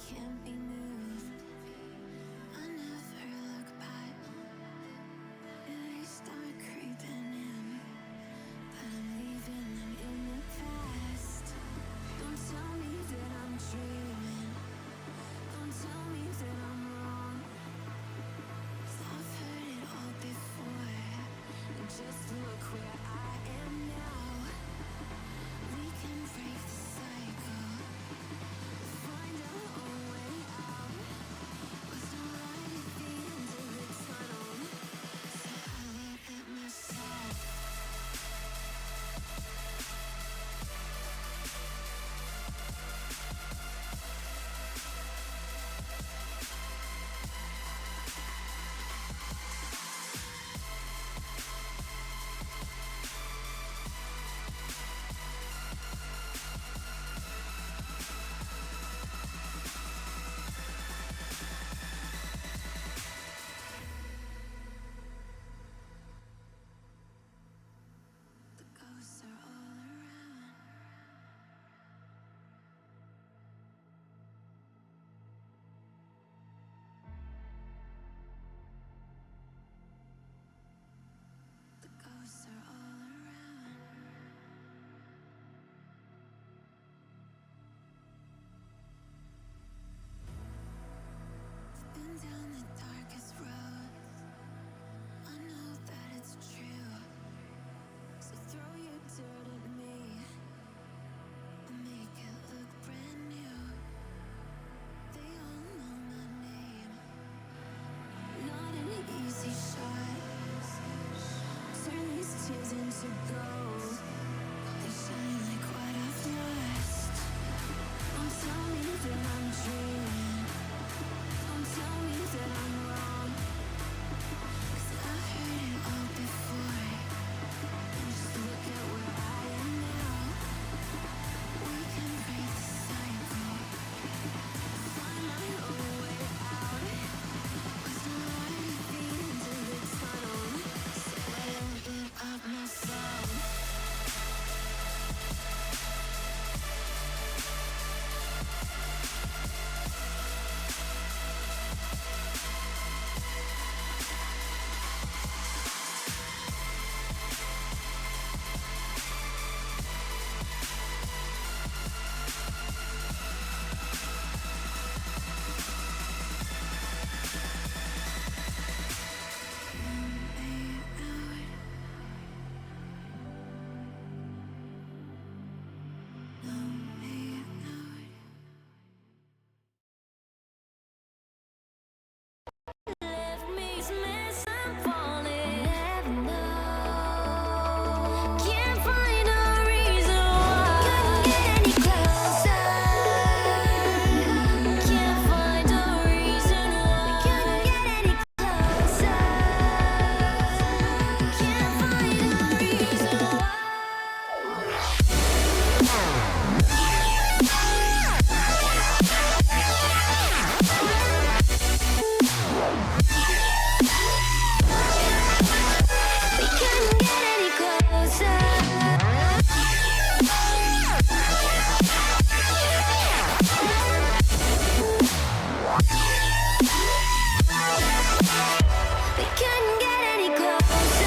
can't be moved. I never look back. They start creeping in, but I'm leaving them in the past. Don't tell me that I'm dreaming. Don't tell me that I'm wrong. 'Cause I've heard it all before. And just look where I am now. We can break the cycle. Find our own way out. Was no light at the end of the tunnel. So I will let myself. The ghosts are all around. The ghosts are all around. I've been down the darkest road. I know that it's true. So throw your dirt at me and make it look brand new. They all know my name. Not an easy shot. Turn these tears into gold. They shine like what I've lost. Don't tell me that I'm dreaming. Don't tell me that I'm wrong. 'Cause I've heard it all before. And just look at where I am now. We can break the cycle. Find my own way out. Was no light at the end of the tunnel. So I won't give up myself. Left me this mess, I'm falling. Never know. Can't find a reason why. Couldn't get any closer. Can't find a reason why. Couldn't get any closer. Can't find a reason why. We couldn't get any closer. We couldn't get any closer. We couldn't get any closer.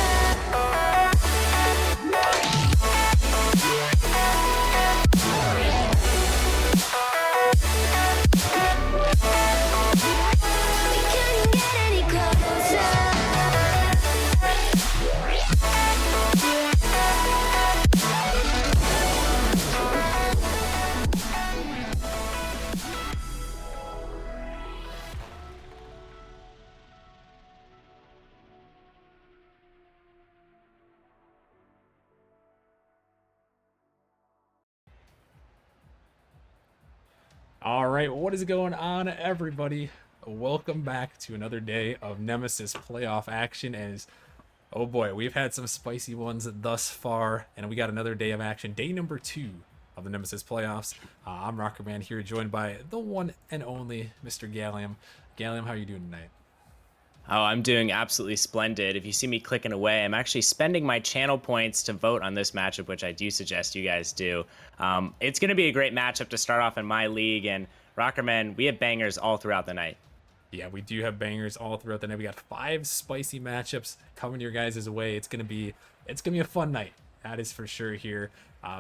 All right, what is going on, everybody? Welcome back to another day of Nemesis playoff action. As oh boy, we've had some spicy ones thus far, and we got another day of action, day number 2 of the Nemesis playoffs. I'm Rockerman here, joined by the one and only Mr. Gallium. Gallium, how are you doing tonight? Oh, I'm doing absolutely splendid. If you see me clicking away, I'm actually spending my channel points to vote on this matchup, which I do suggest you guys do. It's going to be a great matchup to start off in my league, and Rockerman, we have bangers all throughout the night. Yeah, we do have bangers all throughout the night. We got 5 spicy matchups coming your guys' way. It's gonna be a fun night. That is for sure here.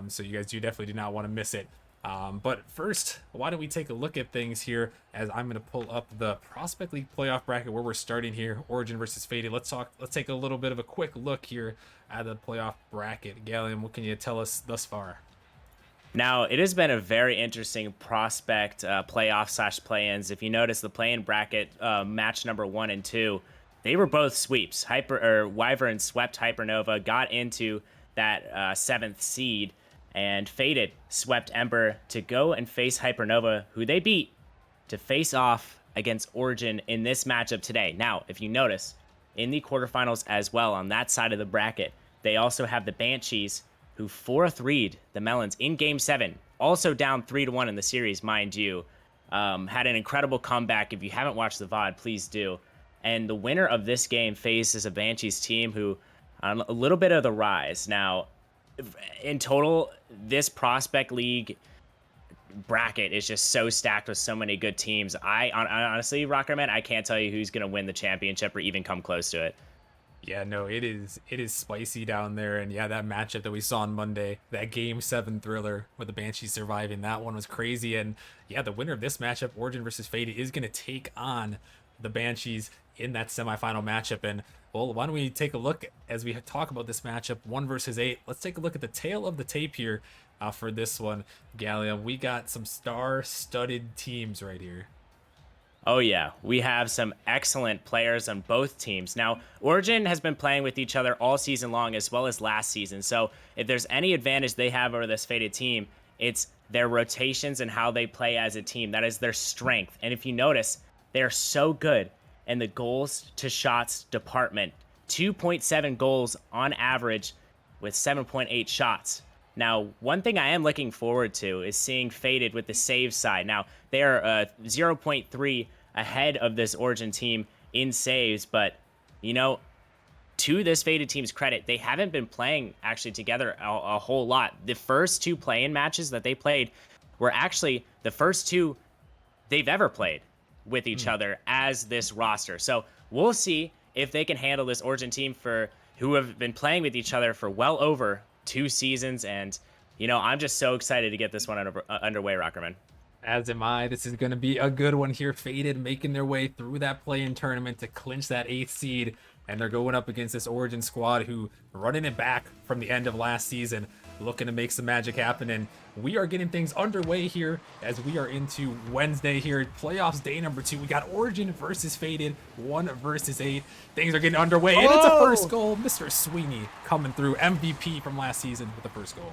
So you guys definitely do not want to miss it. But first, why don't we take a look at things here as I'm going to pull up the Prospect League playoff bracket where we're starting here, Origin versus Faded. Let's take a little bit of a quick look here at the playoff bracket. Gallium, what can you tell us thus far? Now, it has been a very interesting prospect playoff / play-ins. If you notice the play-in bracket match number 1 and 2, they were both sweeps. Wyvern swept Hypernova, got into that 7th seed, and Faded swept Ember to go and face Hypernova, who they beat, to face off against Origin in this matchup today. Now, if you notice, in the quarterfinals as well, on that side of the bracket, they also have the Banshees, who 4-3'd the Melons in Game 7, also down 3-1 in the series, mind you. Had an incredible comeback. If you haven't watched the VOD, please do. And the winner of this game faces a Banshees team who, on a little bit of the rise. Now, in total, this Prospect League bracket is just so stacked with so many good teams. I honestly, Rockerman, I can't tell you who's going to win the championship or even come close to it. Yeah, no, it is spicy down there. And yeah, that matchup that we saw on Monday, that Game 7 thriller with the Banshees surviving, that one was crazy. And yeah, the winner of this matchup, Origin versus Faded, is going to take on the Banshees in that semifinal matchup. And well, why don't we take a look as we talk about this matchup, 1 versus 8. Let's take a look at the tail of the tape here for this one, Gallium. We got some star-studded teams right here. Oh yeah, we have some excellent players on both teams. Now, Origin has been playing with each other all season long as well as last season. So if there's any advantage they have over this Faded team, it's their rotations and how they play as a team. That is their strength. And if you notice, they're so good in the goals to shots department. 2.7 goals on average with 7.8 shots. Now, one thing I am looking forward to is seeing Faded with the save side. Now, they are 0.3 ahead of this Origin team in saves, but, you know, to this Faded team's credit, they haven't been playing actually together a whole lot. The first 2 play-in matches that they played were actually the first 2 they've ever played with each other as this roster. So we'll see if they can handle this Origin team who have been playing with each other for well over 2 seasons, and you know, I'm just so excited to get this one underway, Rockerman. As am I. This is going to be a good one here. Faded making their way through that play-in tournament to clinch that 8th seed, and they're going up against this Origin squad who running it back from the end of last season, looking to make some magic happen. And we are getting things underway here as we are into Wednesday here, playoffs day number 2. We got Origin versus Faded, 1 versus 8. Things are getting underway, and it's a first goal. Mr. Sweeney coming through, MVP from last season with the first goal.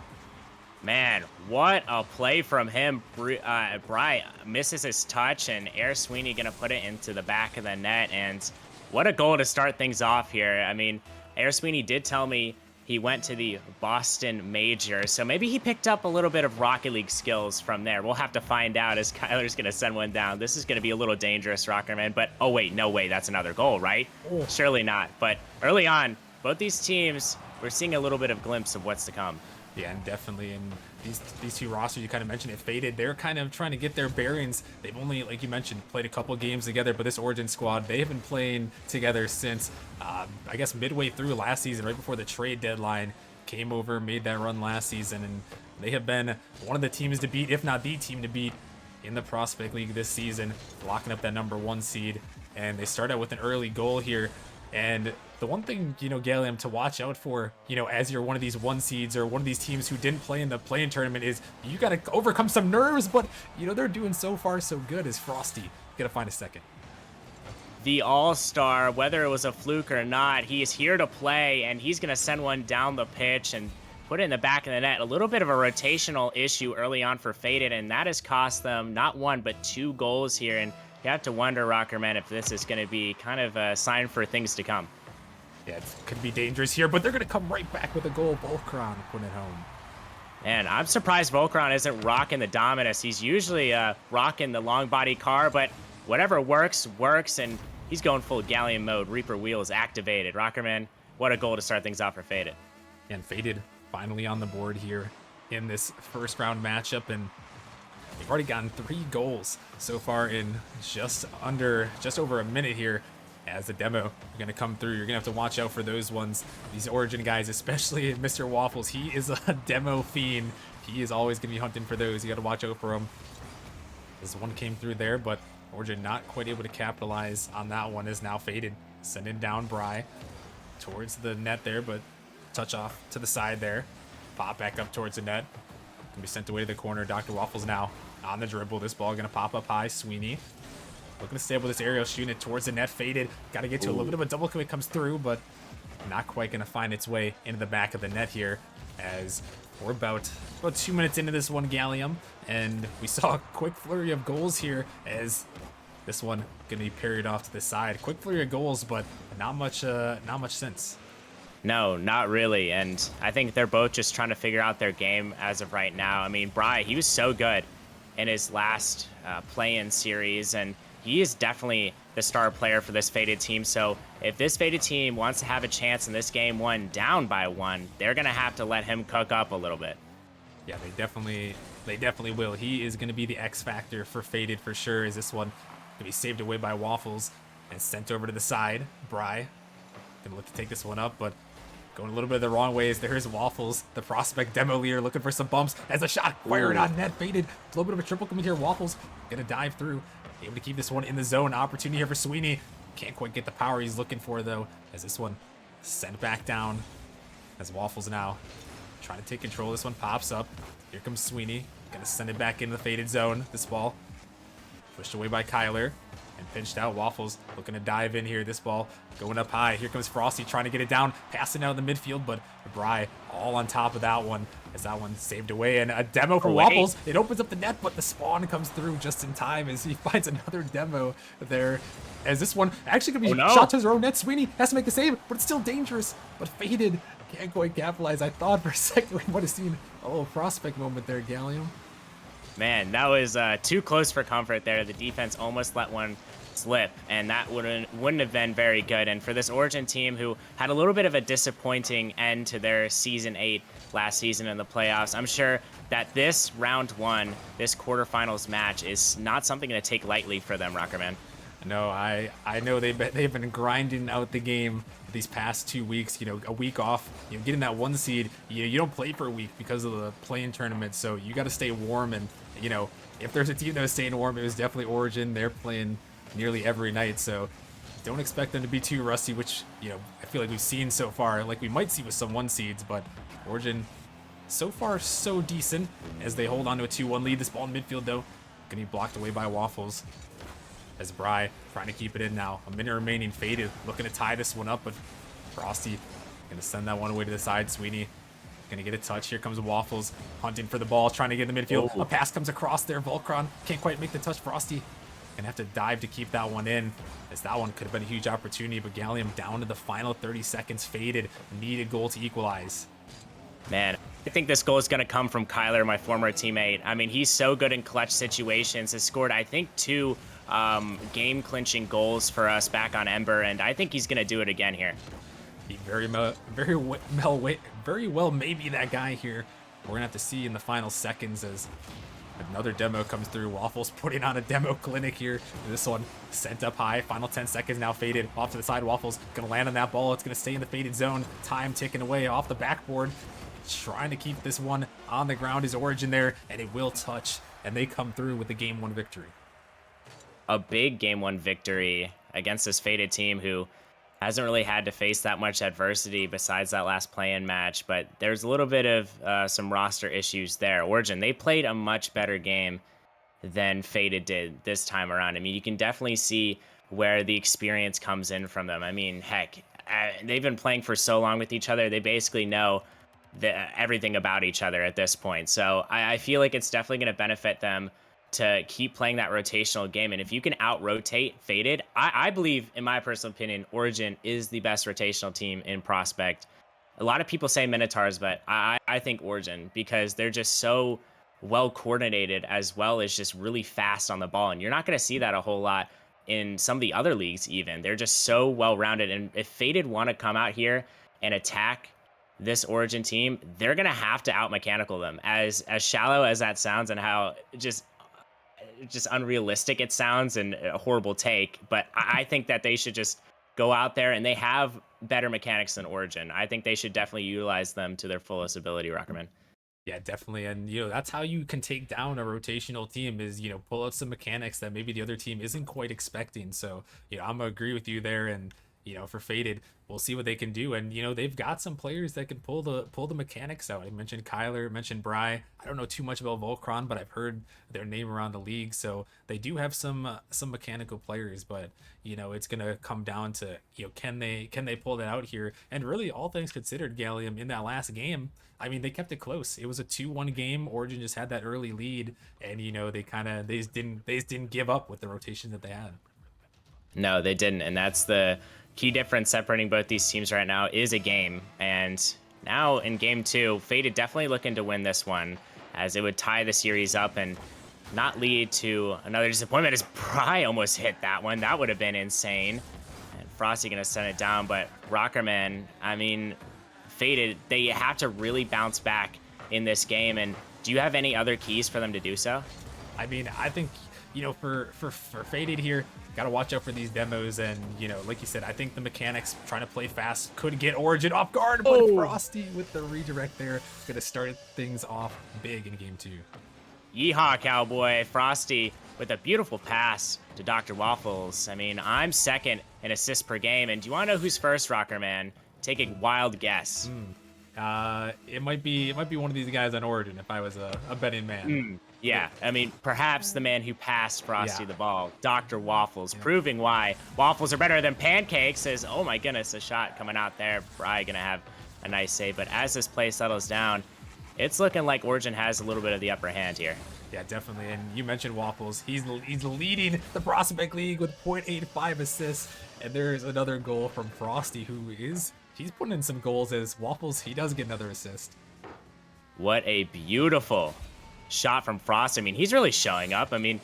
Man, what a play from him. Bry misses his touch, and Air Sweeney going to put it into the back of the net. And what a goal to start things off here. I mean, Air Sweeney did tell me he went to the Boston Major, so maybe he picked up a little bit of Rocket League skills from there. We'll have to find out as Kyler's going to send one down. This is going to be a little dangerous, Rockerman. But, oh, wait, no way. That's another goal, right? Oh. Surely not. But early on, both these teams, we're seeing a little bit of glimpse of what's to come. Yeah, and definitely in these 2 rosters, you kind of mentioned it, Faded, they're kind of trying to get their bearings. They've only, like you mentioned, played a couple games together, but this Origin squad, they have been playing together since, I guess, midway through last season, right before the trade deadline. Came over, made that run last season, and they have been one of the teams to beat, if not the team to beat, in the Prospect League this season, locking up that number 1 seed. And they start out with an early goal here. And the one thing, you know, Gallium, to watch out for, you know, as you're one of these 1 seeds or one of these teams who didn't play in the play-in tournament is you got to overcome some nerves, but, you know, they're doing so far so good as Frosty. Got to find a second. The all-star, whether it was a fluke or not, he is here to play, and he's going to send one down the pitch and put it in the back of the net. A little bit of a rotational issue early on for Faded, and that has cost them not 1 but 2 goals here. And you have to wonder, Rockerman, if this is going to be kind of a sign for things to come. Yeah, it could be dangerous here, but they're going to come right back with a goal. Volcron putting it home. And I'm surprised Volcron isn't rocking the Dominus. He's usually rocking the long body car, but whatever works, and he's going full Gallium mode. Reaper wheels activated. Rockerman, what a goal to start things off for Faded. And Faded finally on the board here in this first round matchup. And They've already gotten 3 goals so far in just over a minute here. As the demo are going to come through, you're going to have to watch out for those ones. These Origin guys, especially Mr. Waffles, he is a demo fiend. He is always going to be hunting for those. You got to watch out for him. This one came through there, but Origin not quite able to capitalize on that one. Is now faded. Sending down Bry towards the net there, but touch off to the side there. Pop back up towards the net. Can be sent away to the corner. Dr. Waffles now on the dribble. This ball going to pop up high. Sweeney looking to stay up with this aerial, shooting it towards the net. Faded. Got to get to a little bit of a double commit comes through, but not quite going to find its way into the back of the net here, as we're about 2 minutes into this one, Gallium, and we saw a quick flurry of goals here, as this one going to be parried off to the side. Quick flurry of goals, but not much sense. No, not really. And I think they're both just trying to figure out their game as of right now. I mean, Bry, he was so good in his last play-in series, and he is definitely the star player for this Faded team. So if this Faded team wants to have a chance in this game one down by 1, they're going to have to let him cook up a little bit. Yeah, they definitely will. He is going to be the X factor for Faded for sure. Is this one going to be saved away by Waffles and sent over to the side? Bry going to look to take this one up, but going a little bit the wrong ways. There's Waffles, the prospect demo leader, looking for some bumps as a shot fired on net. Faded. A little bit of a triple coming here. Waffles going to dive through. Able to keep this one in the zone. Opportunity here for Sweeney. Can't quite get the power he's looking for, though, as this one sent back down. As Waffles now trying to take control. This one pops up. Here comes Sweeney. Going to send it back into the Faded zone. This ball pushed away by Kyler and pinched out. Waffles looking to dive in here. This ball going up high. Here comes Frosty trying to get it down. Passing out in the midfield, but Bry all on top of that one, as that one saved away. And a demo for Waffles. It opens up the net, but the spawn comes through just in time as he finds another demo there. As this one actually could be shot to his own net. Sweeney has to make the save, but it's still dangerous. But Faded can't quite capitalize. I thought for a second we might have seen a little prospect moment there, Gallium. Man, that was too close for comfort there. The defense almost let one slip, and that wouldn't have been very good. And for this Origin team, who had a little bit of a disappointing end to their Season 8 last season in the playoffs, I'm sure that this round 1, this quarterfinals match, is not something to take lightly for them, Rockerman. No, I know they've been grinding out the game these past 2 weeks. You know, a week off, you know, getting that 1 seed. You don't play for a week because of the play-in tournament, so you got to stay warm. And you know, if there's a team that was staying warm, it was definitely Origin. They're playing nearly every night, so don't expect them to be too rusty, which, you know, I feel like we've seen so far, like we might see with some 1 seeds, but Origin so far so decent as they hold on to a 2-1 lead. This ball in midfield, though, gonna be blocked away by Waffles, as Bry trying to keep it in now. A minute remaining. Faded looking to tie this one up, but Frosty gonna send that one away to the side. Sweeney gonna get a touch. Here comes Waffles hunting for the ball, trying to get in the midfield. A pass comes across there. Volcron can't quite make the touch. Frosty gonna have to dive to keep that one in, as that one could have been a huge opportunity, but Gallium down to the final 30 seconds. Faded needed goal to equalize. Man, I think this goal is going to come from Kyler, my former teammate. I mean, he's so good in clutch situations. Has scored, I think, 2 game-clinching goals for us back on Ember, and I think he's going to do it again here. He very well may be that guy here. We're going to have to see in the final seconds as another demo comes through. Waffles putting on a demo clinic here. This one sent up high. Final 10 seconds now. Faded off to the side. Waffles going to land on that ball. It's going to stay in the Faded zone. Time ticking away off the backboard. Trying to keep this one on the ground is Origin there, and it will touch, and they come through with the Game 1 victory. A big Game 1 victory against this Faded team who hasn't really had to face that much adversity besides that last play-in match, but there's a little bit of some roster issues there. Origin, they played a much better game than Faded did this time around. I mean, you can definitely see where the experience comes in from them. I mean, heck, they've been playing for so long with each other, they basically know everything about each other at this point. So I feel like it's definitely going to benefit them to keep playing that rotational game. And if you can out-rotate Faded, I believe, in my personal opinion, Origin is the best rotational team in Prospect. A lot of people say Minotaurs, but I think Origin, because they're just so well coordinated as well as just really fast on the ball. And you're not going to see that a whole lot in some of the other leagues even. They're just so well-rounded. And if Faded want to come out here and attack this Origin team, they're going to have to out-mechanical them. As shallow as that sounds and how just just unrealistic it sounds and a horrible take, but I think that they should just go out there, and they have better mechanics than Origin. I think they should definitely utilize them to their fullest ability, Rockerman. Yeah, definitely. And that's how you can take down a rotational team is, pull out some mechanics that maybe the other team isn't quite expecting. So, I'm gonna agree with you there. And, for Faded, we'll see what they can do. And, they've got some players that can pull the mechanics out. I mentioned Kyler, mentioned Bry. I don't know too much about Volcron, but I've heard their name around the league. So they do have some mechanical players, but it's gonna come down to, can they pull that out here? And really, all things considered, Gallium, in that last game, I mean, they kept it close. It was a 2-1 game. Origin just had that early lead, and they just didn't give up with the rotation that they had. No, they didn't, and that's the key difference separating both these teams right now is a game. And now in game 2, Faded definitely looking to win this one, as it would tie the series up and not lead to another disappointment, as Bry almost hit that one. That would have been insane. And Frosty gonna send it down, but Rockerman, I mean, Faded, they have to really bounce back in this game. And do you have any other keys for them to do so? I mean, I think, for Faded here, got to watch out for these demos. And, like you said, I think the mechanics trying to play fast could get Origin off guard, but Frosty with the redirect there, going to start things off big in game 2. Yeehaw, Cowboy. Frosty with a beautiful pass to Dr. Waffles. I mean, I'm second in assists per game. And do you want to know who's first, Rockerman? Take a wild guess. It might be one of these guys on Origin if I was a betting man. Yeah, I mean, perhaps the man who passed Frosty Yeah. the ball, Dr. Waffles, proving why waffles are better than pancakes. Is, oh my goodness, a shot coming out there. Bry gonna have a nice save. But as this play settles down, it's looking like Origin has a little bit of the upper hand here. Yeah, definitely. And you mentioned Waffles. He's leading the Prospect League with 0.85 assists. And there's another goal from Frosty, he's putting in some goals as Waffles. He does get another assist. What a beautiful shot from Frost. I mean, he's really showing up. I mean,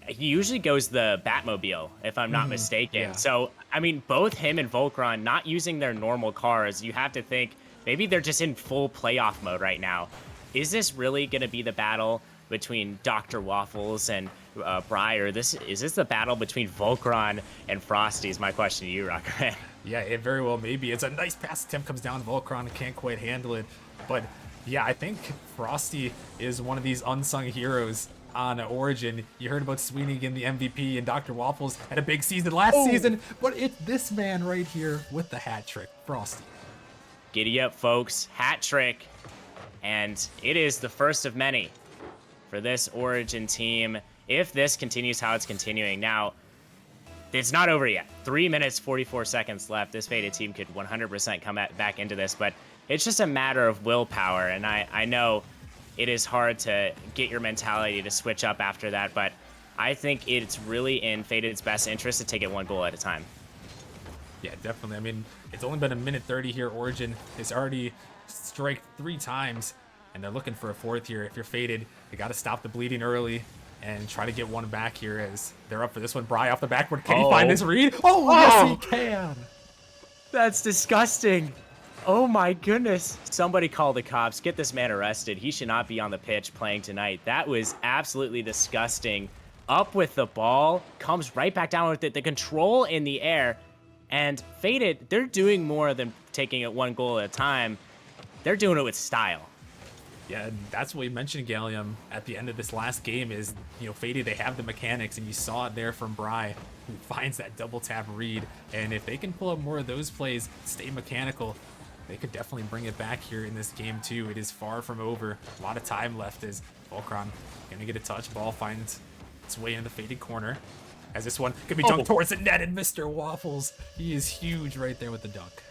he usually goes the Batmobile, if I'm not mistaken. Yeah. So, I mean, both him and Volcron not using their normal cars, you have to think maybe they're just in full playoff mode right now. Is this really going to be the battle between Dr. Waffles and Bry, or is this the battle between Volcron and Frosty? Is my question to you, Rocker. Yeah, it very well may be. It's a nice pass attempt, comes down. Volcron can't quite handle it. But yeah, I think Frosty is one of these unsung heroes on Origin. You heard about Sweeney getting the MVP, and Dr. Waffles had a big season last season. But it's this man right here with the hat trick, Frosty. Giddy up, folks. Hat trick. And it is the first of many for this Origin team, if this continues how it's continuing. Now, it's not over yet. 3 minutes, 44 seconds left. This Faded team could 100% come back into this, but it's just a matter of willpower. And I know it is hard to get your mentality to switch up after that, but I think it's really in Faded's best interest to take it one goal at a time. Yeah, definitely. I mean, it's only been a minute 30 here. Origin is already striked 3 times, and they're looking for a 4th here. If you're Faded, you got to stop the bleeding early and try to get one back here as they're up for this one. Bry off the backward. Can he find this read? Oh, yes, he can. That's disgusting. Oh, my goodness. Somebody call the cops. Get this man arrested. He should not be on the pitch playing tonight. That was absolutely disgusting. Up with the ball. Comes right back down with it. The control in the air. And Faded, they're doing more than taking it one goal at a time. They're doing it with style. Yeah, and that's what we mentioned, Gallium, at the end of this last game is, Faded, they have the mechanics, and you saw it there from Bry, who finds that double tap read. And if they can pull up more of those plays, stay mechanical, they could definitely bring it back here in this game too. It is far from over. A lot of time left as Volcron gonna get a touch. Ball finds its way in the Faded corner. As this one could be dunked towards the net, and Mr. Waffles, he is huge right there with the dunk.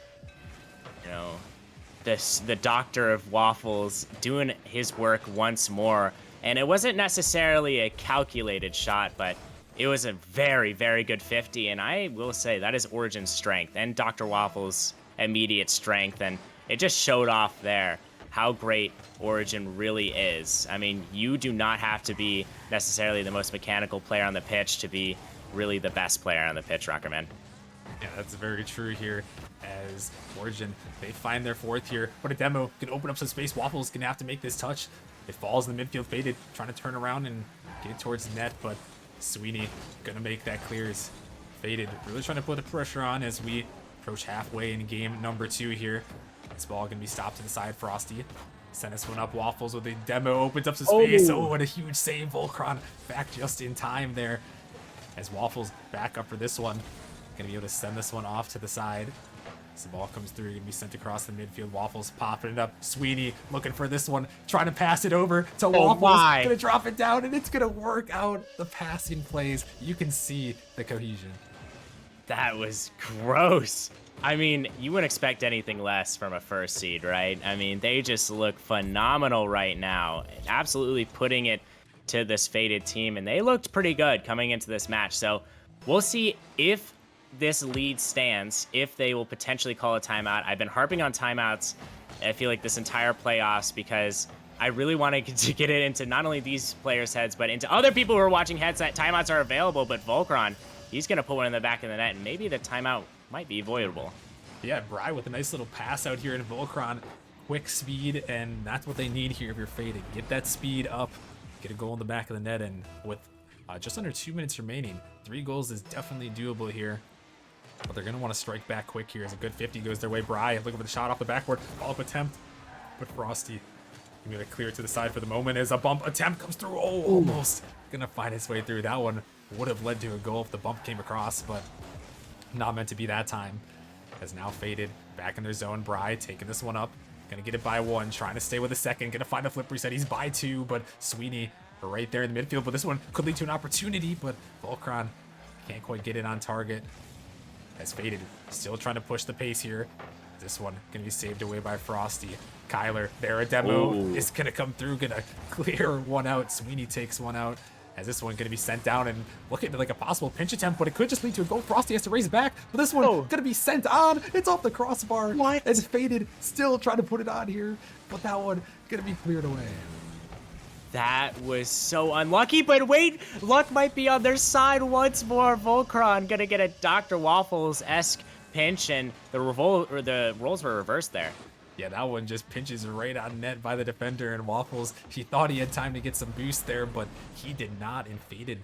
The Doctor of Waffles doing his work once more. And it wasn't necessarily a calculated shot, but it was a very, very good 50. And I will say that is Origin's strength and Dr. Waffles' immediate strength. And it just showed off there how great Origin really is. I mean, you do not have to be necessarily the most mechanical player on the pitch to be really the best player on the pitch, Rockerman. Yeah, that's very true here as Origin, they find their 4th here. But a demo can open up some space. Waffles gonna have to make this touch. It falls in the midfield. Faded trying to turn around and get towards the net, but Sweeney gonna make that clear. Is Faded really trying to put the pressure on as we approach halfway in game number 2 here. This ball gonna be stopped to the side. Frosty send this one up. Waffles with a demo opens up some space. Oh, and a huge save. Volcron back just in time there as Waffles back up for this one. Gonna be able to send this one off to the side. As the ball comes through, gonna be sent across the midfield. Waffles popping it up. Sweeney looking for this one, trying to pass it over to Waffles. Gonna drop it down, and it's gonna work out. The passing plays, you can see the cohesion. That was gross. I mean, you wouldn't expect anything less from a first seed, right? I mean, they just look phenomenal right now. Absolutely putting it to this Faded team, and they looked pretty good coming into this match. So we'll see if this lead stands, if they will potentially call a timeout. I've been harping on timeouts, I feel like, this entire playoffs, because I really wanted to get it into not only these players' heads, but into other people who are watching heads that timeouts are available. But Volcron, he's going to put one in the back of the net, and maybe the timeout might be avoidable. Yeah, Bry with a nice little pass out here in Volcron. Quick speed, and that's what they need here if you're Faded. Get that speed up, get a goal in the back of the net, and with just under 2 minutes remaining, 3 goals is definitely doable here. But they're going to want to strike back quick here as a good 50 goes their way. Bry looking for the shot off the backboard. Follow-up attempt. But Frosty going to clear it to the side for the moment as a bump attempt comes through. Oh, almost going to find its way through. That one would have led to a goal if the bump came across, but not meant to be that time. Has now Faded back in their zone. Bry taking this one up. Going to get it by 1. Trying to stay with a second. Going to find a flip reset. He's by 2, but Sweeney right there in the midfield. But this one could lead to an opportunity, but Volcron can't quite get it on target. As Faded still trying to push the pace here. This one gonna be saved away by Frosty. Kyler there, a demo is gonna come through, gonna clear one out. Sweeney takes one out as this one gonna be sent down and looking like a possible pinch attempt, but it could just lead to a goal. Frosty has to raise it back, but this one gonna be sent on. It's off the crossbar. What? As Faded still trying to put it on here, but that one gonna be cleared away. That was so unlucky, but wait, luck might be on their side once more. Volcron gonna get a Dr. Waffles-esque pinch, and the roles were reversed there. Yeah, that one just pinches right on net by the defender, and Waffles, he thought he had time to get some boost there, but he did not, and Faded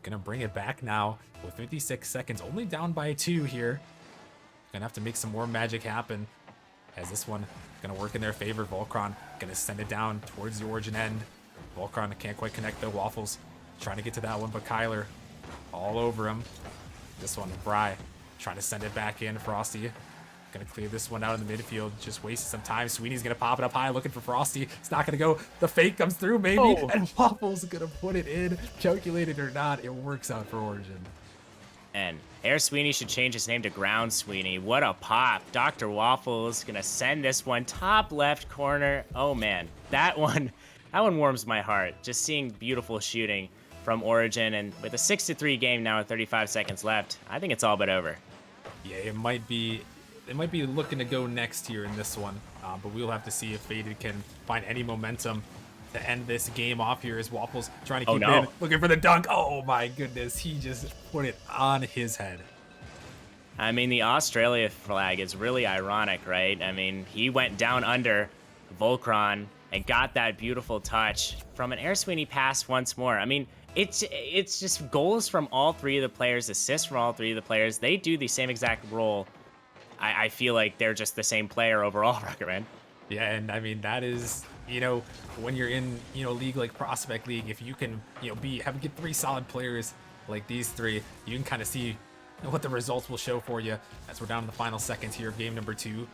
gonna bring it back now with 56 seconds, only down by 2 here. Gonna have to make some more magic happen as this one gonna work in their favor. Volcron gonna send it down towards the origin end. Volcron can't quite connect the Waffles. Trying to get to that one, but Kyler all over him. This one, Bry trying to send it back in. Frosty gonna clear this one out in the midfield. Just wasting some time. Sweeney's gonna pop it up high, looking for Frosty. It's not gonna go. The fake comes through, maybe, and Waffles gonna put it in. Calculated or not, it works out for Origin. And Air Sweeney should change his name to Ground Sweeney. What a pop. Dr. Waffles gonna send this one top left corner. Oh man, that one warms my heart. Just seeing beautiful shooting from Origin, and with a 6-3 game now with 35 seconds left, I think it's all but over. Yeah, it might be looking to go next here in this one, but we'll have to see if Faded can find any momentum to end this game off here as Waffles trying to keep in, looking for the dunk. Oh my goodness, he just put it on his head. I mean, the Australia flag is really ironic, right? I mean, he went down under Volcron and got that beautiful touch from an Air Sweeney pass once more. I mean, it's just goals from all 3 of the players, assists from all 3 of the players. They do the same exact role. I feel like they're just the same player overall, Rocketman. Yeah, and I mean, that is, when you're in, a league like Prospect League, if you can, get 3 solid players like these 3, you can kind of see what the results will show for you as we're down in the final seconds here of game number 2.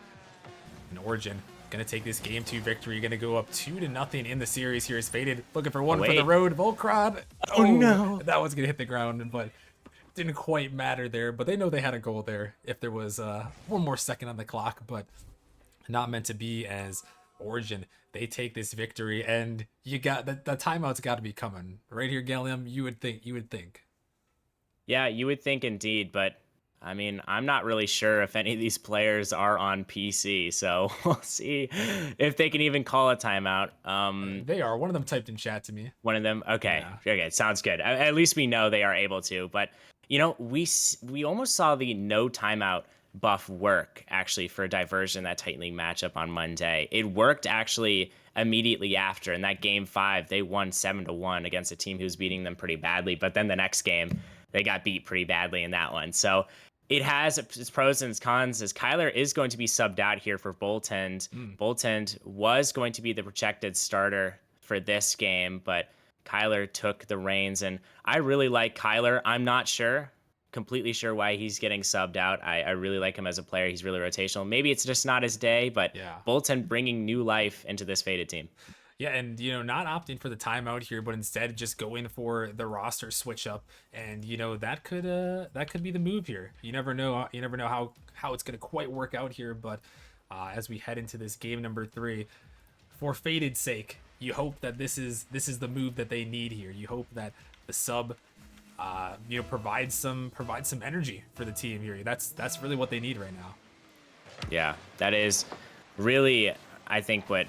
And Origin gonna take this game 2 victory, gonna go up 2-0 in the series here. Is Faded looking for one for the road. Volcron. Oh no. That one's gonna hit the ground, but didn't quite matter there. But they know they had a goal there if there was one more second on the clock, but not meant to be as Origin, they take this victory, and you got the timeout's got to be coming right here, Gallium. You would think. Yeah, you would think indeed, but I mean, I'm not really sure if any of these players are on PC, so we'll see if they can even call a timeout. They are. One of them typed in chat to me. One of them? Okay. Yeah. Okay, sounds good. At least we know they are able to, but we almost saw the no timeout buff work actually for diversion, that Titan League matchup on Monday. It worked actually immediately after. In that game 5, they won 7-1 against a team who's beating them pretty badly. But then the next game, they got beat pretty badly in that one. So it has its pros and its cons, as Kyler is going to be subbed out here for Boltend. Boltend was going to be the projected starter for this game, but Kyler took the reins, and I really like Kyler. I'm not completely sure why he's getting subbed out. I really like him as a player. He's really rotational. Maybe it's just not his day, but Yeah. Boltend bringing new life into this Faded team. Yeah, and not opting for the timeout here, but instead just going for the roster switch up, and that could be the move here. You never know. You never know how it's gonna quite work out here, but as we head into this game number 3, for Faded's sake, you hope that this is the move that they need here. You hope that the sub, provides some energy for the team here. That's really what they need right now. Yeah, that is really, I think, what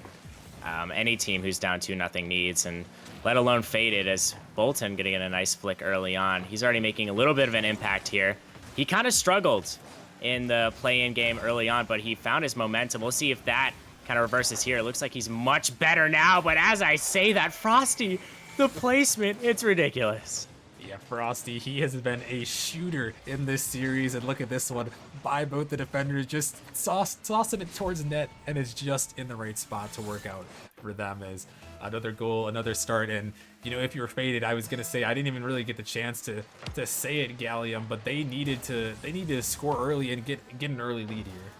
any team who's down 2-0 needs, and let alone Faded, as Bolton getting a nice flick early on. He's already making a little bit of an impact here. He kind of struggled in the play-in game early on, but he found his momentum. We'll see if that kind of reverses here. It looks like he's much better now, but as I say that, Frosty, the placement, it's ridiculous. Yeah, Frosty, he has been a shooter in this series, and look at this one. By both the defenders, just tossing it towards net, and it's just in the right spot to work out for them. As another goal, another start, and if you're Faded, I was gonna say I didn't even really get the chance to say it, Gallium, but they needed to score early and get an early lead here.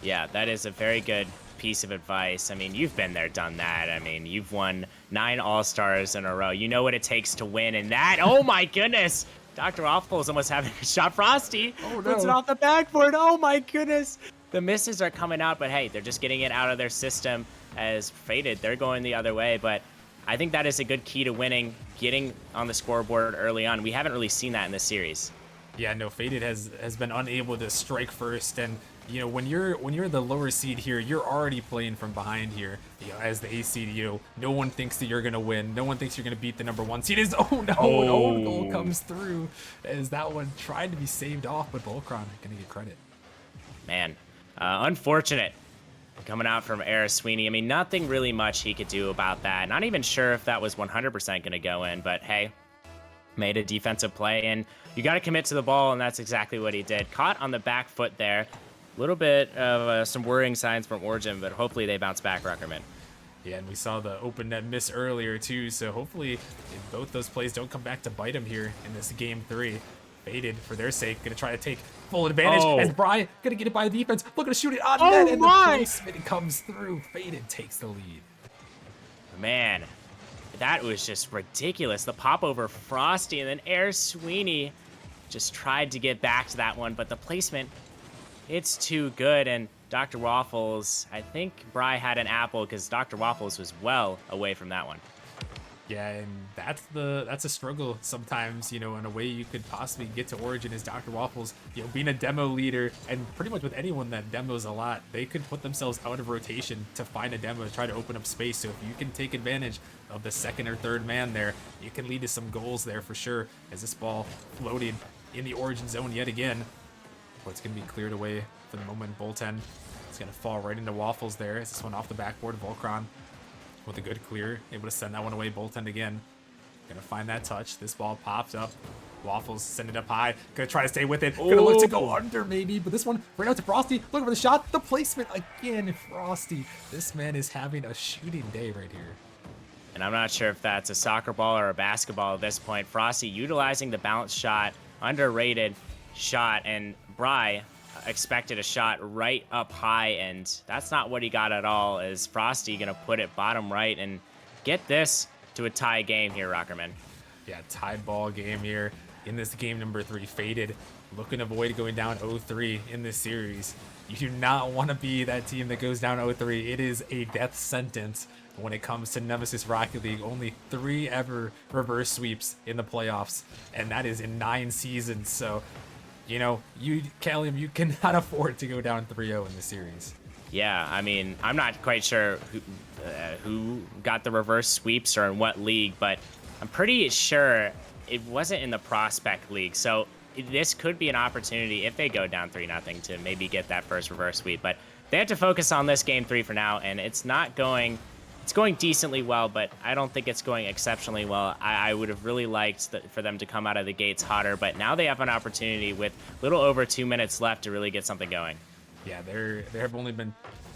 Yeah, that is a very good piece of advice. I mean, you've been there, done that. I mean, you've won 9 All-Stars in a row. You know what it takes to win, and that, oh my goodness! Dr. Awful is almost having a shot. Frosty puts it off the backboard. Oh my goodness! The misses are coming out, but hey, they're just getting it out of their system. As Faded, they're going the other way, but I think that is a good key to winning, getting on the scoreboard early on. We haven't really seen that in this series. Yeah, no, Faded has been unable to strike first, and when you're the lower seed here, you're already playing from behind here. As the A seed, no one thinks that you're gonna win. No one thinks you're gonna beat the number 1 seed. An own goal comes through, as that one tried to be saved off, but Volcron gonna get credit. Man, unfortunate coming out from Era Sweeney. I mean, nothing really much he could do about that. Not even sure if that was 100% gonna go in, but hey, made a defensive play, and you got to commit to the ball, and that's exactly what he did. Caught on the back foot there. A little bit of some worrying signs from Origin, but hopefully they bounce back, Ruckerman. Yeah, and we saw the open net miss earlier too, so hopefully both those plays don't come back to bite him here in this game 3. Faded, for their sake, gonna try to take full advantage, as Bry gonna get it by the defense, looking to shoot it on net, and the placement comes through. Faded takes the lead. Man, that was just ridiculous. The pop over Frosty, and then Air Sweeney just tried to get back to that one, but the placement, it's too good. And Dr. Waffles, I think Bry had an apple, because Dr. Waffles was well away from that one. Yeah, and that's a struggle sometimes, in a way you could possibly get to Origin as Dr. Waffles, being a demo leader, and pretty much with anyone that demos a lot, they could put themselves out of rotation to find a demo to try to open up space. So if you can take advantage of the second or third man there, you can lead to some goals there for sure, as this ball floating in the Origin zone yet again. But it's going to be cleared away for the moment. Bolten, it's going to fall right into Waffles there, as this one off the backboard. Volcron with a good clear, able to send that one away. Bolton again, gonna find that touch. This ball pops up. Waffles send it up high. Gonna try to stay with it. Gonna look to go under maybe, but this one right out to Frosty. Looking for the shot. The placement again. Frosty. This man is having a shooting day right here. And I'm not sure if that's a soccer ball or a basketball at this point. Frosty utilizing the bounce shot, underrated shot, and Bry expected a shot right up high, and that's not what he got at all. Is Frosty gonna put it bottom right and get this to a tie game here, Rockerman? Yeah, tied ball game here in this game number 3. Faded, looking to avoid going down 0-3 in this series. You do not want to be that team that goes down 0-3. It is a death sentence when it comes to Nemesis Rocket League. Only 3 ever reverse sweeps in the playoffs, and that is in 9 seasons. So Callium, you cannot afford to go down 3-0 in this series. Yeah, I mean, I'm not quite sure who got the reverse sweeps or in what league, but I'm pretty sure it wasn't in the Prospect League. So this could be an opportunity if they go down 3-0 to maybe get that first reverse sweep. But they have to focus on this game 3 for now, and it's not going. It's going decently well, but I don't think it's going exceptionally well. I would have really liked for them to come out of the gates hotter, but now they have an opportunity with a little over 2 minutes left to really get something going. Yeah, there have only been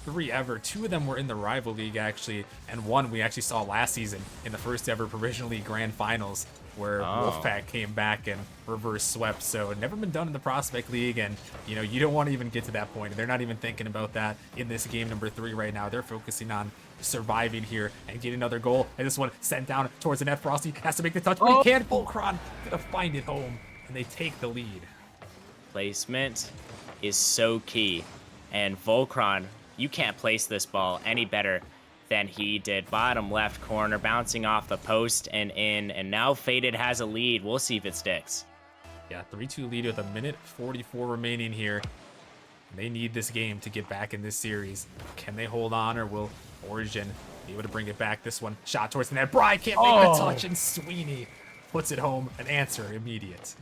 3 ever. 2 of them were in the rival league actually, and 1 we actually saw last season in the first ever Provisional League Grand Finals, where Wolfpack came back and reverse swept. So never been done in the Prospect League, and you don't want to even get to that point. They're not even thinking about that in this game number 3 right now. They're focusing on surviving here and getting another goal. And this one sent down towards the net. Frosty has to make the touch, but he can't. Volcron gonna find it home, and they take the lead. Placement is so key, and Volcron, you can't place this ball any better than he did. Bottom left corner, bouncing off the post and in, and now Faded has a lead. We'll see if it sticks. Yeah, 3-2 lead with 1:44 remaining here. They need this game to get back in this series. Can they hold on, or will Origin be able to bring it back? This one, shot towards the net. Bry can't make the touch, and Sweeney puts it home. An answer immediate.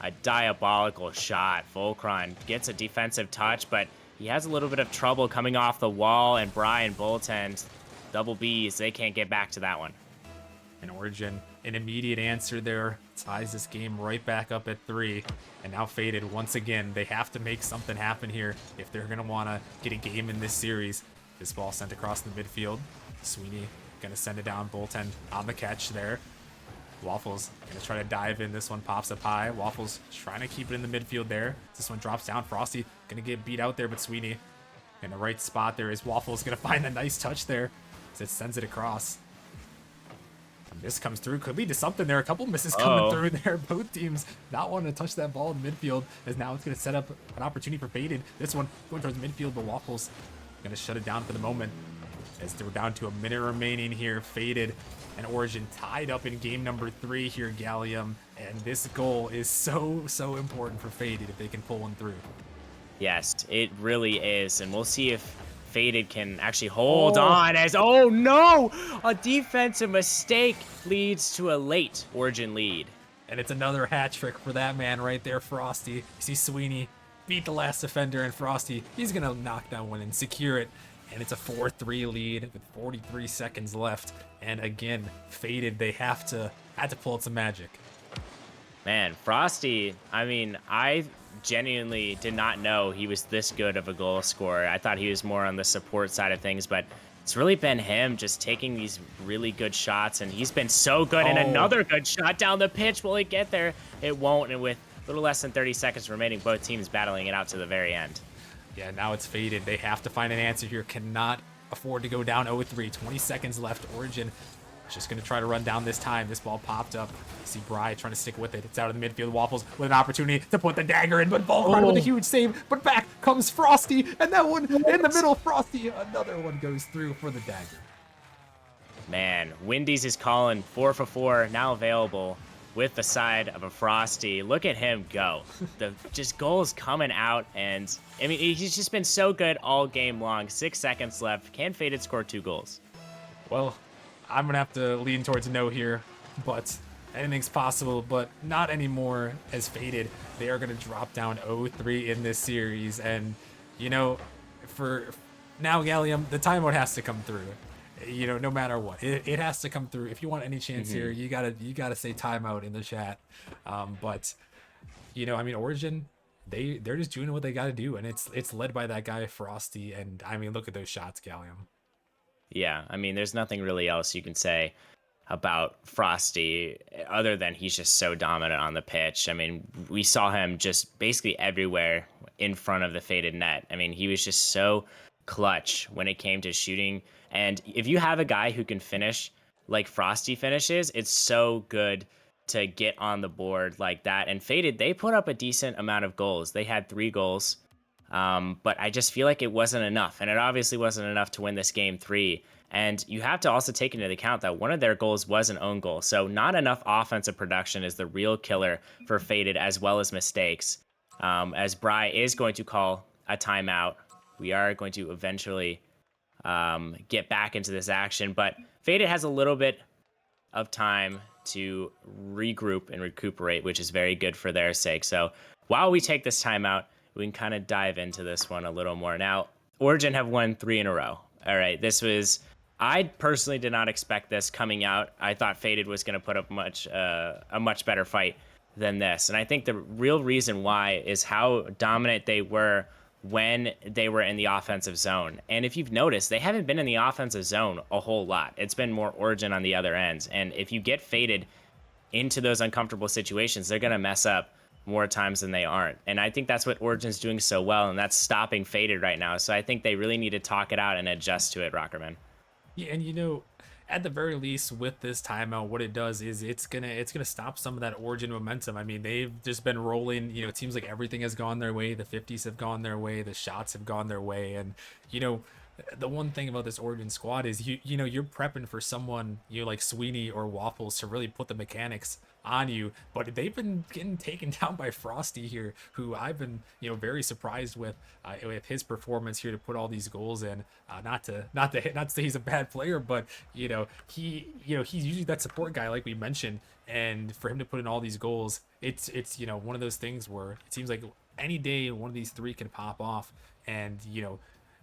A diabolical shot. Volcron gets a defensive touch, but he has a little bit of trouble coming off the wall, and Brian Boltend, double Bs, they can't get back to that one. And Origin, an immediate answer there, ties this game right back up at 3. And now Faded, once again, they have to make something happen here if they're going to want to get a game in this series. This ball sent across the midfield. Sweeney going to send it down. Boltend on the catch there. Waffles going to try to dive in. This one pops up high. Waffles trying to keep it in the midfield there. This one drops down. Frosty going to get beat out there, but Sweeney in the right spot there is Waffles going to find a nice touch there as it sends it across. A miss comes through. Could lead to something there. A couple misses coming through there. Both teams not wanting to touch that ball in midfield, as now it's going to set up an opportunity for Faded. This one going towards midfield, but Waffles going to shut it down for the moment. As we're down to a minute remaining here. Faded and Origin tied up in game number 3 here, Gallium. And this goal is so important for Faded if they can pull one through. Yes, it really is. And we'll see if Faded can actually hold on as, oh no! A defensive mistake leads to a late Origin lead. And it's another hat trick for that man right there, Frosty. You see Sweeney beat the last defender, and Frosty, he's going to knock that one and secure it. And it's a 4-3 lead with 43 seconds left. And again, Faded, they had to pull out some magic. Man, Frosty, I mean, I genuinely did not know he was this good of a goal scorer. I thought he was more on the support side of things, but it's really been him just taking these really good shots, and he's been so good. And another good shot down the pitch. Will it get there? It won't, and with a little less than 30 seconds remaining, both teams battling it out to the very end. Yeah, now it's Faded. They have to find an answer here. Cannot afford to go down 0-3. 20 seconds left. Origin just going to try to run down this time. This ball popped up. You see Bry trying to stick with it. It's out of the midfield. Waffles with an opportunity to put the dagger in, but Volcron with a huge save. But back comes Frosty, and that one in the middle. Frosty, another one goes through for the dagger. Man, Wendy's is calling 4 for 4, now available with the side of a Frosty. Look at him go. The just goals coming out, and I mean, he's just been so good all game long. 6 seconds left. Can Faded score 2 goals? Well, I'm going to have to lean towards no here, but anything's possible, but not anymore as Faded. They are going to drop down 0-3 in this series, and, for now, Gallium, the timeout has to come through. No matter what, it has to come through. If you want any chance here, you gotta say timeout in the chat. But Origin, they're just doing what they gotta do, and it's led by that guy Frosty. And I mean, look at those shots, Gallium. Yeah, I mean, there's nothing really else you can say about Frosty other than he's just so dominant on the pitch. I mean, we saw him just basically everywhere in front of the Faded net. I mean, he was just so clutch when it came to shooting. And if you have a guy who can finish like Frosty finishes, it's so good to get on the board like that. And Faded, they put up a decent amount of goals. They had 3 goals. But I just feel like it wasn't enough. And it obviously wasn't enough to win this game 3. And you have to also take into account that one of their goals was an own goal. So not enough offensive production is the real killer for Faded, as well as mistakes. As Bry is going to call a timeout, we are going to eventually get back into this action. But Faded has a little bit of time to regroup and recuperate, which is very good for their sake. So while we take this time out, we can kind of dive into this one a little more. Now, Origin have won 3 in a row. All right, I personally did not expect this coming out. I thought Faded was going to put up a much better fight than this. And I think the real reason why is how dominant they were when they were in the offensive zone. And if you've noticed, they haven't been in the offensive zone a whole lot. It's been more Origin on the other ends. And if you get Faded into those uncomfortable situations, they're going to mess up more times than they aren't. And I think that's what Origin's doing so well, and that's stopping Faded right now. So I think they really need to talk it out and adjust to it, Rockerman. Yeah, and at the very least with this timeout, what it does is it's gonna stop some of that Origin momentum. I mean, they've just been rolling. It seems like everything has gone their way. The 50s have gone their way. The shots have gone their way. And the one thing about this Origin squad is you're prepping for someone like Sweeney or Waffles to really put the mechanics on you, but they've been getting taken down by Frosty here, who I've been very surprised with his performance here to put all these goals in. Not to say he's a bad player, but he's usually that support guy like we mentioned, and for him to put in all these goals, it's one of those things where it seems like any day one of these 3 can pop off, and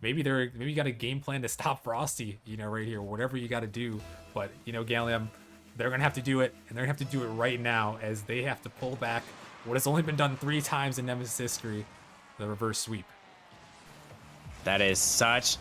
maybe you got a game plan to stop Frosty, right here, whatever you got to do. But Gallium, they're gonna have to do it, and they're gonna have to do it right now, as they have to pull back what has only been done 3 times in Nemesis history, the reverse sweep. That is such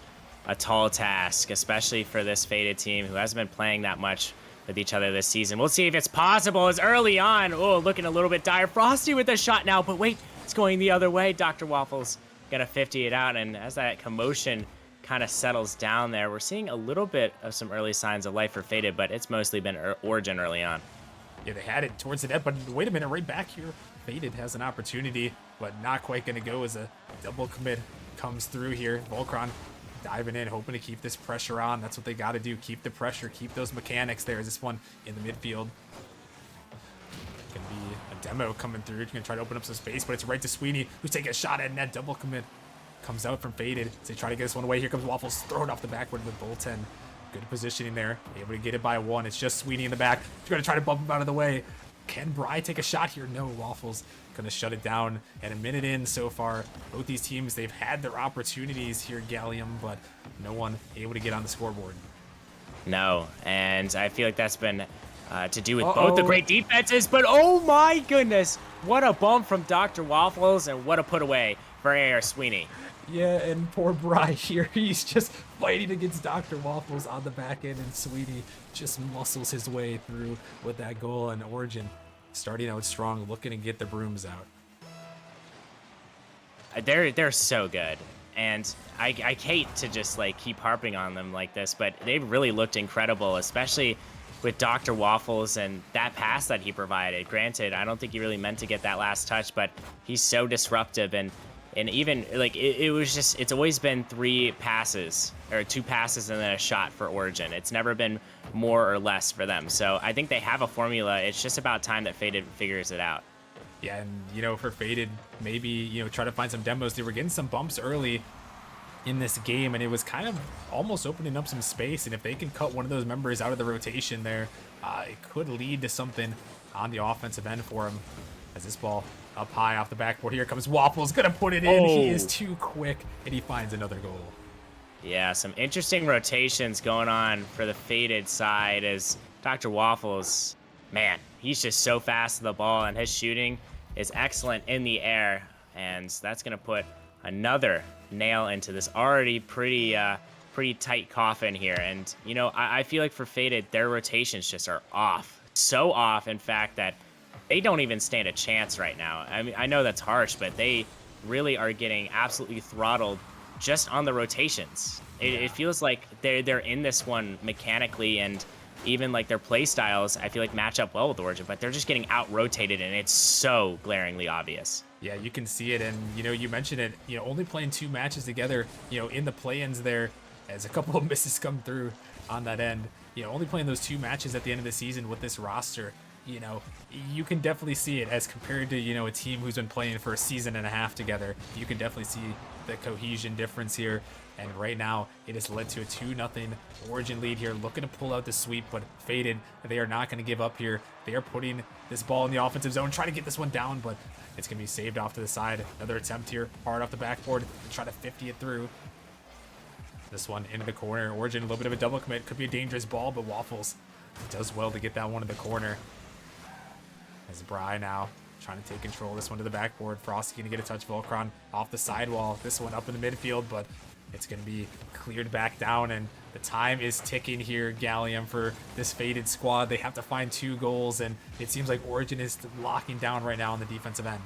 a tall task, especially for this Faded team who hasn't been playing that much with each other this season. We'll see if it's possible. As early on, looking a little bit dire. Frosty with a shot now, but wait, it's going the other way. Dr. Waffles gonna 50 it out, and as that commotion kind of settles down there, we're seeing a little bit of some early signs of life for Faded, but it's mostly been Origin early on. Yeah, they had it towards the net, but wait a minute, right back here, Faded has an opportunity, but not quite gonna go as a double commit comes through here. Volcron diving in, hoping to keep this pressure on. That's what they got to do, keep the pressure, keep those mechanics there. As this one in the midfield, gonna be a demo coming through. Gonna try to open up some space, but it's right to Sweeney, who's taking a shot at net. Double commit comes out from Faded as they try to get this one away. Here comes Waffles, throw it off the backward with goaltend. Good positioning there, able to get it by 1. It's just Sweeney in the back. He's gonna try to bump him out of the way. Can Bry take a shot here? No, Waffles gonna shut it down. And a minute in so far, both these teams, they've had their opportunities here, Gallium, but no one able to get on the scoreboard. No, and I feel like that's been to do with both the great defenses, but oh my goodness, what a bump from Dr. Waffles, and what a put away for A.R. Sweeney. Yeah, and poor Bry here, he's just fighting against Dr. Waffles on the back end, and Sweeney just muscles his way through with that goal. And Origin starting out strong, looking to get the brooms out. They're so good, and I hate to just keep harping on them like this, but they've really looked incredible, especially with Dr. Waffles and that pass that he provided. Granted, I don't think he really meant to get that last touch, but he's so disruptive, and even it's always been 3 passes or 2 passes and then a shot for Origin. It's never been more or less for them. So I think they have a formula. It's just about time that Faded figures it out. Yeah, and for Faded, maybe try to find some demos. They were getting some bumps early in this game, and it was kind of almost opening up some space. And if they can cut one of those members out of the rotation there, it could lead to something on the offensive end for him. As this ball up high off the backboard, here comes Waffles, gonna put it in. He is too quick, and he finds another goal. Yeah, some interesting rotations going on for the Faded side as Dr. Waffles, man, he's just so fast to the ball, and his shooting is excellent in the air, and that's gonna put another nail into this already pretty tight coffin here. And I feel like for Faded, their rotations just are off, so off, in fact, that they don't even stand a chance right now. I mean, I know that's harsh, but they really are getting absolutely throttled just on the rotations. It feels like they're in this one mechanically, and even their play styles, I feel like match up well with Origin, but they're just getting out-rotated, and it's so glaringly obvious. Yeah, you can see it, and you mentioned it, only playing 2 matches together, in the play-ins there, as a couple of misses come through on that end. Only playing those 2 matches at the end of the season with this roster. you know, you can definitely see it as compared to, you know, a team who's been playing for a season and a half together. You can definitely see the cohesion difference here. And right now, it has led to a 2-0 Origin lead here, looking to pull out the sweep, but Faded, they are not going to give up here. They are putting this ball in the offensive zone, trying to get this one down, but it's going to be saved off to the side. Another attempt here, hard off the backboard, try to 50 it through. This one into the corner. Origin, a little bit of a double commit. Could be a dangerous ball, but Waffles does well to get that one in the corner. As Bry now trying to take control. This one to the backboard. Frosty going to get a touch. Volcron off the sidewall. This one up in the midfield, but it's going to be cleared back down, and the time is ticking here, Gallium, for this Faded squad. They have to find 2 goals, and it seems like Origin is locking down right now on the defensive end.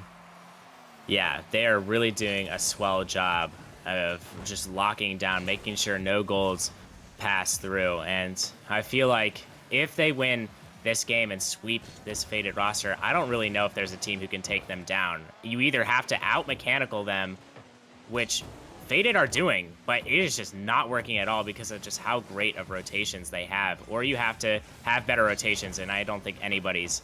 Yeah, they are really doing a swell job of just locking down, making sure no goals pass through. And I feel like if they win this game and sweep this Faded roster, I don't really know if there's a team who can take them down. You either have to out-mechanical them, which Faded are doing, but it is just not working at all because of just how great of rotations they have, or you have to have better rotations, and I don't think anybody's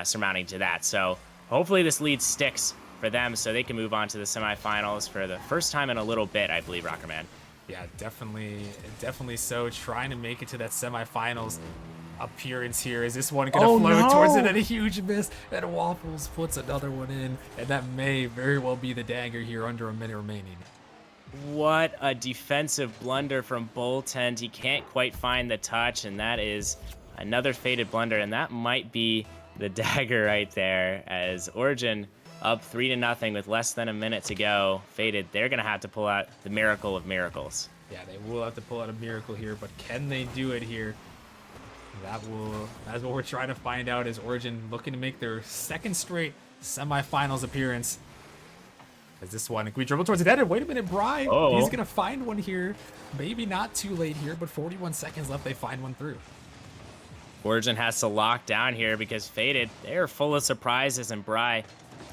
surmounting to that. So hopefully this lead sticks for them so they can move on to the semifinals for the first time in a little bit, I believe, Rockerman. Yeah, definitely so. Trying to make it to that semifinals appearance here. Is this one going to float towards it, and a huge miss, and Waffles puts another one in, and that may very well be the dagger here under a minute remaining. What a defensive blunder from Boltend. He can't quite find the touch, and that is another Faded blunder, and that might be the dagger right there, as Origin up 3-0 with less than a minute to go. Faded, they're going to have to pull out the miracle of miracles. Yeah, they will have to pull out a miracle here, but can they do it here? That's what we're trying to find out, as Origin looking to make their second straight semifinals appearance. As this one, can we dribble towards the net? Wait a minute, Bry. He's going to find one here. Maybe not too late here, but 41 seconds left. They find one through. Origin has to lock down here because Faded, they're full of surprises, and Bry,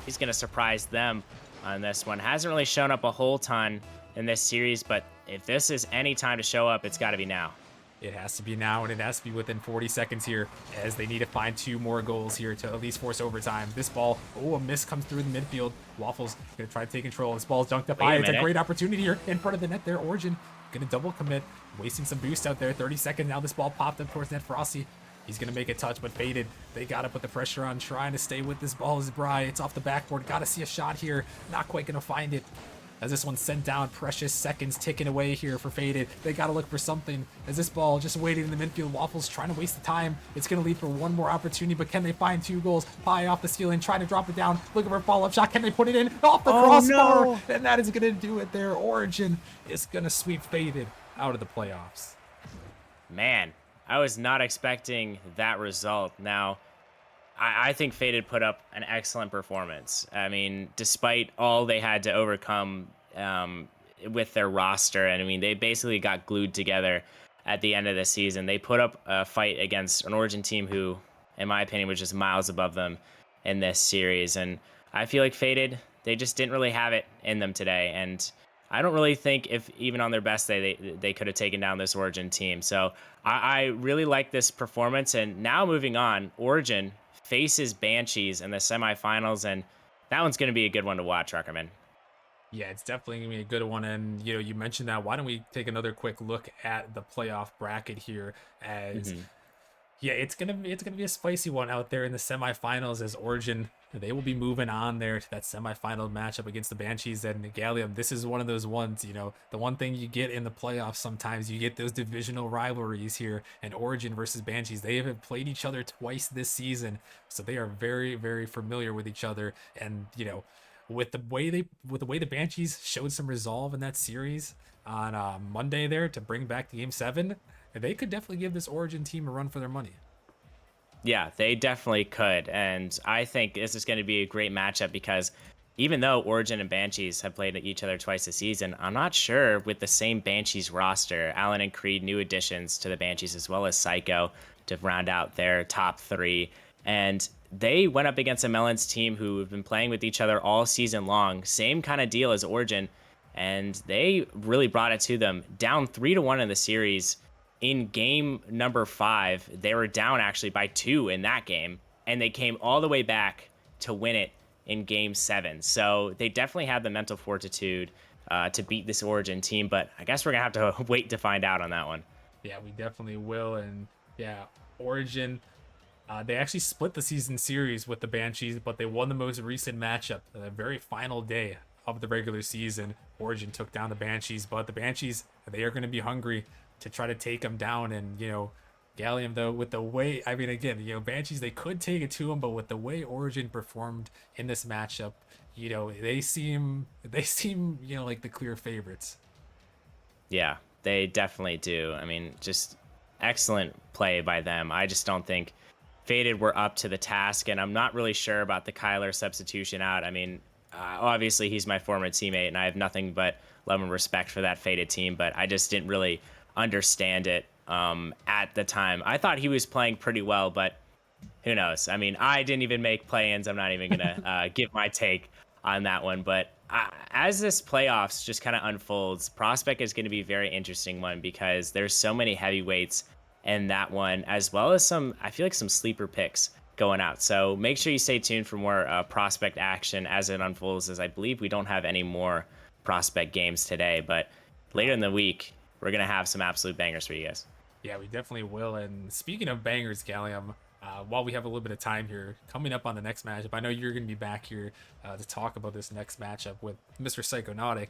he's going to surprise them on this one. Hasn't really shown up a whole ton in this series, but if this is any time to show up, it's got to be now. It has to be now, and it has to be within 40 seconds here, as they need to find 2 more goals here to at least force overtime. This ball, a miss comes through the midfield. Waffles going to try to take control. This ball's dunked up high. It's a great opportunity here in front of the net there. Origin going to double commit, wasting some boost out there. 30 seconds now. This ball popped up towards net. Frosty, he's going to make a touch, but Faded, they got to put the pressure on, trying to stay with this ball. Is Bry. It's off the backboard. Got to see a shot here. Not quite going to find it, as this one's sent down. Precious seconds ticking away here for Faded. They got to look for something, as this ball just waiting in the midfield. Waffles trying to waste the time. It's going to lead for one more opportunity, but can they find 2 goals? Pie off the ceiling, trying to drop it down, looking for a follow-up shot. Can they put it in? Off the crossbar! No. And that is going to do it there. Origin is going to sweep Faded out of the playoffs. Man, I was not expecting that result. Now, I think Faded put up an excellent performance. I mean, despite all they had to overcome with their roster, and I mean, they basically got glued together at the end of the season. They put up a fight against an Origin team who, in my opinion, was just miles above them in this series. And I feel like Faded, they just didn't really have it in them today. And I don't really think if even on their best day, they could have taken down this Origin team. So I really like this performance. And now moving on, Origin faces Banshees in the semifinals, and that one's going to be a good one to watch, Ruckerman. Yeah, it's definitely going to be a good one. And, you know, you mentioned that. Why don't we take another quick look at the playoff bracket here, as yeah, it's gonna be a spicy one out there in the semifinals, as Origin, they will be moving on there to that semifinal matchup against the Banshees. And Gallium, this is one of those ones, you know, the one thing you get in the playoffs, sometimes you get those divisional rivalries here, and Origin versus Banshees, they have played each other twice this season, so they are very, very familiar with each other. And, you know, with the way the Banshees showed some resolve in that series on Monday there to bring back the Game 7, they could definitely give this Origin team a run for their money. Yeah, they definitely could. And I think this is going to be a great matchup because even though Origin and Banshees have played each other twice this season, I'm not sure with the same Banshees roster. Allen and Creed, new additions to the Banshees, as well as Psycho to round out their top 3. And they went up against a Melons team who have been playing with each other all season long. Same kind of deal as Origin. And they really brought it to them. Down 3-1 in the series. In game number 5, they were down actually by 2 in that game. and they came all the way back to win it in Game 7. So they definitely had the mental fortitude to beat this Origin team, but I guess we're going to have to wait to find out on that one. Yeah, we definitely will. And yeah, Origin, they actually split the season series with the Banshees, but they won the most recent matchup, the very final day of the regular season. Origin took down the Banshees, but the Banshees, they are going to be hungry to try to take them down. And, Gallium, though, with the way, I mean, again, Banshees, they could take it to them, but with the way Origin performed in this matchup, they seem, like the clear favorites. Yeah, they definitely do. I mean, just excellent play by them. I just don't think Faded were up to the task, and I'm not really sure about the Kyler substitution out. I mean, obviously he's my former teammate, and I have nothing but love and respect for that Faded team, but I just didn't really understand it at the time. I thought he was playing pretty well, but who knows? I mean, I didn't even make play-ins. I'm not even gonna give my take on that one. But as this playoffs just kind of unfolds, Prospect is going to be a very interesting one because there's so many heavyweights in that one, as well as I feel like some sleeper picks going out. So make sure you stay tuned for more Prospect action as it unfolds, as I believe we don't have any more Prospect games today. But later in the week, we're going to have some absolute bangers for you guys. Yeah, we definitely will. And speaking of bangers, Gallium, while we have a little bit of time here, coming up on the next matchup, I know you're going to be back here to talk about this next matchup with Mr. Psychonautic.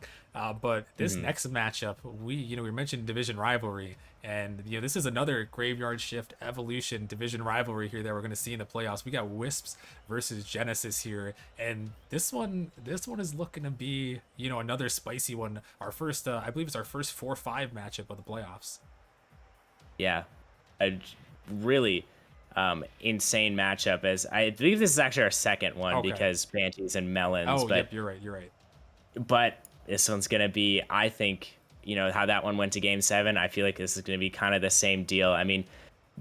But this next matchup, we mentioned division rivalry, and this is another Graveyard Shift Evolution division rivalry here that we're going to see in the playoffs. We got Wisps versus Genesis here, and this one is looking to be another spicy one. Our first, I believe it's our first 4-5 matchup of the playoffs. Yeah, a really insane matchup. As I believe this is actually our second one because Banshees and Melons. Oh, but, yep, you're right. But this one's gonna be, I think, how that one went to Game 7. I feel like this is gonna be kind of the same deal. I mean,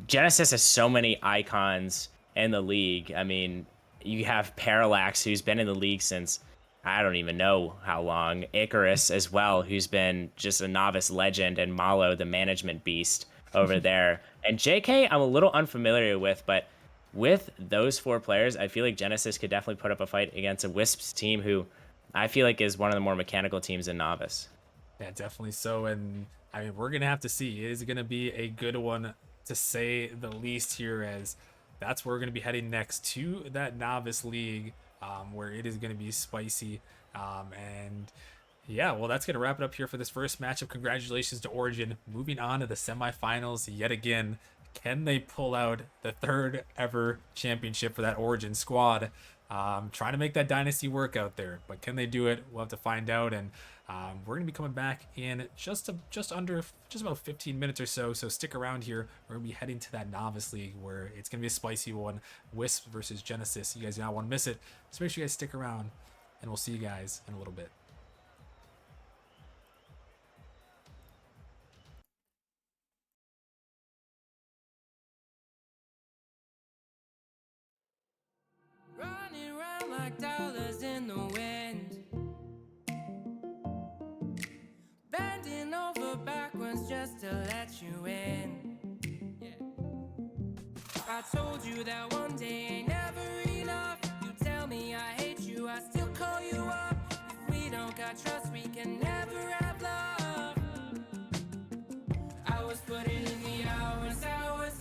Genesis has so many icons in the league. I mean, you have Parallax, who's been in the league since I don't even know how long. Icarus as well, who's been just a novice legend, and Malo, the management beast over there. And JK, I'm a little unfamiliar with, but with those 4 players, I feel like Genesis could definitely put up a fight against a Wisps team who I feel like is one of the more mechanical teams in Novice. Yeah, definitely so. And I mean, we're going to have to see. It is going to be a good one, to say the least here, as that's where we're going to be heading next, to that Novice League, where it is going to be spicy. And yeah, well, that's going to wrap it up here for this first matchup. Congratulations to Origin. Moving on to the semifinals yet again. Can they pull out the 3rd ever championship for that Origin squad? Trying to make that dynasty work out there, but can they do it? We'll have to find out. And we're going to be coming back in just about 15 minutes or so. So stick around here. We're going to be heading to that Novice League where it's going to be a spicy one. Wisp versus Genesis. You guys do not want to miss it. So make sure you guys stick around, and we'll see you guys in a little bit. Running around like dollars in the wind, bending over backwards just to let you in. I told you that one day ain't never enough. You tell me I hate you, I still call you up. If we don't got trust, we can never have love. I was putting in the hours, I was.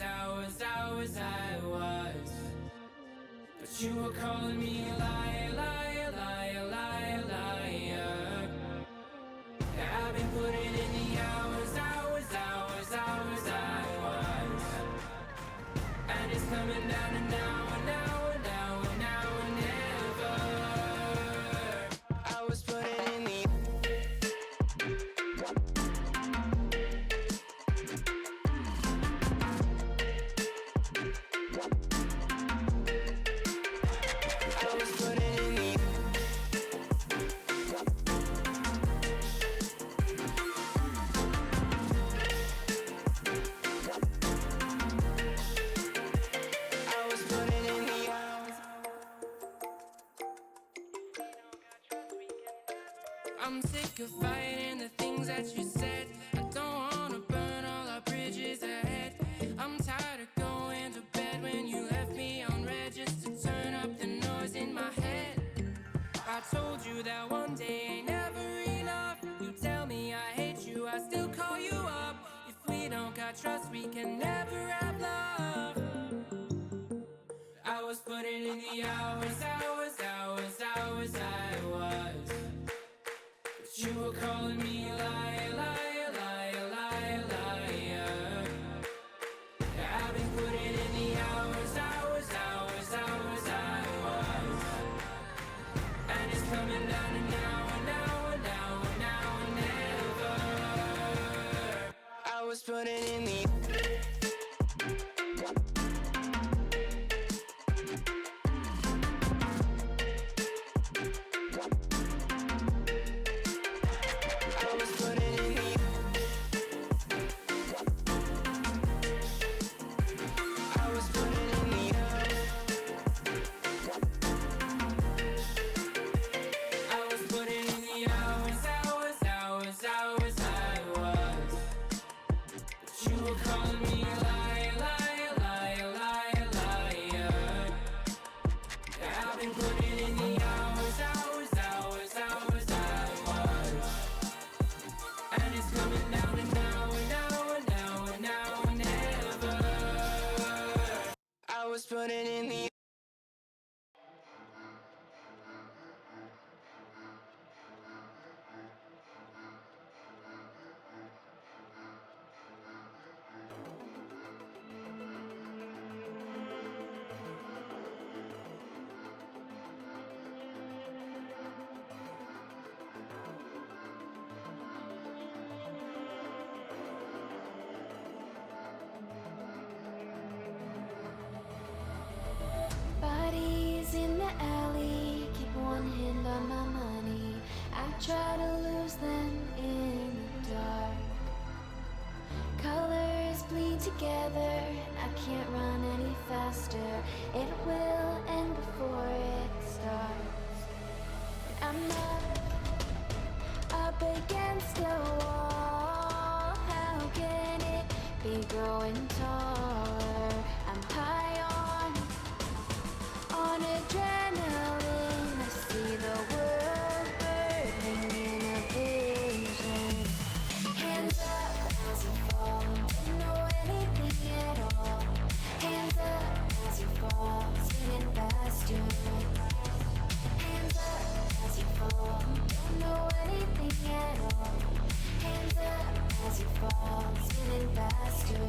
But you were calling me a liar, liar, liar, liar, liar. Yeah, I've been putting in the hours, I was. And it's coming down to now and now and now and now and never. I was putting in the I'm sick of fighting the things that you said. I don't wanna burn all our bridges ahead. I'm tired of going to bed when you left me on red. Just I trust we can never have love. I was putting in the hours, I was. But you were calling me a liar, liar, liar, liar, liar. I've been putting in the hours, I was. And it's coming down to now and now and now and now and never. I was putting in the putting in the Bodies in the alley, keep one hand on my money. I try to lose them in the dark. Colors bleed together, I can't run any faster. It will end before it starts. I'm up against a wall. How can it be growing taller? I'm high on adrenaline. I see the world burning in a vision. Hands up as you fall, don't know anything at all. Hands up as you fall, spinning faster. Hands up as you fall, don't know anything at all. Hands up as you fall, spinning faster.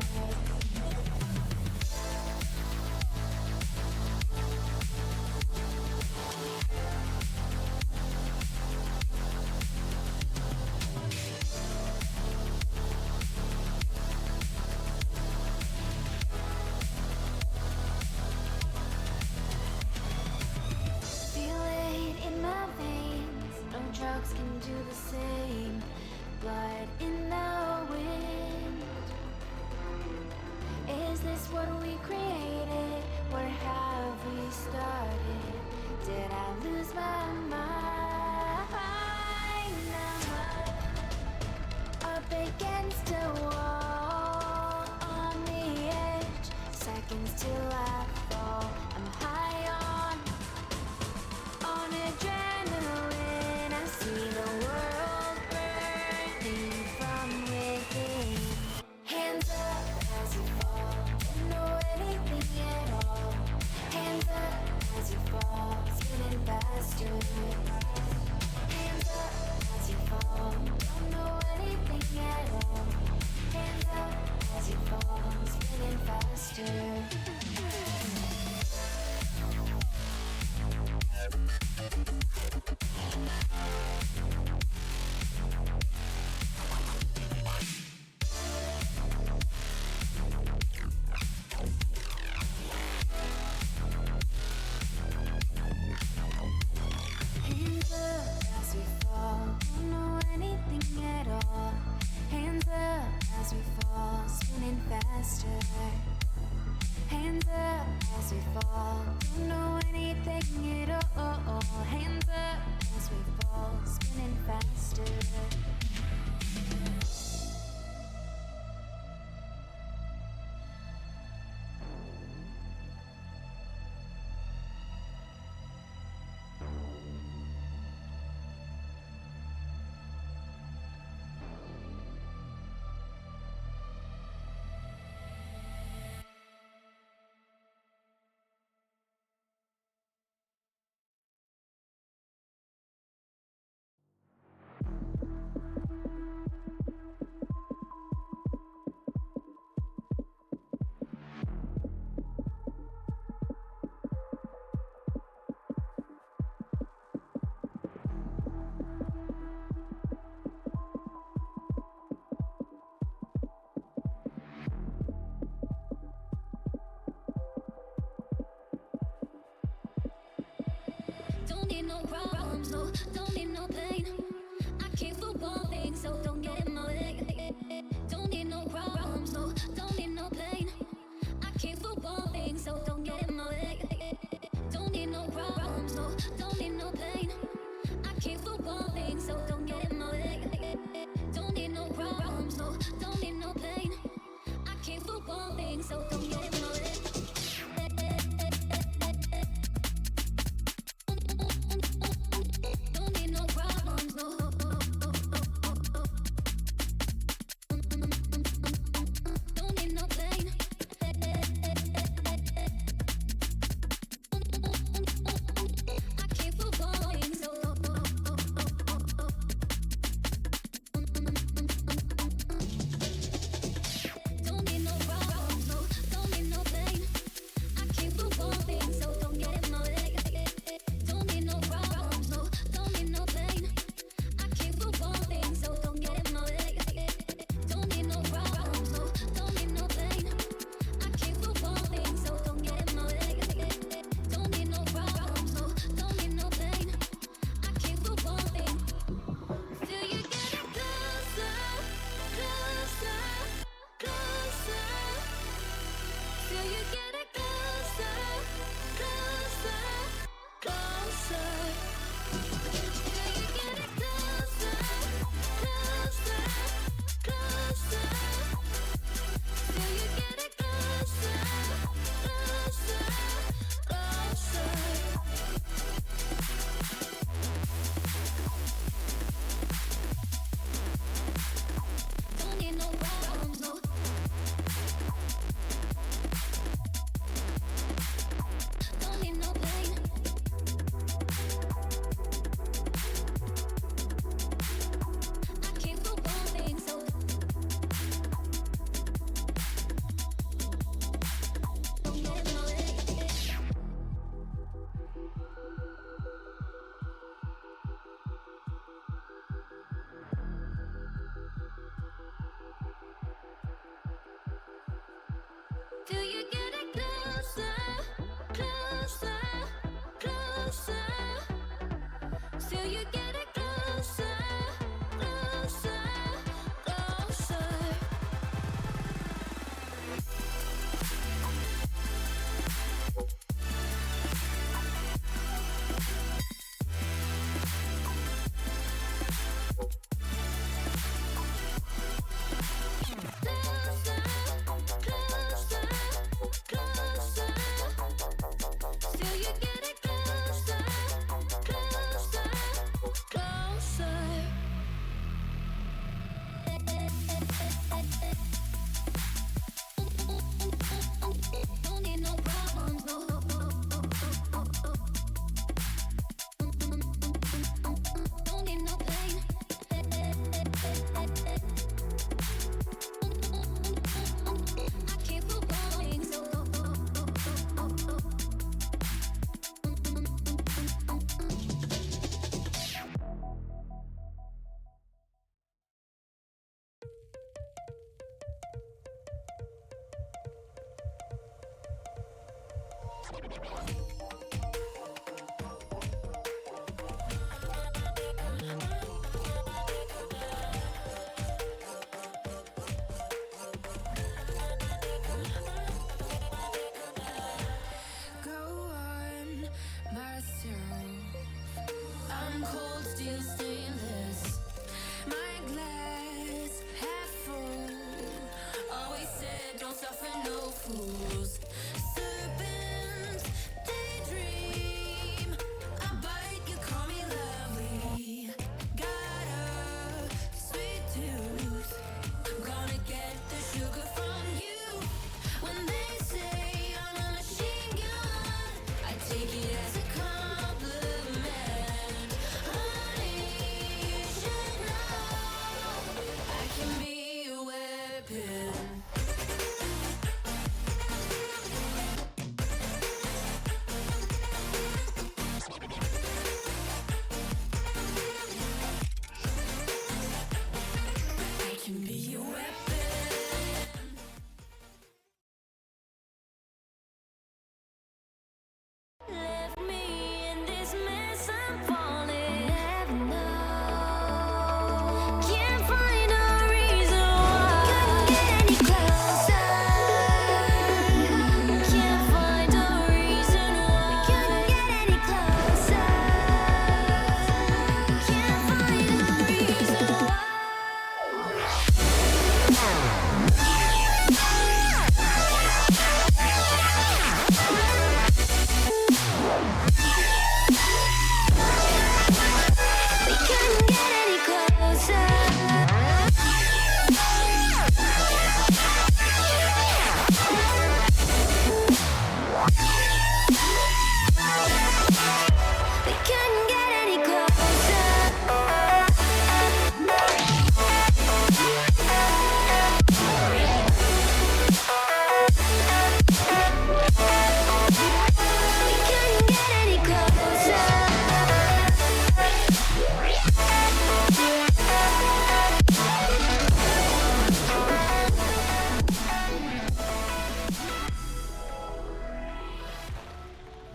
Feel it in my veins, no drugs can do the same. Blood in the wind. Is this what we created? Where have we started? Did I lose my mind? I'm up against a wall, on the edge, seconds till I fall. I'm high on adrenaline. I see the world burning from within. Hands up as you fall, don't know anything at all. Hands up as you fall, spinning faster. Hands up as you fall, don't know anything at all. Hands up as you fall, spinning faster. Hands up as we fall, don't know anything at all. Hands up as we fall, spinning faster. Hands up as we fall, don't know anything at all. Hands up as we fall, spinning faster. no pain. I came for one thing, so don't get in my way. Don't need no problems, no, don't need no pain. I came for one thing, so don't get in my way. Don't need no problems, no, don't need no pain. I came for one thing, so don't get in my way. Don't need no problems, no, don't need no pain. I came for one thing, so don't get in my way. Don't need no problems, no. Don't need no pain. I came for one thing, so don't need no problems, no. Don't need no pain. I came for one thing, so don't get in my way. Don't need no problems, no. Don't need no pain. I came for one thing, so don't get in my way. Don't need no problems, no. Don't need no pain. I came for one thing, so don't get in my way. Don't need no problems, no. Don't need no pain. I came for one thing. Till you get it closer, closer, closer. Till you get it closer, closer, closer. Till you get it closer, closer, closer. Till you get it closer, closer, closer. Don't need no problems, no. Don't need no pain. I came for one thing, so don't get in my way. Till you get it closer, closer, closer. Till you get it closer, closer, closer. Closer, closer, closer. Till you get it closer, closer, We couldn't get any closer. We couldn't get any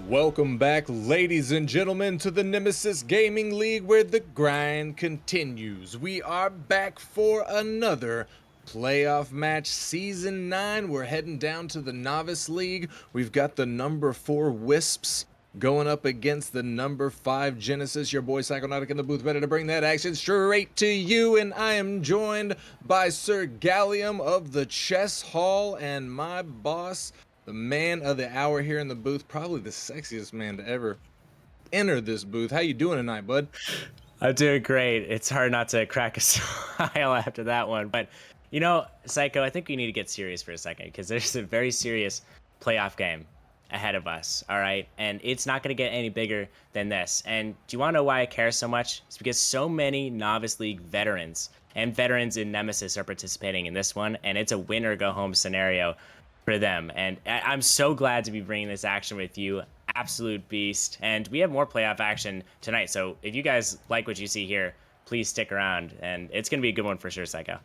Welcome back, ladies and gentlemen, to the Nemesis Gaming League, where the grind continues. We are back for another playoff match, Season 9. We're heading down to the Novice League. We've got the number 4 Wisps going up against the number 5 Genesis. Your boy Psychonautic in the booth, ready to bring that action straight to you. And I am joined by Sir Gallium of the Chess Hall and my boss, the man of the hour here in the booth, probably the sexiest man to ever enter this booth. How you doing tonight, bud? I'm doing great. It's hard not to crack a smile after that one. But, you know, Psycho, I think we need to get serious for a second because there's a very serious playoff game ahead of us, all right? And it's not going to get any bigger than this. And do you want to know why I care so much? It's because so many Novice League veterans and veterans in Nemesis are participating in this one, and it's a win-or-go-home scenario for them. And I'm so glad to be bringing this action with you. Absolute beast. And we have more playoff action tonight. So if you guys like what you see here, please stick around. And it's going to be a good one for sure, Psycho.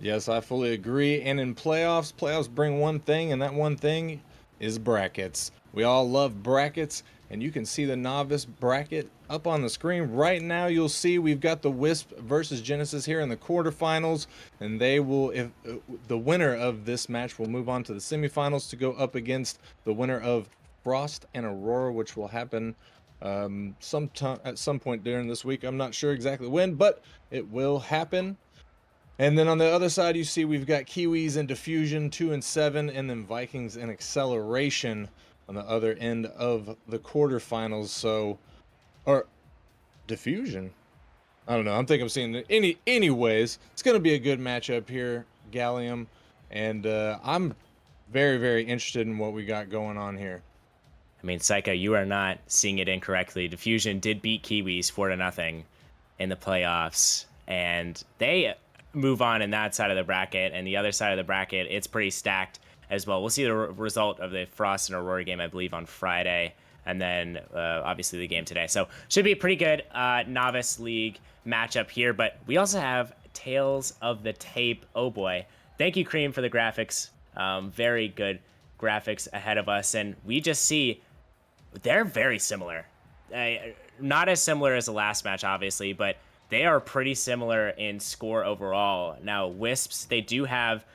Yes, I fully agree. And in playoffs bring one thing, and that one thing is brackets. We all love brackets, and you can see the novice bracket up on the screen right now. You'll see we've got the Wisp versus Genesis here in the quarterfinals, and they will, if the winner of this match will move on to the semifinals to go up against the winner of Frost and Aurora, which will happen sometime at some point during this week. I'm not sure exactly when, but it will happen. And then on the other side, you see we've got Kiwis and Diffusion 2 and 7, and then Vikings and Acceleration on the other end of the quarterfinals. So, or Diffusion, I don't know. I'm thinking I'm seeing it. Anyways, it's going to be a good matchup here, Gallium, and I'm very, very interested in what we got going on here. I mean, Psycho, you are not seeing it incorrectly. Diffusion did beat Kiwis 4-0 in the playoffs, and they move on in that side of the bracket. And the other side of the bracket, it's pretty stacked as well. We'll see the result of the Frost and Aurora game, I believe, on Friday, and then obviously the game today. So should be a pretty good Novice League matchup here. But we also have Tales of the Tape. Oh boy. Thank you, Cream, for the graphics. Very good graphics ahead of us. And we just see they're very similar. Not as similar as the last match, obviously, but they are pretty similar in score overall. Now, Wisps, they do have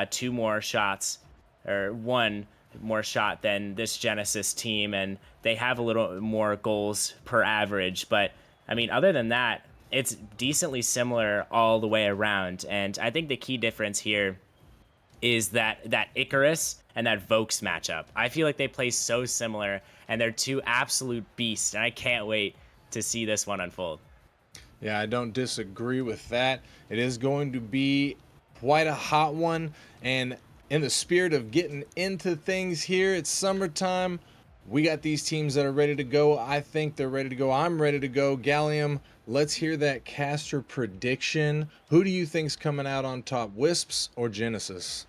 2 more shots, or 1 more shot than this Genesis team, and they have a little more goals per average. But, I mean, other than that, it's decently similar all the way around. And I think the key difference here is that Icarus and that Vokes matchup. I feel like they play so similar, and they're 2 absolute beasts, and I can't wait to see this one unfold. Yeah, I don't disagree with that. It is going to be quite a hot one, and in the spirit of getting into things here, it's summertime. We got these teams that are ready to go. I think they're ready to go. I'm ready to go. Gallium, let's hear that caster prediction. Who do you think's coming out on top, Wisps or Genesis?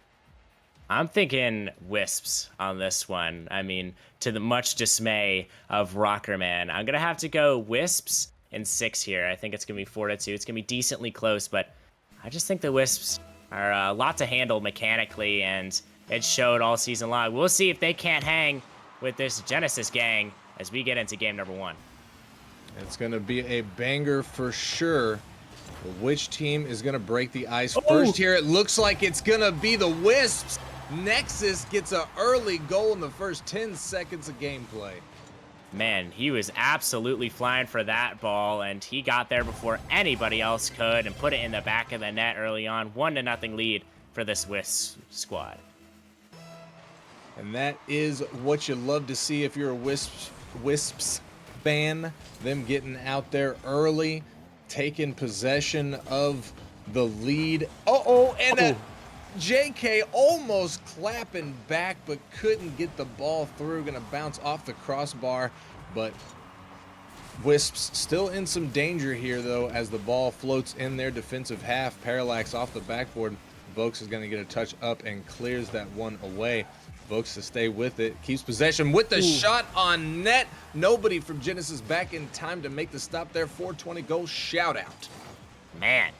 I'm thinking Wisps on this one. I mean, to the much dismay of Rockerman, I'm going to have to go Wisps in 6 here. I think it's going to be 4-2. It's going to be decently close, but I just think the Wisps are a lot to handle mechanically, and it showed all season long. We'll see if they can't hang with this Genesis gang as we get into game number 1. It's going to be a banger for sure. Which team is going to break the ice first here? It looks like it's going to be the Wisps. Nexus gets an early goal in the first 10 seconds of gameplay. Man, he was absolutely flying for that ball, and he got there before anybody else could and put it in the back of the net early on. 1-0 lead for this Wisps squad. And that is what you love to see if you're a Wisps fan. Them getting out there early, taking possession of the lead. And JK almost clapping back, but couldn't get the ball through. Gonna bounce off the crossbar, but Wisps still in some danger here, though, as the ball floats in their defensive half. Parallax off the backboard. Vokes is going to get a touch up and clears that one away. Vokes to stay with it. Keeps possession with the shot on net. Nobody from Genesis back in time to make the stop there. 420 goal shout out. Man,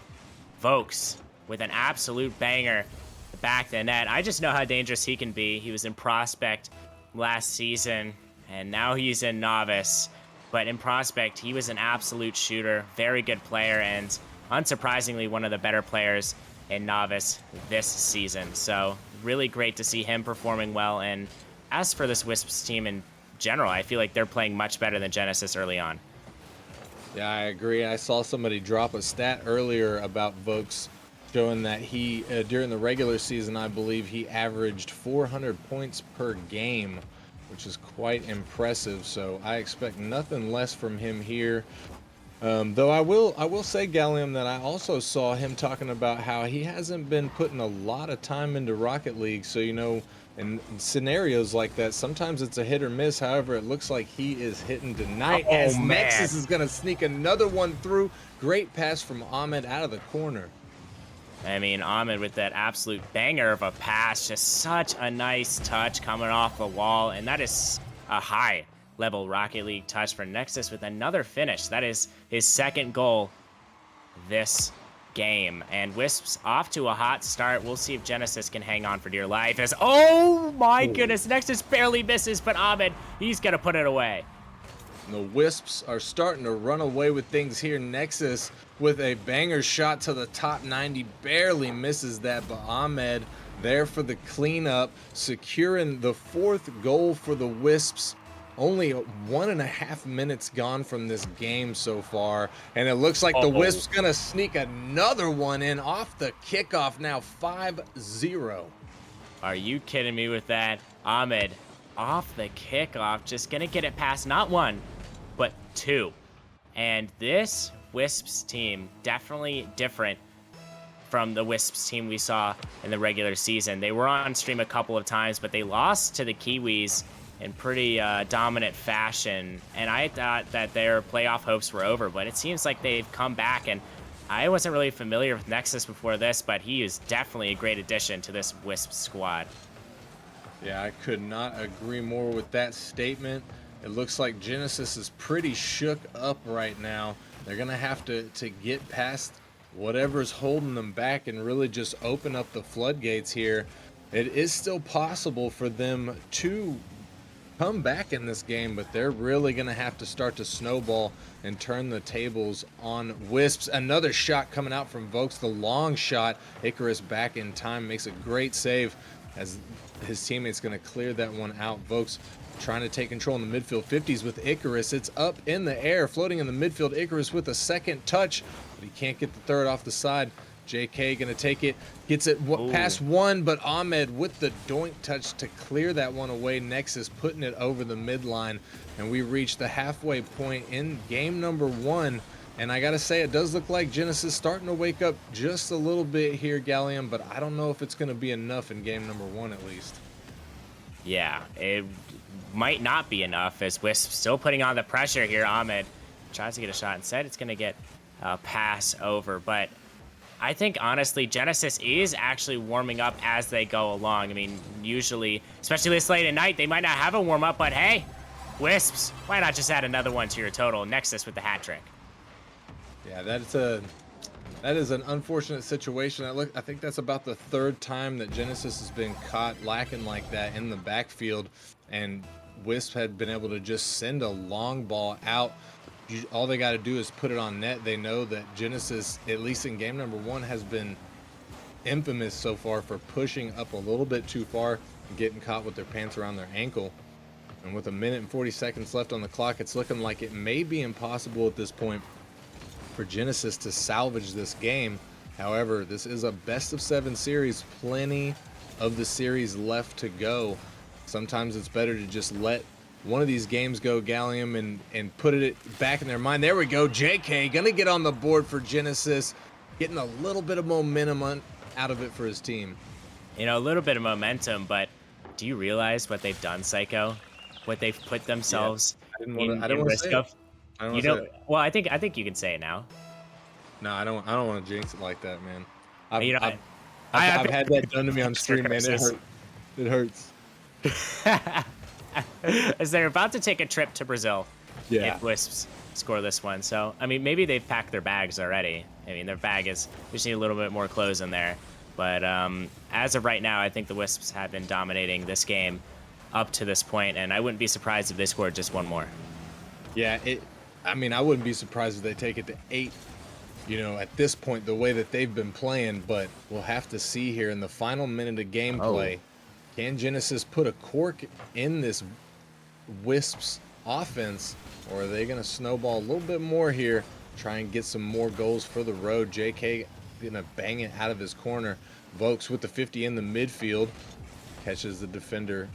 Vokes with an absolute banger back the net. I just know how dangerous he can be. He was in Prospect last season, and now he's in Novice. But in Prospect, he was an absolute shooter, very good player, and unsurprisingly, one of the better players in Novice this season. So really great to see him performing well. And as for this Wisps team in general, I feel like they're playing much better than Genesis early on. Yeah, I agree. I saw somebody drop a stat earlier about Vokes showing that he, during the regular season, I believe he averaged 400 points per game, which is quite impressive. So I expect nothing less from him here. Though I will say, Gallium, that I also saw him talking about how he hasn't been putting a lot of time into Rocket League. So, you know, in scenarios like that, sometimes it's a hit or miss. However, it looks like he is hitting tonight as Nexus is going to sneak another one through. Great pass from Ahmed out of the corner. I mean, Ahmed with that absolute banger of a pass, just such a nice touch coming off the wall, and that is a high-level Rocket League touch for Nexus with another finish. That is his second goal this game, and Wisps off to a hot start. We'll see if Genesis can hang on for dear life as, oh my goodness, Nexus barely misses, but Ahmed, he's gonna put it away. The Wisps are starting to run away with things here. Nexus with a banger shot to the top 90, barely misses that, but Ahmed there for the cleanup, securing the fourth goal for the Wisps. Only 1.5 minutes gone from this game so far, and it looks like the Wisps gonna sneak another one in off the kickoff. Now 5-0. Are you kidding me with that? Ahmed off the kickoff, just gonna get it past not one, but two. And this Wisps team, definitely different from the Wisps team we saw in the regular season. They were on stream a couple of times, but they lost to the Kiwis in pretty dominant fashion. And I thought that their playoff hopes were over, but it seems like they've come back. And I wasn't really familiar with Nexus before this, but he is definitely a great addition to this Wisps squad. Yeah, I could not agree more with that statement. It looks like Genesis is pretty shook up right now. They're going to have to get past whatever's holding them back and really just open up the floodgates here. It is still possible for them to come back in this game, but they're really going to have to start to snowball and turn the tables on Wisps. Another shot coming out from Vokes, the long shot. Icarus back in time, makes a great save as his teammate's going to clear that one out. Vokes trying to take control in the midfield 50s with Icarus. It's up in the air, floating in the midfield. Icarus with a second touch, but he can't get the third off the side. JK gonna take it, gets it past one, but Ahmed with the doink touch to clear that one away. Nexus putting it over the midline, and we reach the halfway point in game number one. And I gotta say, it does look like Genesis starting to wake up just a little bit here, Gallium, but I don't know if it's gonna be enough in game number one at least. Yeah, it might not be enough as Wisp still putting on the pressure here. Ahmed tries to get a shot instead. It's gonna get a pass over, but I think, honestly, Genesis is actually warming up as they go along. I mean, usually, especially this late at night, they might not have a warm-up, but hey, Wisps, why not just add another one to your total? Nexus with the hat trick. Yeah, that is an unfortunate situation. I think that's about the third time that Genesis has been caught lacking like that in the backfield, and Wisp had been able to just send a long ball out. All they got to do is put it on net. They know that Genesis, at least in game number one, has been infamous so far for pushing up a little bit too far and getting caught with their pants around their ankle. And with 1 minute and 40 seconds left on the clock, it's looking like it may be impossible at this point for Genesis to salvage this game. However, this is a best of 7 series, plenty of the series left to go. Sometimes it's better to just let one of these games go, Gallium, and put it back in their mind. There we go, JK gonna get on the board for Genesis, getting a little bit of momentum out of it for his team. You know, a little bit of momentum, but do you realize what they've done, Psycho? What they've put themselves I didn't in want to risk say it. of? I don't You want to know, say it. well, I think you can say it now. No, I don't want to jinx it like that, man. You know, I've had that done to me on stream, man. It hurts. It hurts. as they're about to take a trip to Brazil Yeah. if Wisps score this one. So, I mean, maybe they've packed their bags already. I mean, their bag is, we just need a little bit more clothes in there. But as of right now, I think the Wisps have been dominating this game up to this point, and I wouldn't be surprised if they scored just one more. Yeah, I mean, I wouldn't be surprised if they take it to 8, you know, at this point, the way that they've been playing, but we'll have to see here in the final minute of gameplay. Can Genesis put a cork in this Wisps offense, or are they going to snowball a little bit more here, try and get some more goals for the road? JK going to bang it out of his corner. Vokes with the 50 in the midfield, catches the defender.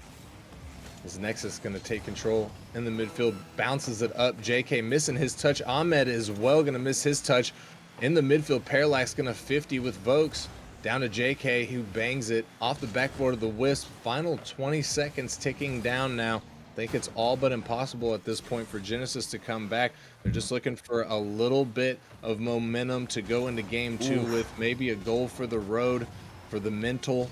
Is Nexus going to take control in the midfield, bounces it up. JK missing his touch. Ahmed is well going to miss his touch in the midfield. Parallax going to 50 with Vokes. Down to JK, who bangs it off the backboard of the Wisp. Final 20 seconds ticking down now. I think it's all but impossible at this point for Genesis to come back. They're just looking for a little bit of momentum to go into game 2 with maybe a goal for the road, for the mental.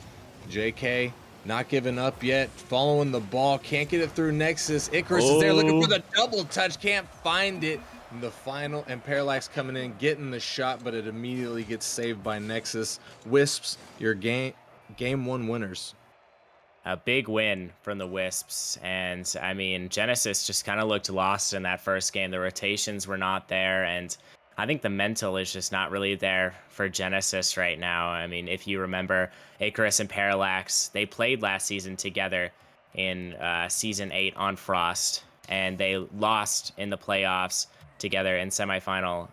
JK not giving up yet, following the ball, can't get it through Nexus. Icarus is there looking for the double touch, can't find it. And the final, and Parallax coming in, getting the shot, but it immediately gets saved by Nexus. Wisps, your game 1 winners. A big win from the Wisps, and I mean, Genesis just kind of looked lost in that first game. The rotations were not there, and I think the mental is just not really there for Genesis right now. I mean, if you remember, Icarus and Parallax, they played last season together in Season 8 on Frost, and they lost in the playoffs together in the semifinals,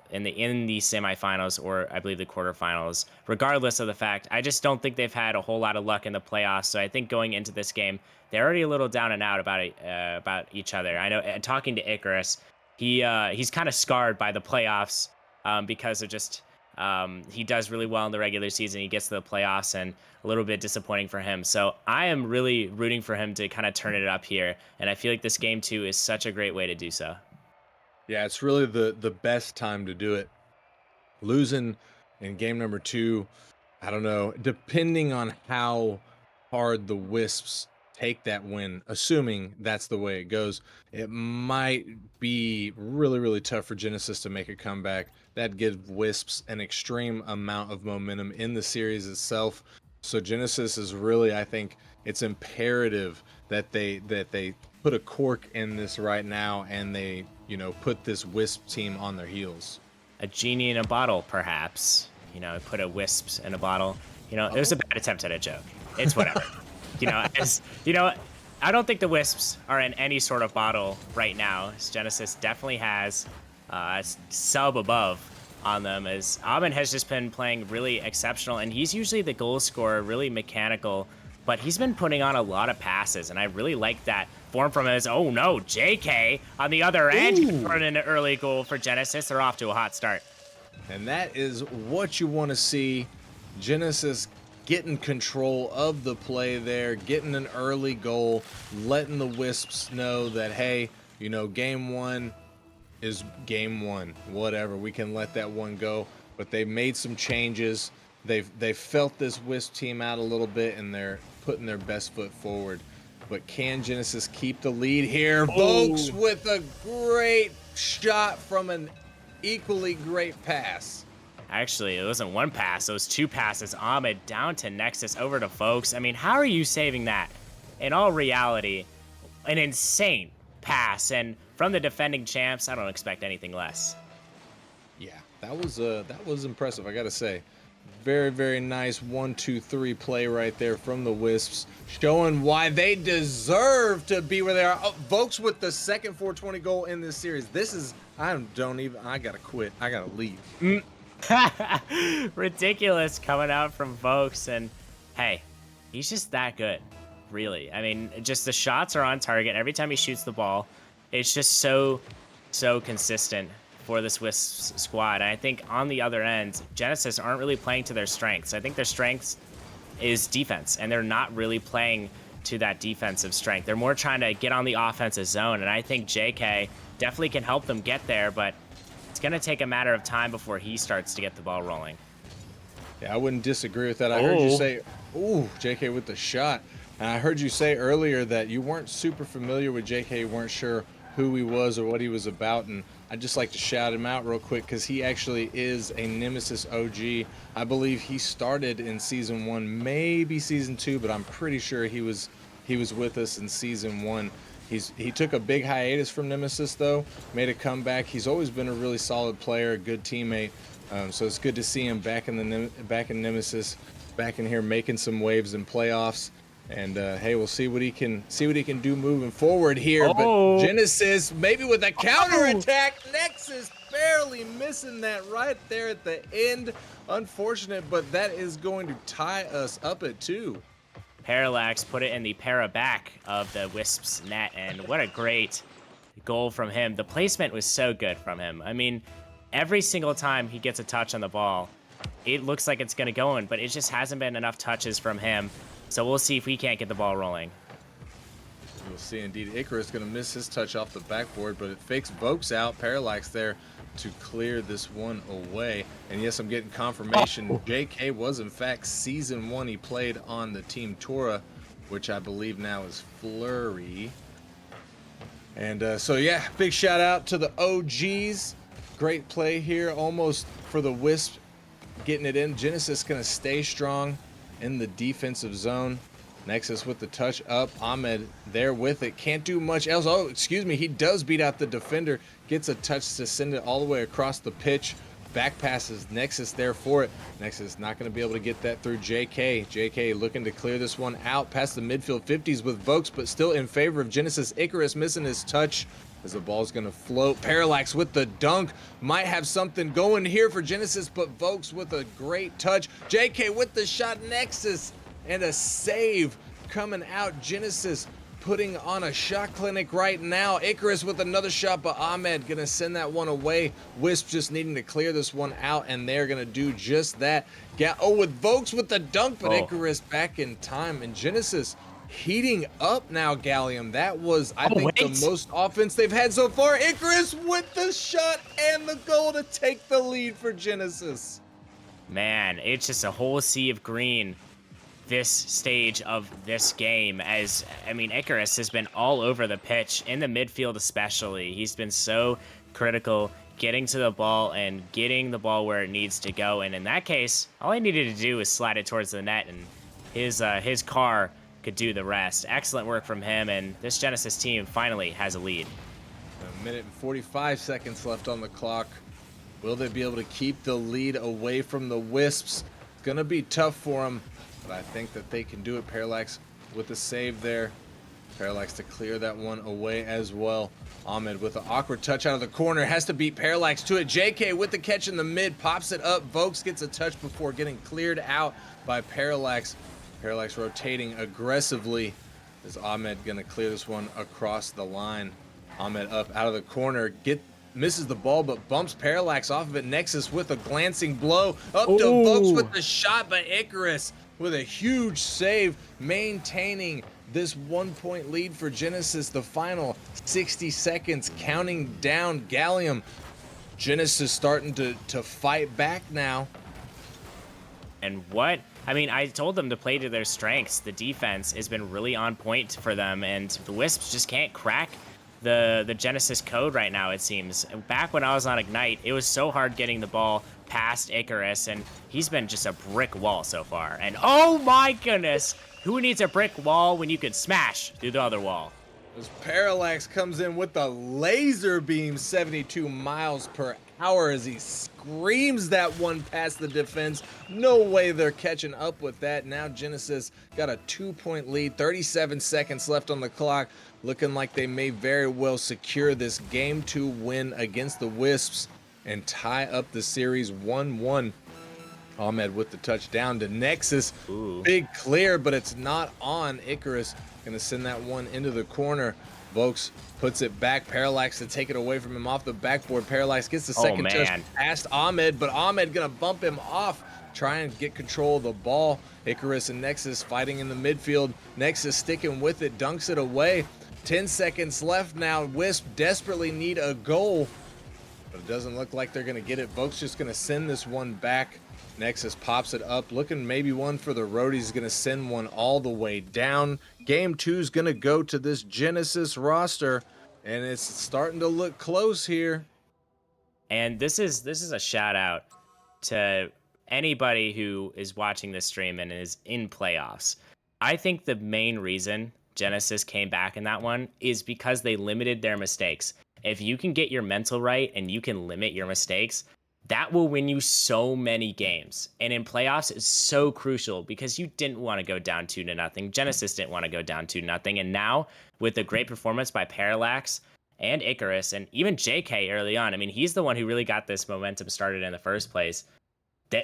or I believe the quarterfinals. Regardless of the fact, I just don't think they've had a whole lot of luck in the playoffs. So I think going into this game, they're already a little down and out about each other. I know, talking to Icarus, he's kind of scarred by the playoffs because of just he does really well in the regular season. He gets to the playoffs, and a little bit disappointing for him. So I am really rooting for him to kind of turn it up here, and I feel like this game 2 is such a great way to do so. Yeah, it's really the best time to do it. Losing in game number 2, I don't know, depending on how hard the Wisps take that win, assuming that's the way it goes, it might be really, really tough for Genesis to make a comeback. That gives Wisps an extreme amount of momentum in the series itself. So Genesis is really, I think it's imperative that they put a cork in this right now, and they, you know, put this Wisp team on their heels. A genie in a bottle, perhaps. You know, put a Wisps in a bottle. You know, it was a bad attempt at a joke. It's whatever. I don't think the Wisps are in any sort of bottle right now. Genesis definitely has a sub above on them, as Aben has just been playing really exceptional, and he's usually the goal scorer, really mechanical, but he's been putting on a lot of passes, and I really like that form from him. As, oh no, JK on the other end for an early goal for Genesis. They're off to a hot start. And that is what you want to see. Genesis getting control of the play there, getting an early goal, letting the Wisps know that, hey, you know, game 1 is game 1. Whatever, we can let that one go. But they've made some changes. They've felt this Wisp team out a little bit, and they're putting their best foot forward. But can Genesis keep the lead here? Vokes with a great shot from an equally great pass. Actually, it wasn't one pass. It was 2 passes. Ahmed down to Nexus, over to Folks. I mean, how are you saving that? In all reality, an insane pass. And from the defending champs, I don't expect anything less. Yeah, that was impressive, I got to say. Very, very nice 1-2-3 play right there from the Wisps, showing why they deserve to be where they are. Oh, Vokes with the second 420 goal in this series. This is, I gotta quit. I gotta leave. Ridiculous coming out from Vokes, and hey, he's just that good, really. I mean, just the shots are on target every time he shoots the ball. It's just so consistent for this Wisps squad. And I think on the other end, Genesis aren't really playing to their strengths. I think their strengths is defense, and they're not really playing to that defensive strength. They're more trying to get on the offensive zone, and I think JK definitely can help them get there, but it's going to take a matter of time before he starts to get the ball rolling. Yeah, I wouldn't disagree with that. I heard you say, ooh, JK with the shot. And I heard you say earlier that you weren't super familiar with JK, you weren't sure who he was or what he was about. And I'd just like to shout him out real quick because he actually is a Nemesis OG. I believe he started in season 1, maybe season 2, but I'm pretty sure he was with us in season 1. He took a big hiatus from Nemesis though, made a comeback. He's always been a really solid player, a good teammate. So it's good to see him back in Nemesis, back in here making some waves in playoffs. And hey, we'll see what he can do moving forward here. But Genesis maybe with a counter attack. Nexus barely missing that right there at the end. Unfortunate, but that is going to tie us up at 2. Parallax put it in the para back of the Wisps net, and what a great goal from him. The placement was so good from him. I mean, every single time he gets a touch on the ball, it looks like it's going to go in, but it just hasn't been enough touches from him. So we'll see if we can't get the ball rolling. We'll see indeed. Icarus going to miss his touch off the backboard, but it fakes Vokes out. Parallax there to clear this one away. And yes, I'm getting confirmation. JK was in fact season 1. He played on the team Tora, which I believe now is Flurry. And so yeah, big shout out to the OGs. Great play here, almost for the Wisp getting it in. Genesis going to stay strong in the defensive zone. Nexus with the touch up. Ahmed there with it. Can't do much else. Oh, excuse me. He does beat out the defender. Gets a touch to send it all the way across the pitch. Back passes Nexus there for it. Nexus not going to be able to get that through JK. JK looking to clear this one out past the midfield 50s with Vokes, but still in favor of Genesis. Icarus missing his touch as the ball's going to float. Parallax with the dunk. Might have something going here for Genesis, but Vokes with a great touch. JK with the shot. Nexus and a save coming out. Genesis putting on a shot clinic right now. Icarus with another shot, but Ahmed gonna send that one away. Wisp just needing to clear this one out, and they're gonna do just that. With Vokes with the dunk, but Icarus back in time, and Genesis heating up now. Gallium, that was I think the most offense they've had so far. Icarus with the shot and the goal to take the lead for Genesis. Man, it's just a whole sea of green this stage of this game. As I mean, Icarus has been all over the pitch, in the midfield especially. He's been so critical, getting to the ball and getting the ball where it needs to go. And in that case, all he needed to do was slide it towards the net, and his car could do the rest. Excellent work from him, and this Genesis team finally has a lead. 1 minute and 45 seconds left on the clock. Will they be able to keep the lead away from the Wisps? It's gonna be tough for them, but I think that they can do it. Parallax with the save there. Parallax to clear that one away as well. Ahmed with an awkward touch out of the corner. Has to beat Parallax to it. JK with the catch in the mid. Pops it up. Vokes gets a touch before getting cleared out by Parallax. Parallax rotating aggressively. Is Ahmed going to clear this one across the line? Ahmed up out of the corner. Misses the ball, but bumps Parallax off of it. Nexus with a glancing blow. Up to Vokes with the shot, but Icarus with a huge save, maintaining this 1-point lead for Genesis. The final 60 seconds counting down. Gallium. Genesis starting to fight back now. And what? I mean, I told them to play to their strengths. The defense has been really on point for them, and the Wisps just can't crack the Genesis code right now, it seems. Back when I was on Ignite, it was so hard getting the ball past Icarus, and he's been just a brick wall so far. And oh my goodness, who needs a brick wall when you can smash through the other wall? As Parallax comes in with the laser beam, 72 miles per hour, as he screams that one past the defense. No way they're catching up with that. Now Genesis got a 2-point lead, 37 seconds left on the clock. Looking like they may very well secure this game 2 win against the Wisps. and tie up the series 1-1. Ahmed with the touchdown to Nexus. Ooh. Big clear, but it's not on. Icarus going to send that one into the corner. Vokes puts it back. Parallax to take it away from him off the backboard. Parallax gets the second touch past Ahmed, but Ahmed going to bump him off. Try and get control of the ball. Icarus and Nexus fighting in the midfield. Nexus sticking with it, dunks it away. 10 seconds left now. Wisp desperately need a goal, but it doesn't look like they're going to get it. Vokes just going to send this one back. Nexus pops it up, looking maybe one for the roadies. Going to send one all the way down. Game 2 is going to go to this Genesis roster, and it's starting to look close here. And this is a shout out to anybody who is watching this stream and is in playoffs. I think the main reason Genesis came back in that one is because they limited their mistakes. If you can get your mental right and you can limit your mistakes, that will win you so many games. And in playoffs, it's so crucial because you didn't want to go down 2-0. Genesis didn't want to go down 2-0. And now, with a great performance by Parallax and Icarus, and even JK early on, I mean, he's the one who really got this momentum started in the first place.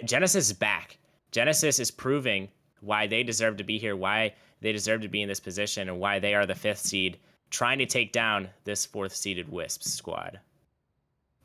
Genesis is back. Genesis is proving why they deserve to be here, why they deserve to be in this position, and why they are the 5th seed, trying to take down this 4th-seeded Wisps squad.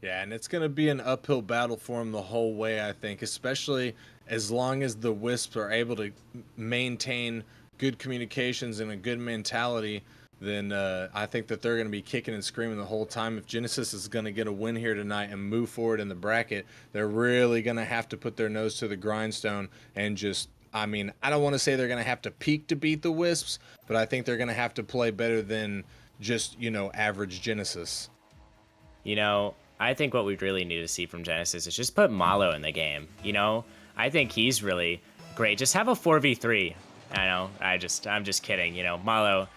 Yeah, and it's going to be an uphill battle for them the whole way, I think, especially as long as the Wisps are able to maintain good communications and a good mentality. Then I think that they're going to be kicking and screaming the whole time. If Genesis is going to get a win here tonight and move forward in the bracket, they're really going to have to put their nose to the grindstone and just, I mean, I don't want to say they're going to have to peak to beat the Wisps, but I think they're going to have to play better than just, average Genesis. I think what we really need to see from Genesis is just put Malo in the game. I think he's really great. Just have a 4v3. I know, I'm just kidding. Malo,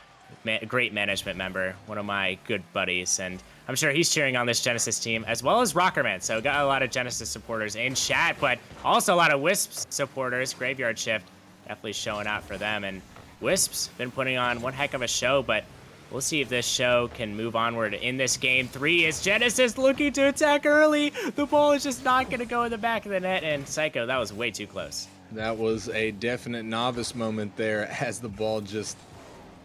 great management member, one of my good buddies, and I'm sure he's cheering on this Genesis team, as well as Rockerman. So got a lot of Genesis supporters in chat, but also a lot of Wisps supporters. Graveyard Shift definitely showing out for them, and Wisps been putting on one heck of a show, but we'll see if this show can move onward in this game 3 as Genesis looking to attack early. The ball is just not going to go in the back of the net, and Psycho, that was way too close. That was a definite novice moment there as the ball just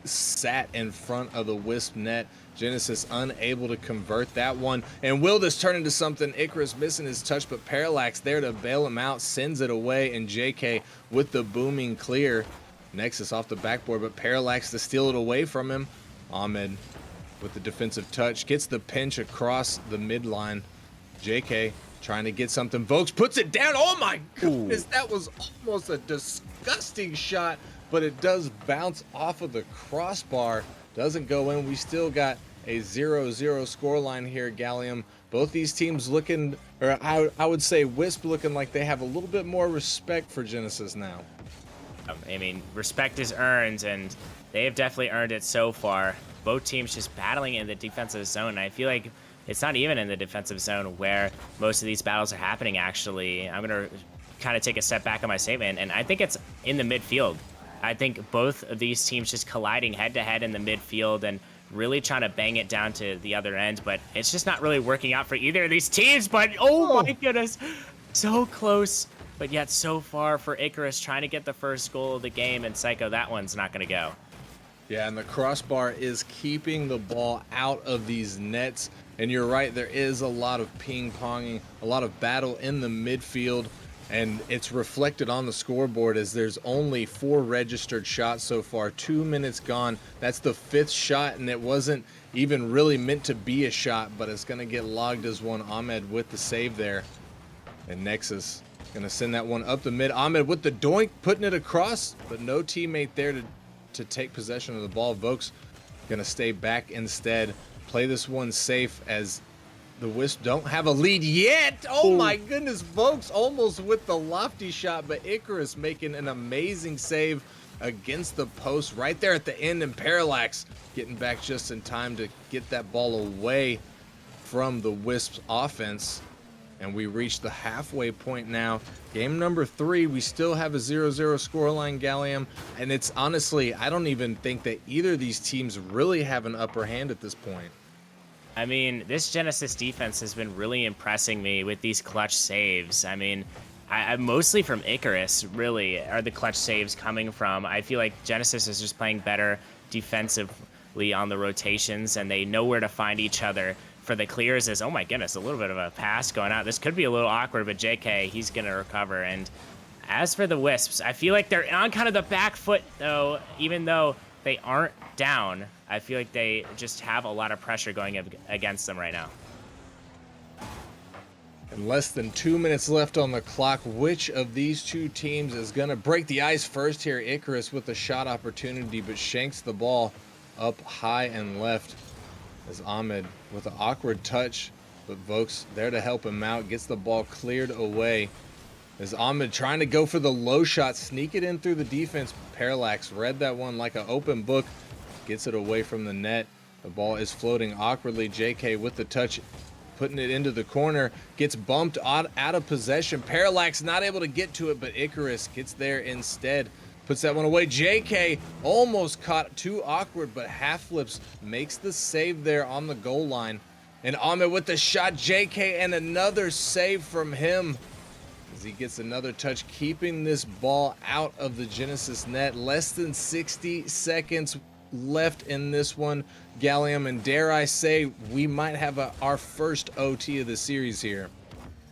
sat in front of the Wisp net. Genesis unable to convert that one. And will this turn into something? Icarus missing his touch, but Parallax there to bail him out, sends it away, and JK with the booming clear. Nexus off the backboard, but Parallax to steal it away from him. Ahmed with the defensive touch, gets the pinch across the midline. JK trying to get something. Vokes puts it down. Oh my goodness, that was almost a disgusting shot, but it does bounce off of the crossbar. Doesn't go in. We still got a 0-0 scoreline here, Gallium. Both these teams looking, or I would say Wisp looking like they have a little bit more respect for Genesis now. I mean, respect is earned, and they have definitely earned it so far. Both teams just battling in the defensive zone. I feel like it's not even in the defensive zone where most of these battles are happening, actually. I'm going to kind of take a step back on my statement, and I think it's in the midfield. I think both of these teams just colliding head-to-head in the midfield and really trying to bang it down to the other end, but it's just not really working out for either of these teams. But, oh my goodness, so close, but yet so far for Icarus trying to get the first goal of the game, and Psycho, that one's not going to go. Yeah, and the crossbar is keeping the ball out of these nets. And you're right, there is a lot of ping-ponging, a lot of battle in the midfield. And it's reflected on the scoreboard as there's only 4 registered shots so far, 2 minutes gone. That's the 5th shot, and it wasn't even really meant to be a shot, but it's going to get logged as one. Ahmed with the save there. And Nexus going to send that one up the mid. Ahmed with the doink, putting it across, but no teammate there to take possession of the ball. Vokes going to stay back instead. Play this one safe as the Wisp don't have a lead yet. Oh my goodness, Vokes almost with the lofty shot, but Icarus making an amazing save against the post right there at the end, and Parallax getting back just in time to get that ball away from the Wisp's offense. And we reach the halfway point now. Game number 3, we still have a 0-0 scoreline, Gallium. And it's honestly, I don't even think that either of these teams really have an upper hand at this point. I mean, this Genesis defense has been really impressing me with these clutch saves. I mean, I mostly from Icarus, really, are the clutch saves coming from. I feel like Genesis is just playing better defensively on the rotations, and they know where to find each other for the clears. As, oh my goodness, a little bit of a pass going out. This could be a little awkward, but JK, he's going to recover. And as for the Wisps, I feel like they're on kind of the back foot, though, even though they aren't down. I feel like they just have a lot of pressure going against them right now. And less than 2 minutes left on the clock. Which of these two teams is going to break the ice first here? Icarus with the shot opportunity, but shanks the ball up high and left as Ahmed with an awkward touch, but Vokes there to help him out, gets the ball cleared away. As Ahmed trying to go for the low shot, sneak it in through the defense. Parallax read that one like an open book, gets it away from the net. The ball is floating awkwardly. JK with the touch, putting it into the corner, gets bumped out of possession. Parallax not able to get to it, but Icarus gets there instead. Puts that one away. JK almost caught, too awkward, but half flips, makes the save there on the goal line. And Ahmed with the shot, JK, and another save from him as he gets another touch, keeping this ball out of the Genesis net. Less than 60 seconds left in this one, Gallium, and dare I say, we might have our first OT of the series here.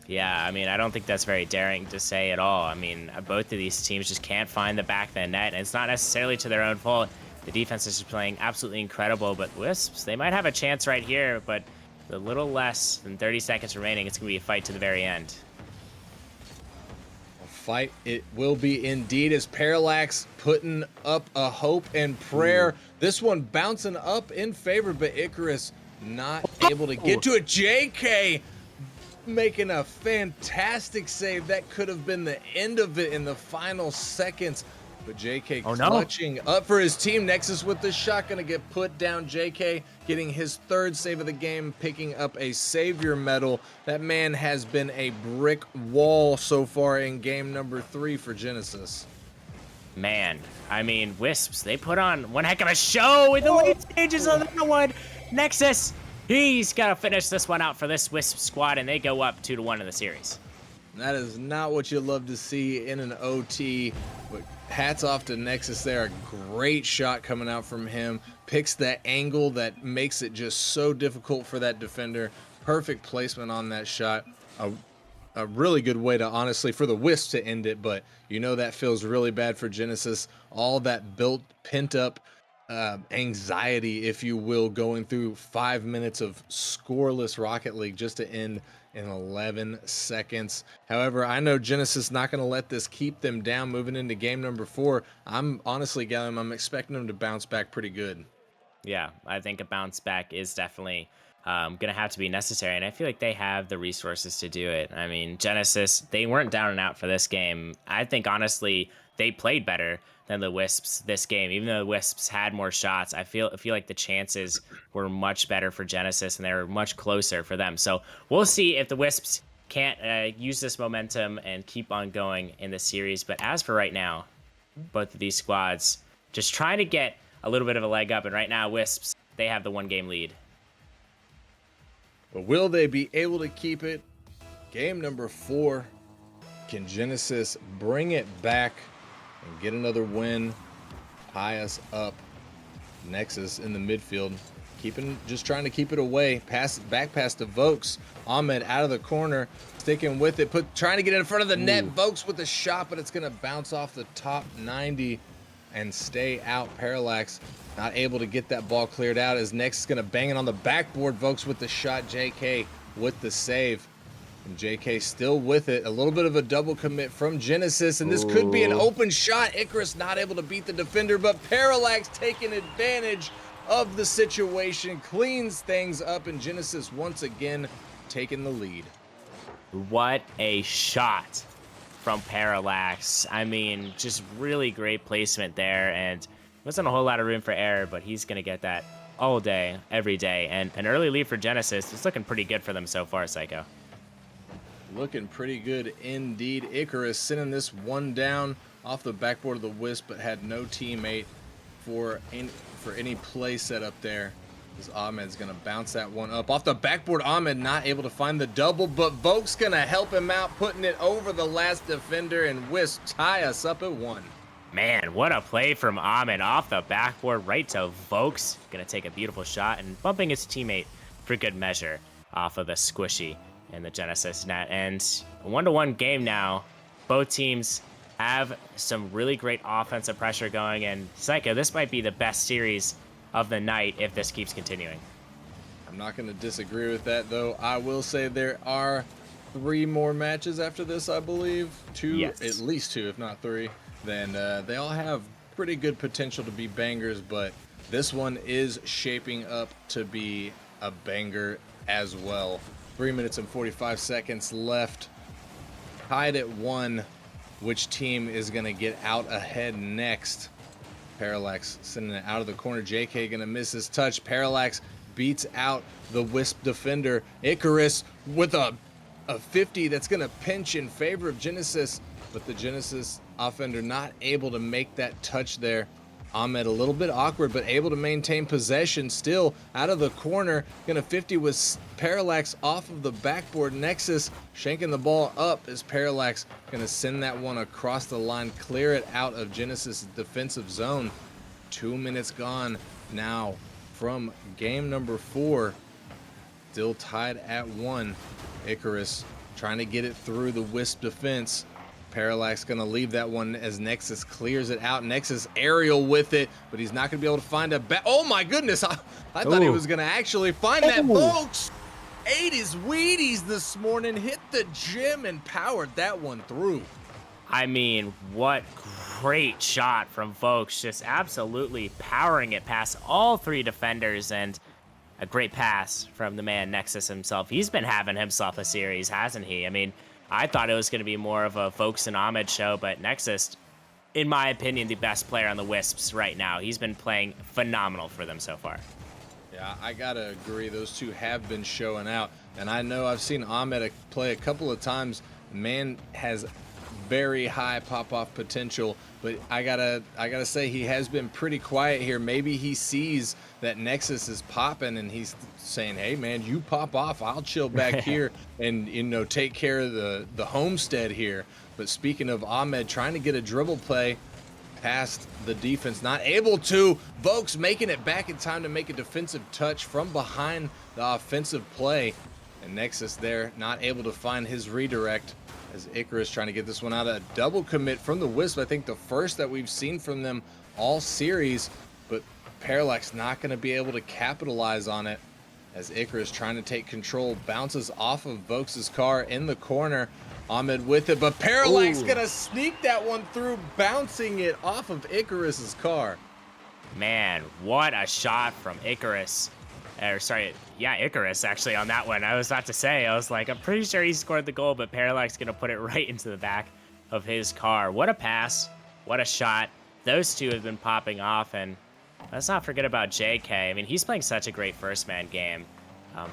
Yeah, I mean, I don't think that's very daring to say at all. I mean, both of these teams just can't find the back of the net, and it's not necessarily to their own fault. The defense is just playing absolutely incredible, but Wisps, they might have a chance right here, but a little less than 30 seconds remaining. It's going to be a fight to the very end. Fight it will be indeed, as Parallax putting up a hope and prayer. This one bouncing up in favor, but Icarus not able to get to it. JK making a fantastic save. That could have been the end of it in the final seconds, but JK clutching up for his team. Nexus with the shot, gonna get put down. JK getting his third save of the game, picking up a savior medal. That man has been a brick wall so far in game number 3 for Genesis. Man, I mean, Wisps, they put on one heck of a show in the late stages of that one. Nexus, he's got to finish this one out for this Wisp squad, and they go up 2-1 in the series. That is not what you love to see in an OT, but hats off to Nexus there. A great shot coming out from him. Picks that angle that makes it just so difficult for that defender. Perfect placement on that shot. A really good way to, honestly, for the Wisps to end it, but you know that feels really bad for Genesis. All that pent up anxiety, if you will, going through 5 minutes of scoreless Rocket League just to end in 11 seconds. However, I know Genesis not going to let this keep them down moving into game number 4. I'm honestly, Gallium, I'm expecting them to bounce back pretty good. Yeah, I think a bounce back is definitely going to have to be necessary, and I feel like they have the resources to do it. I mean, Genesis, they weren't down and out for this game. I think, honestly, they played better than the Wisps this game. Even though the Wisps had more shots, I feel like the chances were much better for Genesis, and they were much closer for them. So we'll see if the Wisps can't use this momentum and keep on going in the series. But as for right now, both of these squads just trying to get a little bit of a leg up, and right now, Wisps, they have the 1-game lead. But will they be able to keep it? Game number 4. Can Genesis bring it back and get another win? Tie us up. Nexus in the midfield, just trying to keep it away. Back pass to Vokes. Ahmed out of the corner, sticking with it, trying to get in front of the net. Vokes with the shot, but it's gonna bounce off the top 90 and stay out. Parallax not able to get that ball cleared out, as Nexus gonna bang it on the backboard. Vokes with the shot. JK with the save. And JK still with it. A little bit of a double commit from Genesis, and this could be an open shot. Icarus not able to beat the defender, but Parallax taking advantage of the situation, cleans things up, and Genesis once again taking the lead. What a shot from Parallax. I mean, just really great placement there, and wasn't a whole lot of room for error, but he's going to get that all day, every day. And an early lead for Genesis. It's looking pretty good for them so far, Psycho. Looking pretty good indeed. Icarus sending this one down off the backboard of the Wisp, but had no teammate for any play set up there. As Ahmed's going to bounce that one up. Off the backboard, Ahmed not able to find the double, but Vokes going to help him out, putting it over the last defender, and Wisp tie us up at 1. Man, what a play from Ahmed off the backboard right to Vokes. Gonna take a beautiful shot and bumping his teammate for good measure off of the squishy in the Genesis net. And a 1-1 game now. Both teams have some really great offensive pressure going, and Psycho, this might be the best series of the night if this keeps continuing. I'm not going to disagree with that, though. I will say there are 3 more matches after this, I believe. 2, Yes. at least 2, if not 3. Then they all have pretty good potential to be bangers, but this one is shaping up to be a banger as well. 3 minutes and 45 seconds left. Tied at 1. Which team is going to get out ahead next? Parallax sending it out of the corner. JK going to miss his touch. Parallax beats out the Wisp defender. Icarus with a 50 that's going to pinch in favor of Genesis, but the Genesis offender not able to make that touch there. Ahmed a little bit awkward, but able to maintain possession still out of the corner. Gonna 50 with Parallax off of the backboard. Nexus shanking the ball up as Parallax gonna send that one across the line, clear it out of Genesis defensive zone. 2 minutes gone now from game number 4. Still tied at 1. Icarus trying to get it through the Wisp defense. Parallax gonna leave that one as Nexus clears it out. Nexus aerial with it, but he's not gonna be able to find a oh my goodness, I thought he was gonna actually find that, folks. Ate his Wheaties this morning, hit the gym and powered that one through. I mean, what great shot from Vokes, just absolutely powering it past all 3 defenders, and a great pass from the man Nexus himself. He's been having himself a series, hasn't he? I mean, I thought it was going to be more of a Vokes and Ahmed show, but Nexus, in my opinion, the best player on the Wisps right now. He's been playing phenomenal for them so far. Yeah, I gotta agree. Those two have been showing out, and I know I've seen Ahmed play a couple of times. Man has very high pop-off potential, but I gotta say he has been pretty quiet here. Maybe he sees that Nexus is popping and he's saying, hey man, you pop off, I'll chill back here and take care of the homestead here. But speaking of Ahmed trying to get a dribble play past the defense, not able to. Vokes making it back in time to make a defensive touch from behind the offensive play, and Nexus there not able to find his redirect as Icarus trying to get this one out. A double commit from the Wisp, I think the first that we've seen from them all series, but Parallax not going to be able to capitalize on it as Icarus trying to take control, bounces off of Vokes' car in the corner. Ahmed with it, but Parallax going to sneak that one through, bouncing it off of Icarus' car. Man, what a shot from Icarus. Icarus actually on that one. I was about to say, I was like, I'm pretty sure he scored the goal, but Parallax going to put it right into the back of his car. What a pass. What a shot. Those two have been popping off, and let's not forget about JK. I mean, he's playing such a great first-man game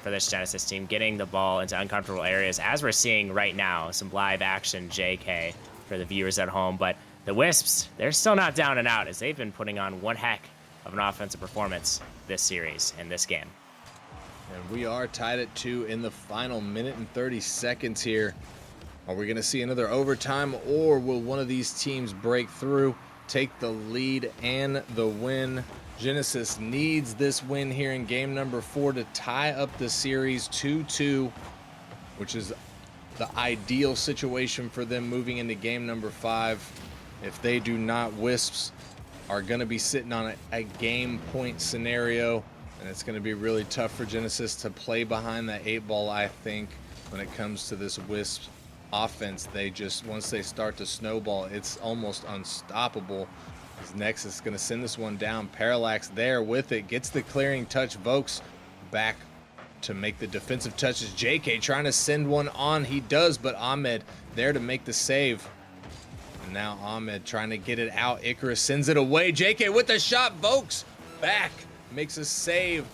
for this Genesis team, getting the ball into uncomfortable areas, as we're seeing right now, some live action JK for the viewers at home. But the Wisps, they're still not down and out, as they've been putting on one heck of an offensive performance this series and this game. And we are tied at 2 in the final minute and 30 seconds here. Are we going to see another overtime, or will one of these teams break through, take the lead and the win? Genesis needs this win here in game number 4 to tie up the series 2-2, which is the ideal situation for them moving into game number 5. If they do not, Wisps are going to be sitting on a game point scenario, and it's going to be really tough for Genesis to play behind that 8 ball, I think, when it comes to this Wisps offense. They just, once they start to snowball, it's almost unstoppable. As Nexus is going to send this one down. Parallax there with it, gets the clearing touch. Vokes back to make the defensive touches. JK trying to send one on. He does, but Ahmed there to make the save. And now Ahmed trying to get it out. Icarus sends it away. JK with the shot. Vokes back, makes a save.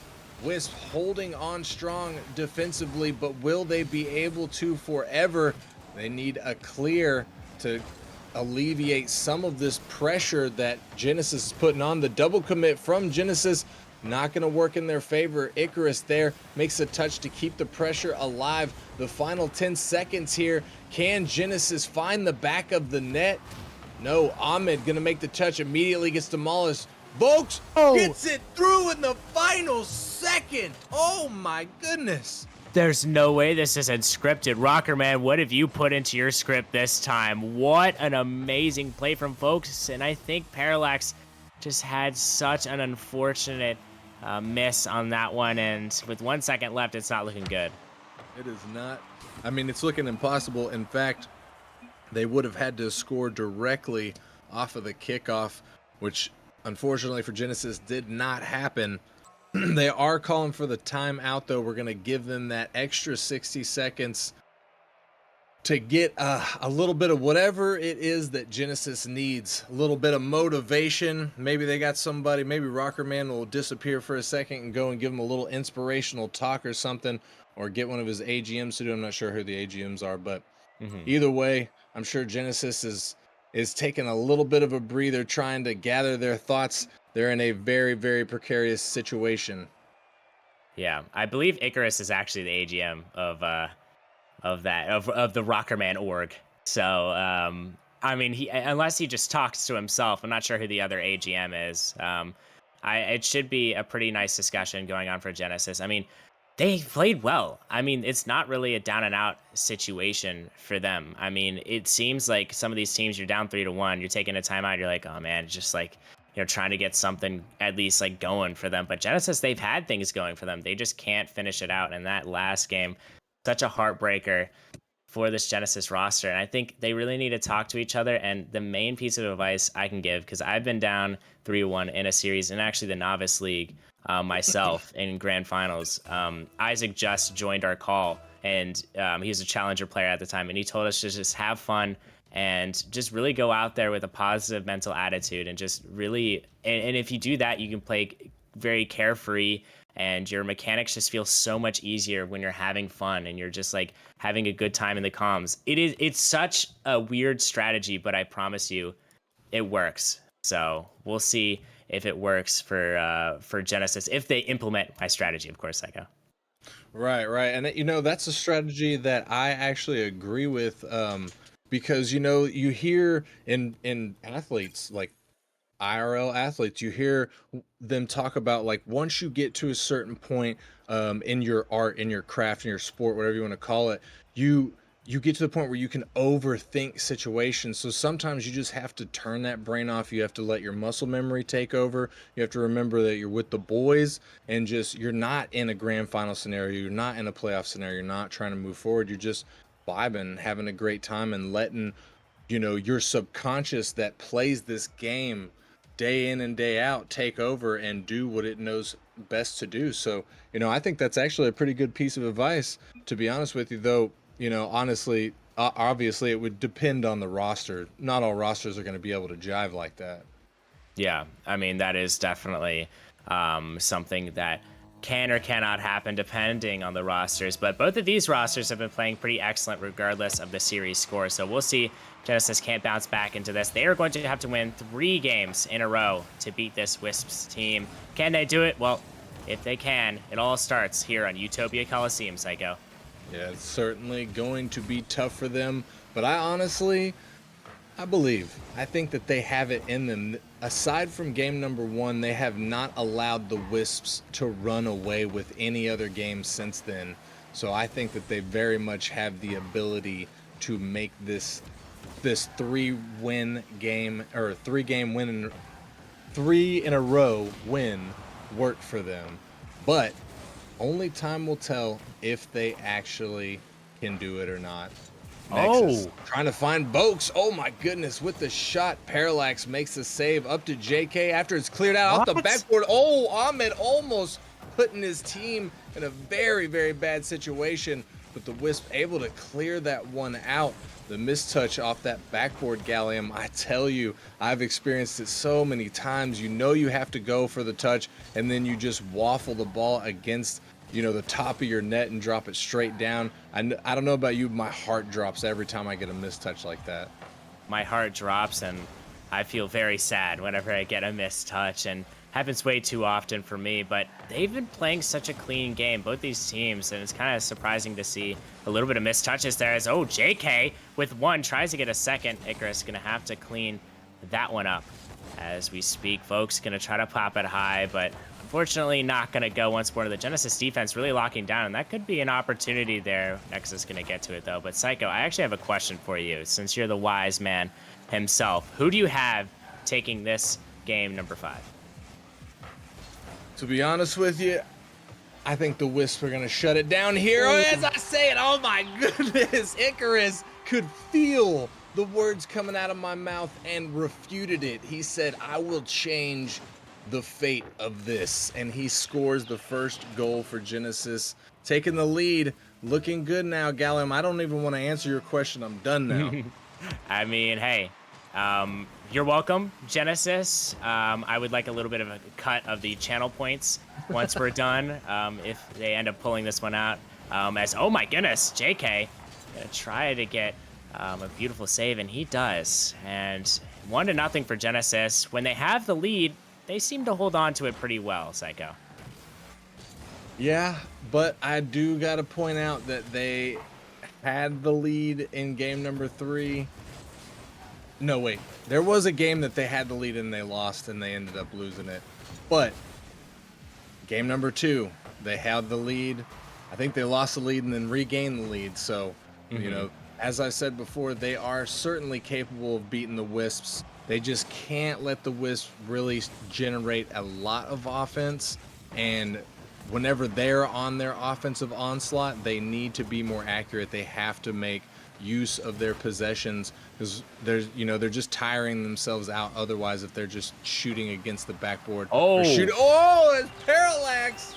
Wisp holding on strong defensively, but will they be able to forever? They need a clear to alleviate some of this pressure that Genesis is putting on. The double commit from Genesis not going to work in their favor. Icarus there makes a touch to keep the pressure alive. The final 10 seconds here. Can Genesis find the back of the net? No, Ahmed going to make the touch, immediately gets demolished. Vokes gets it through in the final second. Oh my goodness. There's no way this isn't scripted. Rocker Man, what have you put into your script this time? What an amazing play from folks. And I think Parallax just had such an unfortunate miss on that one. And with 1 second left, it's not looking good. It is not. I mean, it's looking impossible. In fact, they would have had to score directly off of the kickoff, which unfortunately for Genesis did not happen. They are calling for the timeout, though. We're going to give them that extra 60 seconds to get a little bit of whatever it is that Genesis needs. A little bit of motivation. Maybe they got somebody, maybe Rocker Man will disappear for a second and go and give them a little inspirational talk or something, or get one of his AGMs to do. I'm not sure who the AGMs are, but either way, I'm sure Genesis is taking a little bit of a breather, trying to gather their thoughts. They're in a very, very precarious situation. Yeah, I believe Icarus is actually the AGM of the Rockerman org. So I mean, unless he just talks to himself, I'm not sure who the other AGM is. It should be a pretty nice discussion going on for Genesis. I mean, they played well. I mean, it's not really a down and out situation for them. I mean, it seems like some of these teams, you're down 3-1, you're taking a timeout, you're like, oh man, just like, trying to get something at least like going for them. But Genesis, they've had things going for them. They just can't finish it out. And that last game, such a heartbreaker for this Genesis roster. And I think they really need to talk to each other. And the main piece of advice I can give, because I've been down 3-1 in a series, and actually the Novice League myself in grand finals. Isaac just joined our call, and he was a challenger player at the time. And he told us to just have fun and just really go out there with a positive mental attitude, and just really, and if you do that, you can play very carefree, and your mechanics just feel so much easier when you're having fun and you're just like having a good time in the comms. It's such a weird strategy, but I promise you it works. So we'll see if it works for Genesis, if they implement my strategy, of course, Psycho. Right. And that's a strategy that I actually agree with, because you hear in athletes, like IRL athletes, you hear them talk about, like, once you get to a certain point in your art, in your craft, in your sport, whatever you want to call it, you get to the point where you can overthink situations. So sometimes you just have to turn that brain off. You have to let your muscle memory take over. You have to remember that you're with the boys, and just, you're not in a grand final scenario, you're not in a playoff scenario, you're not trying to move forward, you're just vibing, having a great time, and letting your subconscious that plays this game day in and day out take over and do what it knows best to do. So I think that's actually a pretty good piece of advice, to be honest with you, though. Honestly, obviously it would depend on the roster. Not all rosters are going to be able to jive like that. Yeah, I mean, that is definitely something that can or cannot happen depending on the rosters. But both of these rosters have been playing pretty excellent regardless of the series score. So we'll see. Genesis can't bounce back into this. They are going to have to win 3 games in a row to beat this Wisps team. Can they do it? Well, if they can, it all starts here on Utopia Coliseum, Psycho. Yeah, it's certainly going to be tough for them. But I think that they have it in them. Aside from game number 1, they have not allowed the Wisps to run away with any other game since then. So I think that they very much have the ability to make this 3-win game, or 3-game win, 3 in a row win, work for them. But only time will tell if they actually can do it or not. Nexus trying to find Bokes. Oh my goodness, with the shot. Parallax makes the save up to JK after it's cleared out off the backboard. Oh, Ahmed almost putting his team in a very, very bad situation, but the Wisp able to clear that one out. The mistouch off that backboard Gallium, I tell you, I've experienced it so many times. You have to go for the touch, and then you just waffle the ball against the top of your net and drop it straight down. I don't know about you, my heart drops every time I get a mistouch like that. My heart drops, and I feel very sad whenever I get a missed touch, and happens way too often for me. But they've been playing such a clean game, both these teams, and it's kind of surprising to see a little bit of missed touches there. As JK with one tries to get a second. Icarus gonna have to clean that one up as we speak, folks. Gonna try to pop it high, but unfortunately not gonna go once more. To the Genesis defense really locking down, and that could be an opportunity there. Nexus gonna get to it though. But Psycho, I actually have a question for you, since you're the wise man himself. Who do you have taking this game number 5? To be honest with you, I think the Wisps are going to shut it down here. Oh, as I say it, oh my goodness, Icarus could feel the words coming out of my mouth and refuted it. He said, I will change the fate of this. And he scores the first goal for Genesis, taking the lead. Looking good now, Gallium. I don't even want to answer your question. I'm done now. I mean, hey, you're welcome, Genesis. I would like a little bit of a cut of the channel points once we're done, if they end up pulling this one out. Oh my goodness, JK gonna try to get a beautiful save, and he does. And 1-0 for Genesis. When they have the lead, they seem to hold on to it pretty well, Psycho. Yeah, but I do got to point out that they had the lead in game number 3. No, wait. There was a game that they had the lead and they lost and they ended up losing it. But game number 2, they had the lead. I think they lost the lead and then regained the lead. So, you know, as I said before, they are certainly capable of beating the Wisps. They just can't let the Wisps really generate a lot of offense. And whenever they're on their offensive onslaught, they need to be more accurate. They have to make use of their possessions, because they're just tiring themselves out otherwise if they're just shooting against the backboard. It's Parallax.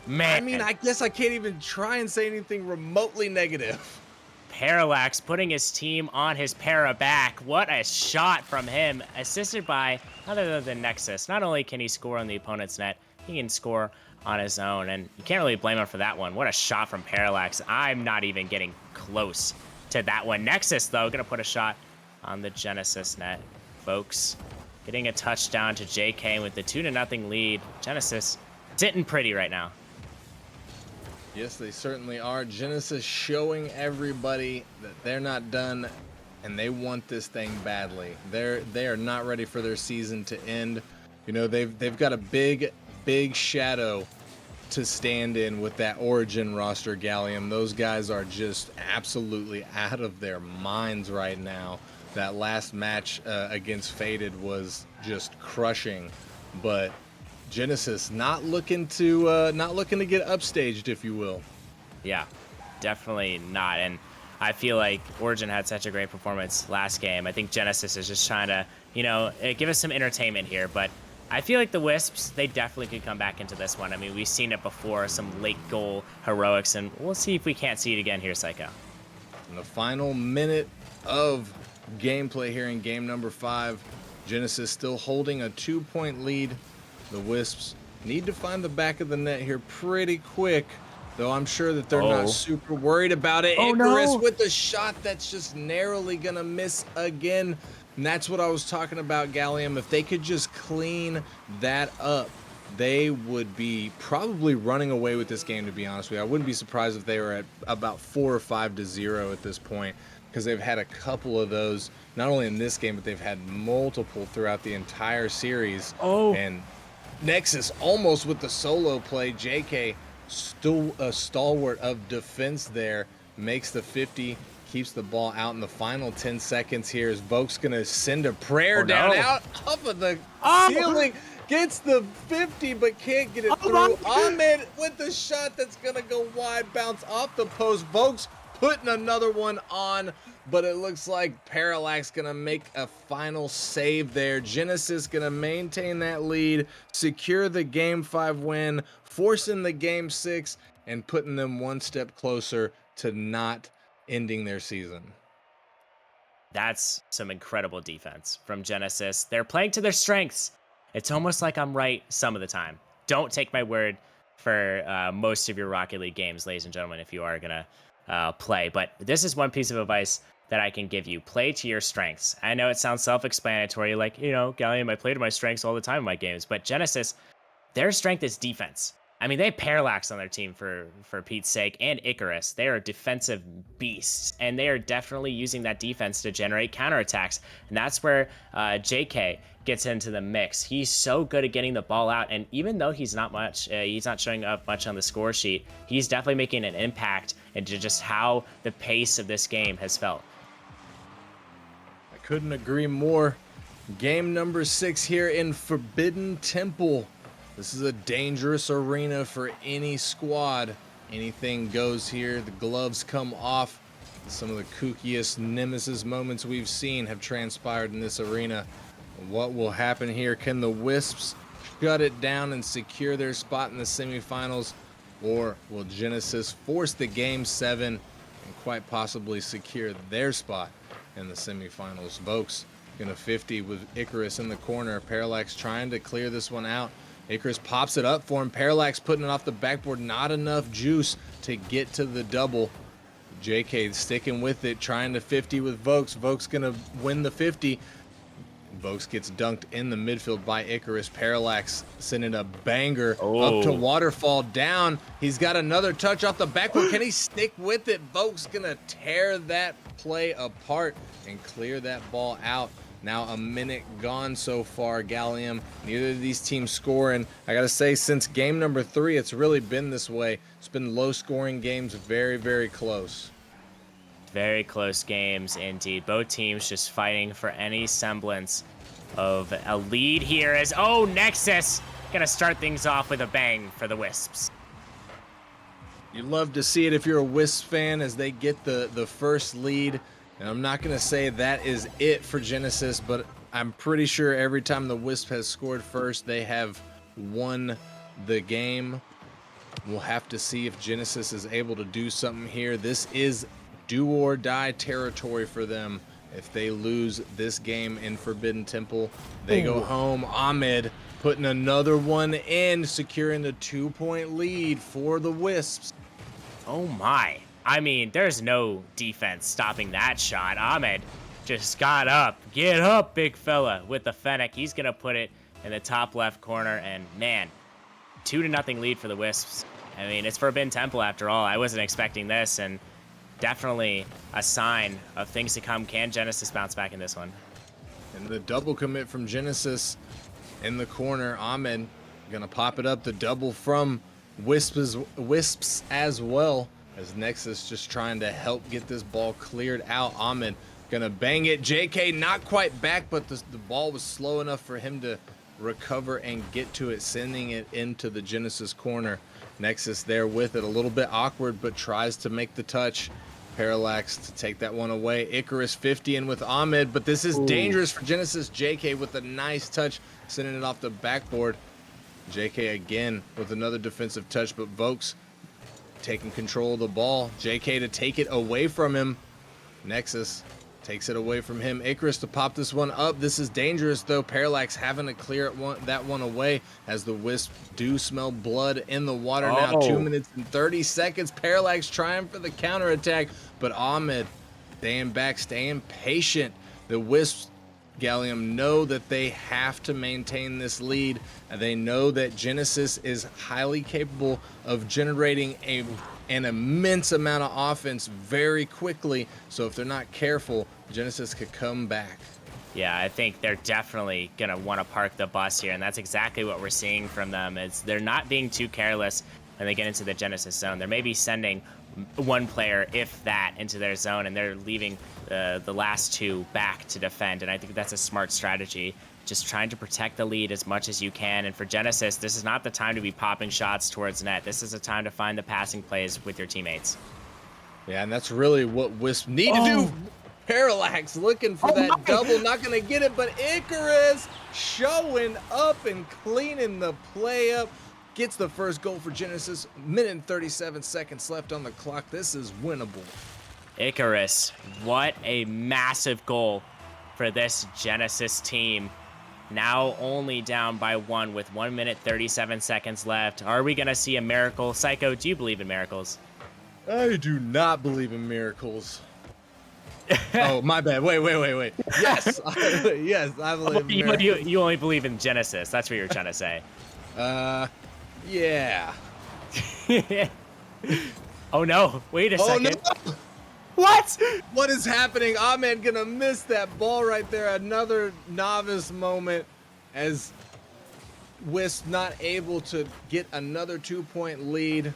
Man, I mean, I guess I can't even try and say anything remotely negative. Parallax putting his team on his para back. What a shot from him, assisted by none other than Nexus. Not only can he score on the opponent's net, he can score on his own, and you can't really blame him for that one. What a shot from Parallax. I'm not even getting close to that one. Nexus, though, gonna put a shot on the Genesis net, folks. Getting a touchdown to JK with the 2-0 lead. Genesis sitting pretty right now. Yes, they certainly are. Genesis showing everybody that they're not done and they want this thing badly. They are not ready for their season to end. You know, they've got a big shadow to stand in with that Origin roster, Gallium. Those guys are just absolutely out of their minds right now. That last match against Faded was just crushing, but Genesis not looking to get upstaged, if you will. Yeah, definitely not. And I feel like Origin had such a great performance last game. I think Genesis is just trying to, give us some entertainment here, but I feel like the Wisps, they definitely could come back into this one. I mean, we've seen it before, some late goal heroics, and we'll see if we can't see it again here, Psycho. In the final minute of gameplay here in game number 5, Genesis still holding a 2-point lead. The Wisps need to find the back of the net here pretty quick, though I'm sure that they're not super worried about it. Icarus with the shot that's just narrowly gonna miss again. And that's what I was talking about, Gallium. If they could just clean that up, they would be probably running away with this game, to be honest with you. I wouldn't be surprised if they were at about 4 or 5-0 at this point, because they've had a couple of those, not only in this game, but they've had multiple throughout the entire series. And Nexus almost with the solo play. JK, still a stalwart of defense there, makes the 50. Keeps the ball out in the final 10 seconds here as Vok's going to send a prayer down out off of the ceiling. Gets the 50 but can't get it through. Ahmed with the shot that's going to go wide, bounce off the post. Vok's putting another one on, but it looks like Parallax going to make a final save there. Genesis going to maintain that lead, secure the Game 5 win, forcing the Game 6, and putting them one step closer to not ending their season. That's some incredible defense from Genesis. They're playing to their strengths. It's almost like I'm right some of the time. Don't take my word for most of your Rocket League games, ladies and gentlemen, if you are going to play. But this is one piece of advice that I can give you. Play to your strengths. I know it sounds self-explanatory, like, Gallium, I play to my strengths all the time in my games, but Genesis, their strength is defense. I mean, they have Parallax on their team for Pete's sake, and Icarus. They are defensive beasts, and they are definitely using that defense to generate counterattacks. And that's where JK gets into the mix. He's so good at getting the ball out, and even though he's not showing up much on the score sheet, he's definitely making an impact into just how the pace of this game has felt. I couldn't agree more. Game number 6 here in Forbidden Temple. This is a dangerous arena for any squad. Anything goes here. The gloves come off. Some of the kookiest Nemesis moments we've seen have transpired in this arena. What will happen here? Can the Wisps shut it down and secure their spot in the semifinals? Or will Genesis force the Game 7 and quite possibly secure their spot in the semifinals? Vokes gonna 50 with Icarus in the corner. Parallax trying to clear this one out. Icarus pops it up for him. Parallax putting it off the backboard. Not enough juice to get to the double. JK sticking with it, trying to 50 with Vokes. Vokes gonna win the 50. Vokes gets dunked in the midfield by Icarus. Parallax sending a banger up to Waterfall down. He's got another touch off the backboard. Can he stick with it? Vokes gonna tear that play apart and clear that ball out. Now a minute gone so far, Gallium. Neither of these teams scoring. I gotta say, since game number 3, it's really been this way. It's been low scoring games, very, very close. Very close games indeed. Both teams just fighting for any semblance of a lead here as, Nexus gonna start things off with a bang for the Wisps. You love to see it if you're a Wisps fan as they get the first lead. And I'm not going to say that is it for Genesis, but I'm pretty sure every time the Wisp has scored first, they have won the game. We'll have to see if Genesis is able to do something here. This is do or die territory for them. If they lose this game in Forbidden Temple, they go home. Ahmed putting another one in, securing the 2-point lead for the Wisps. Oh my. I mean, there's no defense stopping that shot. Ahmed just got up. Get up, big fella, with the Fennec. He's going to put it in the top left corner. And, man, 2-0 lead for the Wisps. I mean, it's Forbidden Temple after all. I wasn't expecting this, and definitely a sign of things to come. Can Genesis bounce back in this one? And the double commit from Genesis in the corner. Ahmed going to pop it up. The double from Wisps as well. As Nexus just trying to help get this ball cleared out. Ahmed gonna bang it. JK not quite back, but the ball was slow enough for him to recover and get to it, sending it into the Genesis corner. Nexus there with it, a little bit awkward, but tries to make the touch. Parallax to take that one away. Icarus 50 in with Ahmed, but this is dangerous for Genesis. JK with a nice touch, sending it off the backboard. JK again with another defensive touch, but Vokes taking control of the ball. JK to take it away from him. Nexus takes it away from him. Icarus to pop this one up. This is dangerous though. Parallax having to clear that one away as the Wisps do smell blood in the water now. 2 minutes and 30 seconds. Parallax trying for the counterattack, but Ahmed staying back, staying patient. The Wisps, Gallium, know that they have to maintain this lead. They know that Genesis is highly capable of generating an immense amount of offense very quickly. So if they're not careful, Genesis could come back. Yeah, I think they're definitely going to want to park the bus here, and that's exactly what we're seeing from them. Is they're not being too careless when they get into the Genesis zone. They're maybe sending one player, if that, into their zone, and they're leaving the last two back to defend, and I think that's a smart strategy. Just trying to protect the lead as much as you can, and for Genesis, this is not the time to be popping shots towards net. This is a time to find the passing plays with your teammates. Yeah, and that's really what Wisp need to do. Parallax looking for that double, not going to get it, but Icarus showing up and cleaning the play up. Gets the first goal for Genesis. Minute and 37 seconds left on the clock. This is winnable. Icarus, what a massive goal for this Genesis team. Now only down by 1 with 1 minute 37 seconds left. Are we going to see a miracle? Psycho, do you believe in miracles? I do not believe in miracles. Oh, my bad. Wait. Yes, yes, I believe you, America. you only believe in Genesis. That's what you're trying to say. Yeah. Oh no! Wait a Oh no! second. What? What is happening? Ahmed gonna miss that ball right there. Another novice moment as Wisp not able to get another 2-point lead.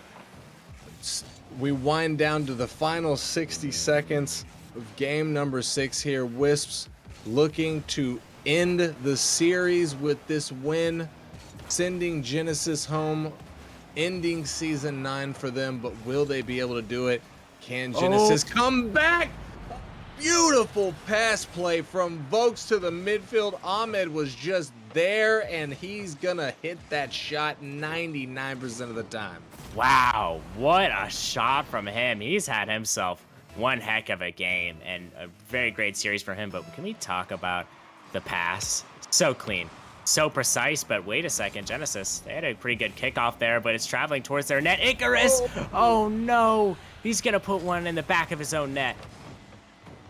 We wind down to the final 60 seconds of game number 6 here. Wisps looking to end the series with this win, sending Genesis home, ending season 9 for them, but will they be able to do it? Can Genesis come back? Beautiful pass play from Vokes to the midfield. Ahmed was just there, and he's gonna hit that shot 99% of the time. Wow, what a shot from him. He's had himself one heck of a game and a very great series for him. But can we talk about the pass? So clean, so precise. But wait a second, Genesis, they had a pretty good kickoff there, but it's traveling towards their net. Icarus! Oh no, he's gonna put one in the back of his own net.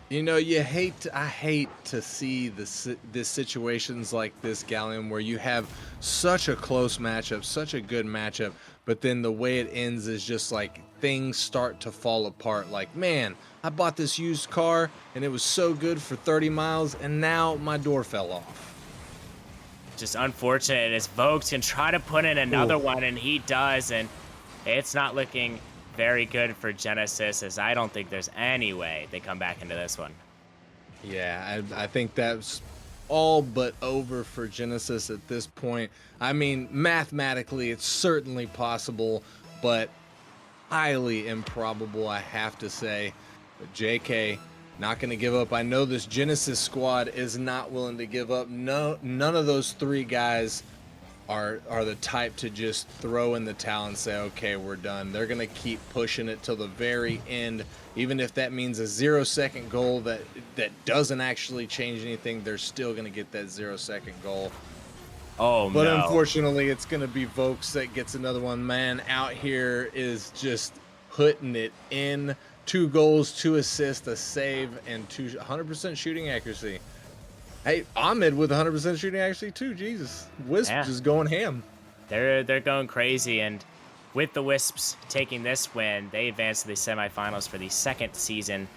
You know, I hate to see this situations like this, Galleon, where you have such a close matchup, such a good matchup, but then the way it ends is just like things start to fall apart. Like, man, I bought this used car and it was so good for 30 miles, and now my door fell off. Just unfortunate as Vokes can try to put in another one, and he does, and it's not looking very good for Genesis, as I don't think there's any way they come back into this one. Yeah, I think that's all but over for Genesis at this point. I mean, mathematically, it's certainly possible, but highly improbable, I have to say. But JK, not going to give up. I know this Genesis squad is not willing to give up. No, none of those 3 guys are the type to just throw in the towel and say, okay, we're done. They're going to keep pushing it till the very end. Even if that means a 0-second goal that doesn't actually change anything, they're still going to get that 0-second goal. Oh, But no. unfortunately, it's going to be Vokes that gets another one. Man, out here is just putting it in. 2 goals, 2 assists, a save, and 100% shooting accuracy. Hey, Ahmed with 100% shooting accuracy too. Jesus, Wisp Yeah. just going ham. They're going crazy, and with the Wisps taking this win, they advance to the semifinals for the 2nd season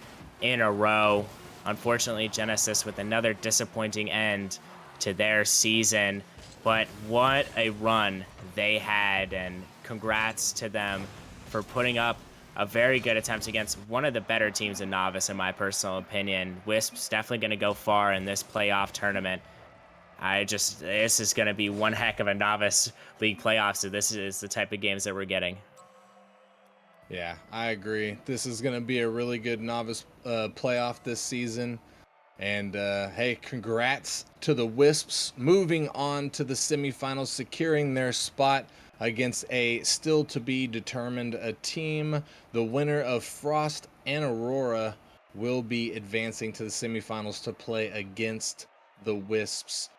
in a row. Unfortunately, Genesis with another disappointing end to their season, but what a run they had, and congrats to them for putting up a very good attempt against one of the better teams in Novice, in my personal opinion. Wisps definitely going to go far in this playoff tournament. This is going to be one heck of a Novice League playoff, so this is the type of games that we're getting. Yeah, I agree. This is going to be a really good novice playoff this season. And hey, congrats to the Wisps moving on to the semifinals, securing their spot against a still to be determined a team. The winner of Frost and Aurora will be advancing to the semifinals to play against the Wisps.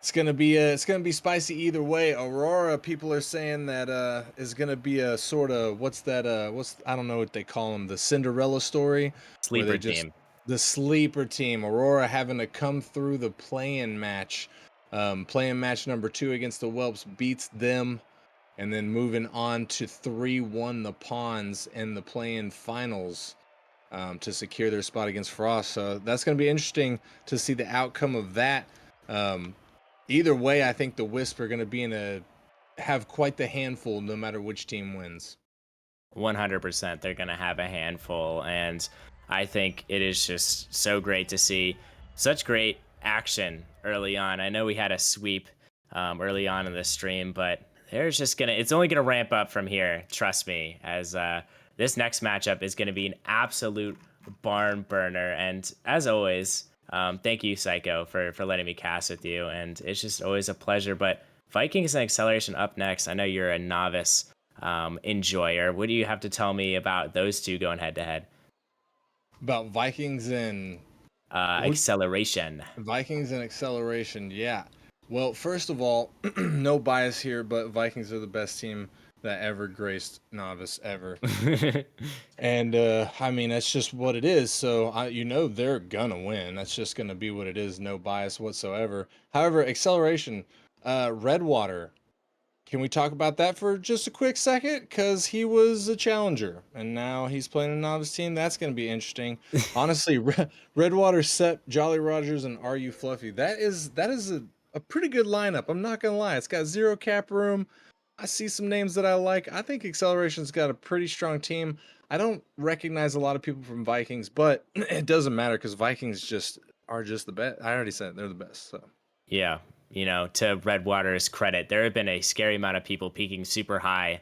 It's gonna be spicy either way. Aurora, people are saying that is gonna be a sort of I don't know what they call them, the Cinderella story, where Sleeper team. the sleeper team. Aurora having to come through the play-in match, play-in match number 2 against the Whelps, beats them, and then moving on to 3-1 the Pawns in the play-in finals to secure their spot against Frost. So that's gonna be interesting to see the outcome of that. Either way, I think the Wisp are going to have quite the handful no matter which team wins. 100%. They're going to have a handful, and I think it is just so great to see such great action early on. I know we had a sweep early on in the stream, but it's only going to ramp up from here, trust me, as this next matchup is going to be an absolute barn burner. And as always, thank you, Psycho, for letting me cast with you, and it's just always a pleasure. But Vikings and Acceleration up next. I know you're a novice enjoyer. What do you have to tell me about those two going head to head? About Vikings and Acceleration. Acceleration, yeah. Well, first of all, no bias here, but Vikings are the best team that ever graced novice ever. And I mean, that's just what it is. So they're gonna win. That's just gonna be what it is. No bias whatsoever. However, acceleration, Redwater. Can we talk about that for just a quick second? Because he was a challenger, and now he's playing a novice team. That's going to be interesting. Honestly, Redwater, Sep, Jolly Rogers, and Are You Fluffy? That is a pretty good lineup. I'm not gonna lie. It's got zero cap room. I see some names that I like. I think Acceleration's got a pretty strong team. I don't recognize a lot of people from Vikings, but it doesn't matter because Vikings are just the best. I already said they're the best. So Yeah, to Redwater's credit, there have been a scary amount of people peaking super high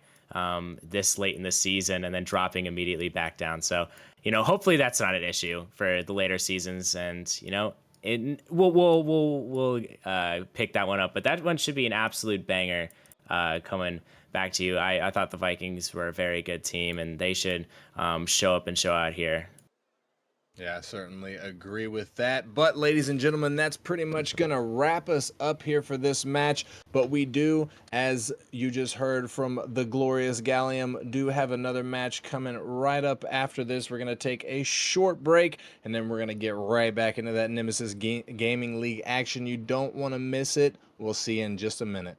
this late in the season and then dropping immediately back down. So, hopefully that's not an issue for the later seasons, and we'll pick that one up. But that one should be an absolute banger coming back to you. I thought the Vikings were a very good team, and they should show up and show out here. yeah, I certainly agree with that. But, ladies and gentlemen, that's pretty much going to wrap us up here for this match. But we do, as you just heard from the glorious Gallium, do have another match coming right up after this. We're going to take a short break, and then we're going to get right back into that Nemesis Gaming League action. You don't want to miss it. We'll see you in just a minute.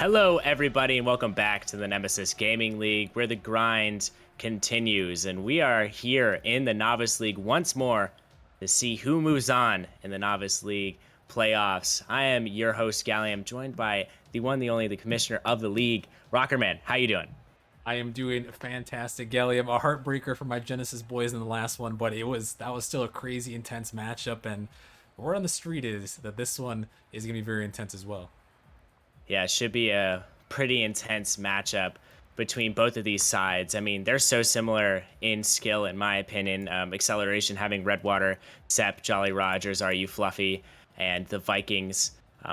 Hello, everybody, and welcome back to the Nemesis Gaming League, where the grind continues. And we are here in the Novice League once more to see who moves on in the Novice League playoffs. I am your host, Gallium, joined by the one, the only, the commissioner of the league, Rockerman. How you doing? I am doing fantastic, Gallium. A heartbreaker for my Genesis boys in the last one, but that was still a crazy intense matchup, and word on the street is that this one is gonna be very intense as well. Yeah, it should be a pretty intense matchup between both of these sides. I mean, they're so similar in skill, in my opinion. Acceleration having Redwater, Sep, Jolly Rogers, Are You Fluffy, and the Vikings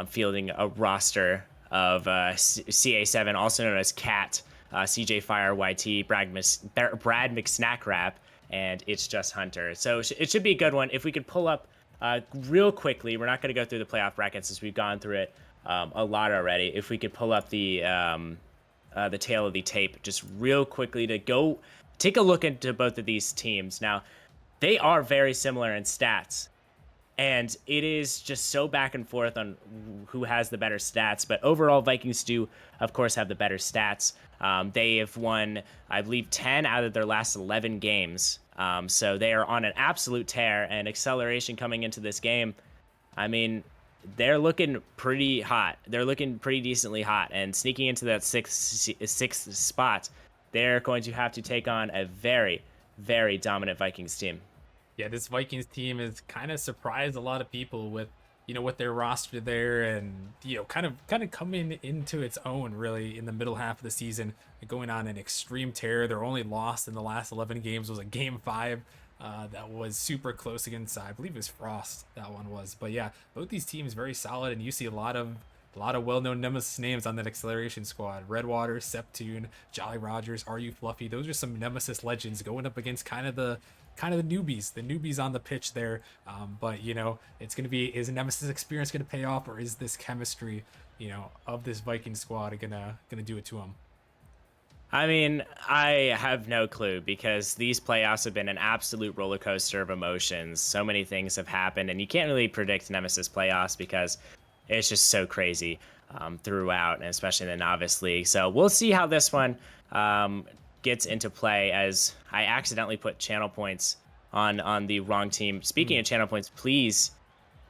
fielding a roster of CA7, also known as Cat, CJ Fire, YT, Brad McSnackrap, and It's Just Hunter. So it should be a good one. If we could pull up real quickly, we're not going to go through the playoff brackets as we've gone through it a lot already. If we could pull up the tail of the tape just real quickly to go take a look into both of these teams. Now, they are very similar in stats, and it is just so back and forth on who has the better stats. But overall, Vikings do, of course, have the better stats. They have won, I believe, 10 out of their last 11 games. So they are on an absolute tear, and Acceleration coming into this game, I mean, they're looking pretty hot. They're looking pretty decently hot, and sneaking into that sixth spot, they're going to have to take on a very, very dominant Vikings team. Yeah, this Vikings team has kind of surprised a lot of people with, with their roster there, and kind of coming into its own really in the middle half of the season, going on an extreme tear. Their only loss in the last 11 games was a game 5. That was super close against, I believe it was Frost, that one was. But yeah, both these teams very solid, and you see a lot of well-known Nemesis names on that Acceleration squad. Redwater, Septune, Jolly Rogers, Are You Fluffy? Those are some Nemesis legends going up against kind of the newbies on the pitch there. But it's gonna be, is Nemesis experience gonna pay off, or is this chemistry, of this Viking squad gonna do it to them? I mean, I have no clue, because these playoffs have been an absolute roller coaster of emotions. So many things have happened, and you can't really predict Nemesis playoffs because it's just so crazy throughout, and especially in the Novice League. So we'll see how this one gets into play, as I accidentally put channel points on the wrong team. Speaking of channel points, please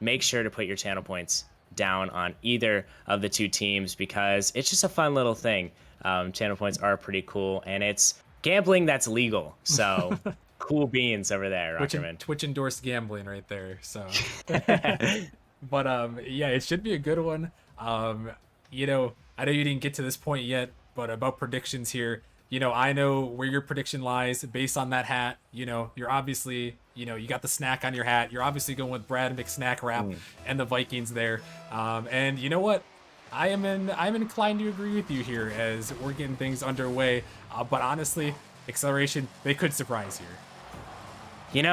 make sure to put your channel points down on either of the two teams, because it's just a fun little thing. Channel points are pretty cool, and it's gambling that's legal. So cool beans over there, Rockerman. Twitch endorsed gambling right there. So, but yeah, it should be a good one. I know you didn't get to this point yet, but about predictions here. I know where your prediction lies based on that hat. You're obviously, you got the snack on your hat. You're obviously going with Brad McSnackrap and the Vikings there. And you know what? I'm inclined to agree with you here as we're getting things underway. But honestly, Acceleration, they could surprise here.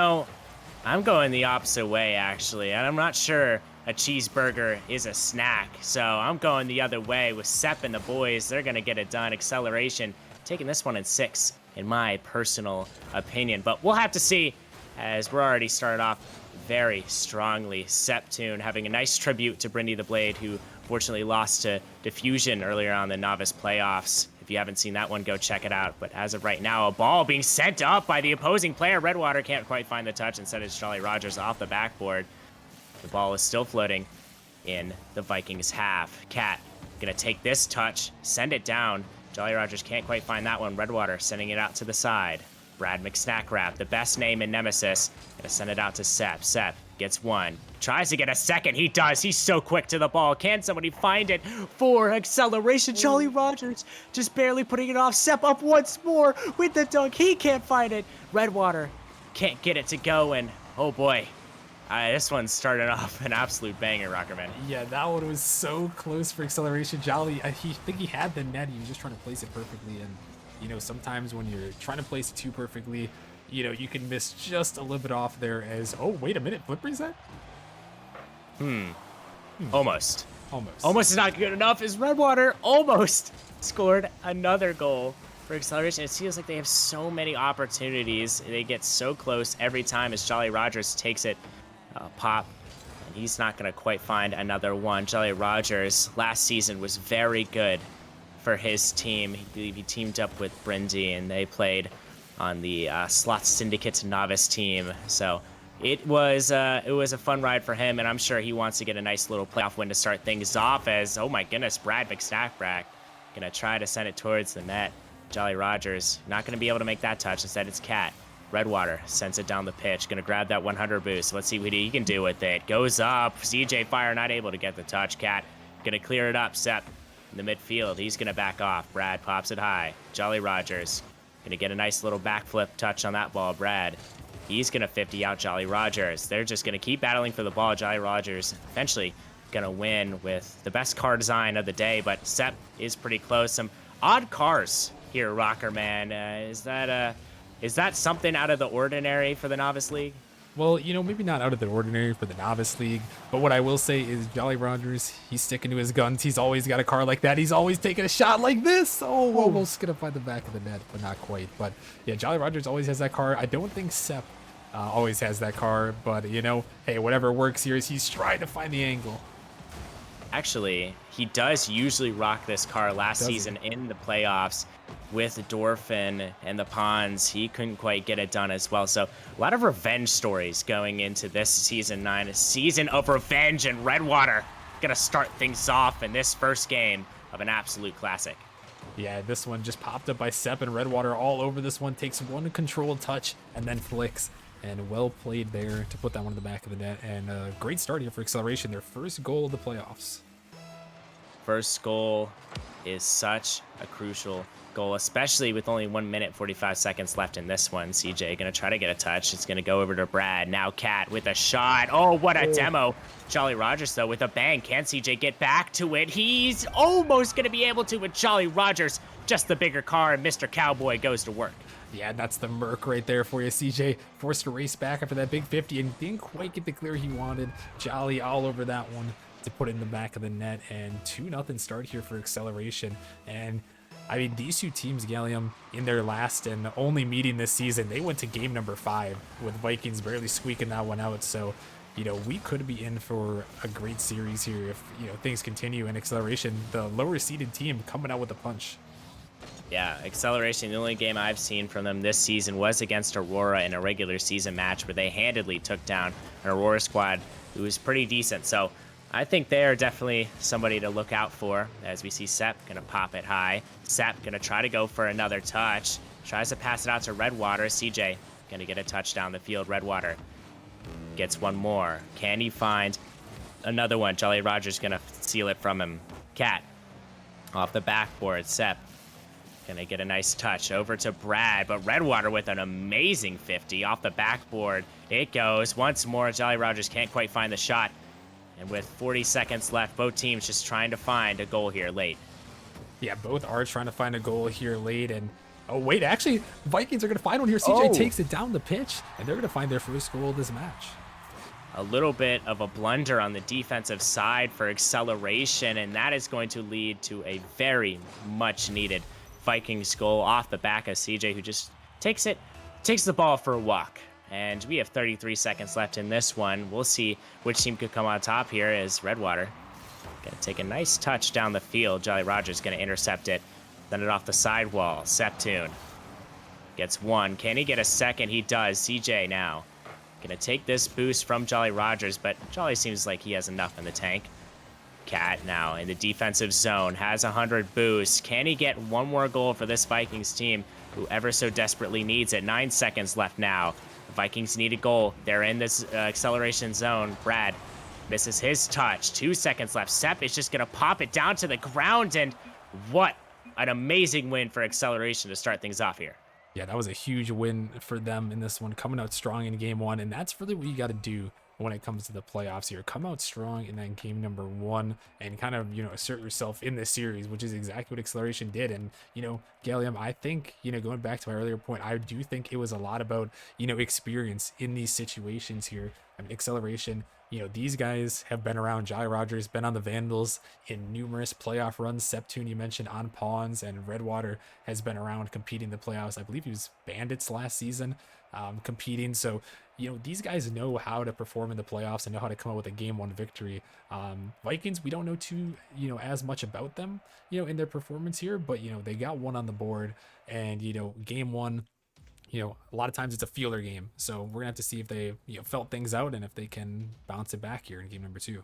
I'm going the opposite way, actually, and I'm not sure a cheeseburger is a snack. So I'm going the other way with Sep and the boys. They're going to get it done. Acceleration taking this one in 6, in my personal opinion. But we'll have to see, as we're already started off very strongly. Septune having a nice tribute to Brindy the Blade, who fortunately lost to Diffusion earlier on the Novice playoffs. If you haven't seen that one, go check it out. But as of right now, a ball being sent up by the opposing player. Redwater can't quite find the touch. Instead, it's Jolly Rogers off the backboard. The ball is still floating in the Vikings half. Cat gonna take this touch, send it down. Jolly Rogers can't quite find that one. Redwater sending it out to the side. Brad McSnackrap, the best name in Nemesis, gonna send it out to Sep. Sep gets one, tries to get a second. He does. He's so quick to the ball. Can somebody find it for Acceleration? Jolly Rogers just barely putting it off. Sep up once more with the dunk. He can't find it. Redwater can't get it to go, and oh boy, this one started off an absolute banger, Rockerman. Yeah, that one was so close for Acceleration. Jolly, he had the net. He was just trying to place it perfectly, and sometimes when you're trying to place it too perfectly, you can miss just a little bit off there. As, oh, wait a minute, flip reset? Almost Almost is not good enough, as Redwater almost scored another goal for Acceleration. It feels like they have so many opportunities. They get so close every time as Jolly Rogers takes it pop, and he's not going to quite find another one. Jolly Rogers last season was very good for his team. I believe he teamed up with Brindy, and they played on the Slot Syndicate novice team. So it was a fun ride for him, and I'm sure he wants to get a nice little playoff win to start things off. As oh my goodness, Brad McStackbrack gonna try to send it towards the net. Jolly Rogers not gonna be able to make that touch. Instead, it's Cat. Redwater sends it down the pitch. Gonna grab that 100 boost. Let's see what he can do with it. Goes up. CJ Fire not able to get the touch. Cat gonna clear it up. Sepp in the midfield. He's gonna back off. Brad pops it high. Jolly Rogers gonna get a nice little backflip touch on that ball. Brad. He's gonna 50 out Jolly Rogers. They're just gonna keep battling for the ball. Jolly Rogers eventually gonna win with the best car design of the day, but Sepp is pretty close. Some odd cars here, Rocker Man. Is that something out of the ordinary for the Novice League? Well, maybe not out of the ordinary for the Novice League, but what I will say is Jolly Rogers, he's sticking to his guns. He's always got a car like that. He's always taking a shot like this. Oh, almost gonna find the back of the net, but not quite. But yeah, Jolly Rogers always has that car. I don't think Sepp always has that car, but hey, whatever works here is he's trying to find the angle. Actually, he does usually rock this car. Last season in the playoffs with Dorfin and the Ponds, he couldn't quite get it done as well. So a lot of revenge stories going into this season 9, a season of revenge, and Redwater gonna start things off in this first game of an absolute classic. Yeah, this one just popped up by Sepp, and Redwater all over this one. Takes one controlled touch and then flicks. And well played there to put that one in the back of the net. And a great start here for Acceleration. Their first goal of the playoffs. First goal is such a crucial goal, especially with only 1 minute 45 seconds left in this one. CJ gonna try to get a touch. It's gonna go over to Brad. Now Cat with a shot. Oh, what a demo. Jolly Rogers, though, with a bang. Can CJ get back to it? He's almost gonna be able to with Jolly Rogers. Just the bigger car, and Mr. Cowboy goes to work. Yeah, that's the Merc right there for you. CJ forced to race back after that big 50 and didn't quite get the clear he wanted. Jolly all over that one to put it in the back of the net, and 2-0 start here for Acceleration. And I mean, these two teams, Gallium, in their last and only meeting this season, they went to game number 5 with Vikings barely squeaking that one out. So, we could be in for a great series here if, things continue. And Acceleration, the lower seeded team, coming out with a punch. Yeah, Acceleration, the only game I've seen from them this season was against Aurora in a regular season match where they handedly took down an Aurora squad who was pretty decent. So I think they are definitely somebody to look out for, as we see Sepp going to pop it high. Sepp going to try to go for another touch. Tries to pass it out to Redwater. CJ going to get a touch down the field. Redwater gets one more. Can he find another one? Jolly Rogers going to seal it from him. Cat off the backboard. Sepp gonna get a nice touch over to Brad, but Redwater with an amazing 50 off the backboard. It goes once more. Jolly Rogers can't quite find the shot. And with 40 seconds left, both teams just trying to find a goal here late. Yeah, both are trying to find a goal here late. And oh, wait, actually, Vikings are gonna find one here. CJ takes it down the pitch, and they're gonna find their first goal of this match. A little bit of a blunder on the defensive side for Acceleration, and that is going to lead to a very much needed Vikings goal off the back of CJ, who just takes the ball for a walk. And we have 33 seconds left in this one. We'll see which team could come on top here as Redwater gonna take a nice touch down the field. Jolly Rogers gonna intercept it, send it off the sidewall. Septune gets one. Can he get a second? He does. CJ now gonna take this boost from Jolly Rogers, but Jolly seems like he has enough in the tank. Cat now in the defensive zone, has 100 boosts. Can he get one more goal for this Vikings team who ever so desperately needs it? 9 seconds left now. The Vikings need a goal. They're in this Acceleration zone. Brad misses his touch. 2 seconds left. Sepp is just going to pop it down to the ground, and what an amazing win for Acceleration to start things off here. Yeah, that was a huge win for them in this one, coming out strong in game 1, and that's really what you got to do when it comes to the playoffs here. Come out strong in that game number 1 and kind of, assert yourself in this series, which is exactly what Acceleration did. And, Gallium, I think, going back to my earlier point, I do think it was a lot about, experience in these situations here. I mean, Acceleration, these guys have been around. Jolly Rogers been on the Vandals in numerous playoff runs. Septune, you mentioned, on Pawns, and Redwater has been around competing the playoffs. I believe he was Bandits last season, competing. So, these guys know how to perform in the playoffs and know how to come up with a game one victory. Vikings, we don't know too, as much about them, in their performance here, but, they got one on the board, and, game one, a lot of times it's a feeler game. So we're gonna have to see if they, felt things out and if they can bounce it back here in game number 2.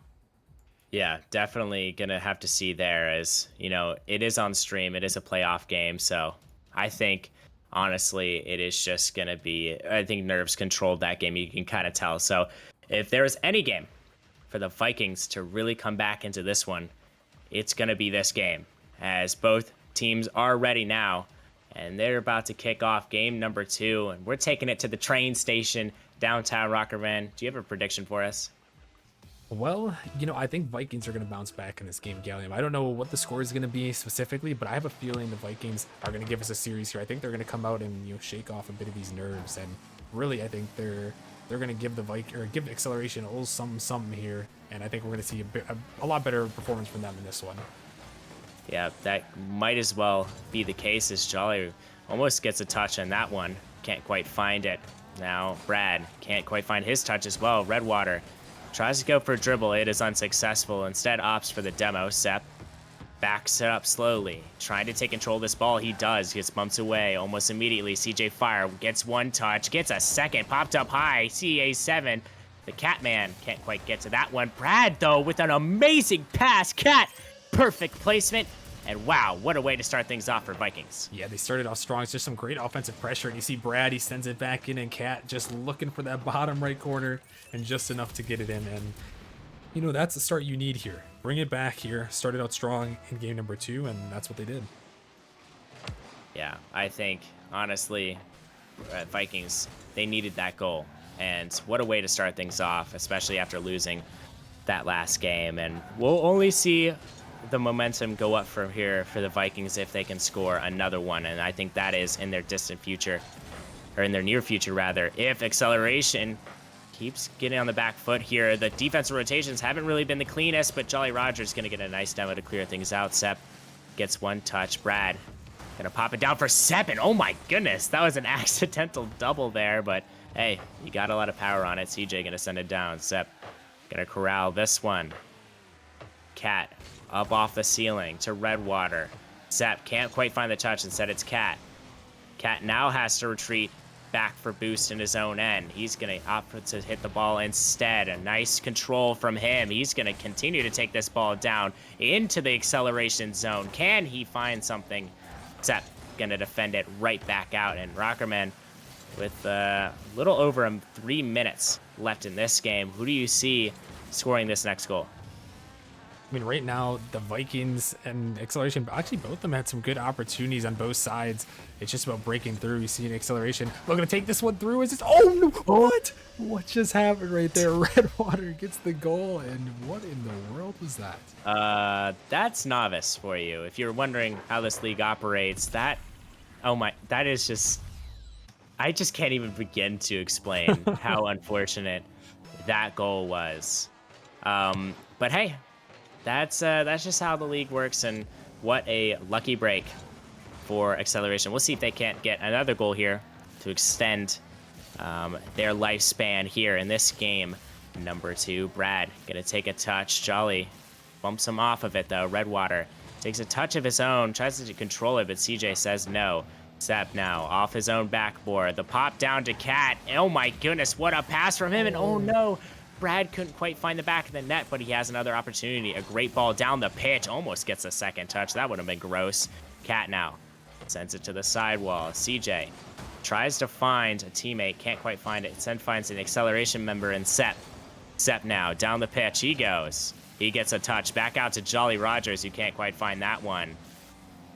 Yeah, definitely gonna have to see there, as it is on stream, it is a playoff game, so I think honestly it is just gonna be, I think nerves controlled that game, you can kind of tell. So if there is any game for the Vikings to really come back into this one, it's gonna be this game, as both teams are ready now and they're about to kick off game number 2, and we're taking it to the train station downtown Rockerman. Do you have a prediction for us? Well, I think Vikings are going to bounce back in this game, Gallium. I don't know what the score is going to be specifically, but I have a feeling the Vikings are going to give us a series here. I think they're going to come out and shake off a bit of these nerves, and really, I think they're going to give give Acceleration a little something here, and I think we're going to see a lot better performance from them in this one. Yeah, that might as well be the case, as Jolly almost gets a touch on that one. Can't quite find it. Now Brad can't quite find his touch as well. Redwater tries to go for a dribble. It is unsuccessful. Instead opts for the demo. Sepp backs it up slowly, trying to take control of this ball. He does. Gets bumped away almost immediately. CJ Fire gets one touch, gets a second, popped up high. CA7, the Catman, can't quite get to that one. Brad, though, with an amazing pass. Cat, perfect placement. And wow, what a way to start things off for Vikings. Yeah, they started off strong. It's just some great offensive pressure. And you see Brad, he sends it back in, and Cat just looking for that bottom right corner and just enough to get it in. And, that's the start you need here. Bring it back here. Started out strong in game number 2, and that's what they did. Yeah, I think, honestly, Vikings, they needed that goal. And what a way to start things off, especially after losing that last game. And we'll only see the momentum go up from here for the Vikings if they can score another one, and I think that is in their distant future, or in their near future rather, if Acceleration keeps getting on the back foot here. The defensive rotations haven't really been the cleanest, but Jolly Roger's gonna get a nice demo to clear things out. Sepp gets one touch. Brad gonna pop it down for 7. Oh my goodness, that was an accidental double there, but hey, you got a lot of power on it. CJ gonna send it down. Sepp gonna corral this one. Cat up off the ceiling to Redwater. Sepp can't quite find the touch. Instead, it's Cat. Cat now has to retreat back for boost in his own end. He's going to opt to hit the ball instead. A nice control from him. He's going to continue to take this ball down into the Acceleration zone. Can he find something? Sepp going to defend it right back out. And Rockerman, with a little over 3 minutes left in this game, who do you see scoring this next goal? I mean, right now, the Vikings and Acceleration, actually both of them had some good opportunities on both sides. It's just about breaking through. You see an Acceleration. We're going to take this one through. Is this? Oh, no. What? What just happened right there? Redwater gets the goal, and what in the world was that? That's novice for you. If you're wondering how this league operates, that is just, I just can't even begin to explain how unfortunate that goal was. But hey, that's just how the league works, and what a lucky break for Acceleration. We'll see if they can't get another goal here to extend their lifespan here in this game number 2. Brad gonna take a touch. Jolly bumps him off of it though. Redwater takes a touch of his own, tries to control it, but CJ says no. Sepp now off his own backboard. The pop down to Cat. Oh my goodness, what a pass from him, and oh no. Brad couldn't quite find the back of the net, but he has another opportunity. A great ball down the pitch. Almost gets a second touch. That would have been gross. Cat now sends it to the sidewall. CJ tries to find a teammate. Can't quite find it. Instead finds an Acceleration member in Sepp. Sepp now down the pitch. He goes. He gets a touch. Back out to Jolly Rogers, who can't quite find that one.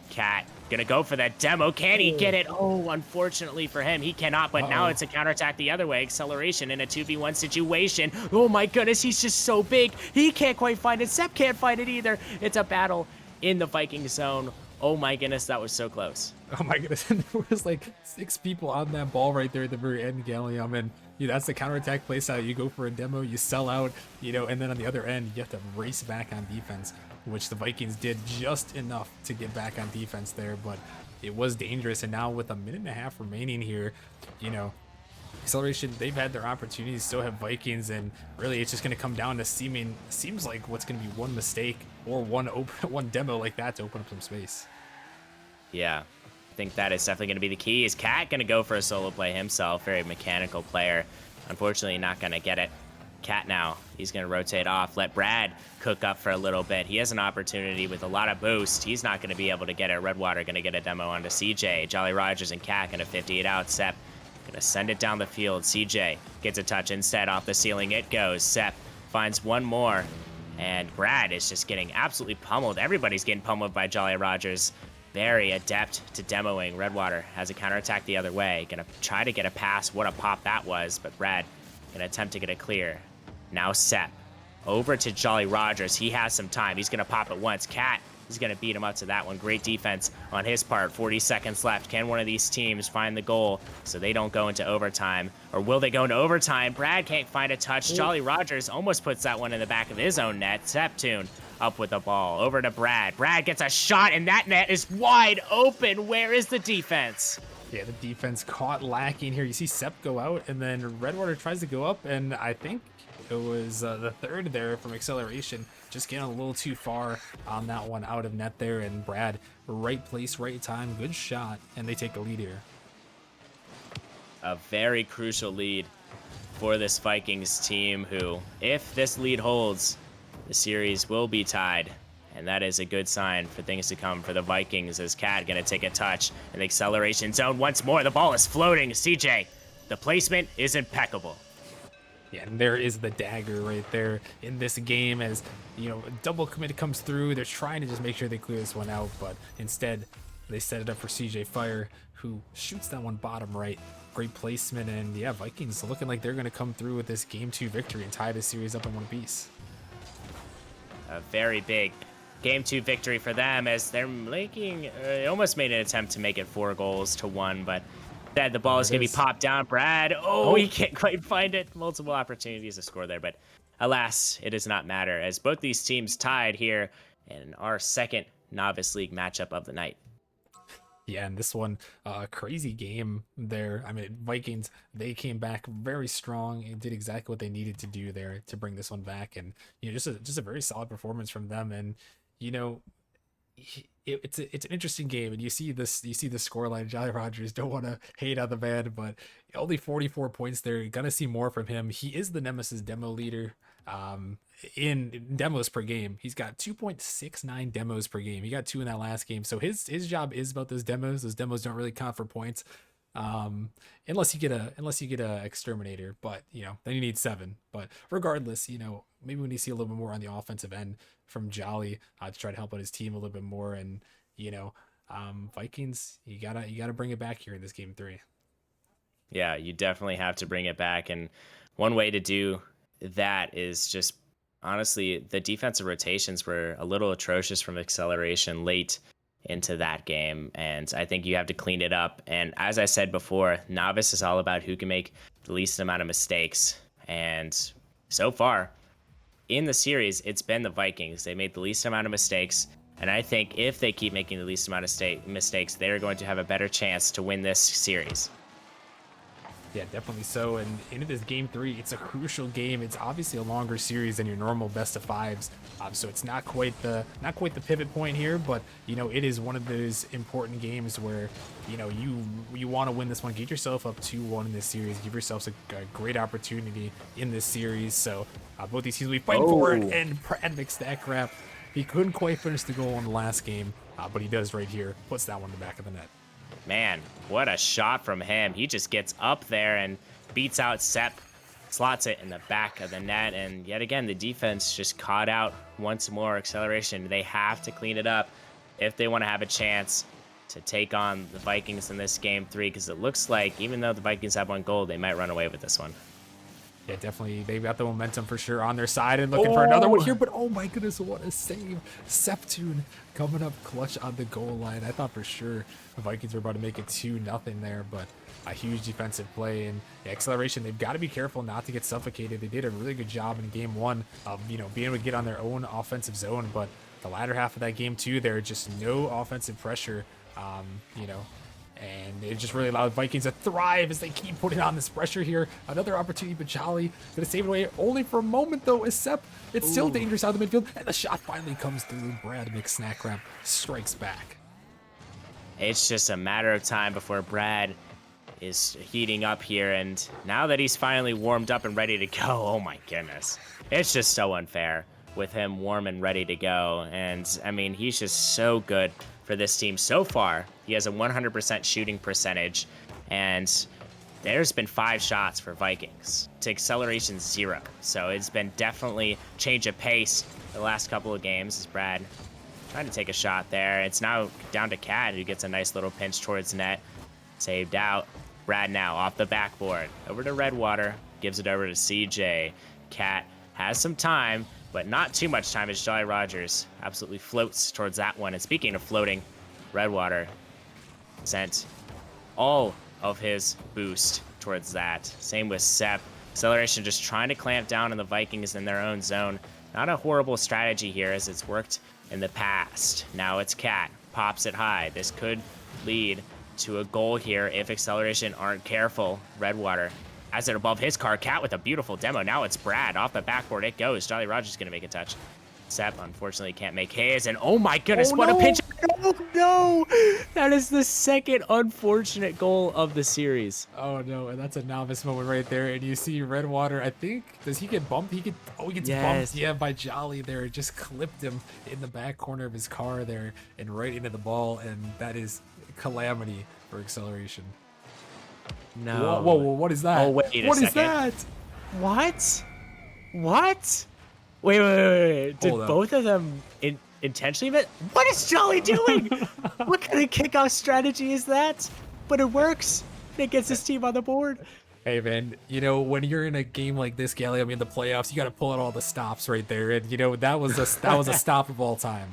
Cat gonna go for that demo. Can he get it? Oh, unfortunately for him, he cannot, but now it's a counterattack the other way. Acceleration in a 2v1 situation. Oh my goodness, he's just so big. He can't quite find it. Sepp can't find it either. It's a battle in the Viking zone. Oh my goodness, that was so close. Oh my goodness, and there was like 6 people on that ball right there at the very end, Gallium, and that's the counterattack play style. You go for a demo, you sell out, and then on the other end, you have to race back on defense, which the Vikings did just enough to get back on defense there, but it was dangerous. And now with a minute and a half remaining here, Acceleration, they've had their opportunities, so have Vikings, and really it's just going to come down to seems like what's going to be one mistake or one demo like that to open up some space. Yeah, I think that is definitely going to be the key. Is Cat going to go for a solo play himself? Very mechanical player. Unfortunately, not going to get it. Cat now, he's going to rotate off, let Brad cook up for a little bit. He has an opportunity with a lot of boost. He's not going to be able to get it. Redwater going to get a demo onto CJ. Jolly Rogers and Cat going to 58 out. Sep gonna send it down the field. CJ gets a touch instead. Off the ceiling it goes. Sep finds one more. And Brad is just getting absolutely pummeled. Everybody's getting pummeled by Jolly Rogers. Very adept to demoing. Redwater has a counterattack the other way. Gonna try to get a pass. What a pop that was. But Brad gonna attempt to get it clear. Now Sep over to Jolly Rogers. He has some time. He's gonna pop it once. Cat is going to beat him up to that one. Great defense on his part. 40 seconds left. Can one of these teams find the goal so they don't go into overtime? Or will they go into overtime? Brad can't find a touch. Jolly Rogers almost puts that one in the back of his own net. Septune up with the ball. Over to Brad. Brad gets a shot, and that net is wide open. Where is the defense? Yeah, the defense caught lacking here. You see Sep go out, and then Redwater tries to go up, and I think it was the third there from Acceleration. Just getting a little too far on that one out of net there, and Brad, right place, right time, good shot, and they take the lead here. A very crucial lead for this Vikings team who, if this lead holds, the series will be tied. And that is a good sign for things to come for the Vikings, as Cat going to take a touch in the acceleration zone once more. The ball is floating. CJ, the placement is impeccable. Yeah, and there is the dagger right there in this game as, double commit comes through. They're trying to just make sure they clear this one out, but instead they set it up for CJ Fire, who shoots that one bottom right. Great placement, and yeah, Vikings looking like they're going to come through with this Game 2 victory and tie this series up in one piece. A very big Game 2 victory for them, as they're making, almost made an attempt to make it 4-1, but that the ball is going to be popped down. Brad, he can't quite find it. Multiple opportunities to score there, but alas, it does not matter, as both these teams tied here in our second Novice League matchup of the night. Yeah, and this one, crazy game there. I mean, Vikings, they came back very strong and did exactly what they needed to do there to bring this one back, and just a very solid performance from them. And it's an interesting game, and you see the scoreline. Jolly Rogers, don't want to hate on the man, but only 44 points there. You're gonna see more from him. He is the Nemesis demo leader in demos per game. He's got 2.69 demos per game. He got 2 in that last game, so his job is about those demos. Those demos don't really count for points, unless you get a exterminator, but then you need 7. But regardless, maybe we need to see a little bit more on the offensive end from Jolly to try to help out his team a little bit more. And Vikings, you gotta bring it back here in this Game 3. Yeah, you definitely have to bring it back, and one way to do that is just, honestly, the defensive rotations were a little atrocious from Acceleration late into that game, and I think you have to clean it up. And as I said before, Novice is all about who can make the least amount of mistakes, and so far in the series it's been the Vikings. They made the least amount of mistakes, and I think if they keep making the least amount of mistakes, they're going to have a better chance to win this series. Yeah, definitely so. And into this Game 3, it's a crucial game. It's obviously a longer series than your normal best of 5s, so it's not quite the pivot point here. But it is one of those important games where you want to win this one. Get yourself up 2-1 in this series. Give yourselves a great opportunity in this series. So both these teams will be fighting for it. And Brad mixed that crap. He couldn't quite finish the goal in the last game, but he does right here. Puts that one in the back of the net. Man, what a shot from him. He just gets up there and beats out Sep, slots it in the back of the net, and yet again, the defense just caught out once more. Acceleration, they have to clean it up if they want to have a chance to take on the Vikings in this Game 3, because it looks like, even though the Vikings have 1 goal, they might run away with this one. Yeah, definitely. They've got the momentum for sure on their side and looking for another one here. But oh my goodness, what a save. Septune coming up clutch on the goal line. I thought for sure the Vikings were about to make it 2-0 there, but a huge defensive play. And the acceleration, they've got to be careful not to get suffocated. They did a really good job in game one of, being able to get on their own offensive zone. But the latter half of that game, too, there just no offensive pressure, and it just really allowed Vikings to thrive as they keep putting on this pressure here. Another opportunity, but Jolly gonna save it away only for a moment though. As Sepp, it's still dangerous out of the midfield, and the shot finally comes through. Brad McSnackrap strikes back. It's just a matter of time before Brad is heating up here, and now that he's finally warmed up and ready to go, oh my goodness. It's just so unfair with him warm and ready to go, and I mean, he's just so good for this team so far. He has a 100% shooting percentage, and there's been 5 shots for Vikings to acceleration 0. So it's been definitely change of pace the last couple of games as Brad trying to take a shot there. It's now down to Cat, who gets a nice little pinch towards net, saved out. Brad now off the backboard, over to Redwater, gives it over to CJ. Cat has some time, but not too much time as Jolly Rogers absolutely floats towards that one. And speaking of floating, Redwater sent all of his boost towards that. Same with Sepp. Acceleration just trying to clamp down on the Vikings in their own zone. Not a horrible strategy here as it's worked in the past. Now it's Cat, pops it high. This could lead to a goal here if Acceleration aren't careful. Redwater has it above his car. Cat with a beautiful demo. Now it's Brad off the backboard. It goes. Jolly Rogers going to make a touch. Sepp, unfortunately, can't make his. And oh my goodness, what a pinch. Oh no! That is the second unfortunate goal of the series. Oh no, and that's a novice moment right there. And you see Redwater, I think, does he get bumped? He gets bumped, yeah, by Jolly there. It just clipped him in the back corner of his car there and right into the ball. And that is calamity for Acceleration. No. Whoa, what is that? Oh, wait a What is second. that? What? Wait. Did Hold up. both of them intentionally miss? What is Jolly doing? What kind of kickoff strategy is that? But it works. It gets his team on the board. Hey man, when you're in a game like this, Gally, I mean the playoffs, you got to pull out all the stops right there, and that was a stop of all time.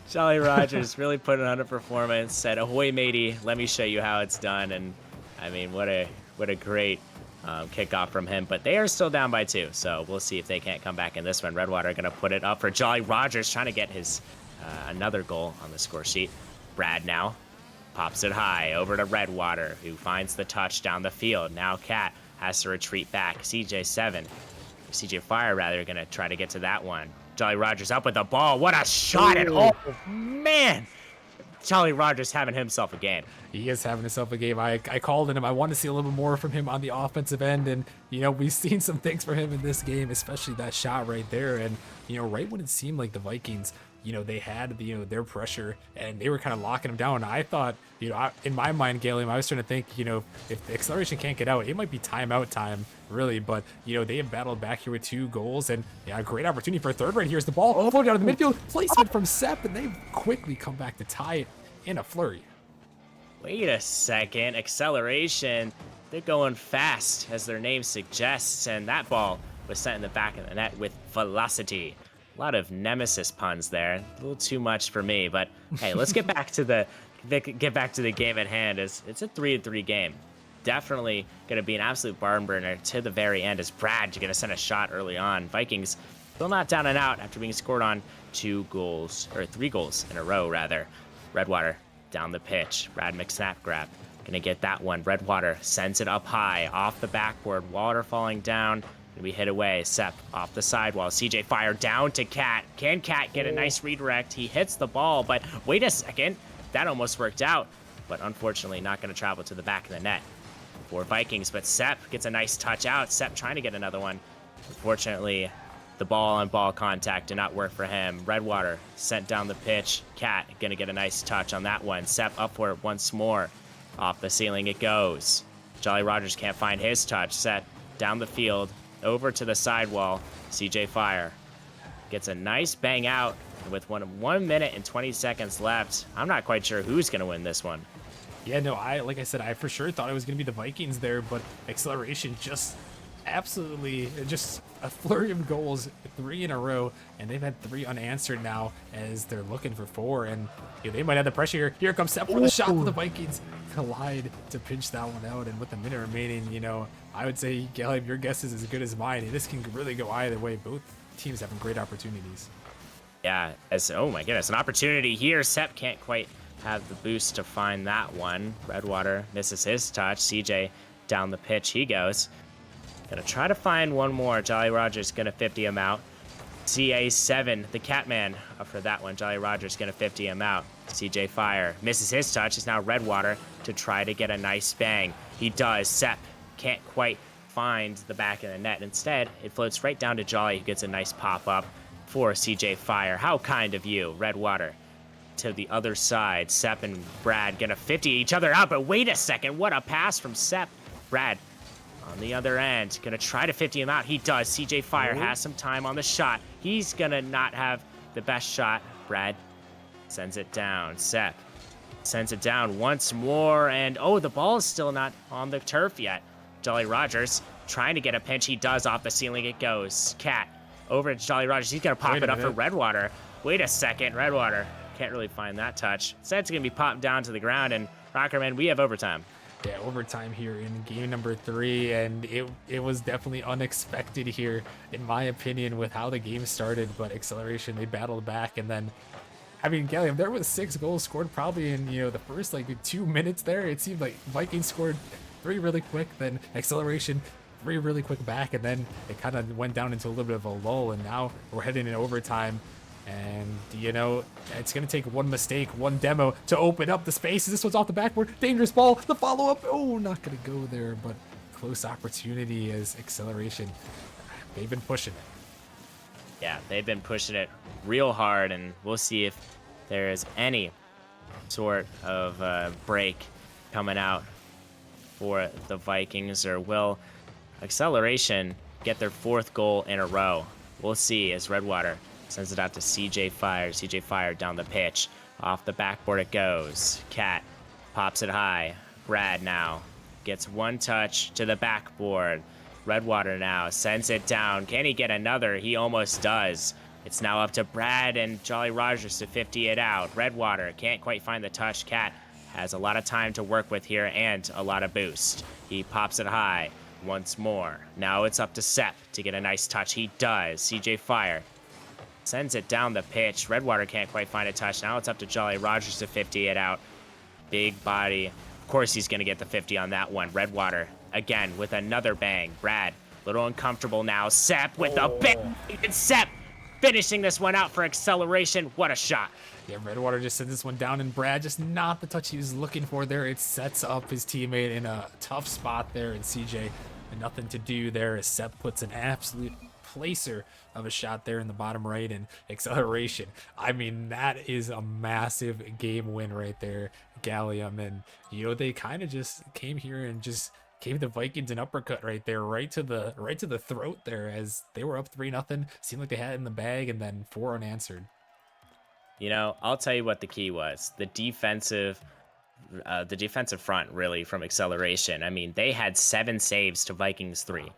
Jolly Rogers really put it on a performance. Said, "Ahoy, matey! Let me show you how it's done." And I mean, what a great kickoff from him. But they are still down by 2, so we'll see if they can't come back in this one. Redwater going to put it up for Jolly Rogers, trying to get his another goal on the score sheet. Brad now pops it high over to Redwater, who finds the touch down the field. Now Cat has to retreat back. CJ Fire rather, going to try to get to that one. Jolly Rogers up with the ball. What a shot! And oh man, Jolly Rogers having himself a game. He is having himself a game. I called him. I wanted to see a little bit more from him on the offensive end, and we've seen some things from him in this game, especially that shot right there. And right when it seemed like the Vikings, they had their pressure and they were kind of locking him down. I thought, in my mind, Galium, I was trying to think, if the Acceleration can't get out, it might be timeout time, really. But they have battled back here with 2 goals, and a great opportunity for a third right here as the ball floated out of the midfield, placement from Sepp, and they've quickly come back to tie it in a flurry. Wait a second, Acceleration, they're going fast, as their name suggests, and that ball was sent in the back of the net with velocity. A lot of Nemesis puns there, a little too much for me, but hey, let's get back to the game at hand. It's a 3-3 game. Definitely going to be an absolute barn burner to the very end, as Brad going to send a shot early on. Vikings still not down and out after being scored on 3 goals in a row, rather. Redwater down the pitch. Brad McSnapgrab gonna get that one. Redwater sends it up high off the backboard. Water falling down. Gonna be hit away. Sepp off the sidewall. CJ Fire down to Cat. Can Cat get a nice redirect? He hits the ball, but wait a second. That almost worked out, but unfortunately not gonna travel to the back of the net for Vikings. But Sepp gets a nice touch out. Sepp trying to get another one. Unfortunately, the ball-on-ball contact did not work for him. Redwater sent down the pitch. Cat gonna get a nice touch on that one. Sepp up for it once more. Off the ceiling it goes. Jolly Rogers can't find his touch. Set down the field, over to the sidewall. CJ Fire gets a nice bang out. And with 1 minute and 20 seconds left, I'm not quite sure who's gonna win this one. Yeah, no, like I said, I for sure thought it was gonna be the Vikings there, but Acceleration just absolutely just a flurry of goals, 3 in a row, and they've had 3 unanswered now as they're looking for 4. And they might have the pressure here. Here comes Seth for the shot, but the Vikings collide to pinch that one out. And with a minute remaining, I would say, Galeb, your guess is as good as mine. This can really go either way. Both teams having great opportunities. Yeah, oh my goodness, an opportunity here. Sep can't quite have the boost to find that one. Redwater misses his touch. CJ down the pitch he goes. Gonna try to find one more. Jolly Rogers gonna 50 him out. CA7, the Catman, up for that one. Jolly Rogers gonna 50 him out. CJ Fire misses his touch. It's now Redwater to try to get a nice bang. He does. Sep can't quite find the back of the net. Instead, it floats right down to Jolly, who gets a nice pop up for CJ Fire. How kind of you, Redwater. To the other side, Sep and Brad gonna 50 each other out, but wait a second, what a pass from Sep. Brad on the other end, gonna try to 50 him out. He does. CJ Fire has some time on the shot. He's gonna not have the best shot. Brad sends it down. Sep sends it down once more, and oh, the ball is still not on the turf yet. Jolly Rogers trying to get a pinch. He does. Off the ceiling it goes. Cat over to Jolly Rogers. He's gonna pop it up for Redwater. Wait a second, Redwater can't really find that touch. Instead, it's gonna be popped down to the ground, and Rockerman, we have overtime. Yeah, overtime here in game number 3, and it was definitely unexpected here, in my opinion, with how the game started. But Acceleration, they battled back, and then, I mean, Gallium, there was 6 goals scored probably in the first 2 minutes there. It seemed like Vikings scored 3 really quick, then Acceleration 3 really quick back, and then it kind of went down into a little bit of a lull, and now we're heading in overtime. And, it's going to take one mistake, one demo to open up the space. This one's off the backboard. Dangerous ball. The follow-up. Oh, not going to go there, but close opportunity as Acceleration. They've been pushing it. Yeah, they've been pushing it real hard, and we'll see if there is any sort of break coming out for the Vikings, or will Acceleration get their 4th goal in a row? We'll see as Redwater sends it out to CJ Fire. CJ Fire down the pitch. Off the backboard it goes. Cat pops it high. Brad now gets one touch to the backboard. Redwater now sends it down. Can he get another? He almost does. It's now up to Brad and Jolly Rogers to 50 it out. Redwater can't quite find the touch. Cat has a lot of time to work with here and a lot of boost. He pops it high once more. Now it's up to Sep to get a nice touch. He does. CJ Fire sends it down the pitch. Redwater can't quite find a touch. Now it's up to Jolly Rogers to 50 it out. Big body. Of course he's going to get the 50 on that one. Redwater, again, with another bang. Brad, a little uncomfortable now. Sep with the bang. And Sep finishing this one out for Acceleration. What a shot. Yeah, Redwater just sends this one down, and Brad just not the touch he was looking for there. It sets up his teammate in a tough spot there, and CJ, nothing to do there as Sep puts an absolute placer of a shot there in the bottom right, and Acceleration. I mean, that is a massive game win right there, Gallium. And they kind of just came here and just gave the Vikings an uppercut right there, right to the throat there, as they were up 3-0. Seemed like they had it in the bag, and then 4 unanswered. I'll tell you what the key was. The defensive front, really, from Acceleration. I mean, they had 7 saves to Vikings 3.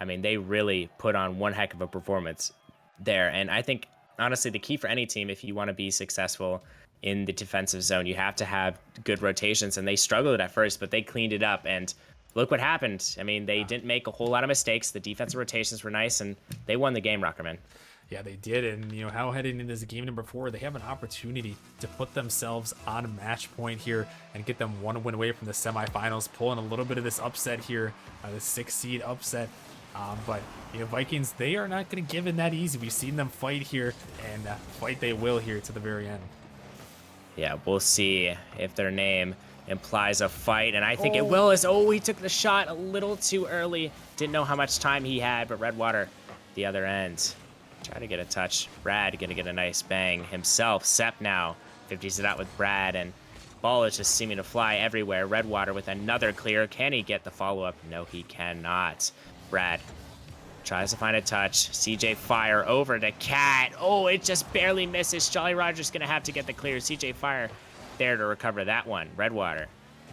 I mean, they really put on one heck of a performance there. And I think, honestly, the key for any team, if you want to be successful in the defensive zone, you have to have good rotations. And they struggled at first, but they cleaned it up. And look what happened. I mean, they didn't make a whole lot of mistakes. The defensive rotations were nice, and they won the game, Rockerman. Yeah, they did. And, how heading into this game number 4, they have an opportunity to put themselves on match point here and get them one win away from the semifinals, pulling a little bit of this upset here, the 6 seed upset. But Vikings, they are not going to give in that easy. We've seen them fight here, and fight they will here to the very end. Yeah, we'll see if their name implies a fight, and I think it will. He took the shot a little too early. Didn't know how much time he had, but Redwater, the other end, try to get a touch. Brad gonna get a nice bang himself. Sep now 50s it out with Brad, and ball is just seeming to fly everywhere. Redwater with another clear. Can he get the follow-up? No, he cannot. Brad tries to find a touch. CJ Fire over to Cat. It just barely misses. Jolly Rogers gonna have to get the clear. CJ Fire there to recover that one. Redwater,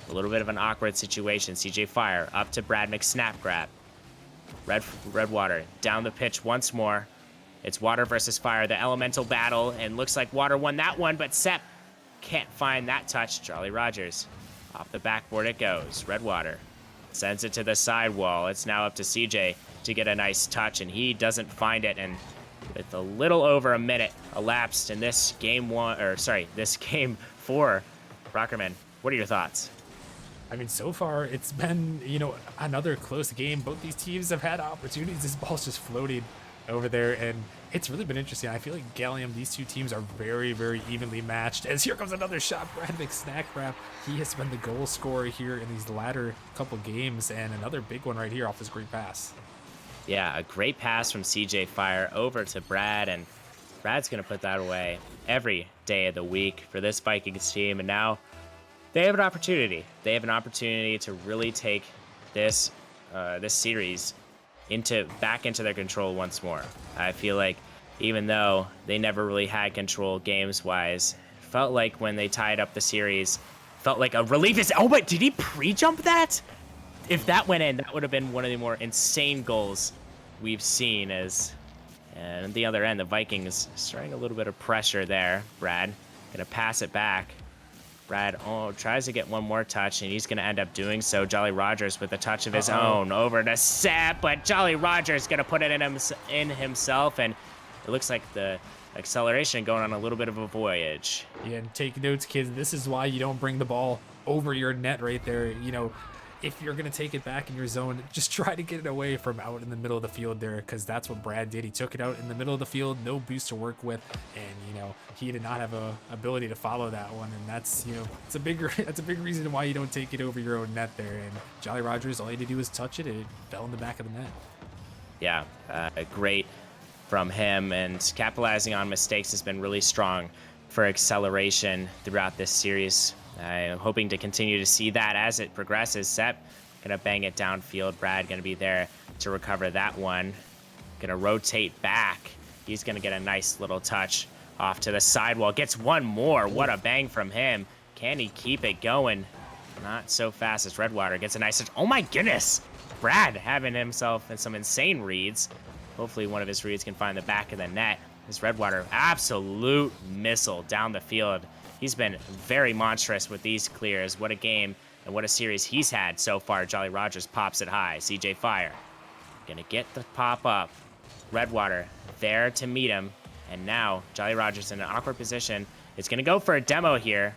a little bit of an awkward situation. CJ Fire up to Brad McSnap grab. Redwater down the pitch once more. It's water versus fire, the elemental battle, and looks like water won that one, but Sepp can't find that touch. Jolly Rogers, off the backboard it goes. Redwater sends it to the sidewall. It's now up to CJ to get a nice touch, and he doesn't find it, and with a little over a minute elapsed in this game four, Rockerman, what are your thoughts? I mean, so far it's been, another close game. Both these teams have had opportunities. This ball's just floating over there, and it's really been interesting. I feel like Gallium, these two teams are very, very evenly matched. As here comes another shot, Brad Snack Wrap. He has been the goal scorer here in these latter couple games, and another big one right here off this great pass. Yeah, a great pass from CJ Fire over to Brad, and Brad's going to put that away every day of the week for this Vikings team, and now they have an opportunity. They have an opportunity to really take this series back into their control once more. I feel like even though they never really had control games-wise, felt like when they tied up the series, felt like a relief. Oh, but did he pre-jump that? If that went in, that would have been one of the more insane goals we've seen. And at the other end, the Vikings starting a little bit of pressure there. Brad gonna pass it back. Brad tries to get one more touch, and he's gonna end up doing so. Jolly Rogers with a touch of his own over to Sepp, but Jolly Rogers gonna put it in himself, and it looks like the acceleration going on a little bit of a voyage. Yeah, and take notes, kids. This is why you don't bring the ball over your net right there. If you're going to take it back in your zone, just try to get it away from out in the middle of the field there, because that's what Brad did. He took it out in the middle of the field, no boost to work with, and, he did not have a ability to follow that one, and that's, that's a big reason why you don't take it over your own net there. And Jolly Rogers, all he had to do was touch it, and it fell in the back of the net. Yeah, great from him, and capitalizing on mistakes has been really strong for acceleration throughout this series. I'm hoping to continue to see that as it progresses. Sepp gonna bang it downfield. Brad gonna be there to recover that one. Gonna rotate back. He's gonna get a nice little touch off to the sidewall. Gets one more. What a bang from him. Can he keep it going? Not so fast as Redwater gets a nice touch. Oh my goodness! Brad having himself in some insane reads. Hopefully one of his reads can find the back of the net. This Redwater, absolute missile down the field. He's been very monstrous with these clears. What a game and what a series he's had so far. Jolly Rogers pops it high. CJ Fire gonna get the pop up. Redwater there to meet him. And now Jolly Rogers in an awkward position. It's gonna go for a demo here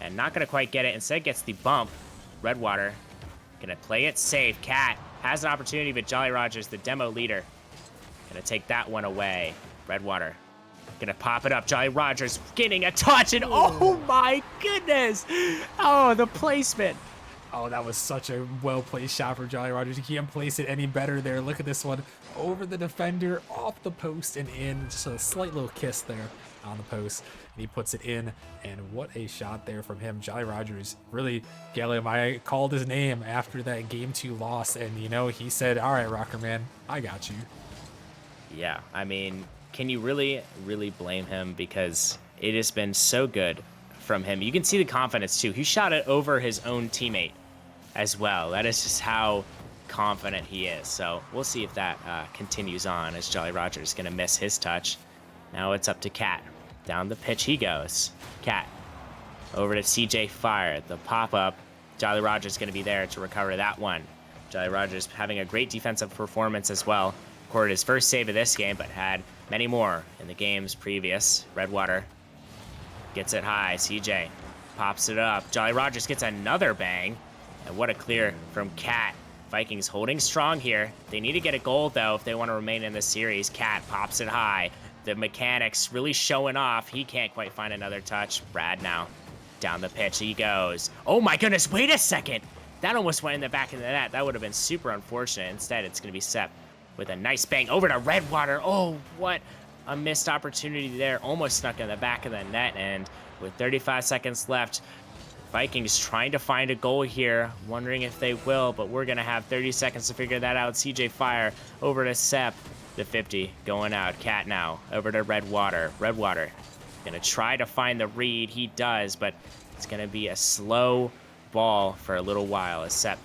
and not gonna quite get it. Instead gets the bump. Redwater gonna play it safe. Cat has an opportunity, but Jolly Rogers, the demo leader, gonna take that one away. Redwater gonna pop it up. Jolly Rogers getting a touch, and oh my goodness! Oh, the placement. Oh, that was such a well-placed shot for Jolly Rogers. You can't place it any better there. Look at this one. Over the defender, off the post, and in. Just a slight little kiss there on the post. And he puts it in, and what a shot there from him. Jolly Rogers, really, Gallium, I called his name after that Game 2 loss, and, he said, all right, Rocker Man, I got you. Yeah, I mean, can you really, really blame him? Because it has been so good from him. You can see the confidence, too. He shot it over his own teammate as well. That is just how confident he is. So we'll see if that continues on, as Jolly Rogers is going to miss his touch. Now it's up to Cat. Down the pitch he goes. Cat over to CJ Fire. The pop-up. Jolly Rogers is going to be there to recover that one. Jolly Rogers having a great defensive performance as well. Recorded his first save of this game, but had many more in the games previous. Redwater gets it high. CJ pops it up. Jolly Rogers gets another bang. And what a clear from Cat. Vikings holding strong here. They need to get a goal, though, if they want to remain in this series. Cat pops it high. The mechanics really showing off. He can't quite find another touch. Brad now down the pitch he goes. Oh my goodness, wait a second. That almost went in the back of the net. That would have been super unfortunate. Instead, it's going to be Sepp with a nice bang over to Redwater. Oh, what a missed opportunity there. Almost snuck in the back of the net. And with 35 seconds left, Vikings trying to find a goal here. Wondering if they will, but we're going to have 30 seconds to figure that out. CJ Fire over to Sepp. The 50 going out. Cat now over to Redwater. Redwater going to try to find the read. He does, but it's going to be a slow ball for a little while as Sepp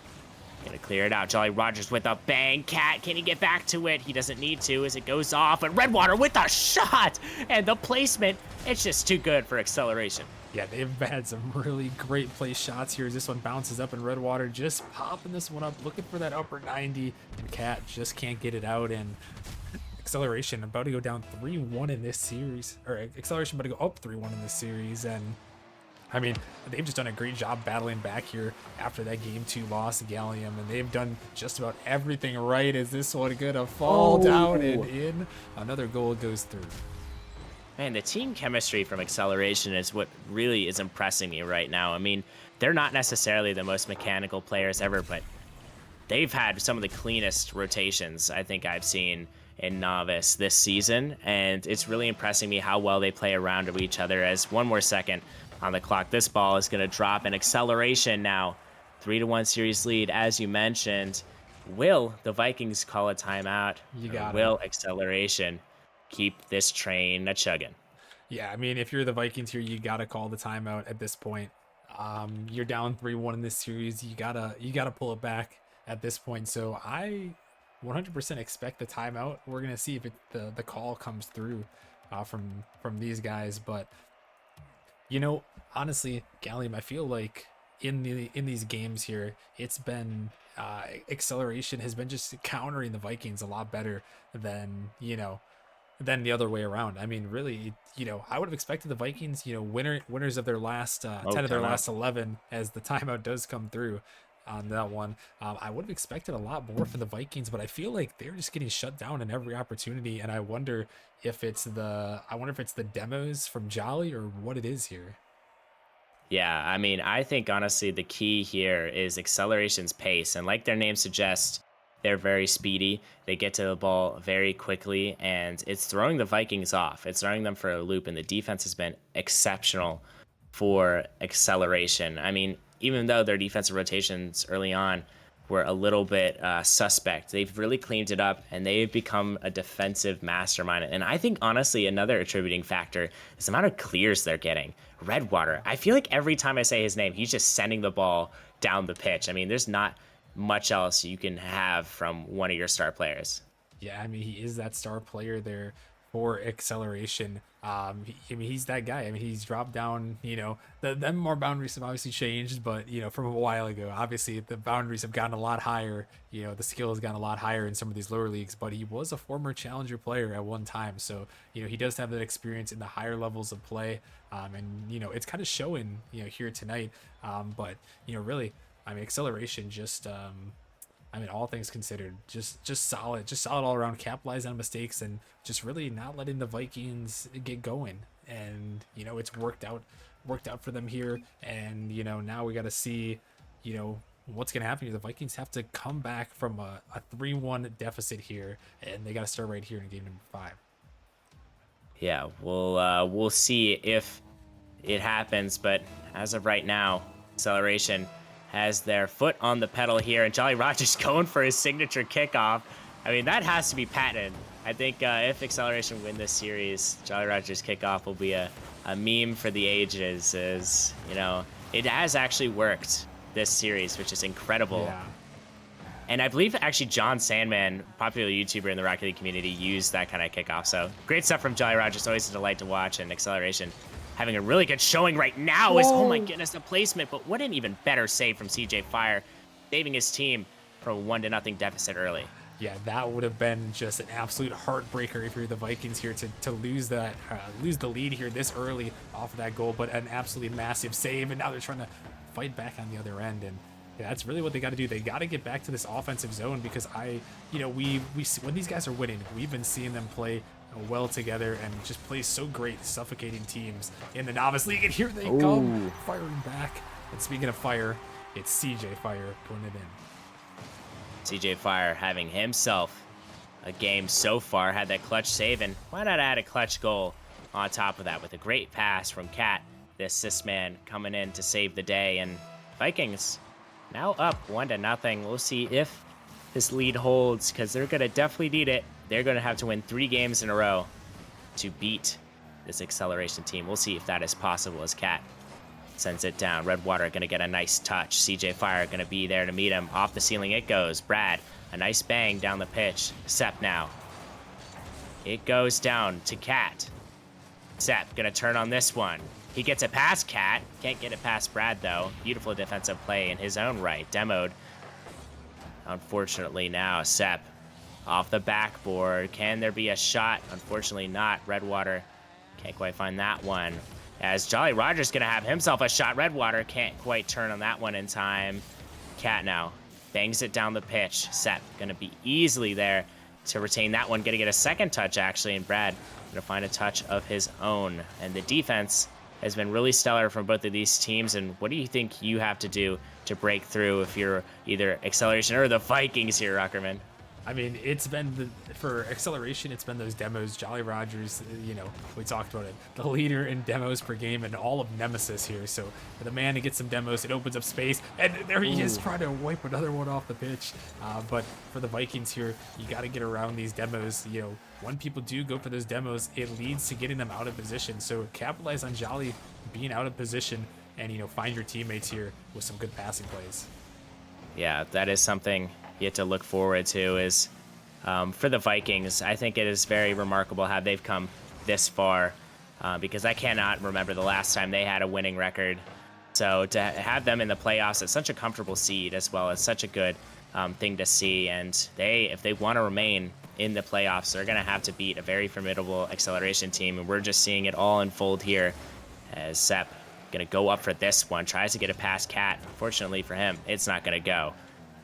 Gonna clear it out. Jolly Rogers with a bang. Cat, can he get back to it? He doesn't need to as it goes off. And Redwater with a shot! And the placement, it's just too good for acceleration. Yeah, they've had some really great play shots here as this one bounces up, and Redwater just popping this one up, looking for that upper 90, and Cat just can't get it out. And acceleration about to go down 3-1 in this series, or acceleration about to go up 3-1 in this series. And I mean, they've just done a great job battling back here after that game 2 loss to Gallium, and they've done just about everything right as this one gonna fall down and in. Another goal goes through. Man, the team chemistry from Acceleration is what really is impressing me right now. I mean, they're not necessarily the most mechanical players ever, but they've had some of the cleanest rotations I think I've seen in Novice this season, and it's really impressing me how well they play around to each other. As one more second on the clock, this ball is going to drop in Acceleration now. 3-1 series lead, as you mentioned. Will the Vikings call a timeout? You got it. Will Acceleration keep this train a chugging? Yeah, I mean, if you're the Vikings here, you gotta call the timeout at this point. You're down 3-1 in this series. You gotta pull it back at this point. So I 100% expect the timeout. We're gonna see if the call comes through from these guys. But you know, honestly, Gallium, I feel like in these games here, it's been Acceleration has been just countering the Vikings a lot better than than the other way around. I mean, really, I would have expected the Vikings, winners of their last 10 of their last 11 as the timeout does come through on that one. I would have expected a lot more from the Vikings, but I feel like they're just getting shut down in every opportunity, and I wonder if it's the demos from Jolly or what it is here. Yeah, I mean, I think honestly the key here is Acceleration's pace, and like their name suggests, they're very speedy. They get to the ball very quickly, and it's throwing the Vikings off. It's throwing them for a loop, and the defense has been exceptional for Acceleration. I mean, even though their defensive rotations early on were a little bit suspect, they've really cleaned it up, and they've become a defensive mastermind. And I think, honestly, another attributing factor is the amount of clears they're getting. Redwater, I feel like every time I say his name, he's just sending the ball down the pitch. I mean, there's not much else you can have from one of your star players. Yeah, I mean, he is that star player there for Acceleration. He's that guy. I mean, he's dropped down, the more boundaries have obviously changed, but, from a while ago, obviously the boundaries have gotten a lot higher. The skill has gotten a lot higher in some of these lower leagues, but he was a former challenger player at one time. So, he does have that experience in the higher levels of play. And, it's kind of showing, here tonight. But, really, I mean, Acceleration just, all things considered, just solid all around, capitalize on mistakes and just really not letting the Vikings get going. And, it's worked out for them here. And, now we got to see, what's going to happen here. The Vikings have to come back from a 3-1 deficit here, and they got to start right here in game number 5. Yeah, we'll see if it happens, but as of right now, Acceleration has their foot on the pedal here, and Jolly Rogers going for his signature kickoff. I mean, that has to be patented. I think if Acceleration win this series, Jolly Rogers kickoff will be a meme for the ages. As it has actually worked this series, which is incredible. Yeah. And I believe actually John Sandman, popular YouTuber in the Rocket League community, used that kind of kickoff. So great stuff from Jolly Rogers. Always a delight to watch, and Acceleration having a really good showing right now. Is, oh my goodness, the placement. But what an even better save from CJ Fire, saving his team from a 1-0 deficit early. Yeah, that would have been just an absolute heartbreaker if you're the Vikings here to lose the lead here this early off of that goal, but an absolutely massive save, and now they're trying to fight back on the other end. And yeah, that's really what they got to do. They got to get back to this offensive zone, because we when these guys are winning, we've been seeing them play well together and just play so great, suffocating teams in the Novice League. And here they come, firing back. And speaking of fire, it's CJ Fire putting it in. CJ Fire having himself a game so far, had that clutch save, and why not add a clutch goal on top of that with a great pass from Cat, the assist man, coming in to save the day. And Vikings now up 1-0. We'll see if this lead holds, because they're going to definitely need it. They're going to have to win 3 games in a row to beat this Acceleration team. We'll see if that is possible, as Cat Sends it down. Redwater going to get a nice touch. CJ Fire going to be there to meet him. Off the ceiling it goes. Brad, a nice bang down the pitch. Sepp now. It goes down to Cat. Sepp going to turn on this one. He gets it past Cat. Can't get it past Brad, though. Beautiful defensive play in his own right. Demoed. Unfortunately now, Sepp off the backboard. Can there be a shot? Unfortunately not. Redwater can't quite find that one. As Jolly Roger's going to have himself a shot. Redwater can't quite turn on that one in time. Cat now bangs it down the pitch. Sepp going to be easily there to retain that one. Going to get a second touch, actually, and Brad going to find a touch of his own. And the defense has been really stellar from both of these teams. And what do you think you have to do to break through if you're either Acceleration or the Vikings here, Ruckerman? I mean, it's been for Acceleration, it's been those demos. Jolly Rogers, you know, we talked about it, the leader in demos per game, and all of Nemesis here. So for the man to get some demos, it opens up space, and there he is trying to wipe another one off the pitch. But for the Vikings here, you got to get around these demos. You know, when people do go for those demos, it leads to getting them out of position. So capitalize on Jolly being out of position, and you know, find your teammates here with some good passing plays. Yeah, that is something you have to look forward to. Is for the Vikings, I think it is very remarkable how they've come this far, because I cannot remember the last time they had a winning record. So to have them in the playoffs at such a comfortable seed as well as such a good thing to see. And if they want to remain in the playoffs, they're going to have to beat a very formidable Acceleration team. And we're just seeing it all unfold here as Sepp going to go up for this one, tries to get it past Cat. Unfortunately for him, it's not going to go.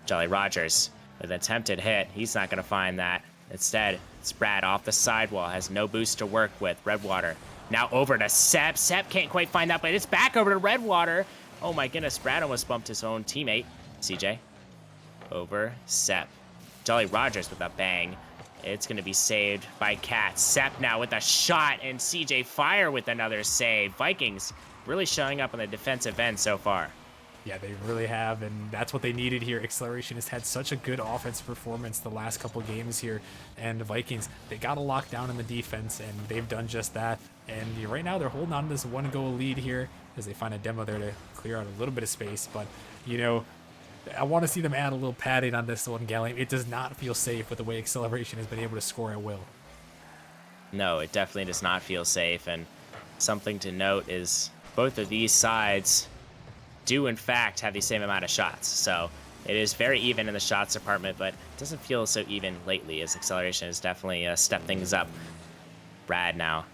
Jolly Rogers with an attempted hit. He's not going to find that. Instead, it's Brad off the sidewall, has no boost to work with. Redwater now over to Sepp. Sepp can't quite find that, but it's back over to Redwater. Oh my goodness, Brad almost bumped his own teammate. CJ over Sepp. Jolly Rogers with a bang. It's going to be saved by Cat. Sepp now with a shot, and CJ Fire with another save. Vikings really showing up on the defensive end so far. Yeah, they really have, and that's what they needed here. Acceleration has had such a good offensive performance the last couple games here, and the Vikings, they got to lock down in the defense, and they've done just that. And right now they're holding on to this one-goal lead here as they find a demo there to clear out a little bit of space. But, you know, I want to see them add a little padding on this one, Gallium. It does not feel safe with the way Acceleration has been able to score at will. No, it definitely does not feel safe, and something to note is both of these sides do in fact have the same amount of shots. So it is very even in the shots department, but it doesn't feel so even lately as Acceleration has definitely stepped things up. Brad now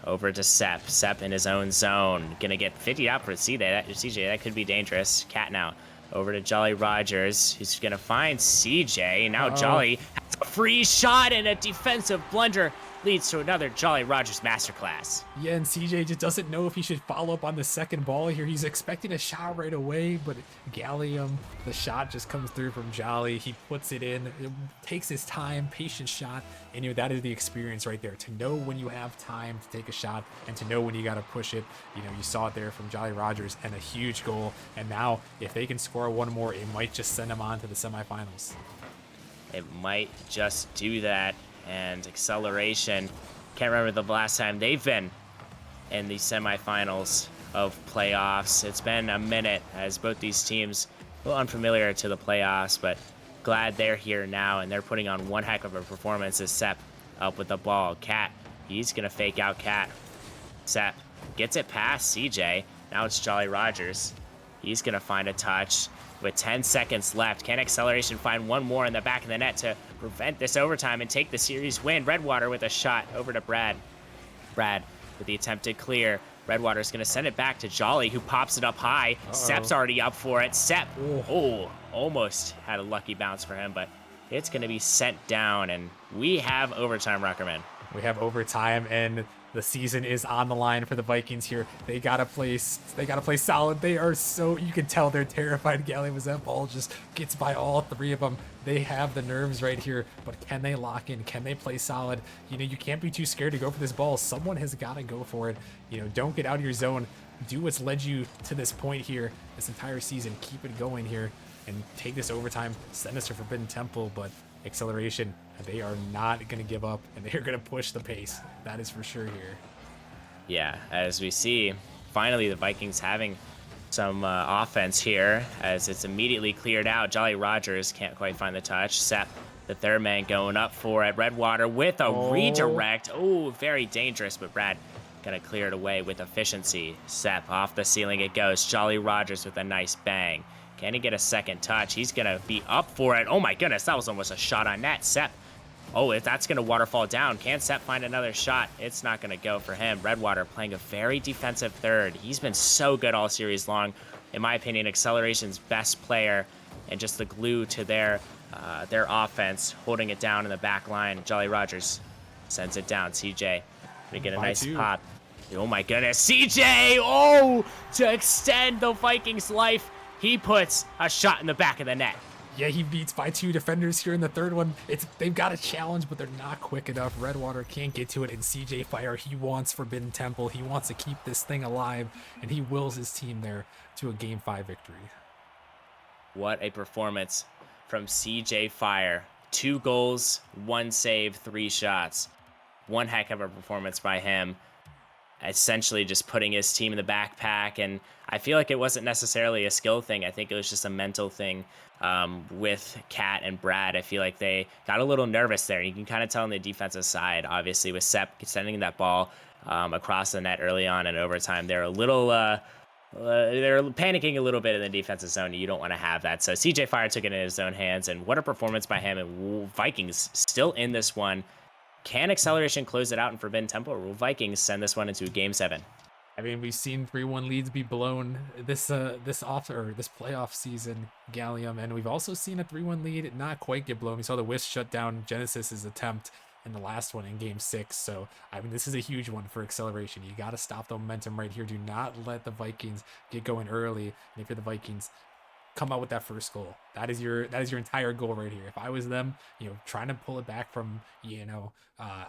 over to Sepp. Sepp in his own zone. Gonna get 50 out for CJ. That could be dangerous. Cat now over to Jolly Rogers, who's gonna find CJ. Now Jolly has a free shot, and a defensive blunder leads to another Jolly Rogers masterclass. Yeah, and CJ just doesn't know if he should follow up on the second ball here. He's expecting a shot right away, but Gallium, the shot just comes through from Jolly. He puts it in, it takes his time, patient shot, and you know, that is the experience right there. To know when you have time to take a shot and to know when you got to push it. You know, you saw it there from Jolly Rogers, and a huge goal. And now, if they can score one more, it might just send them on to the semifinals. It might just do that. And Acceleration, can't remember the last time they've been in the semifinals of playoffs. It's been a minute, as both these teams a little unfamiliar to the playoffs, but glad they're here now, and they're putting on one heck of a performance as Sepp up with the ball. Cat, he's gonna fake out Cat. Sepp gets it past CJ. Now it's Jolly Rogers. He's gonna find a touch. With 10 seconds left, can Acceleration find one more in the back of the net to prevent this overtime and take the series win? Redwater with a shot over to Brad. Brad with the attempted clear. Redwater's going to send it back to Jolly, who pops it up high. Sepp's already up for it. Sepp, almost had a lucky bounce for him, but it's going to be sent down, and we have overtime, Ruckerman. We have overtime, and the season is on the line for the Vikings here. They gotta play solid. They are so, you can tell they're terrified. Gallium, as that ball just gets by all three of them. They have the nerves right here, but can they lock in? Can they play solid? You know, you can't be too scared to go for this ball. Someone has got to go for it. You know, don't get out of your zone. Do what's led you to this point here, this entire season. Keep it going here and take this overtime. Send us to Forbidden Temple, but Acceleration, they are not going to give up, and they're going to push the pace. That is for sure here. Yeah, as we see finally the Vikings having some offense here as it's immediately cleared out. Jolly Rogers can't quite find the touch. Sepp, the third man, going up for it. Redwater with a redirect. Oh, very dangerous, but Brad gonna clear it away with efficiency. Sepp off the ceiling it goes. Jolly Rogers with a nice bang. Can he get a second touch? He's gonna be up for it. Oh my goodness, that was almost a shot on net. Sepp. Oh, if that's gonna waterfall down, can Sepp find another shot? It's not gonna go for him. Redwater playing a very defensive third. He's been so good all series long. In my opinion, Acceleration's best player and just the glue to their offense, holding it down in the back line. Jolly Rogers sends it down. CJ gonna get a nice pop. Oh my goodness, CJ! Oh, to extend the Vikings' life, he puts a shot in the back of the net. Yeah, he beats by 2 defenders here in the third one. They've got a challenge, but they're not quick enough. Redwater can't get to it, and CJ Fire, he wants Forbidden Temple. He wants to keep this thing alive, and he wills his team there to a Game 5 victory. What a performance from CJ Fire. 2 goals, 1 save, 3 shots. One heck of a performance by him. Essentially just putting his team in the backpack, and I feel like it wasn't necessarily a skill thing. I think it was just a mental thing with Kat and Brad. I feel like they got a little nervous there. You can kind of tell on the defensive side, obviously, with Sepp sending that ball across the net early on in overtime. They're a little they're panicking a little bit in the defensive zone. You don't want to have that. So CJ Fire took it in his own hands, and what a performance by him. And Vikings still in this one. Can Acceleration close it out in Forbidden Temple, or will Vikings send this one into Game 7? I mean, we've seen 3-1 leads be blown this playoff season, Gallium, and we've also seen a 3-1 lead not quite get blown. We saw the Wisp shut down Genesis's attempt in the last one in Game 6. So, I mean, this is a huge one for Acceleration. You got to stop the momentum right here. Do not let the Vikings get going early. And if you're the Vikings, come out with that first goal. That is your entire goal right here. If I was them, trying to pull it back from,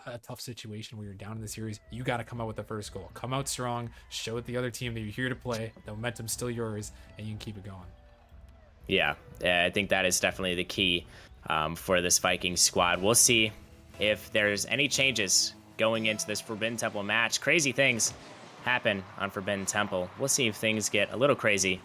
a tough situation where you're down in the series, you got to come out with the first goal. Come out strong, show the other team that you're here to play. The momentum's still yours, and you can keep it going. Yeah, I think that is definitely the key for this Vikings squad. We'll see if there's any changes going into this Forbidden Temple match. Crazy things happen on Forbidden Temple. We'll see if things get a little crazy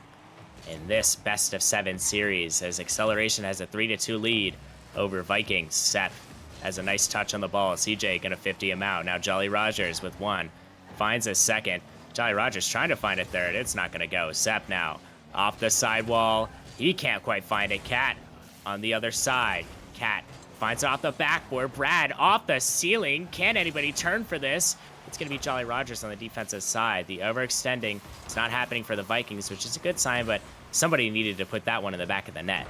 in this best of 7 series, as Acceleration has a 3-2 lead over Vikings. Seth has a nice touch on the ball. CJ gonna 50 him out. Now Jolly Rogers with 1, finds a second. Jolly Rogers trying to find a third. It's not gonna go. Sepp now off the sidewall. He can't quite find it. Cat on the other side. Cat finds it off the backboard. Brad off the ceiling. Can anybody turn for this? It's going to be Jolly Rogers on the defensive side. The overextending is not happening for the Vikings, which is a good sign, but somebody needed to put that one in the back of the net.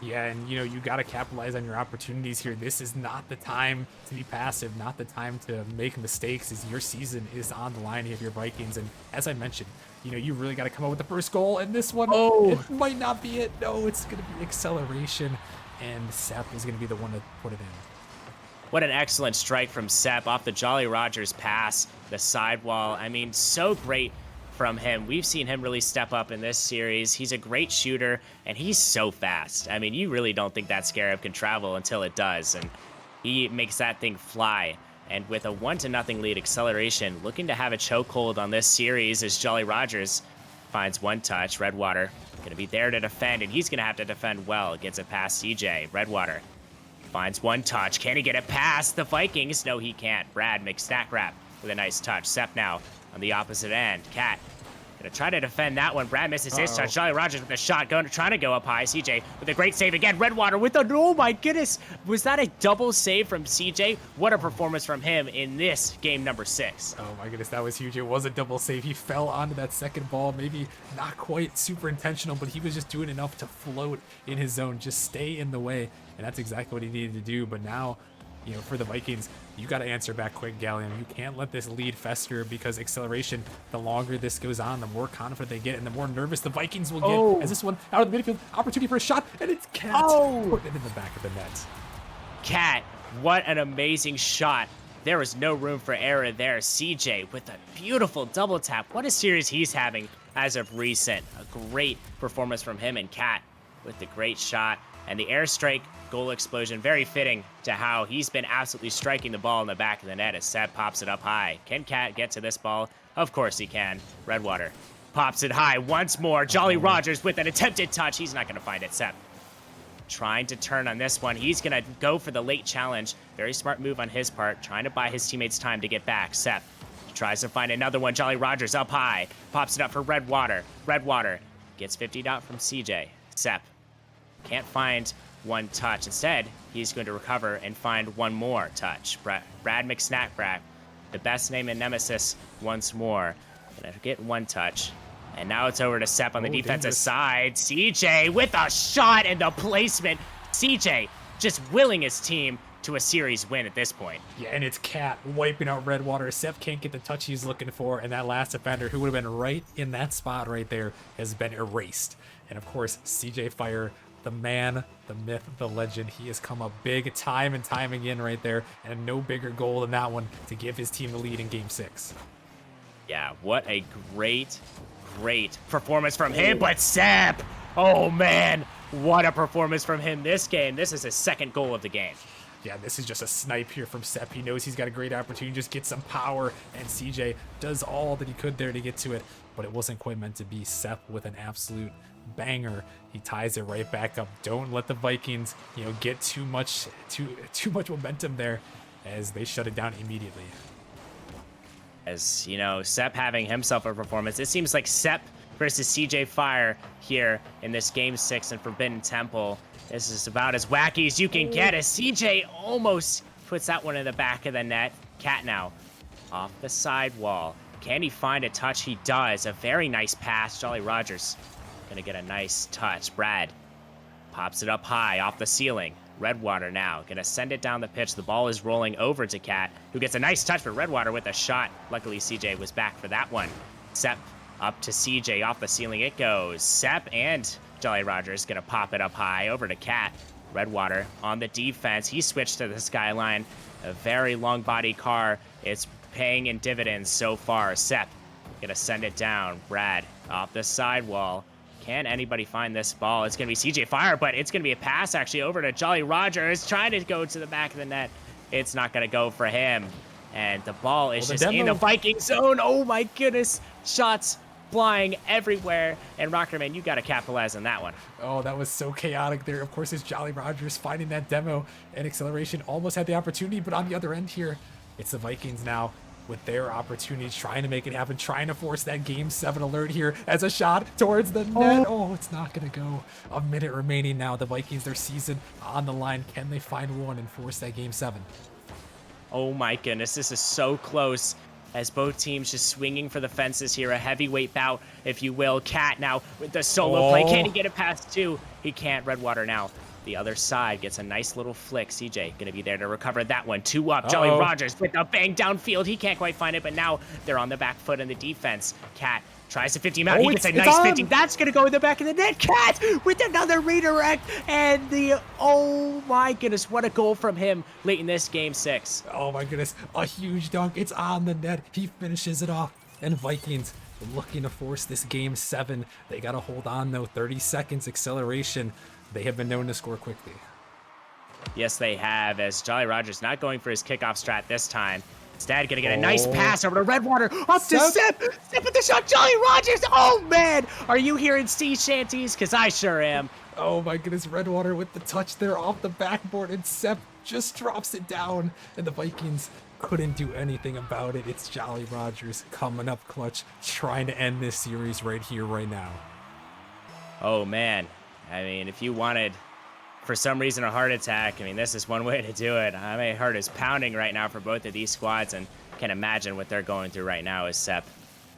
Yeah, and you got to capitalize on your opportunities here. This is not the time to be passive, not the time to make mistakes, as your season is on the line here if you're Vikings. And as I mentioned, you really got to come up with the first goal. And this one, it might not be it. No, it's going to be Acceleration, and Sepp is going to be the one to put it in. What an excellent strike from Sepp off the Jolly Rogers pass, the sidewall. I mean, so great from him. We've seen him really step up in this series. He's a great shooter, and he's so fast. I mean, you really don't think that Scarab can travel until it does, and he makes that thing fly. And with a 1-0 lead, Acceleration looking to have a chokehold on this series as Jolly Rogers finds 1 touch. Redwater going to be there to defend, and he's going to have to defend well. Gets it past CJ. Redwater finds 1 touch. Can he get it past the Vikings? No, he can't. Brad makes stack wrap with a nice touch. Sepp now on the opposite end. Cat gonna try to defend that one. Brad misses his touch. Jolly Rogers with a shot, trying to go up high. CJ with a great save again. Redwater with a, oh my goodness. Was that a double save from CJ? What a performance from him in this game number 6. Oh my goodness, that was huge. It was a double save. He fell onto that second ball. Maybe not quite super intentional, but he was just doing enough to float in his zone, just stay in the way. And that's exactly what he needed to do. But now, for the Vikings, you got to answer back quick, Gallium. You can't let this lead fester, because Acceleration, the longer this goes on, the more confident they get and the more nervous the Vikings will get. As this one out of the midfield, opportunity for a shot, and it's Cat putting it in the back of the net. Cat, what an amazing shot. There was no room for error there. CJ with a beautiful double tap. What a series he's having as of recent. A great performance from him, and Cat with the great shot. And the airstrike goal explosion, very fitting to how he's been absolutely striking the ball in the back of the net as Seb pops it up high. Can Cat get to this ball? Of course he can. Redwater pops it high once more. Jolly Rogers with an attempted touch. He's not going to find it. Seb trying to turn on this one. He's going to go for the late challenge. Very smart move on his part, trying to buy his teammates time to get back. Seb tries to find another one. Jolly Rogers up high. Pops it up for Redwater. Redwater gets 50'd out from CJ. Seb can't find one touch. Instead, he's going to recover and find one more touch. Brad McSnackbrack, the best name in Nemesis, once more. Gonna get one touch. And now it's over to Sep on the defensive dangerous. side. CJ with a shot and the placement. CJ just willing his team to a series win at this point. Yeah, and it's Cat wiping out Redwater. Sep can't get the touch he's looking for, and that last defender, who would have been right in that spot right there, has been erased. And of course, CJ Fire, the man, the myth, the legend, he has come up big time and time again right there, and no bigger goal than that one to give his team the lead in Game 6. Yeah, what a great performance from him. But Sep, oh man, what a performance from him this game. This is his second goal of the game. Yeah, this is just a snipe here from Sep. He knows he's got a great opportunity, just get some power, and CJ does all that he could there to get to it, but it wasn't quite meant to be. Sep with an absolute banger. He ties it right back up. Don't let the Vikings, get too much momentum there, as they shut it down immediately. As, Sep having himself a performance. It seems like Sep versus CJ Fire here in this Game 6 in Forbidden Temple. This is about as wacky as you can get, as CJ almost puts that one in the back of the net. Cat now off the sidewall. Can he find a touch? He does. A very nice pass. Jolly Rogers gonna get a nice touch. Brad pops it up high off the ceiling. Redwater now gonna send it down the pitch. The ball is rolling over to Cat, who gets a nice touch for Redwater with a shot. Luckily, CJ was back for that one. Sep up to CJ, off the ceiling it goes. Sep and Jolly Rogers gonna pop it up high over to Cat. Redwater on the defense. He switched to the skyline. A very long body car. It's paying in dividends so far. Sep gonna send it down. Brad off the sidewall. Can anybody find this ball? It's going to be CJ Fire, but it's going to be a pass actually over to Jolly Rogers, trying to go to the back of the net. It's not going to go for him. And the ball is just in the Viking zone. Oh my goodness. Shots flying everywhere. And Rockerman, you got to capitalize on that one. Oh, that was so chaotic there. Of course, it's Jolly Rogers finding that demo, and Acceleration almost had the opportunity, but on the other end here, it's the Vikings now with their opportunities, trying to make it happen, trying to force that Game 7 alert here as a shot towards the net. Oh, it's not going to go. A minute remaining now. The Vikings, their season on the line. Can they find one and force that Game 7? Oh my goodness, this is so close, as both teams just swinging for the fences here. A heavyweight bout, if you will. Cat now with the solo play. Can he get it past two? He can't. Redwater now. The other side gets a nice little flick. CJ gonna be there to recover that one. 2 up. Jolly Rogers with a bang downfield. He can't quite find it, but now they're on the back foot in the defense. Cat tries to 50 him out. He gets a nice 50. That's gonna go in the back of the net. Cat with another redirect, and oh my goodness, what a goal from him late in this Game 6. Oh my goodness, a huge dunk. It's on the net. He finishes it off, and Vikings looking to force this Game 7. They gotta hold on though. 30 seconds. Acceleration. They have been known to score quickly. Yes, they have, as Jolly Rogers not going for his kickoff strat this time. Instead, gonna get a nice pass over to Redwater. Up to Sep. Sep with the shot. Jolly Rogers. Oh, man. Are you hearing sea shanties? Because I sure am. Oh, my goodness. Redwater with the touch there off the backboard, and Sep just drops it down, and the Vikings couldn't do anything about it. It's Jolly Rogers coming up clutch, trying to end this series right here, right now. Oh, man. I mean, if you wanted, for some reason, a heart attack, I mean, this is one way to do it. My heart is pounding right now for both of these squads, and can imagine what they're going through right now as Sep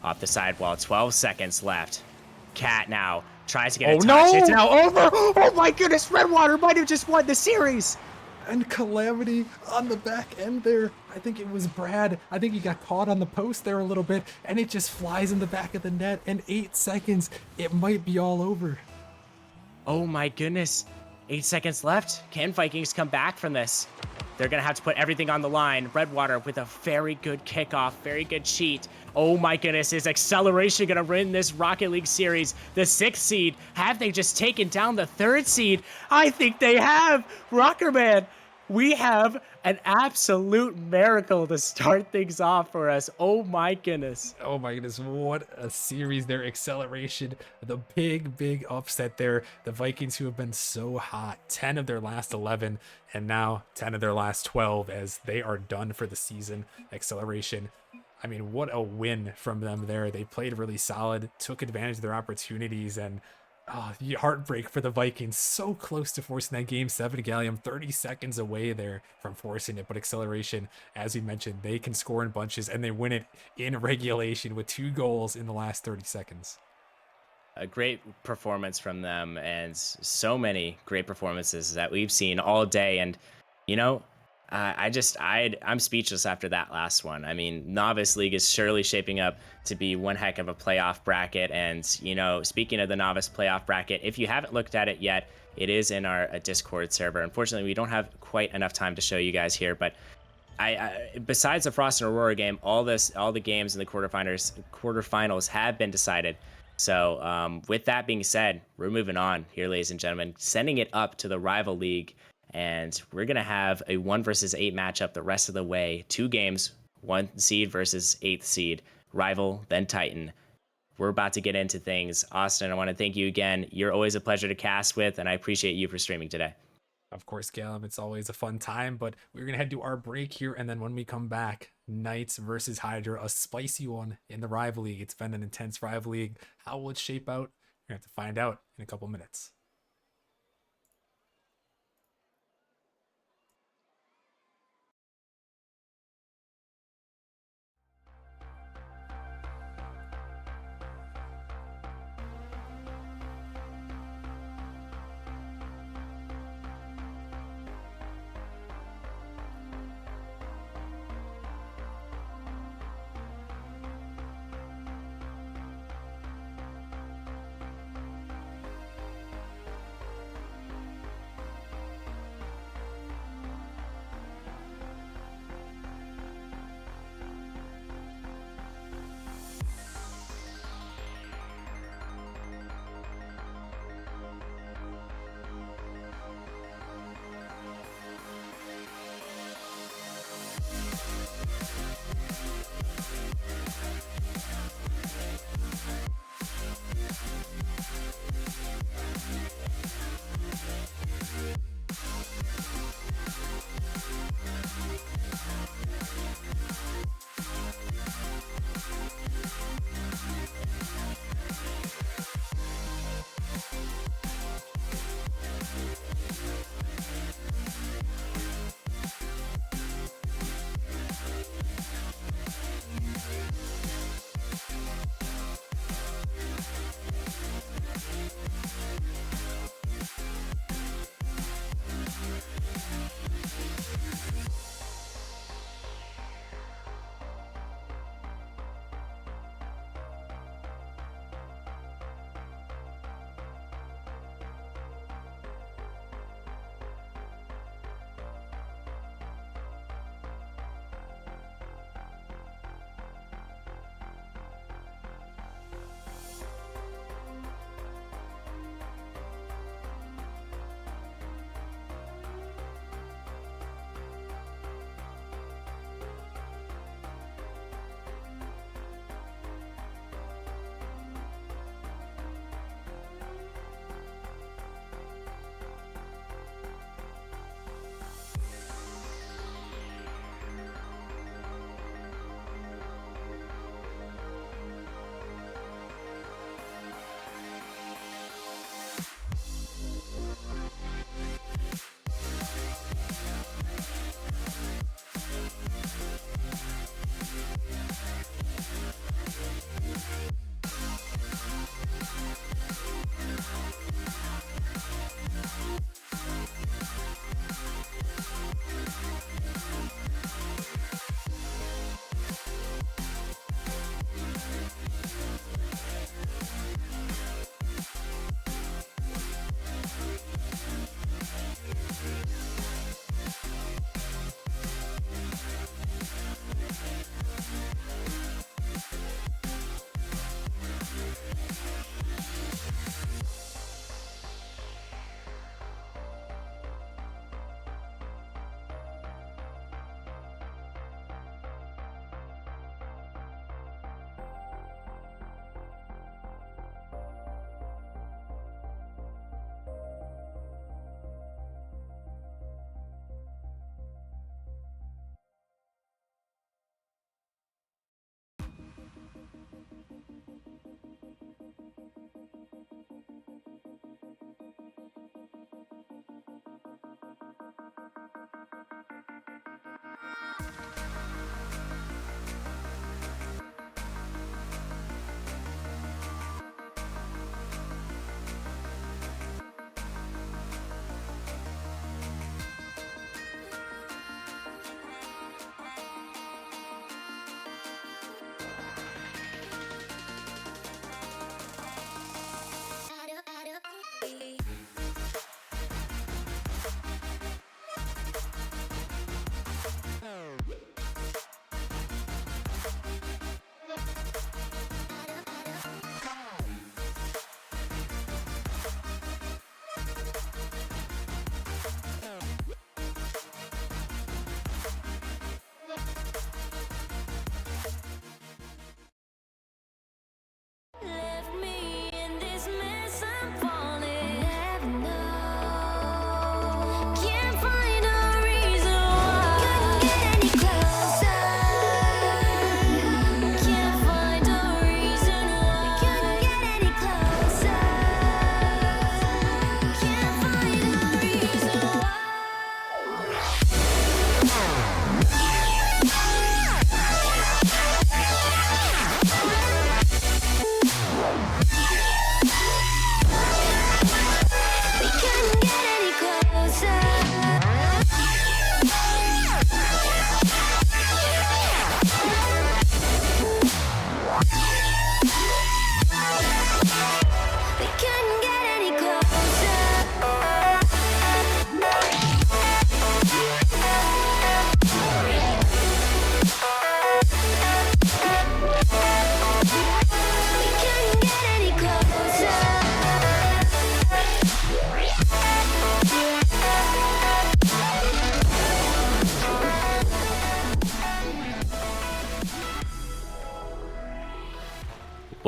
off the sidewall. 12 seconds left. Cat now tries to get a touch. No! It's now over. Oh, my goodness. Redwater might have just won the series. And Calamity on the back end there. I think it was Brad. I think he got caught on the post there a little bit, and it just flies in the back of the net. In 8 seconds, it might be all over. Oh my goodness. 8 seconds left. Can Vikings come back from this? They're going to have to put everything on the line. Redwater with a very good kickoff, very good cheat. Oh my goodness, is Acceleration going to win this Rocket League series? The 6th seed. Have they just taken down the 3rd seed? I think they have. Rockerman, we have an absolute miracle to start things off for us. Oh my goodness. Oh my goodness, what a series there. Acceleration, the big upset there. The Vikings, who have been so hot, 10 of their last 11 and now 10 of their last 12 as they are done for the season. Acceleration, I mean, what a win from them there. They played really solid, took advantage of their opportunities, and the heartbreak for the Vikings. So close to forcing that game 7 Gallium, 30 seconds away there from forcing it. But Acceleration, as we mentioned, they can score in bunches, and they win it in regulation with 2 goals in the last 30 seconds. A great performance from them, and so many great performances that we've seen all day. And, you know, I'm speechless after that last one. I mean, Novice League is surely shaping up to be one heck of a playoff bracket. And, you know, speaking of the Novice playoff bracket, if you haven't looked at it yet, it is in our Discord server. Unfortunately, we don't have quite enough time to show you guys here, but I besides the Frost and Aurora game, all the games in the quarterfinals have been decided. So with that being said, we're moving on here, ladies and gentlemen, sending it up to the Rival League. And we're going to have a 1 versus 8 matchup the rest of the way. 2 games, 1 seed versus 8th seed, Rival, then Titan. We're about to get into things. Austin, I want to thank you again. You're always a pleasure to cast with, and I appreciate you for streaming today. Of course, Gallum, it's always a fun time, but we're going to head to our break here, and then when we come back, Knights versus Hydra, a spicy one in the Rival League. It's been an intense Rival League. How will it shape out? We're going to have to find out in a couple minutes.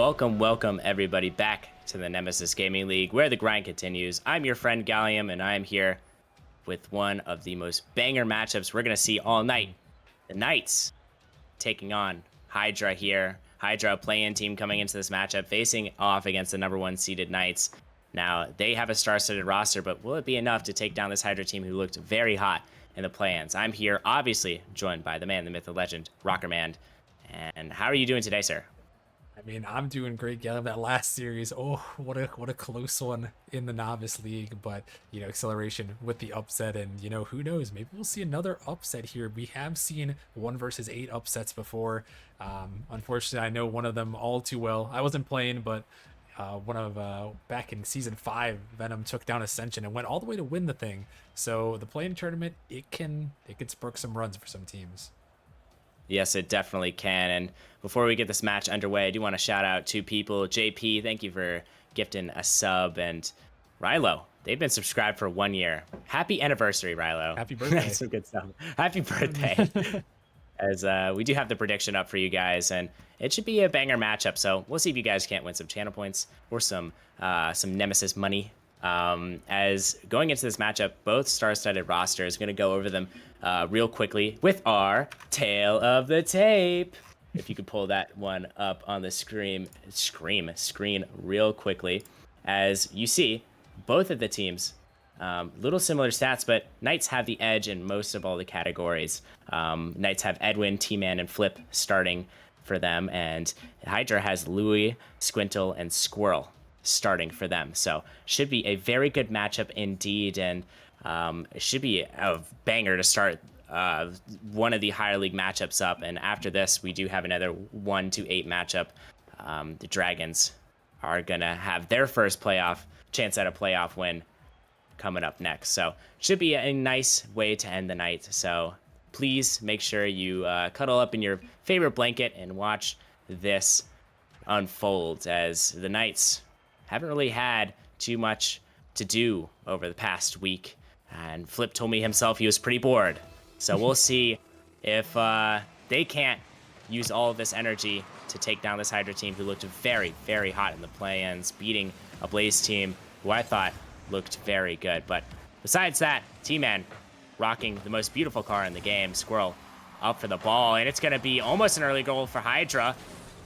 welcome everybody back to the Nemesis Gaming League, where the grind continues. I'm your friend Gallium, and I'm here with one of the most banger matchups we're gonna see all night. The Knights taking on Hydra here. Hydra play-in team coming into this matchup, facing off against the number 1 seeded Knights. Now, they have a star-studded roster, but will it be enough to take down this Hydra team who looked very hot in the play-ins? I'm here, obviously, joined by the man, the myth, the legend, Rockerman. And how are you doing today, sir? I mean, I'm doing great, Galen. That last series, oh, what a close one in the Novice League. But, acceleration with the upset, and, who knows? Maybe we'll see another upset here. We have seen 1 versus 8 upsets before. Unfortunately, I know one of them all too well. I wasn't playing, but back in Season 5, Venom took down Ascension and went all the way to win the thing. So the play-in tournament, it can spark some runs for some teams. Yes, it definitely can. And before we get this match underway, I do want to shout out 2 people. JP, thank you for gifting a sub. And Rilo, they've been subscribed for 1 year. Happy anniversary, Rilo. Happy birthday. That's some good stuff. Happy birthday. As we do have the prediction up for you guys, and it should be a banger matchup. So we'll see if you guys can't win some channel points or some Nemesis money. As going into this matchup, both star-studded rosters, going to go over them real quickly with our tail of the tape. If you could pull that one up on the screen real quickly. As you see, both of the teams, little similar stats, but Knights have the edge in most of all the categories. Knights have Edwin, T-Man, and Flip starting for them, and Hydra has Louis, Squintle, and Squirrel starting for them. So should be a very good matchup indeed, and it should be a banger to start one of the higher league matchups up. And after this, we do have another 1 to 8 matchup. The Dragons are gonna have their first chance at a playoff win coming up next. So should be a nice way to end the night. So please make sure you cuddle up in your favorite blanket and watch this unfold, as the Knights haven't really had too much to do over the past week. And Flip told me himself he was pretty bored. So we'll see if they can't use all of this energy to take down this Hydra team who looked very, very hot in the play-ins, beating a Blaze team who I thought looked very good. But besides that, T-Man rocking the most beautiful car in the game. Squirrel up for the ball, and it's going to be almost an early goal for Hydra.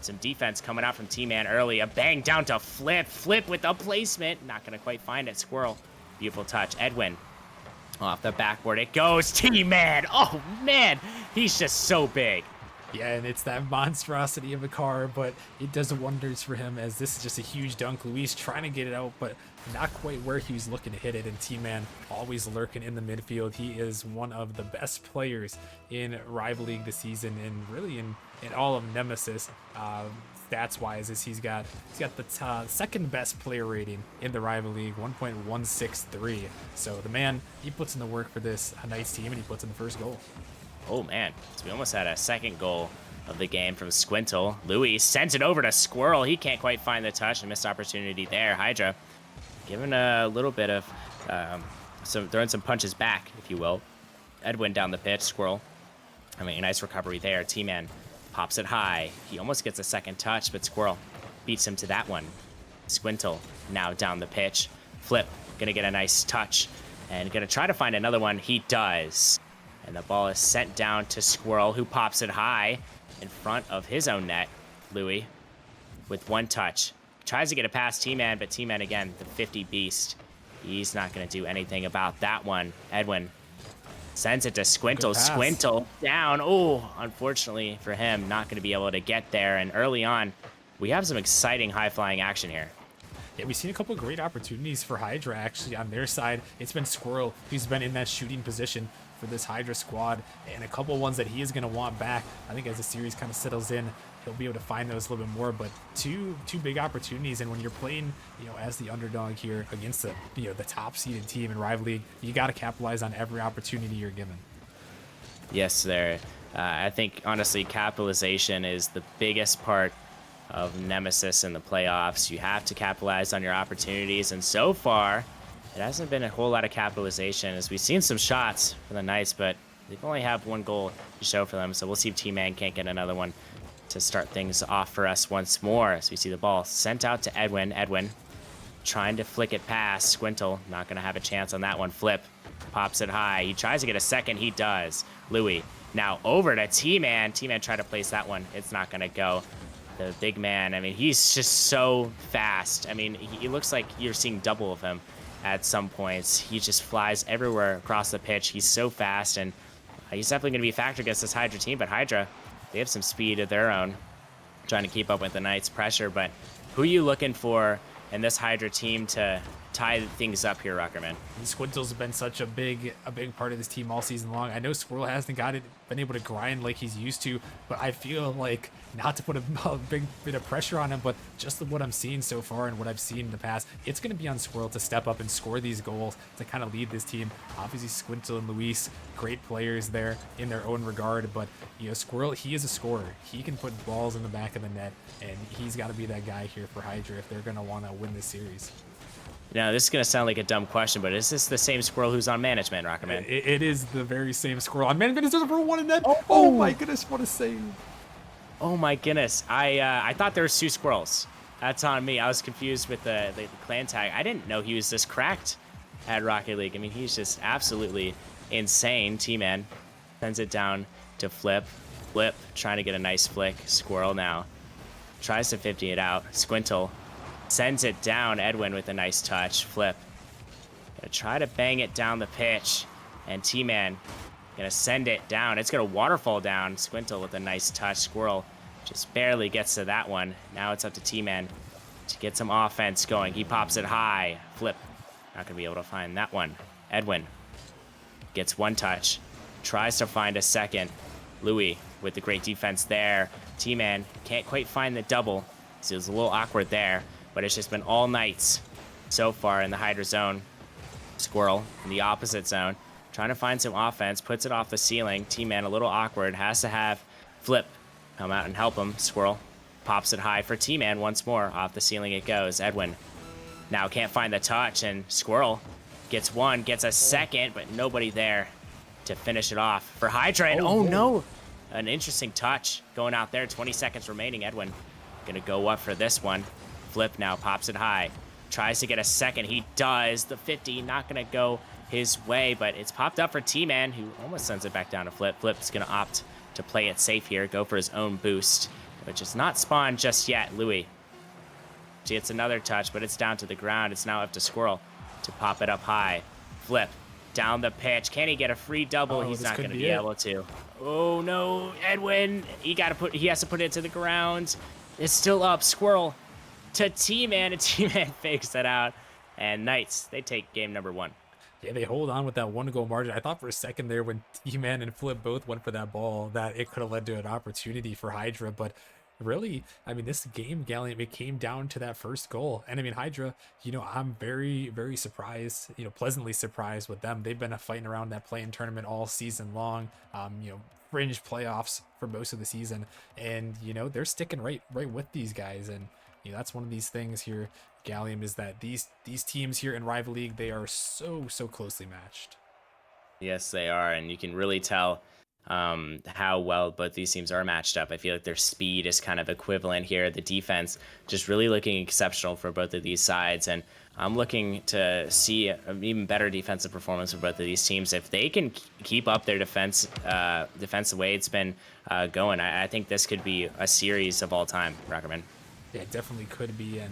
Some defense coming out from T-Man early. A bang down to Flip. Flip with the placement. Not going to quite find it. Squirrel. Beautiful touch. Edwin. Off the backboard it goes. T-Man. Oh, man. He's just so big. Yeah, and it's that monstrosity of a car, but it does wonders for him, as this is just a huge dunk. Luis trying to get it out, but not quite where he was looking to hit it. And T-Man always lurking in the midfield. He is one of the best players in Rival League this season, and really in all of Nemesis. Stats-wise, is he's got the second best player rating in the Rival League, 1.163. So the man, he puts in the work for this Knights team, and he puts in the first goal. Oh, man. So we almost had a second goal of the game from Squintle. Louis sends it over to Squirrel. He can't quite find the touch, and missed opportunity there. Hydra giving a little bit of throwing some punches back, if you will. Edwin down the pitch. Squirrel having a nice recovery there. T-Man pops it high. He almost gets a second touch, but Squirrel beats him to that one. Squintle now down the pitch. Flip gonna get a nice touch and gonna try to find another one. He does. And the ball is sent down to Squirrel, who pops it high in front of his own net. Louis with one touch. Tries to get it past T-Man, but T-Man again, the 50 beast. He's not going to do anything about that one. Edwin sends it to Squintle. Squintle down. Oh, unfortunately for him, not going to be able to get there. And early on, we have some exciting high-flying action here. Yeah, we've seen a couple of great opportunities for Hydra, actually, on their side. It's been Squirrel who's been in that shooting position for this Hydra squad, and a couple ones that he is going to want back. I think as the series kind of settles in, he'll be able to find those a little bit more. But two big opportunities, and when you're playing, as the underdog here against the top seeded team in Rival League, you got to capitalize on every opportunity you're given. Yes, there. I think honestly, capitalization is the biggest part of Nemesis in the playoffs. You have to capitalize on your opportunities, and so far, it hasn't been a whole lot of capitalization, as we've seen some shots for the Knights, but they've only have one goal to show for them. So we'll see if T-Man can't get another one to start things off for us once more as we see the ball sent out to Edwin. Edwin trying to flick it past. Squintle not going to have a chance on that one. Flip pops it high. He tries to get a second. He does. Louis now over to T-Man. T-Man tried to place that one. It's not going to go. The big man, I mean, he's just so fast. I mean, he looks like you're seeing double of him at some points. He just flies everywhere across the pitch. He's so fast, and he's definitely going to be a factor against this Hydra team. But Hydra, they have some speed of their own, trying to keep up with the Knights' pressure. But who are you looking for in this Hydra team to tie things up here, Ruckerman? Squintle's been such a big part of this team all season long. I know Squirrel hasn't been able to grind like he's used to, but I feel like, not to put a big bit of pressure on him, but just what I'm seeing so far and what I've seen in the past, it's going to be on Squirrel to step up and score these goals to kind of lead this team. Obviously, Squintle and Luis, great players there in their own regard, but Squirrel, he is a scorer. He can put balls in the back of the net, and he's got to be that guy here for Hydra if they're going to want to win this series. Now, this is going to sound like a dumb question, but is this the same Squirrel who's on management, Rockerman? It is the very same Squirrel on management. Is for one in net. Oh my goodness, what a save. Oh my goodness. I thought there was two Squirrels. That's on me. I was confused with the clan tag. I didn't know he was this cracked at Rocket League. I mean, he's just absolutely insane. T-Man sends it down to Flip. Flip trying to get a nice flick. Squirrel now tries to 50 it out. Squintle sends it down. Edwin with a nice touch. Flip gonna try to bang it down the pitch, and T-Man gonna send it down. It's gonna waterfall down. Squintle with a nice touch. Squirrel just barely gets to that one. Now it's up to T-Man to get some offense going. He pops it high. Flip not gonna be able to find that one. Edwin gets one touch, tries to find a second. Louis with the great defense there. T-Man can't quite find the double, so it was a little awkward there. But it's just been all Knights so far in the Hydra zone. Squirrel in the opposite zone, trying to find some offense, puts it off the ceiling. T-Man a little awkward, has to have Flip come out and help him. Squirrel pops it high for T-Man once more. Off the ceiling it goes. Edwin now can't find the touch, and Squirrel gets one, gets a second, but nobody there to finish it off for Hydra. And oh no, an interesting touch going out there. 20 seconds remaining. Edwin gonna go up for this one. Flip now pops it high, tries to get a second. He does. The 50 not gonna go his way, but it's popped up for T-Man, who almost sends it back down to Flip. Flip's gonna opt to play it safe here, go for his own boost, which is not spawned just yet. Louis, see, it's another touch, but it's down to the ground. It's now up to Squirrel to pop it up high. Flip down the pitch. Can he get a free double? He's not gonna be able to. Oh no, Edwin, he has to put it to the ground. It's still up. Squirrel to T-Man, and T-Man fakes it out. And Knights, they take game number one. Yeah, they hold on with that 1-goal margin. I thought for a second there when T-Man and Flip both went for that ball that it could have led to an opportunity for Hydra, but really, I mean, this game, Gallium, it came down to that first goal. And I mean, Hydra, I'm very, very surprised, pleasantly surprised with them. They've been fighting around that play-in tournament all season long, fringe playoffs for most of the season. And, they're sticking right with these guys. And, that's one of these things here, Gallium, is that these teams here in Rival League, they are so closely matched. Yes, they are, and you can really tell how well both these teams are matched up. I feel like their speed is kind of equivalent here. The defense just really looking exceptional for both of these sides, and I'm looking to see an even better defensive performance for both of these teams. If they can keep up their defense the way it's been going, I think this could be a series of all time, Rockerman. Yeah, it definitely could be, and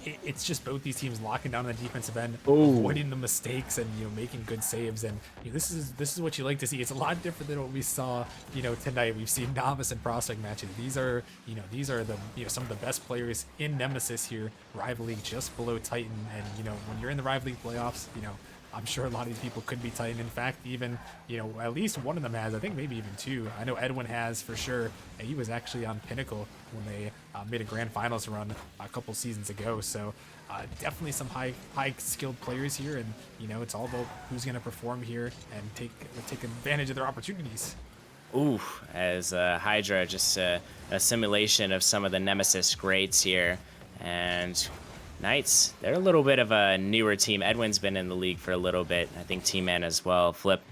it's just both these teams locking down on the defensive end, avoiding the mistakes, and making good saves. And this is what you like to see. It's a lot different than what we saw tonight. We've seen novice and prospect matches. These are the some of the best players in Nemesis here, Rival League, just below Titan. And when you're in the Rival League playoffs, I'm sure a lot of these people could be Titan. In fact, even, at least one of them has. I think maybe even two. I know Edwin has for sure. And he was actually on Pinnacle when they made a grand finals run a couple seasons ago. So definitely some high skilled players here. And, it's all about who's going to perform here and take advantage of their opportunities. Ooh, as Hydra, just a simulation of some of the Nemesis greats here. And Knights, they're a little bit of a newer team. Edwin's been in the league for a little bit. I think T-Man as well. Flip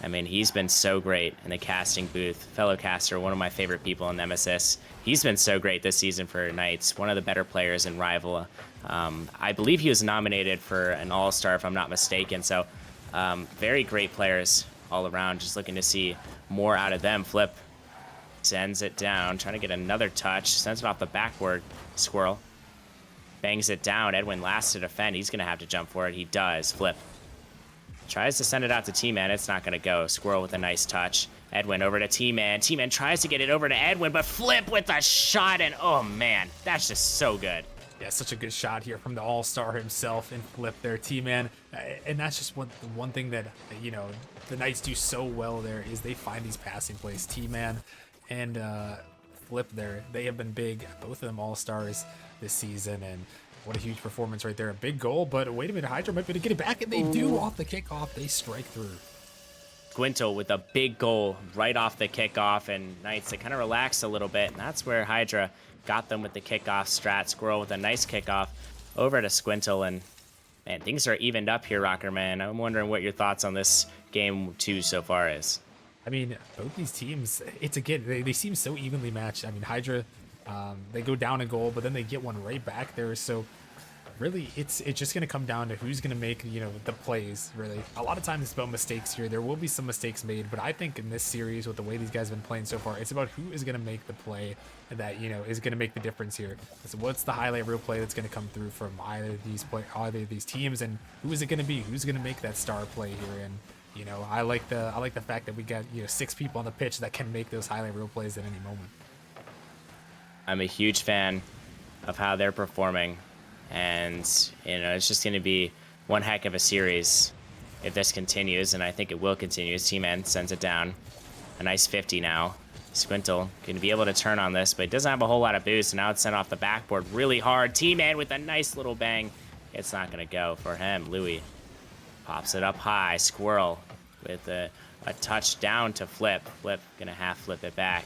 I mean, he's been so great in the casting booth. Fellow caster, one of my favorite people in Nemesis. He's been so great this season for Knights, one of the better players in Rival. I believe he was nominated for an All-Star, if I'm not mistaken. So, very great players all around. Just looking to see more out of them. Flip sends it down, trying to get another touch. Sends it off the backboard. Squirrel bangs it down. Edwin last to defend. He's going to have to jump for it. He does. Flip tries to send it out to T-Man. It's not going to go. Squirrel with a nice touch. Edwin over to T-Man. T-Man tries to get it over to Edwin, but Flip with a shot, and oh man, that's just so good. Yeah, such a good shot here from the all-star himself and Flip there, T-Man. And that's just one thing that, you know, the Knights do so well there is they find these passing plays. T-Man and Flip there, they have been big, both of them all-stars this season, and what a huge performance right there. A big goal, but wait a minute, Hydra might be able to get it back, and they do off the kickoff. They strike through. Squintle with a big goal right off the kickoff, and Knights, they kind of relaxed a little bit, and that's where Hydra got them with the kickoff strat. Squirrel with a nice kickoff over to Squintle, and man, things are evened up here, Rocker Man. I'm wondering what your thoughts on this game 2 so far is. I mean, both these teams, it's again, they seem so evenly matched. I mean, Hydra, they go down a goal, but then they get one right back there. So really, it's just going to come down to who's going to make, you know, the plays, really. A lot of times it's about mistakes here. There will be some mistakes made, but I think in this series, with the way these guys have been playing so far, it's about who is going to make the play that, you know, is going to make the difference here. So what's the highlight reel play that's going to come through from either of these teams, and who is it going to be? Who's going to make that star play here? And you know, I like the fact that we got, you know, 6 people on the pitch that can make those highlight reel plays at any moment. I'm a huge fan of how they're performing, and you know, it's just going to be one heck of a series if this continues, and I think it will continue. T-Man sends it down. A nice 50 now. Squintle going to be able to turn on this, but it doesn't have a whole lot of boost, and now it's sent off the backboard really hard. T-Man with a nice little bang. It's not going to go for him. Louis pops it up high. Squirrel with a touch down to Flip. Flip going to half flip it back.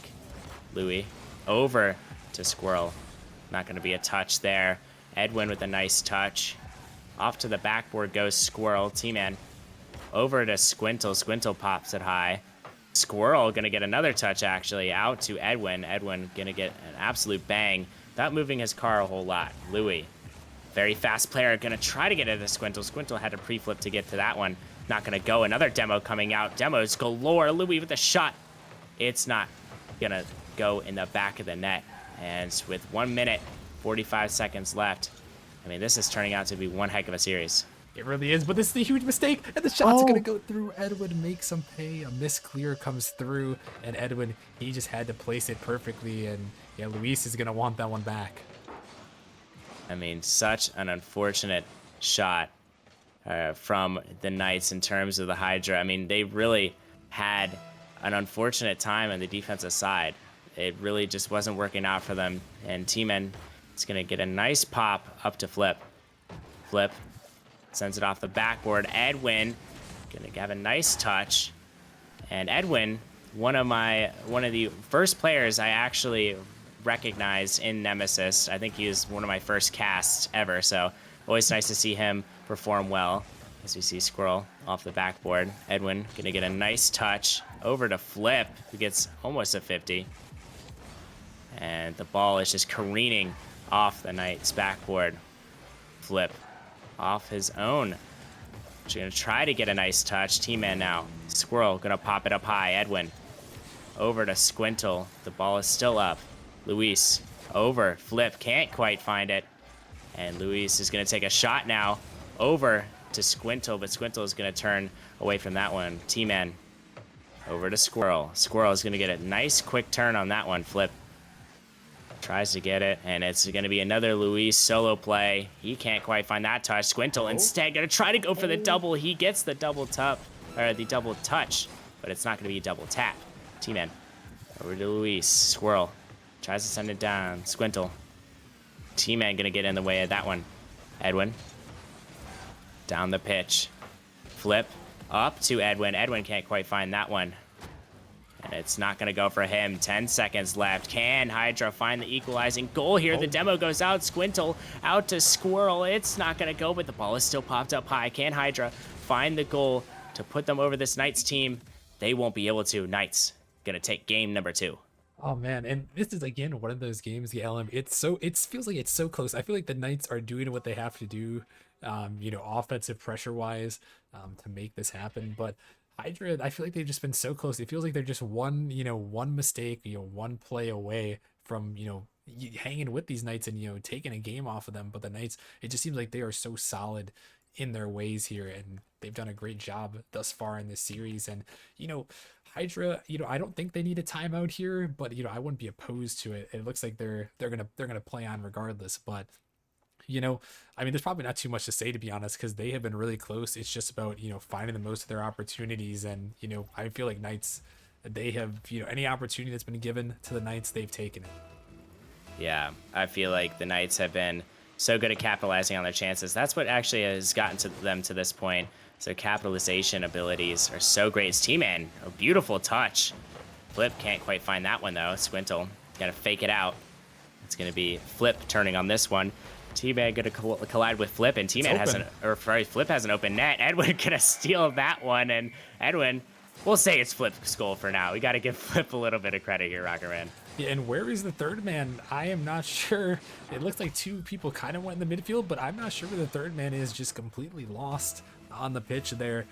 Louis over to Squirrel. Not going to be a touch there. Edwin with a nice touch. Off to the backboard goes Squirrel. T-Man over to Squintle. Squintle pops it high. Squirrel going to get another touch, actually, out to Edwin. Edwin going to get an absolute bang. Not moving his car a whole lot. Louis, very fast player, going to try to get it to Squintle. Squintle had to pre-flip to get to that one. Not going to go. Another demo coming out. Demos galore. Louis with a shot. It's not going to go in the back of the net. And with 1 minute, 45 seconds left, I mean, this is turning out to be one heck of a series. It really is, but this is a huge mistake, and the shots are going to go through. Edwin makes him pay. A misclear comes through, and Edwin, he just had to place it perfectly, and yeah, Luis is going to want that one back. I mean, such an unfortunate shot from the Knights in terms of the Hydra. I mean, they really had an unfortunate time on the defensive side. It really just wasn't working out for them, and T-Man is going to get a nice pop up to Flip. Flip sends it off the backboard. Edwin going to have a nice touch, and Edwin, one of the first players I actually recognized in Nemesis. I think he was one of my first casts ever, so always nice to see him perform well. As we see Squirrel off the backboard. Edwin gonna get a nice touch over to Flip, who gets almost a 50. And the ball is just careening off the Knight's backboard. Flip off his own. He's gonna try to get a nice touch. T-Man now. Squirrel gonna pop it up high. Edwin over to Squintle. The ball is still up. Luis over. Flip can't quite find it. And Luis is going to take a shot now over to Squintle, but Squintle is going to turn away from that one. T-Man over to Squirrel. Squirrel is going to get a nice quick turn on that one. Flip tries to get it, and it's going to be another Luis solo play. He can't quite find that touch. Squintle instead going to try to go for the double. He gets the double tap, or the double touch, but it's not going to be a double tap. T-Man over to Luis. Squirrel tries to send it down. Squintle. T-Man gonna get in the way of that one. Edwin. Down the pitch. Flip. Up to Edwin. Edwin can't quite find that one. And it's not gonna go for him. 10 seconds left. Can Hydra find the equalizing goal here? The demo goes out. Squintle out to Squirrel. It's not gonna go, but the ball is still popped up high. Can Hydra find the goal to put them over this Knights team? they won't be able to. Knights gonna take game number 2. Oh man, and this is again one of those games, the LM. It feels like it's so close. I feel like the Knights are doing what they have to do, offensive pressure wise, to make this happen. But Hydra, I feel like they've just been so close. It feels like they're just one mistake, one play away from hanging with these Knights and taking a game off of them. But the Knights, it just seems like they are so solid in their ways here, and they've done a great job thus far in this series. And Hydra, I don't think they need a timeout here, but I wouldn't be opposed to it. It looks like they're gonna play on regardless. But I mean, there's probably not too much to say, to be honest, because they have been really close. It's just about finding the most of their opportunities, and I feel like Knights, they have any opportunity that's been given to the Knights, they've taken it. Yeah, I feel like the Knights have been so good at capitalizing on their chances. That's what actually has gotten to them to this point. So capitalization abilities are so great. It's T-Man, a beautiful touch. Flip can't quite find that one though. Squintle gotta fake it out. It's gonna be Flip turning on this one. T-Man gonna collide with Flip, and T-Man Flip has an open net. Edwin gonna steal that one, and Edwin, we'll say it's Flip's goal for now. We gotta give Flip a little bit of credit here, Rocker Man. Yeah, and where is the third man? I am not sure. It looks like two people kind of went in the midfield, but I'm not sure where the third man is. Just completely lost on the pitch there,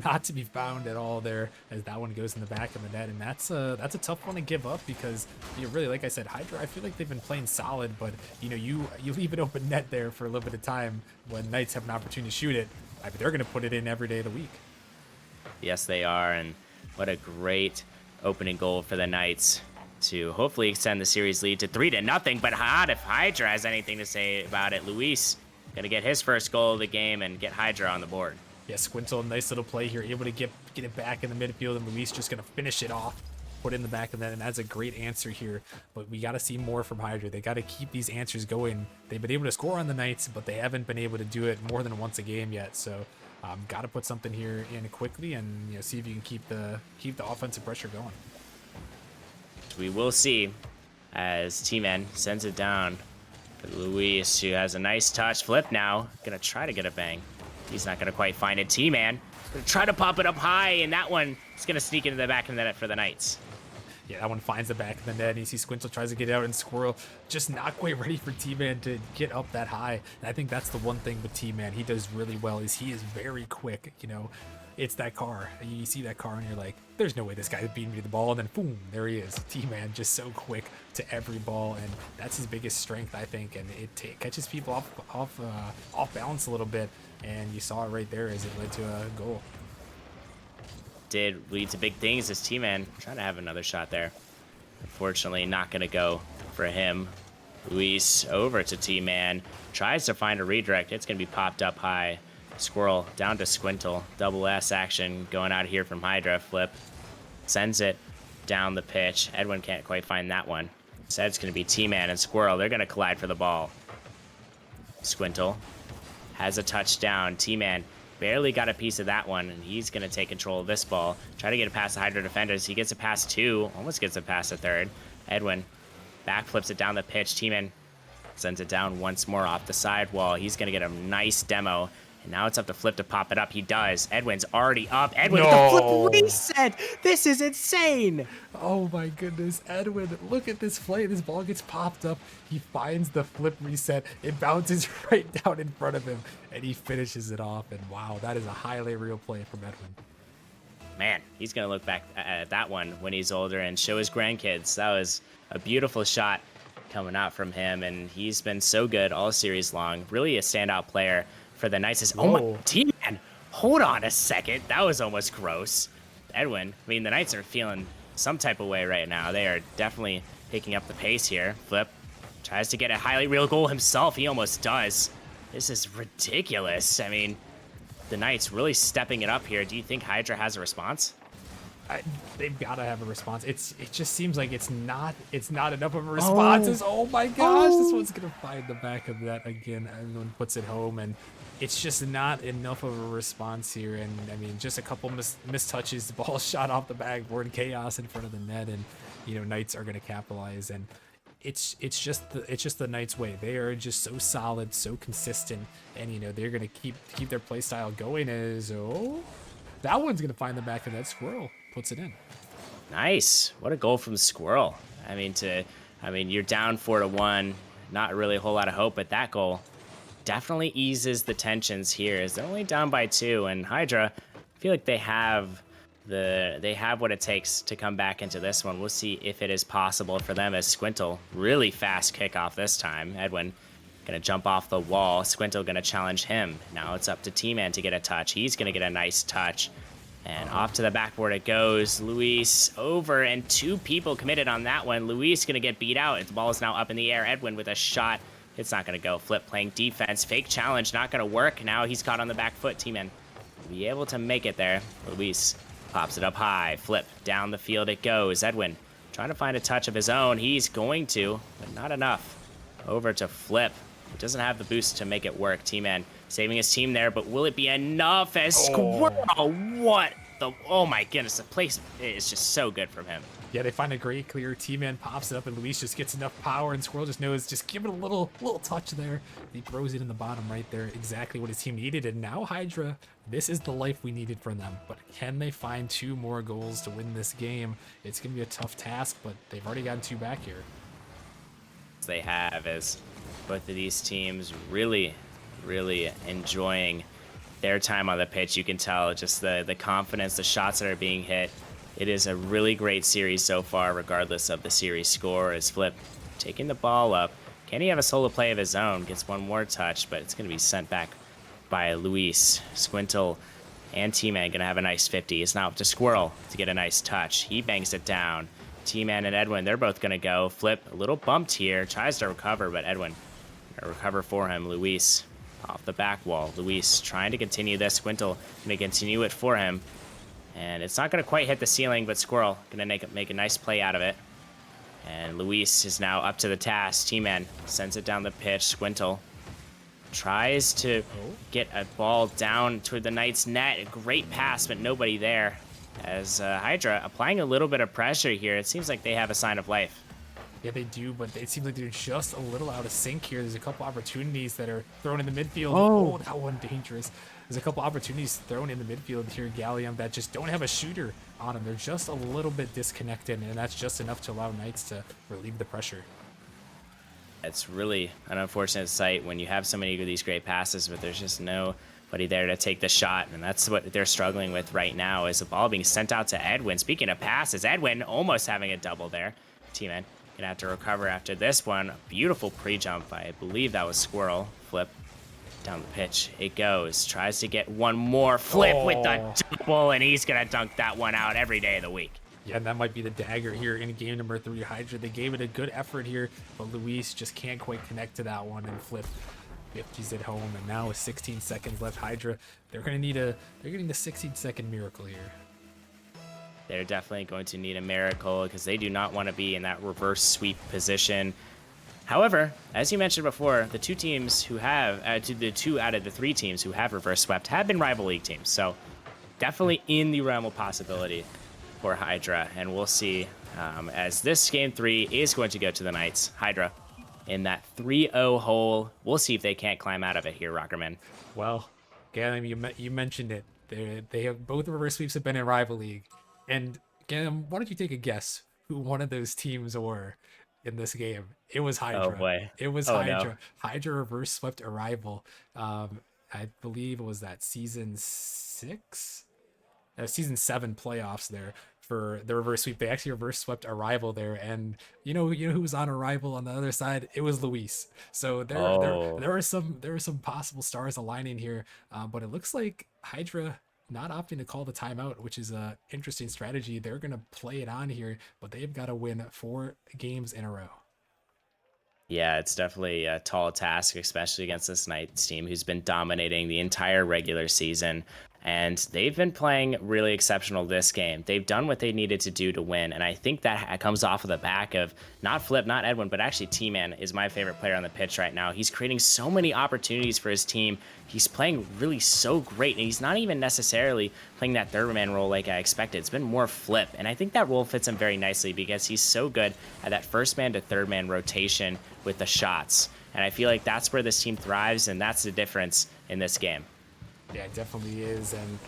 not to be found at all there, as that one goes in the back of the net. And that's a tough one to give up, because really, like I said, Hydra, I feel like they've been playing solid, but you leave an open net there for a little bit of time when Knights have an opportunity to shoot it. I mean, they're going to put it in every day of the week. Yes, they are, and what a great opening goal for the Knights to hopefully extend the series lead to 3-0. But hot if Hydra has anything to say about it. Luis gonna get his first goal of the game and get Hydra on the board. Yeah, Squintle, nice little play here, able to get it back in the midfield, and Luis just gonna finish it off, put it in the back of that, and that's a great answer here. But we got to see more from Hydra. They got to keep these answers going. They've been able to score on the Knights, but they haven't been able to do it more than once a game yet. So got to put something here in quickly, and see if you can keep the offensive pressure going. We will see as T-Man sends it down for Luis, who has a nice touch. Flip now, gonna try to get a bang. He's not gonna quite find it. T-Man gonna try to pop it up high, and that one is gonna sneak into the back of the net for the Knights. Yeah, that one finds the back of the net, and you see Squintle tries to get out, and Squirrel just not quite ready for T-Man to get up that high. And I think that's the one thing with T-Man he does really well, is he is very quick. It's that car. You see that car and you're like, there's no way this guy's beating me to the ball, and then boom, there he is. T-Man just so quick to every ball, and that's his biggest strength, I think. And it catches people off balance a little bit, and you saw it right there as it led to a goal. Did lead to big things as T-Man trying to have another shot there. Unfortunately, not going to go for him. Luis over to T-Man. Tries to find a redirect. It's going to be popped up high. Squirrel down to Squintle. Double S action going out here from Hydra. Flip sends it down the pitch. Edwin can't quite find that one. Instead, it's going to be T-Man and Squirrel. They're going to collide for the ball. Squintle has a touchdown. T-Man barely got a piece of that one, and he's going to take control of this ball. Try to get it past the Hydra defenders. He gets it past two. Almost gets it past the third. Edwin backflips it down the pitch. T-Man sends it down once more off the sidewall. He's going to get a nice demo. And now it's up to Flip to pop it up. He does. Edwin's already up. Edwin with the flip reset. This is insane. Oh my goodness. Edwin, look at this play. This ball gets popped up. He finds the flip reset. It bounces right down in front of him, and he finishes it off. And wow, that is a highly real play from Edwin. Man, he's going to look back at that one when he's older and show his grandkids. That was a beautiful shot coming out from him, and he's been so good all series long. Really a standout player for the Knights. Oh my, T-Man, hold on a second. That was almost gross. Edwin, I mean, the Knights are feeling some type of way right now. They are definitely picking up the pace here. Flip tries to get a highly real goal himself. He almost does. This is ridiculous. I mean, the Knights really stepping it up here. Do you think Hydra has a response? They've got to have a response. It just seems like it's not enough of a response. Oh my gosh, this one's gonna find the back of that again. Everyone puts it home, and it's just not enough of a response here. And I mean, just a couple mistouches, the ball shot off the backboard, chaos in front of the net, and Knights are gonna capitalize. And it's just the Knights' way. They are just so solid, so consistent, and they're gonna keep their play style going. That one's going to find the back of that. Squirrel puts it in. Nice. What a goal from Squirrel. You're down 4-1. Not really a whole lot of hope, but that goal definitely eases the tensions here. As they're only down by 2, and Hydra, I feel like they have what it takes to come back into this one. We'll see if it is possible for them as Squintle, really fast kickoff this time. Edwin gonna jump off the wall. Squintle gonna challenge him. Now it's up to T-Man to get a touch. He's gonna get a nice touch. And off to the backboard it goes. Luis over, and 2 people committed on that one. Luis gonna get beat out. The ball is now up in the air. Edwin with a shot. It's not gonna go. Flip playing defense. Fake challenge, not gonna work. Now he's caught on the back foot. T-Man will be able to make it there. Luis pops it up high. Flip down the field it goes. Edwin trying to find a touch of his own. He's going to, but not enough. Over to Flip. He doesn't have the boost to make it work. T-Man saving his team there, but will it be enough as Squirrel? What the? Oh my goodness, the place is just so good from him. Yeah, they find a great clear. T-Man pops it up, and Luis just gets enough power, and Squirrel just knows, just give it a little touch there. He throws it in the bottom right there, exactly what his team needed. And now Hydra, this is the life we needed from them. But can they find 2 more goals to win this game? It's going to be a tough task, but they've already gotten 2 back here. They have, as both of these teams really enjoying their time on the pitch. You can tell just the confidence, the shots that are being hit. It is a really great series so far, regardless of the series score. As Flip taking the ball up. Can he have a solo play of his own? Gets one more touch, but it's going to be sent back by Luis. Squintle and T-Man going to have a nice 50. It's now up to Squirrel to get a nice touch. He bangs it down. T-Man and Edwin, they're both going to go. Flip a little bumped here. Tries to recover, but Edwin gonna recover for him. Luis off the back wall. Luis trying to continue this. Squintle going to continue it for him. And it's not going to quite hit the ceiling, but Squirrel going to make a nice play out of it. And Luis is now up to the task. T-Man sends it down the pitch. Squintle tries to get a ball down toward the Knights' net. A great pass, but nobody there. As Hydra applying a little bit of pressure here. It seems like they have a sign of life. Yeah, they do, but it seems like they're just a little out of sync here. There's a couple opportunities that are thrown in the midfield. Oh, that one dangerous. There's a couple opportunities thrown in the midfield here, Gallium, that just don't have a shooter on them. They're just a little bit disconnected, and that's just enough to allow Knights to relieve the pressure. It's really an unfortunate sight when you have so many of these great passes, but there's just nobody there to take the shot, and that's what they're struggling with right now, is the ball being sent out to Edwin. Speaking of passes, Edwin almost having a double there. T-Man gonna have to recover after this one. Beautiful pre-jump. I believe that was Squirrel. Flip down the pitch. It goes. Tries to get one more. Flip with the double, and he's gonna dunk that one out every day of the week. Yeah, and that might be the dagger here in game number 3. Hydra, they gave it a good effort here, but Luis just can't quite connect to that one, and Flip 50s at home, and now with 16 seconds left, Hydra, they're gonna need a 16-second miracle here. They're definitely going to need a miracle because they do not want to be in that reverse sweep position. However, as you mentioned before, the 2 teams who have, the 2 out of the 3 teams who have reverse swept have been rival league teams. So definitely in the realm of possibility for Hydra. And we'll see as this game 3 is going to go to the Knights. Hydra in that 3-0 hole. We'll see if they can't climb out of it here, Rockerman. Well, Galen, you mentioned it. They have both reverse sweeps have been in rival league. And Galen, why don't you take a guess who one of those teams were in this game? It was Hydra. Oh boy. It was Hydra. No. Hydra reverse swept a rival. I believe it was that season 6? Season 7 playoffs there for the reverse sweep. They actually reverse swept a rival there, and you know who was on a rival on the other side? It was Luis. So there are some possible stars aligning here, but it looks like Hydra not opting to call the timeout, which is a interesting strategy. They're gonna play it on here, but they've got to win 4 games in a row. Yeah, it's definitely a tall task, especially against this Knights team who's been dominating the entire regular season. And they've been playing really exceptional this game. They've done what they needed to do to win. And I think that comes off of the back of not Flip, not Edwin, but actually T-Man is my favorite player on the pitch right now. He's creating so many opportunities for his team. He's playing really so great. And he's not even necessarily playing that third man role like I expected. It's been more Flip. And I think that role fits him very nicely because he's so good at that first man to third man rotation with the shots. And I feel like that's where this team thrives. And that's the difference in this game. Yeah, it definitely is. And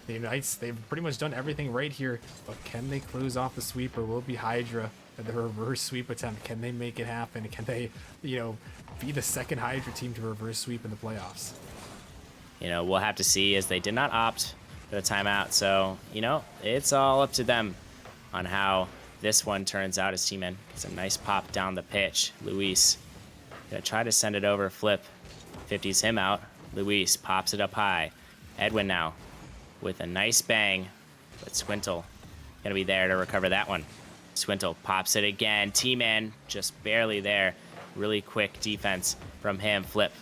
The Knights, they've pretty much done everything right here, but can they close off the sweep, or will it be Hydra at the reverse sweep attempt? Can they make it happen? Can they, be the second Hydra team to reverse sweep in the playoffs? We'll have to see, as they did not opt for the timeout. So, it's all up to them on how this one turns out. As T-Man gets a nice pop down the pitch. Luis gonna try to send it over. Flip 50s him out. Luis pops it up high. Edwin now with a nice bang, but Squintle gonna be there to recover that one. Swintle pops it again. T-Man just barely there. Really quick defense from him. Flip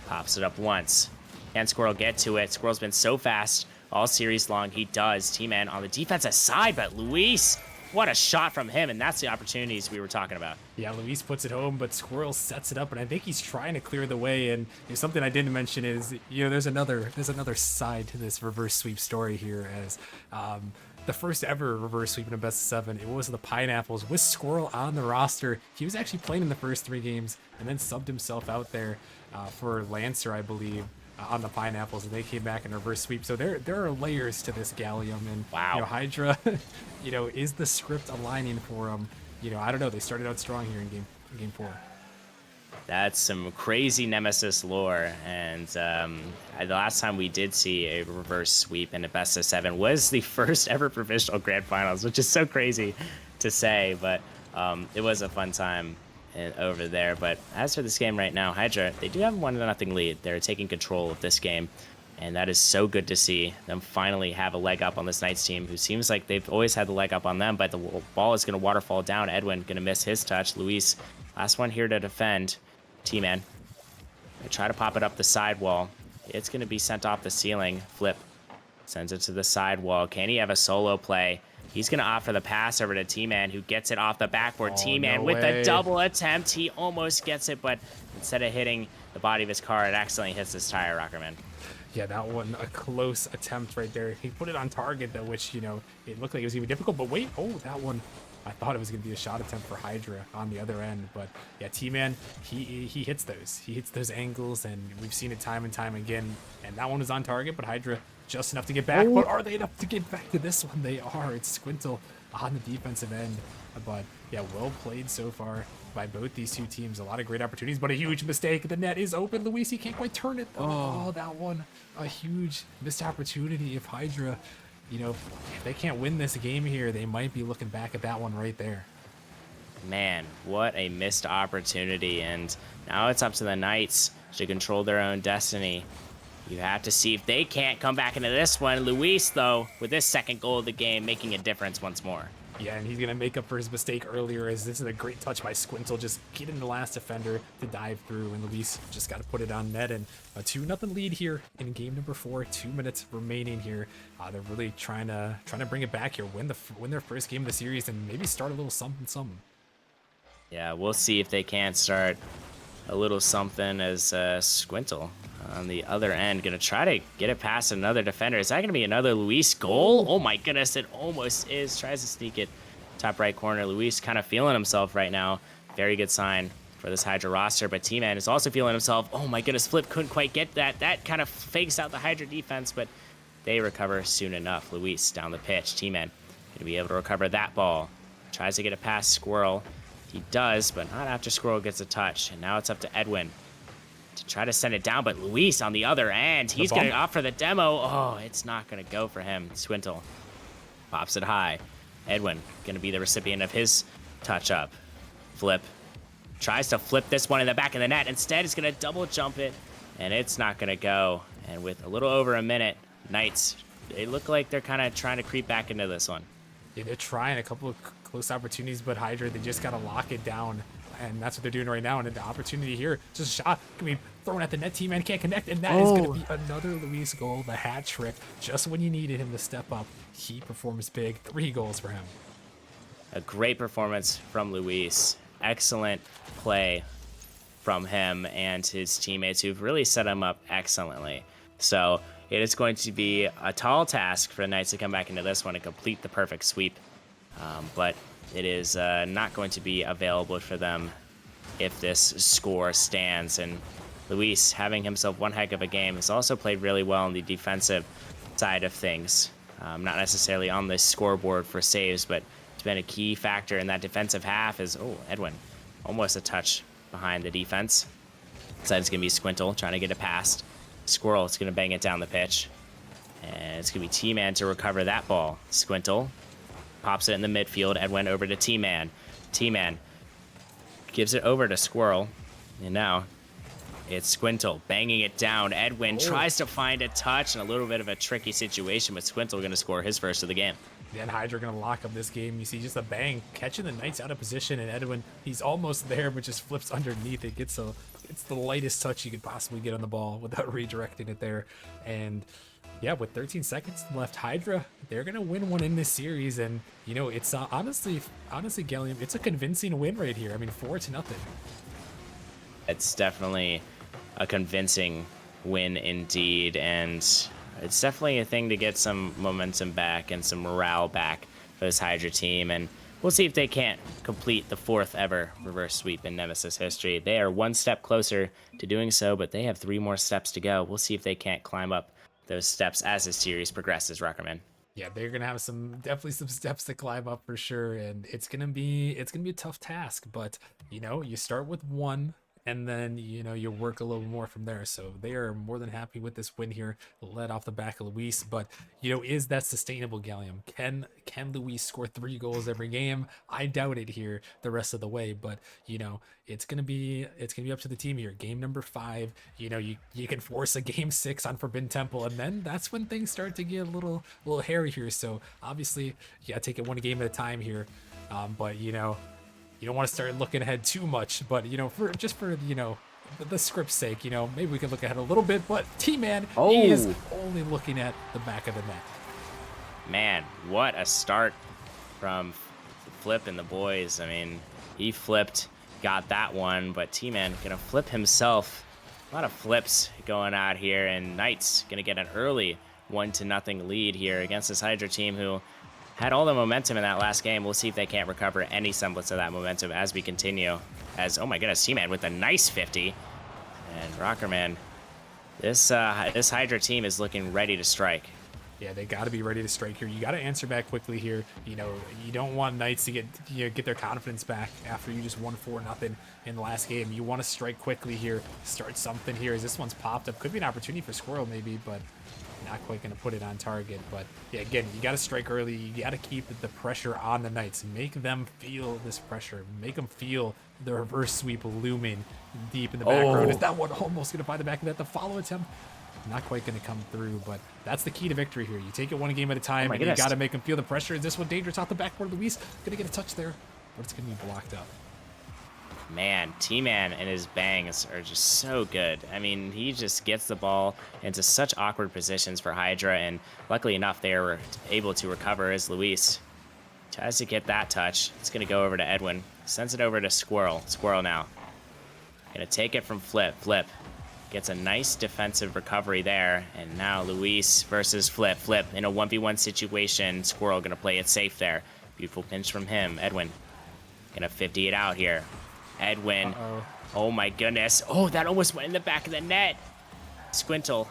pops it up once. Can Squirrel get to it? Squirrel's been so fast all series long. He does. T-Man on the defensive side, but Luis, what a shot from him, and that's the opportunities we were talking about. Yeah, Luis puts it home, but Squirrel sets it up, and I think he's trying to clear the way. And something I didn't mention is, there's another side to this reverse sweep story here, as the first ever reverse sweep in a best of 7, it was the Pineapples with Squirrel on the roster. He was actually playing in the first 3 games, and then subbed himself out there for Lancer, I believe, on the Pineapples, and they came back in reverse sweep. So there are layers to this Gallium, and wow. Hydra, is the script aligning for them? I don't know. They started out strong here in game 4. That's some crazy Nemesis lore, and the last time we did see a reverse sweep in a best of 7 was the first ever provincial grand finals, which is so crazy to say, but it was a fun time over there. But as for this game right now, Hydra, they do have a 1-0 lead. They're taking control of this game, and that is so good to see them finally have a leg up on this Knights team, who seems like they've always had the leg up on them, but the ball is going to waterfall down. Edwin going to miss his touch. Luis, last one here to defend. T-Man, they try to pop it up the sidewall. It's going to be sent off the ceiling. Flip sends it to the sidewall. Can he have a solo play? He's going to opt for the pass over to T-Man, who gets it off the backboard. Oh, T-Man no with way. a double attempt. He almost gets it, but instead of hitting the body of his car, it accidentally hits his tire, Rockerman. Yeah, that one, a close attempt right there. He put it on target, though, which, it looked like it was going to be difficult. But wait, that one, I thought it was going to be a shot attempt for Hydra on the other end. But yeah, T-Man, he hits those. He hits those angles, and we've seen it time and time again. And that one was on target, but Hydra just enough to get back. But are they enough to get back to this one? They are. It's Squintle on the defensive end. But yeah, well played so far by both these two teams. A lot of great opportunities, but a huge mistake. The net is open. Luis, he can't quite turn it. Oh, that one, a huge missed opportunity. If Hydra, if they can't win this game here, they might be looking back at that one right there. Man, what a missed opportunity. And now it's up to the Knights to control their own destiny. You have to see if they can't come back into this one. Luis, though, with this second goal of the game, making a difference once more. Yeah, and he's going to make up for his mistake earlier, as this is a great touch by Squintle, just getting the last defender to dive through, and Luis just got to put it on net. And a 2-0 lead here in game number 4, 2 minutes remaining here. They're really trying to bring it back here, win their first game of the series, and maybe start a little something. Yeah, we'll see if they can't start a little something, as Squintle on the other end gonna try to get it past another defender. Is that gonna be another Luis goal? Oh my goodness, it almost is. Tries to sneak it top right corner. Luis kind of feeling himself right now. Very good sign for this Hydra roster, but T-Man is also feeling himself. Oh my goodness, Flip couldn't quite get that. That kind of fakes out the Hydra defense, but they recover soon enough. Luis down the pitch. T-Man gonna be able to recover that ball. Tries to get it past Squirrel. He does, but not after Squirrel gets a touch. And now it's up to Edwin to try to send it down, but Luis on the other end, he's going to opt for the demo. Oh, it's not going to go for him. Swintle pops it high. Edwin going to be the recipient of his touch up. Flip tries to flip this one in the back of the net. Instead, it's going to double jump it, and it's not going to go. And with a little over a minute, Knights, they look like they're kind of trying to creep back into this one. Yeah, they're trying a couple of close opportunities, but Hydra, they just got to lock it down. And that's what they're doing right now. And the opportunity here, just a shot, can be thrown at the net. T-Man can't connect. And that is going to be another Luis goal, the hat trick. Just when you needed him to step up, he performs big. 3 goals for him. A great performance from Luis. Excellent play from him and his teammates, who've really set him up excellently. So it is going to be a tall task for the Knights to come back into this one and complete the perfect sweep. But it is not going to be available for them if this score stands. And Luis, having himself one heck of a game, has also played really well on the defensive side of things. Not necessarily on the scoreboard for saves, but it's been a key factor in that defensive half. Is Edwin almost a touch behind the defense. So it's gonna be Squintle trying to get it past. Squirrel is gonna bang it down the pitch, and it's gonna be T-Man to recover that ball. Squintle pops it in the midfield. Edwin over to T-Man. T-Man gives it over to Squirrel, and now it's Squintle banging it down. Edwin tries to find a touch and a little bit of a tricky situation, but Squintle going to score his first of the game. Then Hydra going to lock up this game. You see just a bang, catching the Knights out of position, and Edwin, he's almost there, but just flips underneath. It's the lightest touch you could possibly get on the ball without redirecting it there. And yeah, with 13 seconds left, Hydra, they're going to win one in this series. And, you know, it's honestly, Gallium, it's a convincing win right here. I mean, 4-0. It's definitely a convincing win indeed, and it's definitely a thing to get some momentum back and some morale back for this Hydra team, and we'll see if they can't complete the 4th ever reverse sweep in Nemesis history. They are one step closer to doing so, but they have 3 more steps to go. We'll see if they can't climb up those steps as the series progresses, Rockerman. Yeah, they're gonna have definitely some steps to climb up for sure, and it's gonna be a tough task. But you know, you start with 1, and then you know you work a little more from there. So they are more than happy with this win here, led off the back of Luis. But you know, is that sustainable, Gallium? Can Luis score 3 goals every game? I doubt it here the rest of the way. But you know, it's gonna be up to the team here. Game number 5, you know, you can force a game 6 on Forbidden Temple, and then that's when things start to get a little hairy here. So obviously, you gotta take it one game at a time here. But you know, you don't want to start looking ahead too much, but you know, for you know, the script's sake, you know, maybe we can look ahead a little bit. But T-Man, he is only looking at the back of the net. Man, what a start from Flip and the boys. I mean, he flipped, got that one, but T-Man gonna flip himself. A lot of flips going out here, and Knights gonna get an early 1-0 lead here against this Hydra team who had all the momentum in that last game. We'll see if they can't recover any semblance of that momentum as we continue. As, oh my goodness, T-Man with a nice 50. And Rockerman, this Hydra team is looking ready to strike. Yeah, they got to be ready to strike here. You got to answer back quickly here. You know, you don't want Knights to get their confidence back after you just won 4-0 in the last game. You want to strike quickly here, start something here as this one's popped up. Could be an opportunity for Squirrel maybe, but not quite going to put it on target. But yeah, again, you got to strike early. You got to keep the pressure on the Knights. Make them feel this pressure. Make them feel the reverse sweep looming deep in the background. Is that one almost going to find the back of that? The follow attempt, not quite going to come through, but that's the key to victory here. You take it one game at a time, and you got to make them feel the pressure. Is this one dangerous off the backboard? Luis going to get a touch there, but it's going to be blocked up. Man, T-Man and his bangs are just so good. I mean, he just gets the ball into such awkward positions for Hydra, and luckily enough, they were able to recover as Luis tries to get that touch. It's going to go over to Edwin. Sends it over to Squirrel. Squirrel now. Going to take it from Flip. Flip gets a nice defensive recovery there, and now Luis versus Flip. Flip in a 1v1 situation. Squirrel going to play it safe there. Beautiful pinch from him. Edwin going to 50 it out here. Edwin. Oh my goodness. Oh, that almost went in the back of the net. Squintle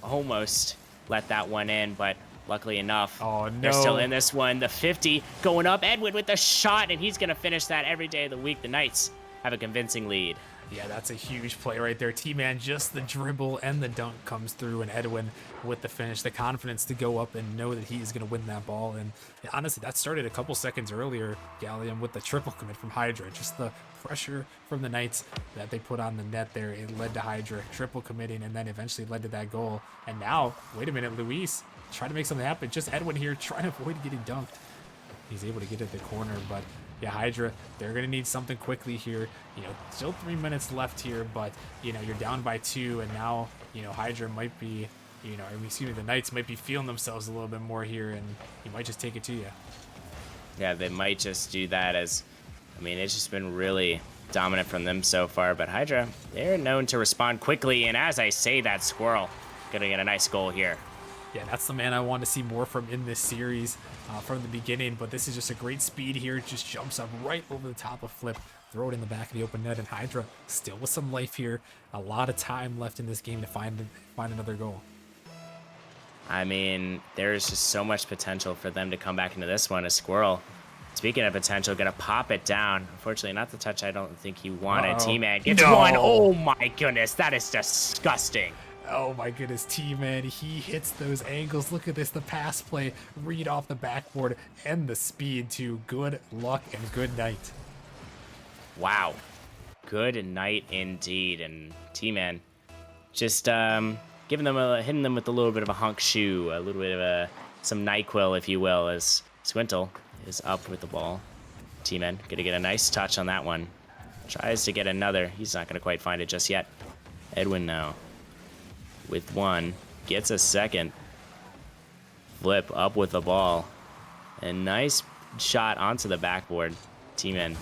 almost let that one in, but luckily enough, they're still in this one. The 50 going up. Edwin with the shot, and he's going to finish that every day of the week. The Knights have a convincing lead. Yeah, that's a huge play right there. T-Man, just the dribble and the dunk comes through, and Edwin with the finish, the confidence to go up and know that he is going to win that ball. And yeah, honestly, that started a couple seconds earlier, Gallium, with the triple commit from Hydra. Just the pressure from the Knights that they put on the net there, it led to Hydra triple committing, and then eventually led to that goal. And now, wait a minute, Luis trying to make something happen. Just Edwin here trying to avoid getting dunked. He's able to get it at the corner, but yeah, Hydra, they're going to need something quickly here. You know, still 3 minutes left here, but, you know, you're down by 2, and now, you know, Hydra might be, you know, the Knights might be feeling themselves a little bit more here, and he might just take it to you. Yeah, they might just do that as, I mean, it's just been really dominant from them so far, but Hydra, they're known to respond quickly, and as I say that, Squirrel going to get a nice goal here. Yeah, that's the man I want to see more from in this series from the beginning, but this is just a great speed here. It just jumps up right over the top of Flip, throw it in the back of the open net, and Hydra still with some life here. A lot of time left in this game to find another goal. I mean, there's just so much potential for them to come back into this one. A Squirrel, speaking of potential, gonna pop it down. Unfortunately, not the touch I don't think he wanted. Uh-oh. T-Man gets No. one. Oh my goodness, that is disgusting. Oh my goodness, T-Man, he hits those angles. Look at this, the pass play, read off the backboard, and the speed too. Good luck and good night. Wow. Good night indeed. And T-Man just hitting them with a little bit of a hunk shoe, a little bit of some NyQuil, if you will, as Squintle is up with the ball. T-Man gonna get a nice touch on that one. Tries to get another. He's not gonna quite find it just yet. Edwin now with one, gets a second. Flip up with the ball. A nice shot onto the backboard. T-Man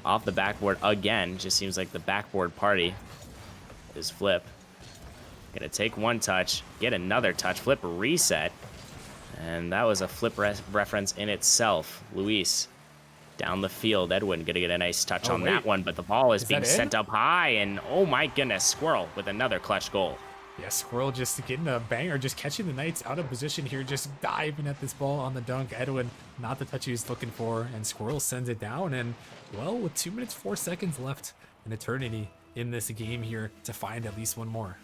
off the backboard again. Just seems like the backboard party is Flip. Gonna take one touch, get another touch, Flip reset. And that was a Flip reference in itself. Luis down the field. Edwin gonna get a nice touch on that one, but the ball is being sent up high, and oh my goodness, Squirrel with another clutch goal. Yeah, Squirrel just getting a banger, just catching the Knights out of position here, just diving at this ball on the dunk. Edwin, not the touch he was looking for, and Squirrel sends it down. And, well, with 2 minutes, 4 seconds left, an eternity in this game here to find at least one more.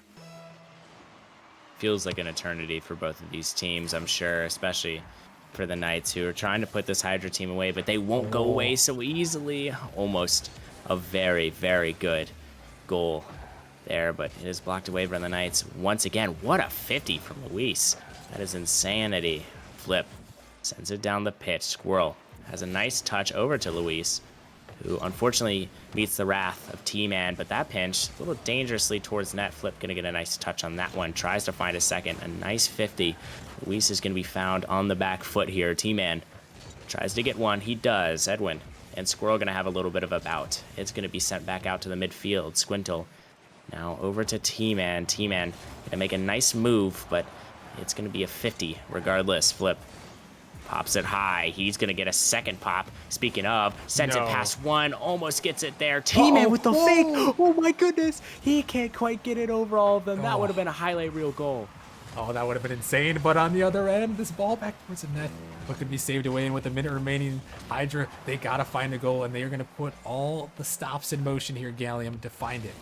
Feels like an eternity for both of these teams, I'm sure, especially for the Knights, who are trying to put this Hydra team away, but they won't go away so easily. Almost a very, very good goal there, but it is blocked away by the Knights. Once again, what a 50 from Luis. That is insanity. Flip sends it down the pitch. Squirrel has a nice touch over to Luis, who unfortunately meets the wrath of T-Man, but that pinch, a little dangerously towards net. Flip gonna get a nice touch on that one. Tries to find a second, a nice 50. Luis is gonna be found on the back foot here. T-Man tries to get one, he does. Edwin and Squirrel gonna have a little bit of a bout. It's gonna be sent back out to the midfield. Squintle now over to T-Man. T-Man gonna make a nice move, but it's gonna be a 50 regardless. Flip pops it high. He's going to get a second pop. Speaking of, sends it past one. Almost gets it there. T-Man with the fake. Oh, my goodness. He can't quite get it over all of them. That would have been a highlight reel goal. Oh, that would have been insane. But on the other end, this ball back towards the net. What could be saved away? And with a minute remaining, Hydra, they got to find a goal. And they are going to put all the stops in motion here, Gallium, to find it.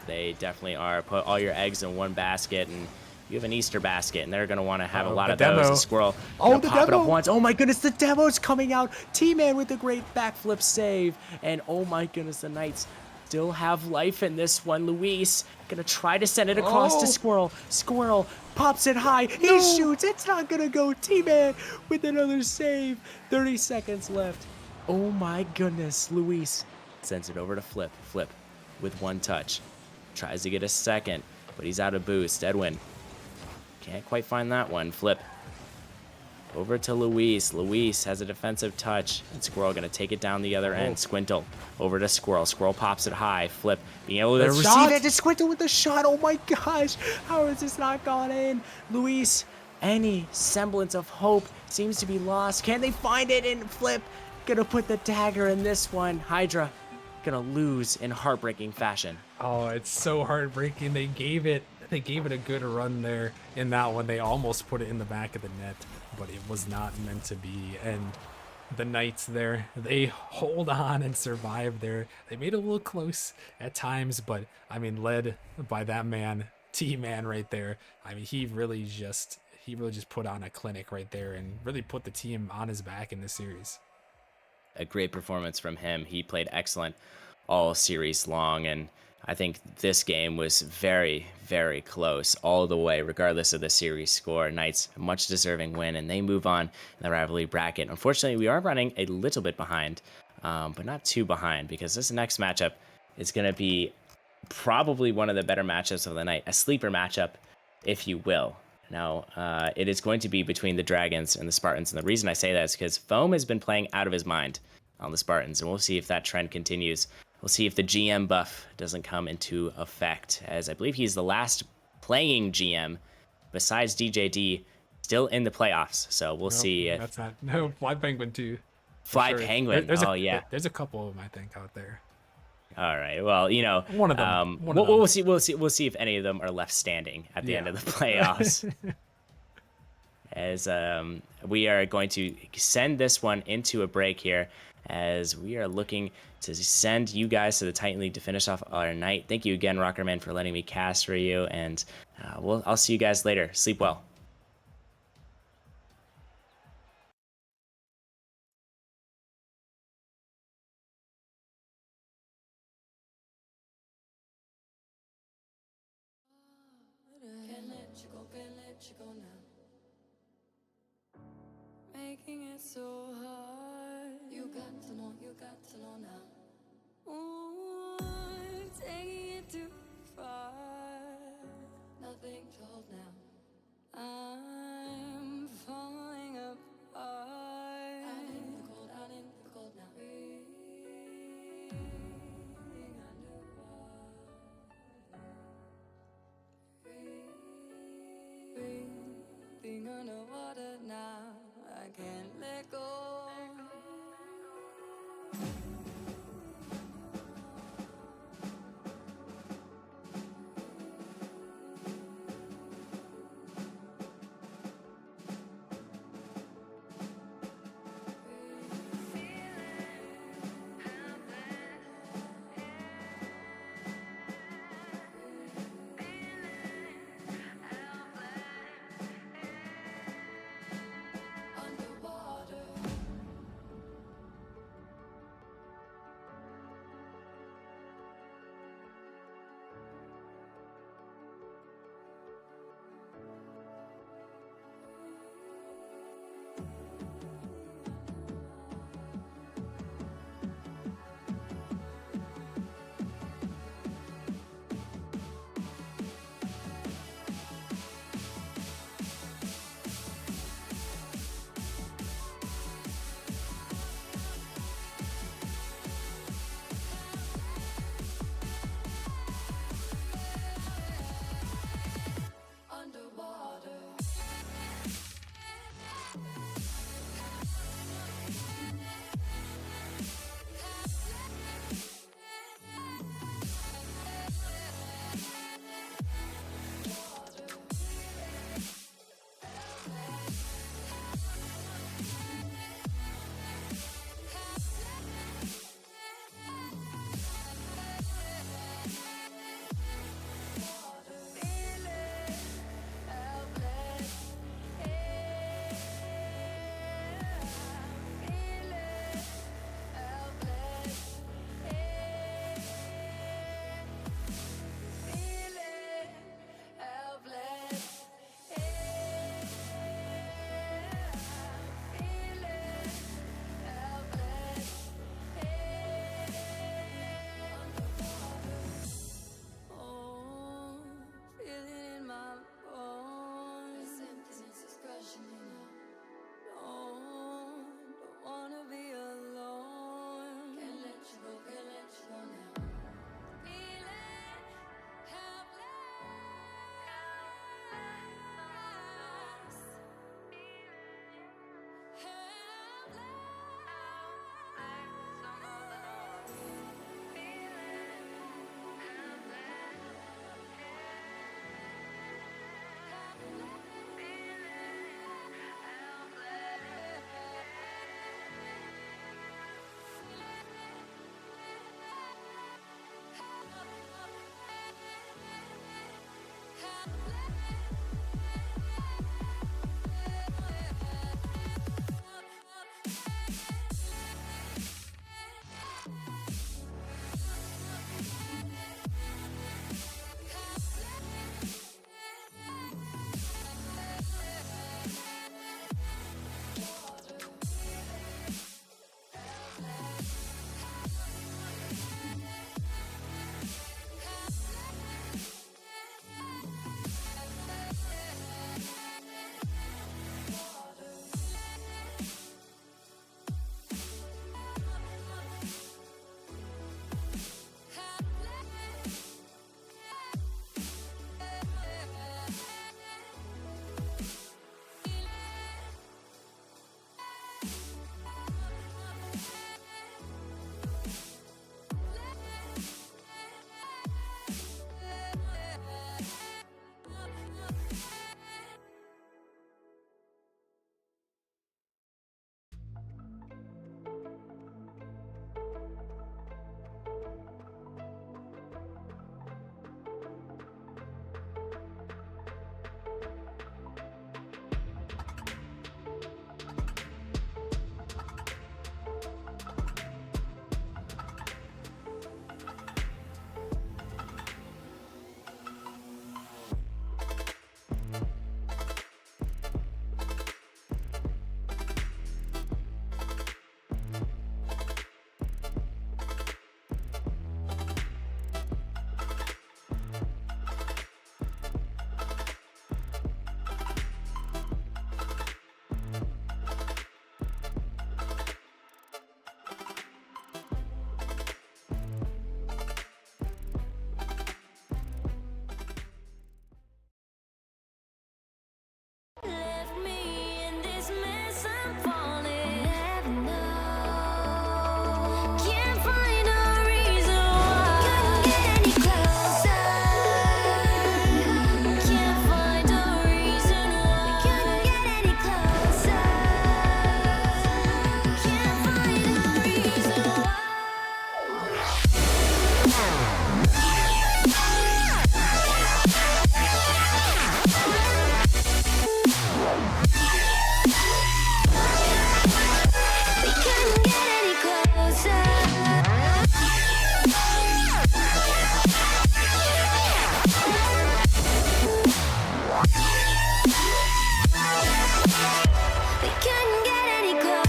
They definitely are. Put all your eggs in one basket, and you have an Easter basket, and they're going to want to have a lot of those. The Squirrel pop it up once. Oh, my goodness, the demo's coming out. T-Man with a great backflip save. And, oh, my goodness, the Knights still have life in this one. Luis going to try to send it across to Squirrel. Squirrel pops it high. He shoots. It's not going to go. T-Man with another save. 30 seconds left. Oh, my goodness. Luis sends it over to Flip. Flip with one touch. Tries to get a second, but he's out of boost. Edwin can't quite find that one. Flip over to Luis. Luis has a defensive touch, and Squirrel gonna take it down the other end. Squintle over to Squirrel. Squirrel pops it high. Flip being able to receive it. Squintle with the shot. Oh my gosh, how has this not gone in? Luis, any semblance of hope seems to be lost. Can they find it? And Flip gonna put the dagger in this one. Hydra gonna lose in heartbreaking fashion. Oh, it's so heartbreaking. They gave it a good run there in that one. They almost put it in the back of the net, but it was not meant to be. And the Knights there, they hold on and survive there. They made it a little close at times, but I mean, led by that man, T-Man right there. I mean, he really just put on a clinic right there and really put the team on his back in this series. A great performance from him. He played excellent all series long, and I think this game was very, very close all the way, regardless of the series score. Knights, a much deserving win, and they move on in the rivalry bracket. Unfortunately, we are running a little bit behind, but not too behind, because this next matchup is going to be probably one of the better matchups of the night, a sleeper matchup, if you will. Now, it is going to be between the Dragons and the Spartans, and the reason I say that is because Foam has been playing out of his mind on the Spartans, and we'll see if that trend continues. We'll see if the GM buff doesn't come into effect, as I believe he's the last playing GM besides DJD still in the playoffs. So we'll see if that's not no Fly Penguin too. Penguin. There's yeah. There's a couple of them I think out there. All right. Well, you know, One of them. One of we'll, them. we'll see. We'll see if any of them are left standing at the end Yeah. of the playoffs. As we are going to send this one into a break here, as we are looking to send you guys to the Titan League to finish off our night. Thank you again, Rockerman, for letting me cast for you, and I'll see you guys later. Sleep well. Can't let you go now. Making it so hard. You got to know now. Ooh, taking it too far. Nothing to hold now. I'm falling apart. Out in the cold now. Breathing underwater. Breathing underwater now. I can't let go. Left me in this mess, I'm falling. Never know. Can't find a reason why. Couldn't get any closer. Can't find a reason why. Couldn't get any closer. Can't find a reason why. We couldn't get any closer. We couldn't get any closer. We couldn't get any closer.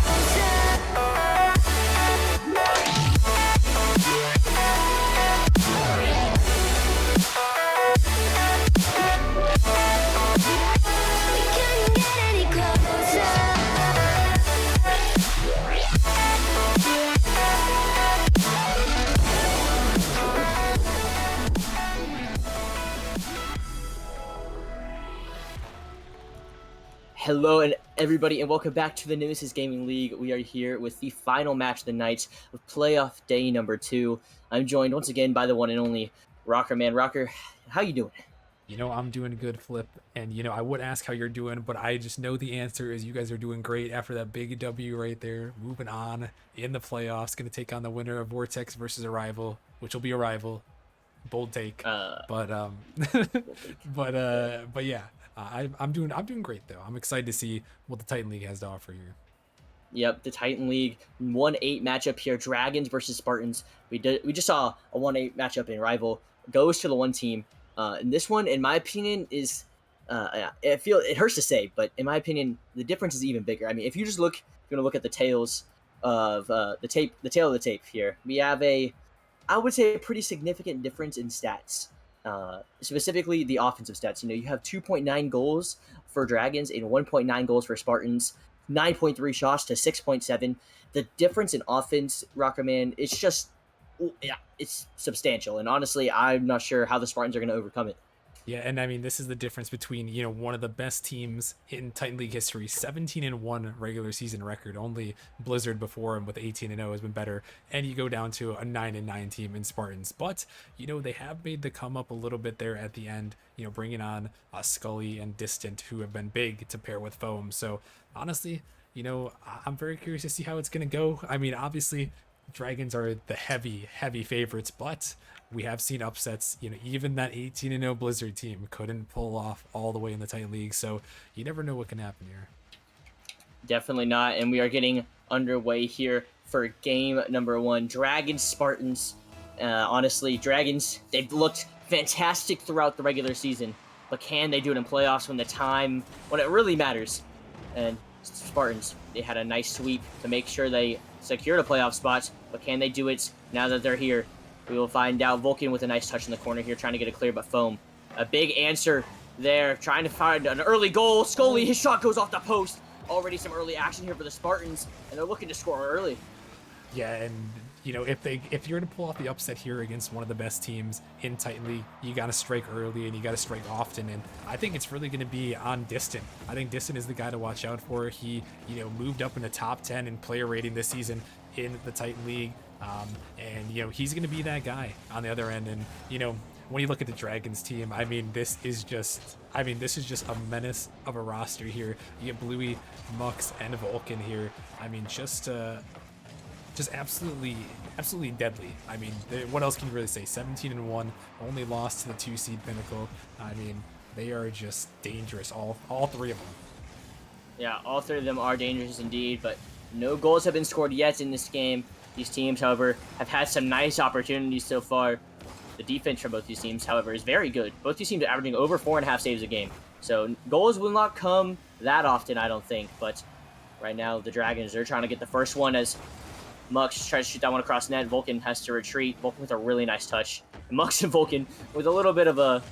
Hello and everybody, and welcome back to the Nemesis Gaming League. We are here with the final match of the night of playoff day number 2. I'm joined once again by the one and only Rocker Man. Rocker, how you doing? You know, I'm doing good, Flip. And, you know, I would ask how you're doing, but I just know the answer is you guys are doing great after that big W right there. Moving on in the playoffs. Going to take on the winner of Vortex versus Arrival, which will be Arrival. Bold take. But yeah, I'm doing great, though. I'm excited to see what the Titan League has to offer here. Yep, the Titan League 1-8 matchup here. Dragons versus Spartans. We just saw a 1-8 matchup in Rival. Goes to the one team. And this one, in my opinion, is it hurts to say, but in my opinion, the difference is even bigger. I mean, if you're gonna look at the tails of the tail of the tape here, we have I would say a pretty significant difference in stats. Specifically the offensive stats. You know, you have 2.9 goals for Dragons and 1.9 goals for Spartans, 9.3 shots to 6.7. The difference in offense, Rockerman, it's just, yeah, it's substantial. And honestly, I'm not sure how the Spartans are going to overcome it. Yeah, and I mean, this is the difference between, you know, one of the best teams in Titan League history, 17-1 regular season record. Only Blizzard before him with 18-0 has been better. And you go down to a 9-9 team in Spartans. But, you know, they have made the come up a little bit there at the end, you know, bringing on Scully and Distant, who have been big to pair with Foam. So, honestly, you know, I'm very curious to see how it's going to go. I mean, obviously, Dragons are the heavy favorites, but we have seen upsets. You know, even that 18-0 Blizzard team couldn't pull off all the way in the Titan League, so you never know what can happen here. Definitely not, and we are getting underway here for game number 1. Dragons, Spartans. Honestly, Dragons, they've looked fantastic throughout the regular season, but can they do it in playoffs when it really matters? And Spartans, they had a nice sweep to make sure they secured a playoff spot, but can they do it now that they're here? We will find out. Vulcan with a nice touch in the corner here, trying to get it clear, but Foam, a big answer there, trying to find an early goal. Scully, his shot goes off the post. Already some early action here for the Spartans, and they're looking to score early. Yeah, and you know, if you're gonna pull off the upset here against one of the best teams in Titan League, you gotta strike early and you gotta strike often. And I think it's really gonna be on Distant. I think Distant is the guy to watch out for. He, you know, moved up in the top 10 in player rating this season in the Titan League. And you know, he's going to be that guy on the other end. And you know, when you look at the Dragons team, I mean, this is just a menace of a roster here. You get Bluey, Mux, and Vulcan here. I mean, just absolutely deadly. I mean, what else can you really say? 17-1, only lost to the 2 seed Pinnacle. I mean, they are just dangerous. All three of them. Yeah, all three of them are dangerous indeed, but no goals have been scored yet in this game. These teams, however, have had some nice opportunities so far. The defense for both these teams, however, is very good. Both these teams are averaging over 4.5 saves a game. So goals will not come that often, I don't think. But right now, the Dragons, they're trying to get the first one as Mux tries to shoot that one across net. Vulcan has to retreat. Vulcan with a really nice touch. And Mux and Vulcan with a little bit of a,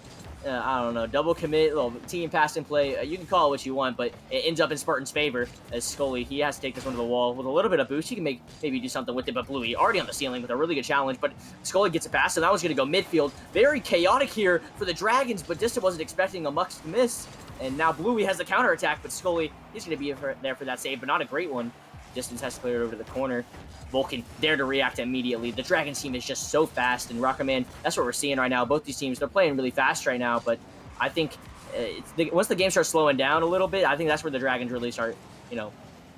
I don't know, double commit, little team pass and play. You can call it what you want, but it ends up in Spartan's favor as Scully, he has to take this one to the wall with a little bit of boost. He can maybe do something with it, but Bluey already on the ceiling with a really good challenge, but Scully gets it past, so that one's going to go midfield. Very chaotic here for the Dragons, but Dista wasn't expecting a Mux to miss, and now Bluey has the counterattack, but Scully, he's going to be there for that save, but not a great one. Distance has to clear it over to the corner. Vulcan there to react immediately. The Dragons team is just so fast, and Rocketman, that's what we're seeing right now. Both these teams, they're playing really fast right now, but I think once the game starts slowing down a little bit, I think that's where the Dragons really start,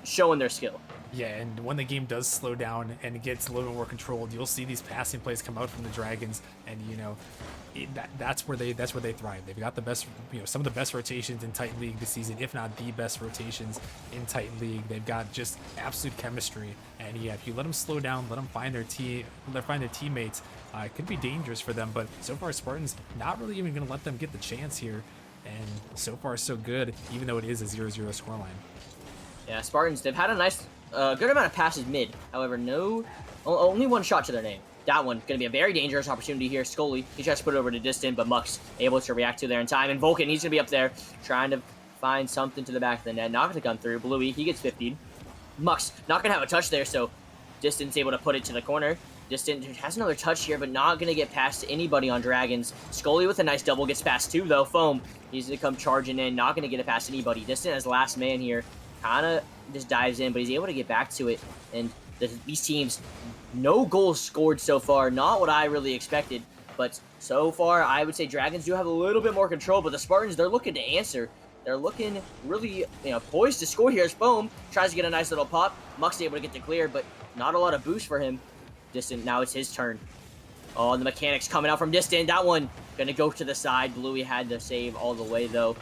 showing their skill. Yeah, and when the game does slow down and it gets a little bit more controlled, you'll see these passing plays come out from the Dragons, and that's where they thrive. They've got the best, some of the best rotations in Titan League this season, if not the best rotations in Titan League. They've got just absolute chemistry, and yeah, if you let them slow down, let them find their teammates, it could be dangerous for them. But so far, Spartans not really even going to let them get the chance here, and so far so good, even though it is a 0-0 scoreline. Yeah, Spartans, they've had a nice, good amount of passes mid. However, only one shot to their name. That one going to be a very dangerous opportunity here. Scully, he tries to put it over to Distant, but Mux able to react to there in time. And Vulcan, he's going to be up there trying to find something to the back of the net. Not going to come through. Bluey, he gets 50'd. Mux, not going to have a touch there, so Distant's able to put it to the corner. Distant has another touch here, but not going to get past anybody on Dragons. Scully with a nice double gets past two, though. Foam, he's going to come charging in. Not going to get it past anybody. Distant as last man here. Kind of just dives in, but he's able to get back to it. And these teams, no goals scored so far. Not what I really expected. But so far, I would say Dragons do have a little bit more control. But the Spartans, they're looking to answer. They're looking really, poised to score here as Foam tries to get a nice little pop. Muck's able to get the clear, but not a lot of boost for him. Distant, now it's his turn. Oh, and the mechanics coming out from Distant. That one going to go to the side. Bluey had to save all the way, though.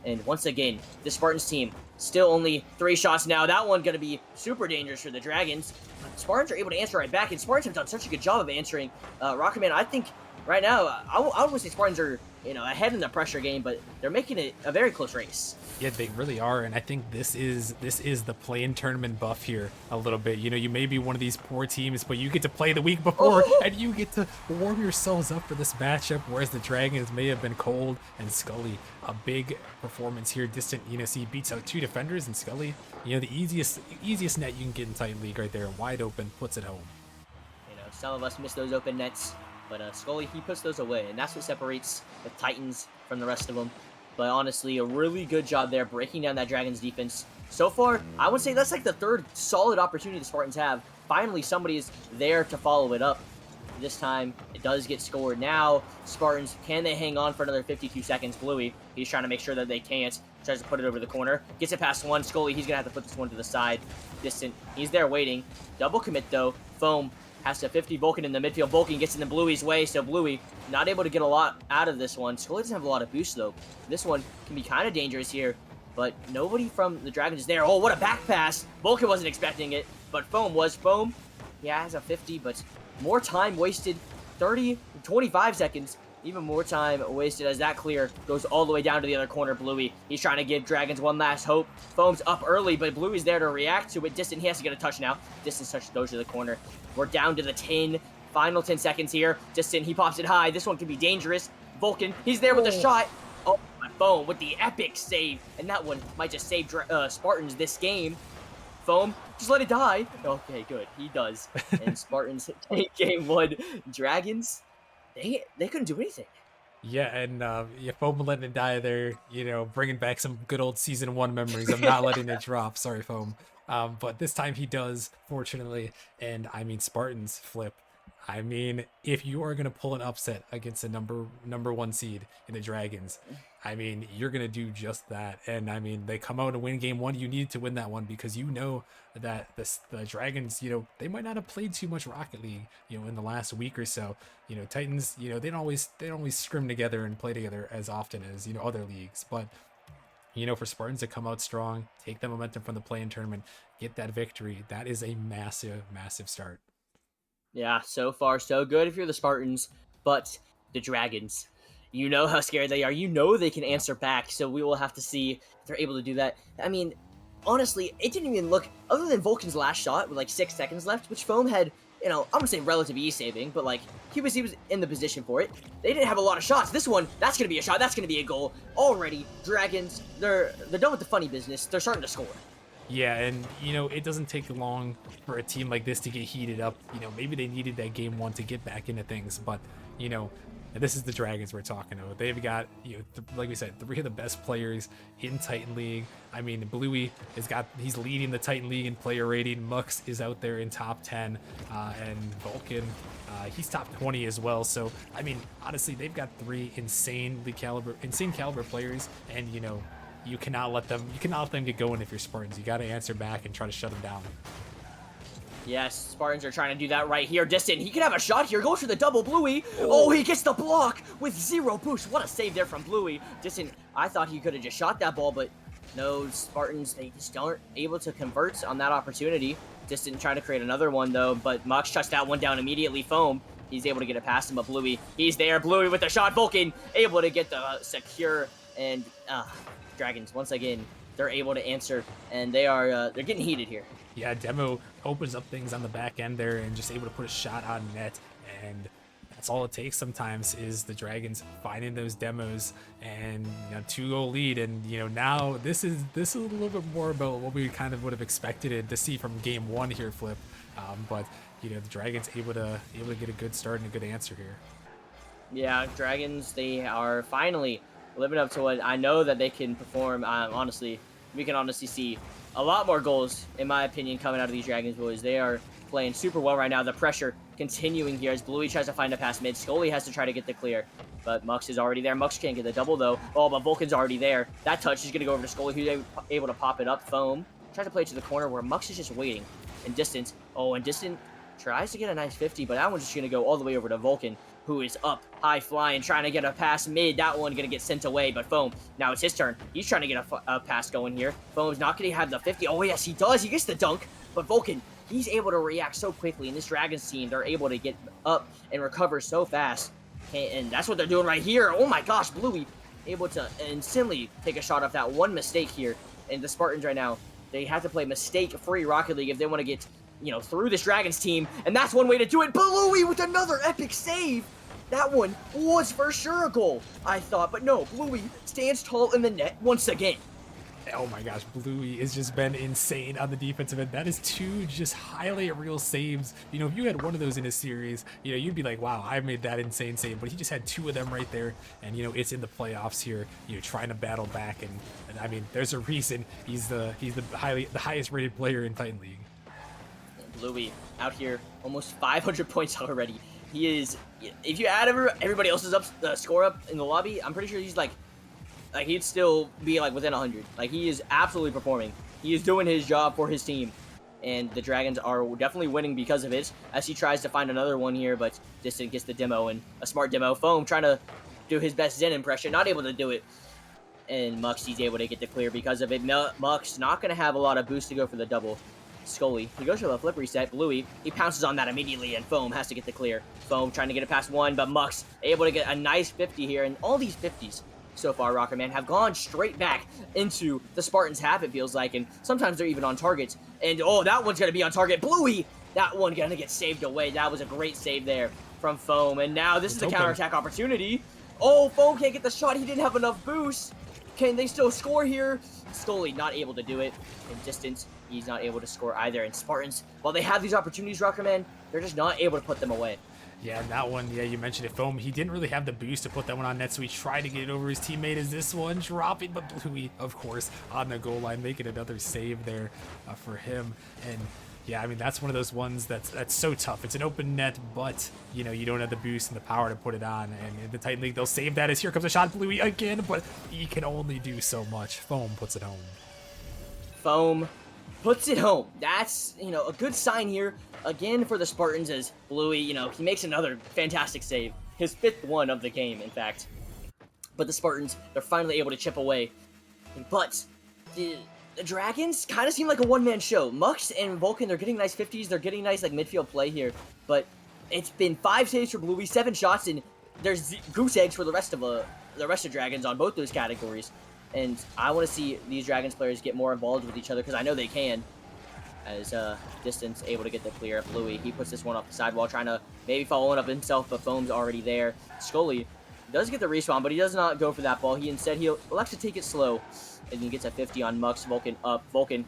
And once again, the Spartans team, still only 3 shots now. That one going to be super dangerous for the Dragons. Spartans are able to answer right back, and Spartans have done such a good job of answering. Rocketman, I think right now, I would say Spartans are, ahead in the pressure game, but they're making it a very close race. Yeah, they really are, and I think this is the play-in tournament buff here a little bit. You may be one of these poor teams, but you get to play the week before, and you get to warm yourselves up for this matchup, whereas the Dragons may have been cold, and Scully, a big performance here. Distant, see, beats out 2 defenders, and Scully, the easiest net you can get in Titan League right there, wide open, puts it home. Some of us miss those open nets, but Scully, he puts those away, and that's what separates the Titans from the rest of them. But honestly, a really good job there breaking down that Dragons defense. So far, I would say that's like the 3rd solid opportunity the Spartans have. Finally, somebody's there to follow it up. This time, it does get scored. Now, Spartans, can they hang on for another 52 seconds? Bluey, he's trying to make sure that they can't. Tries to put it over the corner. Gets it past one. Scully, he's going to have to put this one to the side. Distant, he's there waiting. Double commit, though. Foam has to 50 Vulcan in the midfield. Vulcan gets in the Bluey's way, so Bluey not able to get a lot out of this one. Scully doesn't have a lot of boost, though. This one can be kind of dangerous here, but nobody from the Dragons is there. Oh, what a back pass. Vulcan wasn't expecting it, but Foam was. Foam, yeah, has a 50, but more time wasted. 25 seconds. Even more time wasted as that clear goes all the way down to the other corner. Bluey, he's trying to give Dragons one last hope. Foam's up early, but Bluey's there to react to it. Distant, he has to get a touch now. Distance touch goes to the corner. We're down to the final 10 seconds here. Distant, he pops it high. This one could be dangerous. Vulcan, he's there with the shot. Oh, my Foam with the epic save. And that one might just save Spartans this game. Foam, just let it die. Okay, good. He does. And Spartans take game 1. Dragons, they couldn't do anything. Yeah, and Foam letting it die there, bringing back some good old Season 1 memories of not letting it drop. Sorry, Foam. But this time he does, fortunately. And, Spartans flip. I mean, if you are gonna pull an upset against the number one seed in the Dragons, I mean, you're gonna do just that. And I mean, they come out and win game one. You need to win that one because you know that the Dragons, they might not have played too much Rocket League, in the last week or so. Titans, they don't always scrim together and play together as often as other leagues, but. For Spartans to come out strong, take the momentum from the play-in tournament, get that victory, that is a massive, massive start. Yeah, so far so good if you're the Spartans, but the Dragons, you know how scared they are. You know they can answer back, so we will have to see if they're able to do that. I mean, honestly, it didn't even look, other than Vulcan's last shot with like 6 seconds left, which Foam had, I'm gonna say relative ease saving, but like he was in the position for it. They didn't have a lot of shots. This one, that's gonna be a shot, that's gonna be a goal. Already, Dragons, they're done with the funny business. They're starting to score. Yeah, and it doesn't take long for a team like this to get heated up. Maybe they needed that game one to get back into things, but this is the Dragons we're talking about. They've got like we said, 3 of the best players in Titan League. I mean, Bluey he's leading the Titan League in player rating. Mux is out there in top 10, and Vulcan, he's top 20 as well. So I mean, honestly, they've got 3 insane caliber players, and you cannot let them get going if you're Spartans. You got to answer back and try to shut them down. Yes, Spartans are trying to do that right here. Distant, he can have a shot here. Goes for the double Bluey. Oh, he gets the block with 0 boost. What a save there from Bluey. Distant, I thought he could have just shot that ball, but no, Spartans, they just aren't able to convert on that opportunity. Distant trying to create another one, though, but Mox shuts that one down immediately. Foam, he's able to get it past him, but Bluey, he's there. Bluey with the shot. Vulcan able to get the secure, and Dragons, once again, they're able to answer, and they're getting heated here. Yeah, Demo opens up things on the back end there and just able to put a shot on net, and that's all it takes sometimes is the Dragons finding those demos and 2-goal lead. And now this is a little bit more about what we kind of would have expected it to see from game one here, Flip. But the Dragons able to get a good start and a good answer here. Yeah, Dragons, they are finally living up to what I know that they can perform. Honestly, we can honestly see a lot more goals, in my opinion, coming out of these Dragons boys. They are playing super well right now. The pressure continuing here as Bluey tries to find a pass mid. Scully has to try to get the clear, but Mux is already there. Mux can't get the double, though. Oh, but Vulcan's already there. That touch is going to go over to Scully, who's able to pop it up. Foam tries to play it to the corner where Mux is just waiting. And Distance, Distant tries to get a nice 50, but that one's just going to go all the way over to Vulcan, who is up, high flying, trying to get a pass mid. That one going to get sent away, but Foam, now it's his turn. He's trying to get a pass going here. Foam's not going to have the 50. Oh, yes, he does. He gets the dunk, but Vulcan, he's able to react so quickly. And this Dragons team, they're able to get up and recover so fast. And that's what they're doing right here. Oh, my gosh, Bluey able to instantly take a shot off that one mistake here. And the Spartans right now, they have to play mistake-free Rocket League if they want to get through this Dragons team, and that's one way to do it. Bluey with another epic save. That one was for sure a goal, I thought, but no, Bluey stands tall in the net once again. Oh my gosh, Bluey has just been insane on the defensive end. That is 2 just highlight reel saves. If you had one of those in a series, you'd be like, wow, I made that insane save. But he just had 2 of them right there, and it's in the playoffs here. Trying to battle back, and I mean, there's a reason he's the highest rated player in Titan League. Bluey out here, almost 500 points already. He is, if you add everybody else's score up in the lobby, I'm pretty sure he's like he'd still be like within 100. Like, he is absolutely performing. He is doing his job for his team, and the Dragons are definitely winning because of it, as he tries to find another one here, but Distant gets the demo, and a smart demo. Foam trying to do his best Zen impression, not able to do it, and Mux, he's able to get the clear because of it. Mux not going to have a lot of boost to go for the double. Scully, he goes for the flip reset. Bluey, he pounces on that immediately, and Foam has to get the clear. Foam trying to get it past one, but Mux able to get a nice 50 here, and all these 50s so far, Rocker Man, have gone straight back into the Spartans' half, it feels like, and sometimes they're even on target. And oh, that one's gonna be on target. Bluey, that one gonna get saved away. That was a great save there from Foam, and now this is the counterattack opportunity. Oh, Foam can't get the shot. He didn't have enough boost. Can they still score here? Scully not able to do it. In Distance, he's not able to score either. And Spartans, while they have these opportunities, Rockerman, they're just not able to put them away. Yeah, and that one, yeah, you mentioned it, Foam. He didn't really have the boost to put that one on net, so he tried to get it over his teammate. Is this one dropping? But Bluey, of course, on the goal line, making another save there for him. And Yeah, I mean, that's one of those ones that's so tough. It's an open net, but, you know, you don't have the boost and the power to put it on. And in the Titan League, they'll save that as here comes a shot, Bluey again, but he can only do so much. Foam puts it home. Foam puts it home. That's, you know, a good sign here again for the Spartans as Bluey, you know, he makes another fantastic save. His 5th one of the game, in fact. But the Spartans, they're finally able to chip away. But the Dragons kind of seem like a one-man show. Mux and Vulcan, they're getting nice 50s. They're getting nice, like, midfield play here. But it's been 5 saves for Bluey, 7 shots, and there's goose eggs for the rest of Dragons on both those categories. And I want to see these Dragons players get more involved with each other because I know they can. As Distance able to get the clear at Bluey. He puts this one off the sidewall, trying to maybe follow it up himself, but Foam's already there. Scully does get the respawn, but he does not go for that ball. He elects to take it slow, and he gets a 50 on Mux. Vulcan up. Vulcan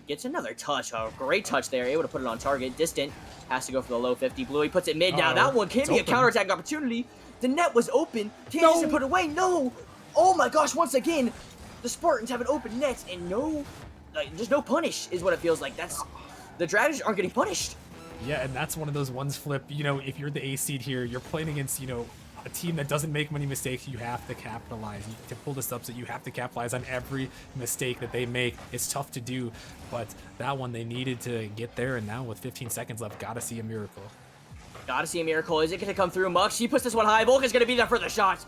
gets another touch. A great touch there, able to put it on target. Distant has to go for the low 50. Bluey puts it mid. Now that one can be a counterattack opportunity. The net was open. Can't put it away. No. Oh my gosh! Once again, the Spartans have an open net and there's no punish is what it feels like. The Dragons aren't getting punished. Yeah, and that's one of those ones, Flip. You know, if you're the A seed here, you're playing against, you know, a team that doesn't make many mistakes. You have to capitalize. To pull this upset, you have to capitalize on every mistake that they make. It's tough to do, but that one they needed to get there, and now with 15 seconds left, gotta see a miracle. Gotta see a miracle. Is it gonna come through? Mux, he puts this one high. Vulcan's gonna be there for the shot.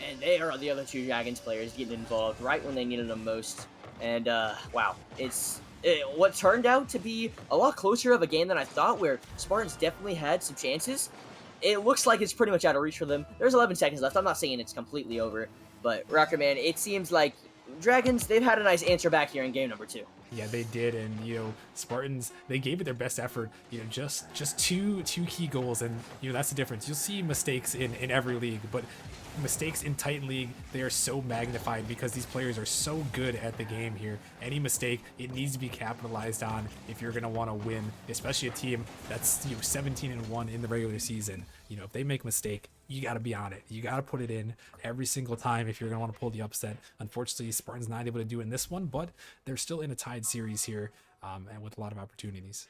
And they are the other 2 Dragons players getting involved right when they needed them most. And, wow. What turned out to be a lot closer of a game than I thought, where Spartans definitely had some chances. It looks like it's pretty much out of reach for them. There's 11 seconds left. I'm not saying it's completely over. But, Rocker Man, it seems like Dragons, they've had a nice answer back here in game number 2. Yeah, they did, and you know, Spartans, they gave it their best effort. You know, just two key goals, and you know that's the difference. You'll see mistakes in every league, but mistakes in Titan League, they are so magnified because these players are so good at the game here. Any mistake, it needs to be capitalized on if you're gonna want to win, especially a team that's, you know, 17-1 in the regular season. You know, if they make a mistake, you got to be on it. You got to put it in every single time if you're going to want to pull the upset. Unfortunately, Spartan's not able to do it in this one, but they're still in a tied series here, and with a lot of opportunities.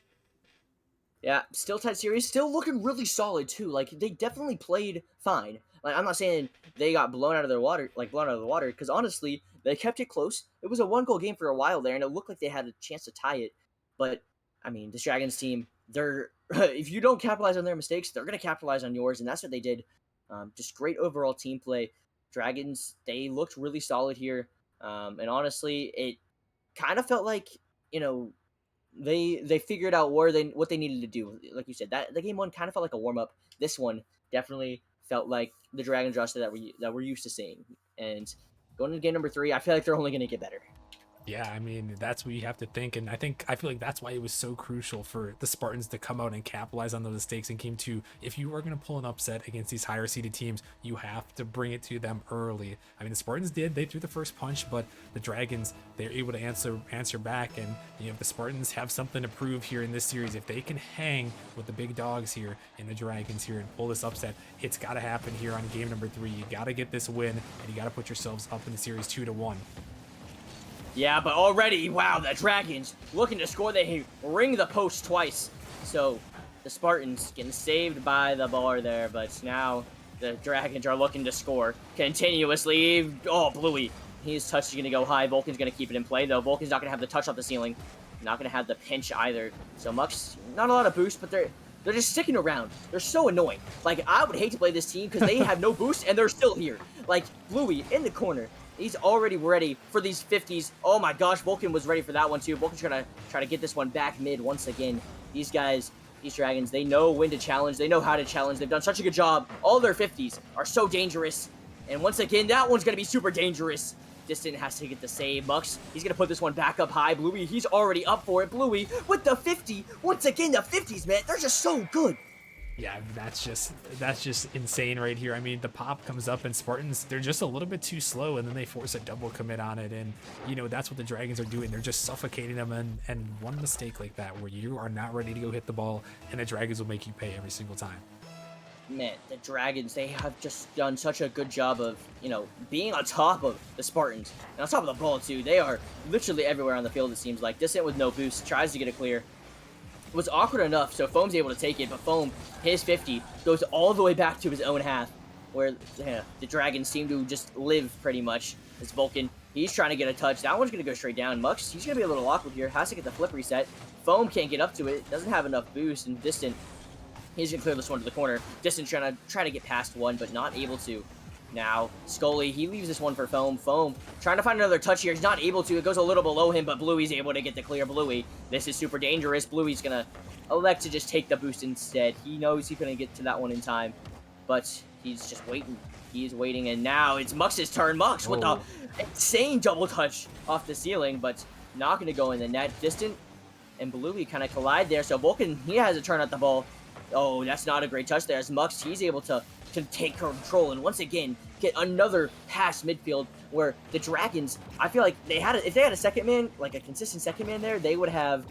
Yeah, still tight series, still looking really solid too. Like, they definitely played fine. Like, I'm not saying they got blown out of the water, because honestly, they kept it close. It was a 1-goal game for a while there, and it looked like they had a chance to tie it. But I mean, this Dragons team, they're if you don't capitalize on their mistakes, they're gonna capitalize on yours, and that's what they did. Just great overall team play. Dragons, they looked really solid here, and honestly, it kind of felt like, you know, they figured out what they needed to do. Like you said, that the game 1 kind of felt like a warm up. This one definitely felt like the Dragons roster that we're used to seeing. And going into game number 3, I feel like they're only going to get better. Yeah, I mean, that's what you have to think, and I feel like that's why it was so crucial for the Spartans to come out and capitalize on those mistakes in game 2. If you are going to pull an upset against these higher seeded teams, you have to bring it to them early. I mean, the Spartans did, they threw the first punch, but the Dragons, they're able to answer back, and you know, if the Spartans have something to prove here in this series, if they can hang with the big dogs here and the Dragons here and pull this upset, it's got to happen here on game number 3. You got to get this win, and you got to put yourselves up in the series 2-1. Yeah, but already, wow, the Dragons looking to score. They ring the post twice. So the Spartans getting saved by the bar there, but now the Dragons are looking to score continuously. Oh, Bluey, his touch is going to go high. Vulcan's going to keep it in play, though. Vulcan's not going to have the touch off the ceiling. Not going to have the pinch either. So Mux, not a lot of boost, but they're just sticking around. They're so annoying. Like, I would hate to play this team because they have no boost and they're still here. Like, Bluey in the corner. He's already ready for these 50s. Oh my gosh, Vulcan was ready for that one too. Vulcan's gonna try to get this one back mid once again. These guys, these Dragons, they know when to challenge. They know how to challenge. They've done such a good job. All their 50s are so dangerous. And once again, that one's gonna be super dangerous. Distant has to get the save. Mux, he's gonna put this one back up high. Bluey, he's already up for it. Bluey with the 50. Once again, the 50s, man, they're just so good. Yeah, that's just insane right here. I mean, the pop comes up and Spartans, they're just a little bit too slow, and then they force a double commit on it, and you know, that's what the Dragons are doing. They're just suffocating them, and one mistake like that where you are not ready to go hit the ball, and the Dragons will make you pay every single time. Man, the Dragons, they have just done such a good job of, you know, being on top of the Spartans. And on top of the ball, too. They are literally everywhere on the field, it seems like. Distant with no boost, tries to get it clear. was awkward enough, so Foam's able to take it, but Foam, his 50, goes all the way back to his own half, where the Dragons seem to just live pretty much. As Vulcan, he's trying to get a touch. That one's going to go straight down. Mux, he's going to be a little awkward here. Has to get the flip reset. Foam can't get up to it. Doesn't have enough boost. And Distant, he's going to clear this one to the corner. Distant trying to get past one, but not able to. Now, Scully, he leaves this one for Foam. Foam trying to find another touch here. He's not able to. It goes a little below him, but Bluey's able to get the clear. Bluey, this is super dangerous. Bluey's going to elect to just take the boost instead. He knows he couldn't get to that one in time, but he's just waiting. He's waiting, and now it's Mux's turn. Mux with the insane double touch off the ceiling, but not going to go in the net. Distant and Bluey kind of collide there, so Vulcan, he has a turn at the ball. Oh, that's not a great touch there. As Mux, he's able to take control and once again get another pass midfield where the Dragons, I feel like if they had a second man, like a consistent second man there, they would have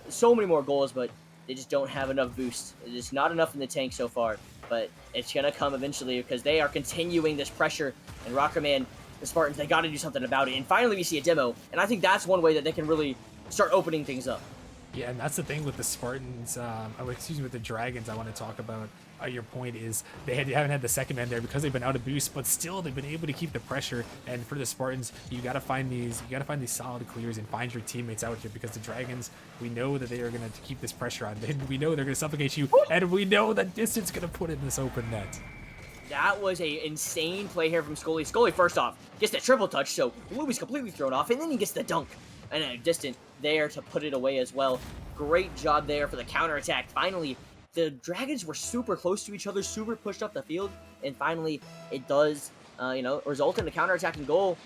so many more goals, but they just don't have enough boost. There's not enough in the tank so far, but it's going to come eventually because they are continuing this pressure. And Rockerman, the Spartans, they got to do something about it. And finally, we see a demo. And I think that's one way that they can really start opening things up. Yeah, and that's the thing with the Spartans, with the Dragons I want to talk about. Your point is they haven't had the second man there because they've been out of boost, but still they've been able to keep the pressure. And for the Spartans, you got to find these solid clears and find your teammates out here because the Dragons, we know that they are going to keep this pressure on. We know they're going to suffocate you, and we know that Distance going to put it in this open net. That was a insane play here from Scully. Scully, first off, gets that triple touch, so Bluey's completely thrown off, and then he gets the dunk. And a Distant there to put it away as well. Great job there for the counterattack. Finally, the Dragons were super close to each other, super pushed up the field, and finally it does, result in a counterattacking goal.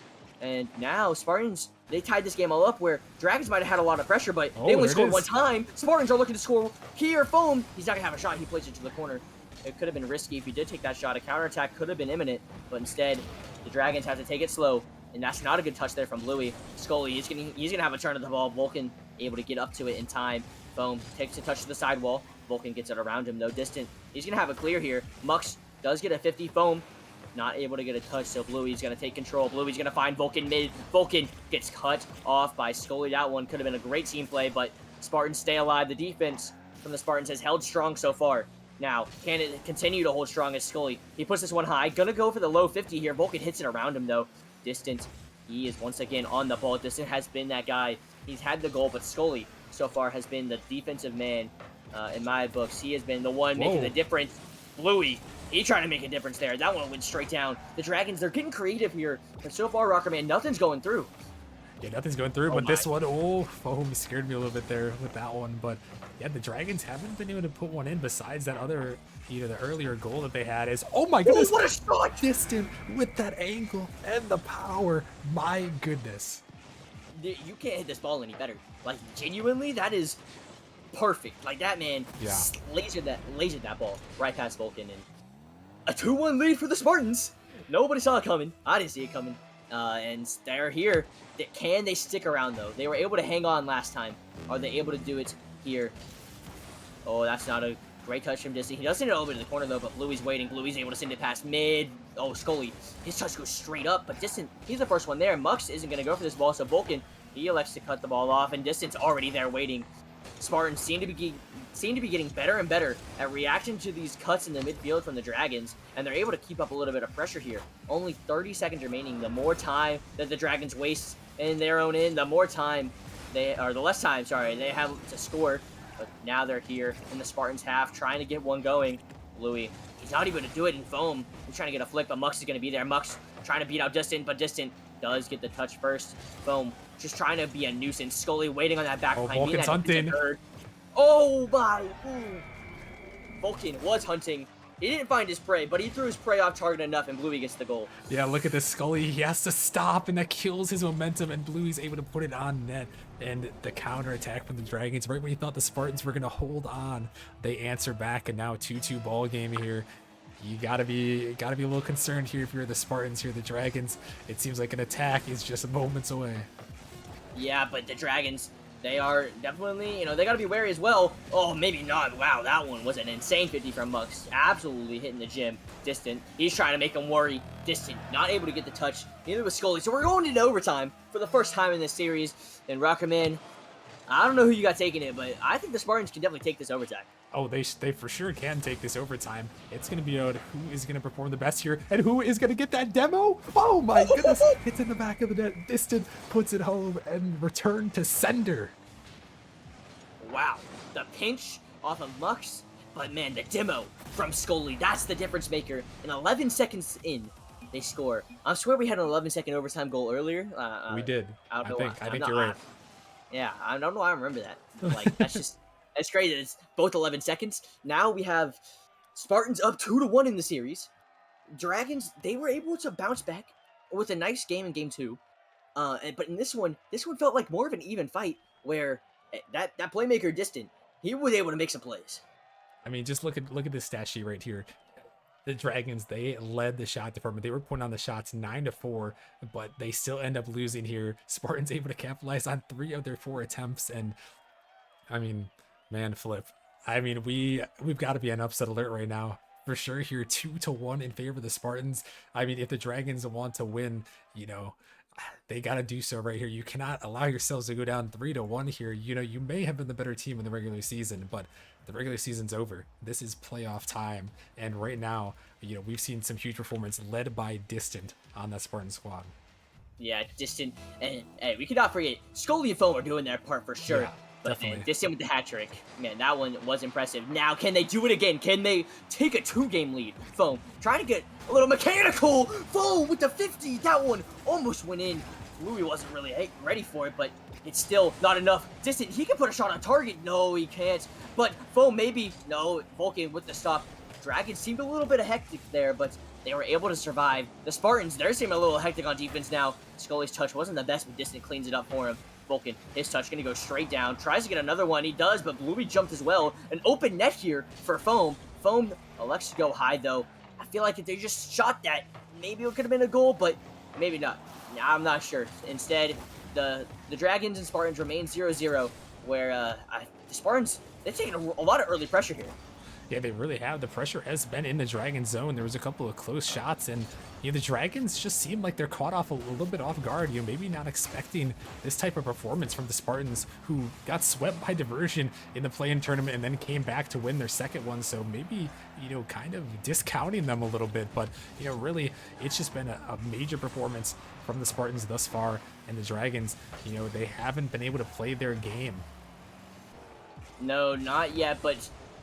And now Spartans, they tied this game all up where Dragons might have had a lot of pressure, but they only scored one time. Spartans are looking to score here. Foam, he's not going to have a shot. He plays it to the corner. It could have been risky if he did take that shot. A counterattack could have been imminent, but instead the Dragons have to take it slow. And that's not a good touch there from Bluey. Scully, he's gonna have a turn of the ball. Vulcan able to get up to it in time. Foam takes a touch to the sidewall. Vulcan gets it around him, though. Distant, he's gonna have a clear here. Mux does get a 50. Foam not able to get a touch, so Bluey's gonna take control. Bluey's gonna find Vulcan mid. Vulcan gets cut off by Scully. That one could have been a great team play, but Spartans stay alive. The defense from the Spartans has held strong so far. Now, can it continue to hold strong as Scully? He puts this one high. Gonna go for the low 50 here. Vulcan hits it around him, though. Distant, he is once again on the ball. Distant has been that guy. He's had the goal, but Scully so far has been the defensive man in my books. He has been the one making the difference. Bluey, he trying to make a difference there. That one went straight down. The Dragons, they're getting creative here, but so far, Rockerman, nothing's going through. Yeah, nothing's going through, but this one, Foam scared me a little bit there with that one. But yeah, the Dragons haven't been able to put one in besides that other, the earlier goal that they had is, oh my goodness, what a shot! Distant with that angle and the power. My goodness. You can't hit this ball any better. Like, genuinely, that is perfect. Like, that man lasered that ball right past Vulcan. And a 2-1 lead for the Spartans. Nobody saw it coming. I didn't see it coming. And they're here. Can they stick around, though? They were able to hang on last time. Are they able to do it here? Oh, that's not a great touch from Disney. He does send it over to the corner, though, but Bluey's waiting. Bluey's able to send it past mid. Oh, Scully. His touch goes straight up, but Distant, he's the first one there. Mux isn't going to go for this ball, so Vulcan, he elects to cut the ball off, and Distance already there waiting. Spartans seem to be getting better and better at reacting to these cuts in the midfield from the Dragons, and they're able to keep up a little bit of pressure here. Only 30 seconds remaining. The more time that the Dragons waste in their own end, the less time, they have to score. But now they're here in the Spartans' half, trying to get one going. Bluey, he's not able to do it in Foam. He's trying to get a flick, but Mux is going to be there. Mux trying to beat out Distant, but Distant does get the touch first. Foam just trying to be a nuisance. Scully waiting on that back behind. Vulcan's hunting. Oh my! Ooh. Vulcan was hunting. He didn't find his prey, but he threw his prey off target enough, and Bluey gets the goal. Yeah, look at this Scully. He has to stop, and that kills his momentum, and Bluey's able to put it on net. And the counterattack from the Dragons, right when you thought the Spartans were going to hold on, they answer back, and now 2-2 ball game here. You gotta be a little concerned here if you're the Spartans here. The Dragons, it seems like an attack is just moments away. Yeah, but the Dragons, they are definitely, they got to be wary as well. Oh, maybe not. Wow, that one was an insane 50 from Mux. Absolutely hitting the gym. Distant, he's trying to make him worry. Distant, not able to get the touch. Neither was Scully. So we're going into overtime for the first time in this series. And Rockerman, I don't know who you got taking it, but I think the Spartans can definitely take this overtime. Oh, they for sure can take this overtime. It's going to be about who is going to perform the best here and who is going to get that demo. Oh my goodness. It's in the back of the net. Distant puts it home and return to sender. Wow, the pinch off of Mux, but man, the demo from Scully, that's the difference maker. And 11 seconds in, they score. I swear we had an 11-second overtime goal earlier. We did. I don't know why. I think you're right. Yeah, I don't know why I remember that. Like, that's crazy. It's both 11 seconds. Now we have Spartans up 2-1 in the series. Dragons, they were able to bounce back with a nice game in game 2. But in this one felt like more of an even fight where that playmaker Distant, he was able to make some plays. I mean, just look at this stat sheet right here. The Dragons, they led the shot department. They were putting on the shots 9-4, but they still end up losing here. Spartans able to capitalize on 3 of their 4 attempts, and I mean, man, Flip. I mean, we've got to be on upset alert right now. For sure here, 2-1 in favor of the Spartans. I mean, if the Dragons want to win, they got to do so right here. You cannot allow yourselves to go down 3-1 here. You may have been the better team in the regular season, but the regular season's over. This is playoff time. And right now, we've seen some huge performance led by Distant on that Spartan squad. Yeah, Distant. And hey, we cannot forget, Scully and Foam are doing their part for sure. Yeah, but definitely. man, Distant with the hat trick. Man, that one was impressive. Now, can they do it again? Can they take a 2-game lead? Foam trying to get a little mechanical. Foam with the 50. That one almost went in. Louis wasn't really ready for it, but it's still not enough. Distant, he can put a shot on target. No, he can't. But Foam maybe. No, Vulcan with the stop. Dragons seemed a little bit hectic there, but they were able to survive. The Spartans, they're seeming a little hectic on defense now. Scully's touch wasn't the best, but Distant cleans it up for him. Vulcan, his touch gonna go straight down. Tries to get another one. He does, but Bluey jumped as well. An open net here for Foam. Foam elects to go high, though. I feel like if they just shot that, maybe it could have been a goal, but maybe not. I'm not sure. Instead, the Dragons and Spartans remain 0-0, where the Spartans, they're taking a lot of early pressure here. Yeah, they really have. The pressure has been in the Dragon zone. There was a couple of close shots, and the Dragons just seem like they're caught off a little bit off guard. Maybe not expecting this type of performance from the Spartans, who got swept by diversion in the play-in tournament and then came back to win their second one. So maybe kind of discounting them a little bit, but really, it's just been a major performance from the Spartans thus far, and the Dragons, they haven't been able to play their game. No, not yet, but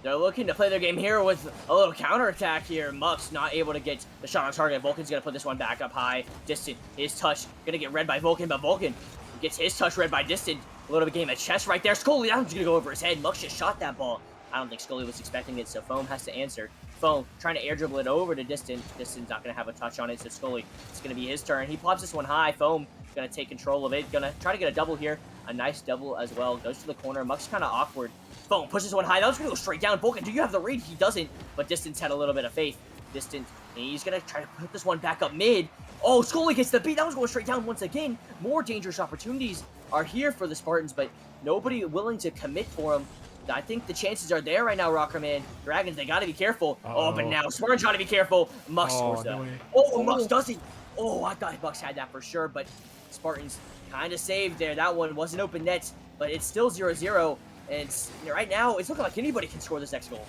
they're looking to play their game here with a little counterattack here. Muck's not able to get the shot on target. Vulcan's going to put this one back up high. Distant, his touch going to get read by Vulcan, but Vulcan gets his touch read by Distant. A little bit of game of chess right there. Scully, that one's going to go over his head. Muck just shot that ball. I don't think Scully was expecting it, so Foam has to answer. Foam trying to air dribble it over to Distant. Distant's not going to have a touch on it, so Scully, it's going to be his turn. He pops this one high. Foam going to take control of it. Going to try to get a double here. A nice double as well. Goes to the corner. Muck's kind of awkward. Foam pushes one high. That was going to go straight down. Vulcan, do you have the read? He doesn't, but Distance had a little bit of faith. Distant, he's going to try to put this one back up mid. Oh, Scully gets the beat. That was going straight down once again. More dangerous opportunities are here for the Spartans, but nobody willing to commit for them. I think the chances are there right now, Rockerman. Dragons, they got to be careful. Oh, but now Spartans got to be careful. Mux scores, though. No, Mux doesn't. Oh, I thought Mux had that for sure, but Spartans kind of saved there. That one wasn't open net, but it's still 0-0. And right now, it's looking like anybody can score this next goal.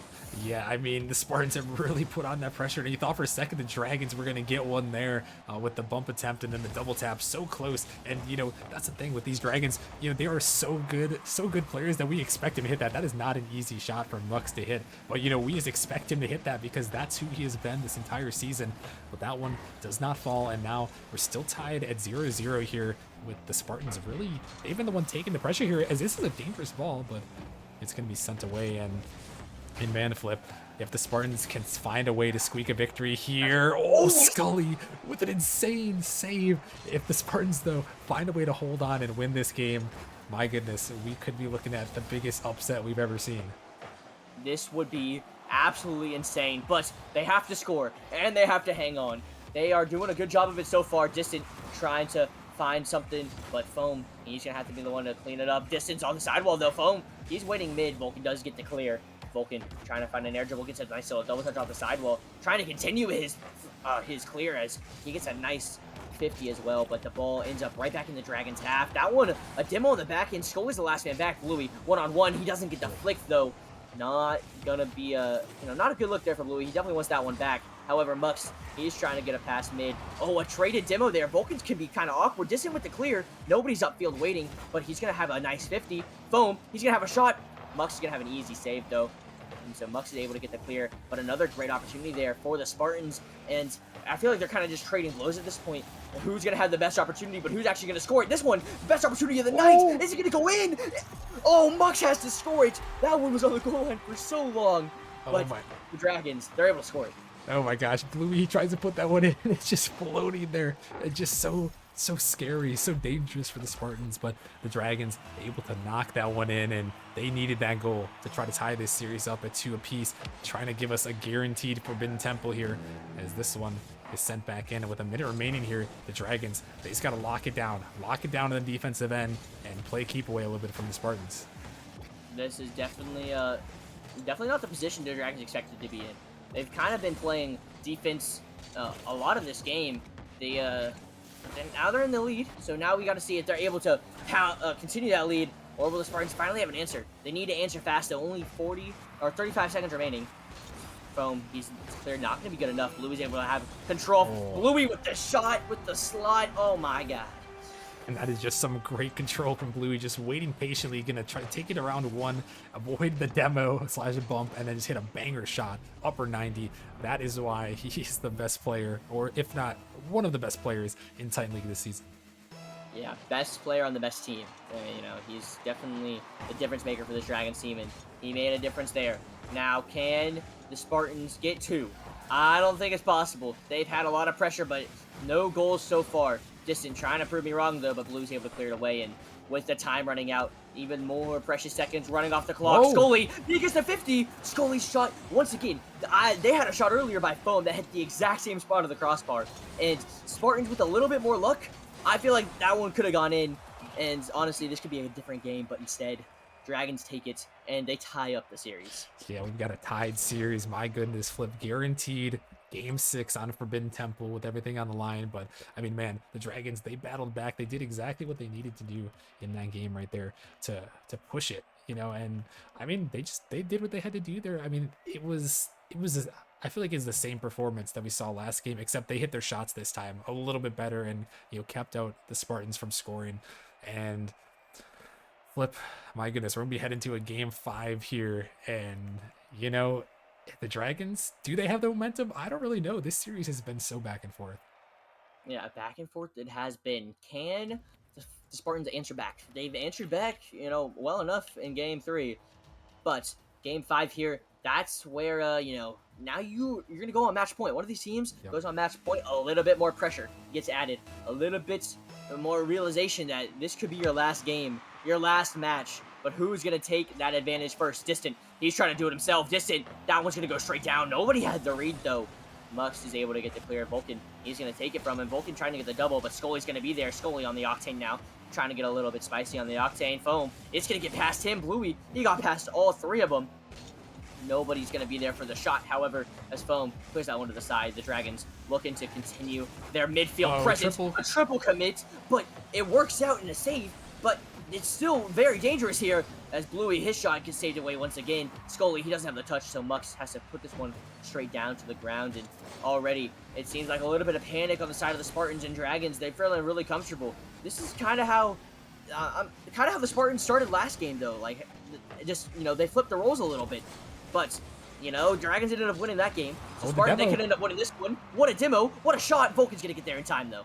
Yeah, I mean, the Spartans have really put on that pressure, and you thought for a second the Dragons were going to get one there with the bump attempt and then the double tap so close. And, that's the thing with these Dragons. They are so good players that we expect him to hit that. That is not an easy shot for Mux to hit. But, we just expect him to hit that because that's who he has been this entire season. But that one does not fall, and now we're still tied at 0-0 here with the Spartans. Really, they've been the one taking the pressure here, as this is a dangerous ball, but it's going to be sent away. And in man flip, if the Spartans can find a way to squeak a victory here. Oh, Scully with an insane save. If the Spartans, though, find a way to hold on and win this game, my goodness, we could be looking at the biggest upset we've ever seen. This would be absolutely insane, but they have to score, and they have to hang on. They are doing a good job of it so far. Distant trying to find something, but Foam, he's going to have to be the one to clean it up. Distance on the sidewall, though. Foam, he's waiting mid. Vulcan does get the clear. Vulcan trying to find an air dribble, gets a nice little double touch off the sidewall, trying to continue his clear as he gets a nice 50 as well, but the ball ends up right back in the Dragons' half. That one, a demo on the back end. Scully's the last man back. Bluey, one-on-one. He doesn't get the flick, though. Not gonna be not a good look there for Bluey. He definitely wants that one back. However, Mux, he's trying to get a pass mid. Oh, a traded demo there. Vulcans can be kind of awkward. Distant with the clear. Nobody's upfield waiting, but he's gonna have a nice 50. Foam, he's gonna have a shot. Mux is gonna have an easy save, though. And so Mux is able to get the clear, but another great opportunity there for the Spartans. And I feel like they're kind of just trading blows at this point. Who's going to have the best opportunity, but who's actually going to score it? This one, best opportunity of the night. Is it going to go in? Oh, Mux has to score it. That one was on the goal line for so long. But the Dragons, they're able to score it. Oh my gosh, Bluey, he tries to put that one in. It's just floating there. It's just so scary, so dangerous for the Spartans, but the Dragons able to knock that one in, and they needed that goal to try to tie this series up at 2 apiece, trying to give us a guaranteed Forbidden Temple here, as this one is sent back in. And with a minute remaining here, the Dragons, they just got to lock it down on the defensive end and play keep away a little bit from the Spartans. This is definitely not the position the Dragons expected to be in. They've kind of been playing defense a lot of this game. And now they're in the lead, so now we got to see if they're able to continue that lead, or will the Spartans finally have an answer? They need to answer fast, though. Only 35 seconds remaining. Foam, he's clear, not going to be good enough. Bluey's able to have control. Bluey with the shot, with the slot. Oh my god. And that is just some great control from Bluey, just waiting patiently, gonna try to take it around 1, avoid the demo / bump, and then just hit a banger shot, upper 90. That is why he's the best player, or if not, one of the best players in Titan League this season. Yeah, best player on the best team. He's definitely the difference maker for this Dragons team, and he made a difference there. Now, can the Spartans get 2? I don't think it's possible. They've had a lot of pressure, but no goals so far. Distant trying to prove me wrong, though, but Blue's able to clear it away, and with the time running out, even more precious seconds running off the clock. Whoa. Scully, he gets to 50. Scully's shot, once again, they had a shot earlier by Foam that hit the exact same spot of the crossbar, and Spartans with a little bit more luck, I feel like that one could have gone in, and honestly, this could be a different game, but instead, Dragons take it, and they tie up the series. Yeah, we've got a tied series. My goodness, Flip, guaranteed Game 6 on Forbidden Temple with everything on the line. But, I mean, man, the Dragons, they battled back. They did exactly what they needed to do in that game right there to push it, and, I mean, they did what they had to do there. I mean, it was I feel like it's the same performance that we saw last game, except they hit their shots this time a little bit better and, kept out the Spartans from scoring. And Flip, my goodness, we're gonna be heading to a game 5 here, and the Dragons, do they have the momentum? I don't really know. This series has been so back and forth. Yeah, back and forth it has been. Can the Spartans answer back? They've answered back, well enough in game 3, but game 5 here, that's where now you're gonna go on match point. One of these teams goes on match point, a little bit more pressure gets added, a little bit more realization that this could be your last game, your last match. But who's going to take that advantage first? Distant. He's trying to do it himself. Distant. That one's going to go straight down. Nobody had the read, though. Mux is able to get the clear. Vulcan, he's going to take it from him. Vulcan trying to get the double, but Scully's going to be there. Scully on the Octane now. Trying to get a little bit spicy on the Octane. Foam. It's going to get past him. Bluey, he got past all 3 of them. Nobody's going to be there for the shot. However, as Foam clears that one to the side, the Dragons looking to continue their midfield presence. A triple commit, but it works out in a save, but it's still very dangerous here as Bluey, his shot gets saved away once again. Scully, he doesn't have the touch, so Mux has to put this one straight down to the ground, and already it seems like a little bit of panic on the side of the Spartans and Dragons. They're feeling really comfortable. This is kind of how the Spartans started last game, though. Like, just, they flipped the roles a little bit, but Dragons ended up winning that game. So Spartans, they could end up winning this one. What a demo. What a shot. Vulcan's going to get there in time, though.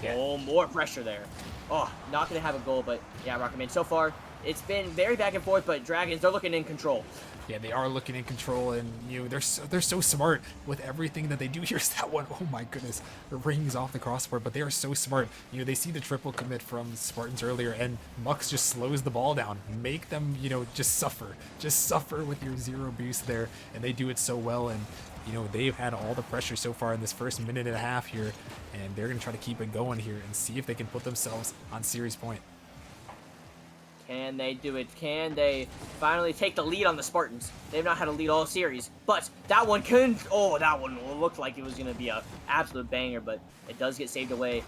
Yeah. Oh, more pressure there. Oh, not going to have a goal, but yeah, Rocketman. So far, it's been very back and forth, but Dragons, they're looking in control. Yeah, they are looking in control, and they're so smart with everything that they do. Here's that one. Oh my goodness, it rings off the crossbar, but they are so smart. They see the triple commit from Spartans earlier, and Mux just slows the ball down, make them just suffer with your 0 boost there, and they do it so well. And they've had all the pressure so far in this first minute and a half here, and they're gonna try to keep it going here and see if they can put themselves on series point. Can they do it? Can they finally take the lead on the Spartans? They've not had a lead all series, but that one couldn't. Oh, that one looked like it was going to be a absolute banger, but it does get saved away.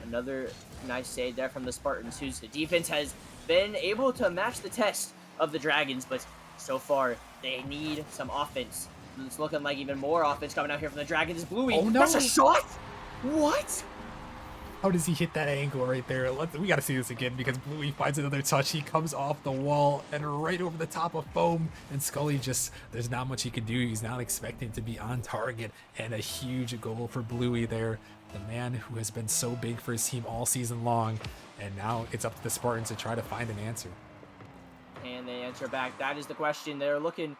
Another nice save there from the Spartans, whose defense has been able to match the test of the Dragons, but so far they need some offense. It's looking like even more offense coming out here from the Dragons. Bluey, Oh, no. that's a shot? What? How does he hit that angle right there? We got to see this again because Bluey finds another touch. He comes off the wall and right over the top of Foam. And Scully just, there's not much he can do. He's not expecting to be on target. And a huge goal for Bluey there. The man who has been so big for his team all season long. And now it's up to the Spartans to try to find an answer. And they answer back. That is the question. They're looking,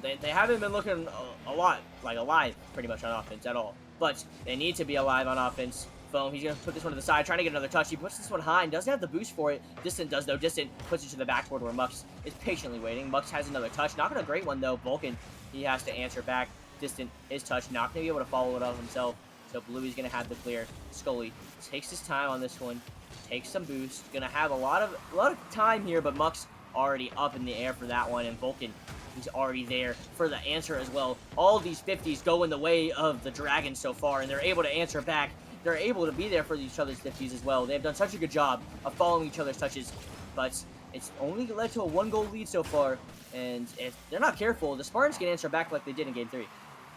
they haven't been looking a lot, like alive pretty much on offense at all. But they need to be alive on offense. Foam, he's going to put this one to the side, trying to get another touch. He puts this one high and doesn't have the boost for it. Distant does, though. Distant puts it to the backboard where Mux is patiently waiting. Mux has another touch. Not a great one, though. Vulcan, he has to answer back. Distant, his touch, not going to be able to follow it up himself. So Bluey's going to have the clear. Scully takes his time on this one. Takes some boost. Going to have a lot of time here, but Mux already up in the air for that one. And Vulcan, he's already there for the answer as well. All these 50s go in the way of the Dragons so far, and they're able to answer back. They're able to be there for each other's 50s as well. They've done such a good job of following each other's touches, but it's only led to a 1-goal lead so far, and if they're not careful, the Spartans can answer back like they did in Game 3.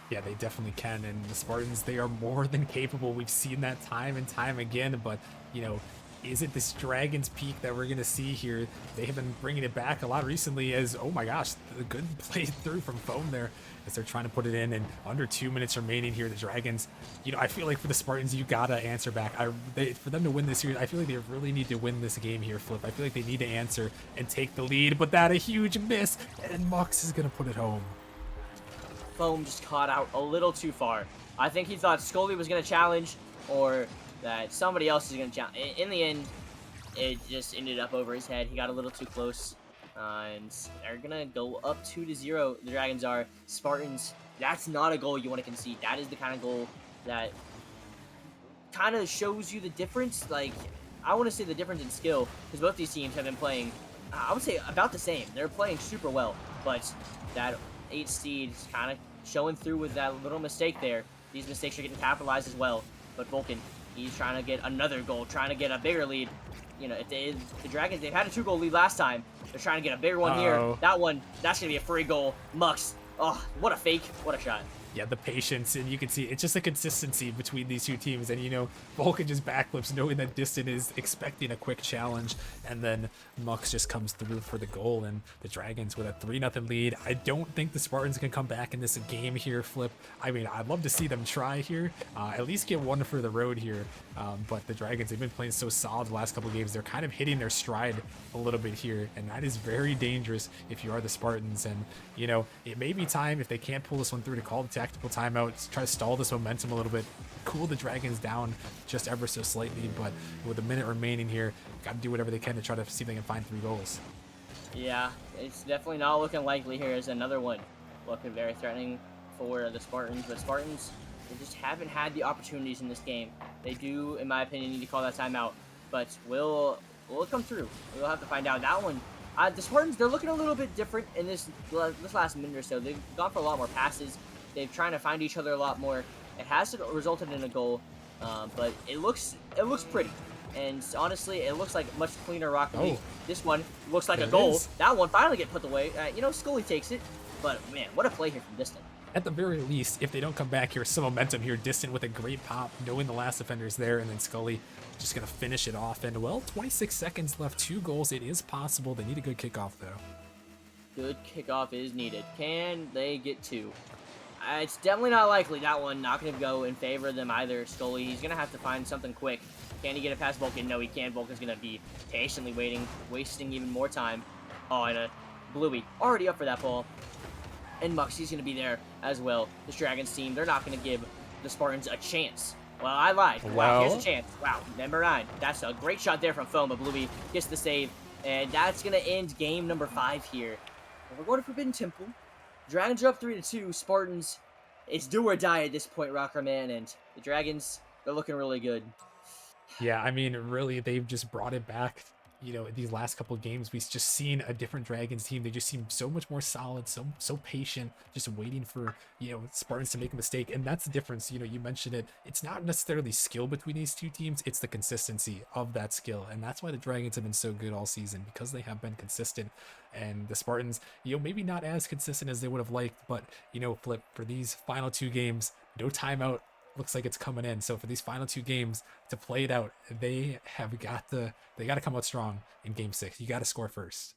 Yeah, they definitely can, and the Spartans, they are more than capable. We've seen that time and time again, but, you know, is it this Dragons peak that we're going to see here? They have been bringing it back a lot recently as, oh my gosh, a good play through from Foam there as they're trying to put it in, and under 2 minutes remaining here, the Dragons, you know, I feel like for the Spartans, you got to answer back. For them to win this series, I feel like they really need to win this game here, Flip. I feel like they need to answer and take the lead, but that a huge miss, and Mux is going to put it home. Foam just caught out a little too far. I think he thought Scully was going to challenge, or that somebody else is going to challenge. In the end, it just ended up over his head. He got a little too close. And they're going to go up 2-0. The Dragons are. Spartans, that's not a goal you want to concede. That is the kind of goal that kind of shows you the difference. Like, I want to say the difference in skill, because both these teams have been playing, I would say, about the same. They're playing super well, but that 8 seed is kind of showing through with that little mistake there. These mistakes are getting capitalized as well. But Vulcan, he's trying to get another goal, trying to get a bigger lead. You know, if the Dragons, they've had a 2-goal lead last time. They're trying to get a bigger one here. That one, that's going to be a free goal. Mux, oh, what a fake. What a shot. Yeah, the patience, and you can see it's just a consistency between these two teams. And, you know, Vulcan just backflips knowing that Distant is expecting a quick challenge, and then Mux just comes through for the goal, and the Dragons with a 3-0 lead. I don't think the Spartans can come back in this game here, Flip. I mean, I'd love to see them try here, at least get one for the road here. But the Dragons, they've been playing so solid the last couple games. They're kind of hitting their stride a little bit here, and that is very dangerous if you are the Spartans. And, you know, it may be time, if they can't pull this one through, to call the tactical timeout, try to stall this momentum a little bit, cool the Dragons down just ever so slightly. But with a minute remaining here, got to do whatever they can to try to see if they can find 3 goals. Yeah, it's definitely not looking likely here as another one. Looking very threatening for the Spartans, but Spartans, they just haven't had the opportunities in this game. They do, in my opinion, need to call that timeout, but will it come through? We'll have to find out. That one, the Spartans, they're looking a little bit different in this last minute or so. They've gone for a lot more passes. They've trying to find each other a lot more. It has resulted in a goal, but it looks pretty. And honestly, it looks like much cleaner Rocket League. This one looks like a goal. That one finally get put away. You know, Scully takes it, but man, what a play here from Distant. At the very least, if they don't come back here, some momentum here. Distant with a great pop, knowing the last defender's there, and then Scully just going to finish it off. And, well, 26 seconds left, 2 goals. It is possible. They need a good kickoff, though. Good kickoff is needed. Can they get 2? It's definitely not likely. That one not going to go in favor of them either. Scully, he's going to have to find something quick. Can he get it past Vulcan? No, he can't. Vulcan's going to be patiently waiting, wasting even more time. Oh, and a Bluey already up for that ball. And Mux, he's going to be there as well. This Dragons team, they're not going to give the Spartans a chance. Well, I lied. Wow, here's a chance. Wow, number 9. That's a great shot there from Foam, but Bluey gets the save. And that's going to end game number 5 here. And we're going to Forbidden Temple. Dragons are up 3-2. Spartans, it's do or die at this point, Rocker Man. And the Dragons, they're looking really good. Yeah, I mean, really, they've just brought it back these last couple of games, we've just seen a different Dragons team. They just seem so much more solid, so patient, just waiting for, Spartans to make a mistake. And that's the difference. You mentioned it. It's not necessarily skill between these two teams, it's the consistency of that skill. And that's why the Dragons have been so good all season, because they have been consistent. And the Spartans, maybe not as consistent as they would have liked, but, Flip, for these final two games, no timeout looks like it's coming in. So for these final two games to play it out, they got to come out strong in game 6. You got to score first.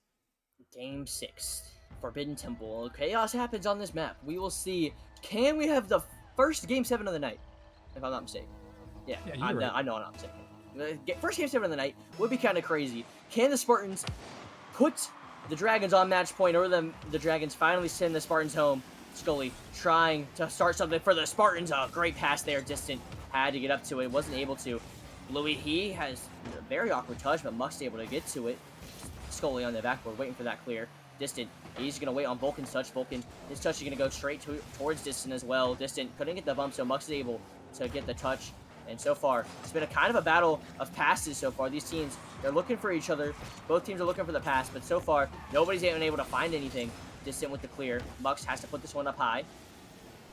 Game 6, Forbidden Temple. Chaos happens on this map. We will see. Can we have the first game 7 of the night? If I'm not mistaken. Yeah, I know I'm not mistaken. First game 7 of the night would be kind of crazy. Can the Spartans put the Dragons on match point, or the Dragons finally send the Spartans home? Scully trying to start something for the Spartans. A great pass there. Distant had to get up to it. Wasn't able to. Louis, he has a very awkward touch, but Muck's able to get to it. Scully on the backboard, waiting for that clear. Distant, he's going to wait on Vulcan's touch. Vulcan, his touch is going to go straight towards Distant as well. Distant couldn't get the bump, so Muck's able to get the touch. And so far, it's been a kind of a battle of passes so far. These teams, they're looking for each other. Both teams are looking for the pass, but so far, nobody's been able to find anything. Distant with the clear. Mux has to put this one up high.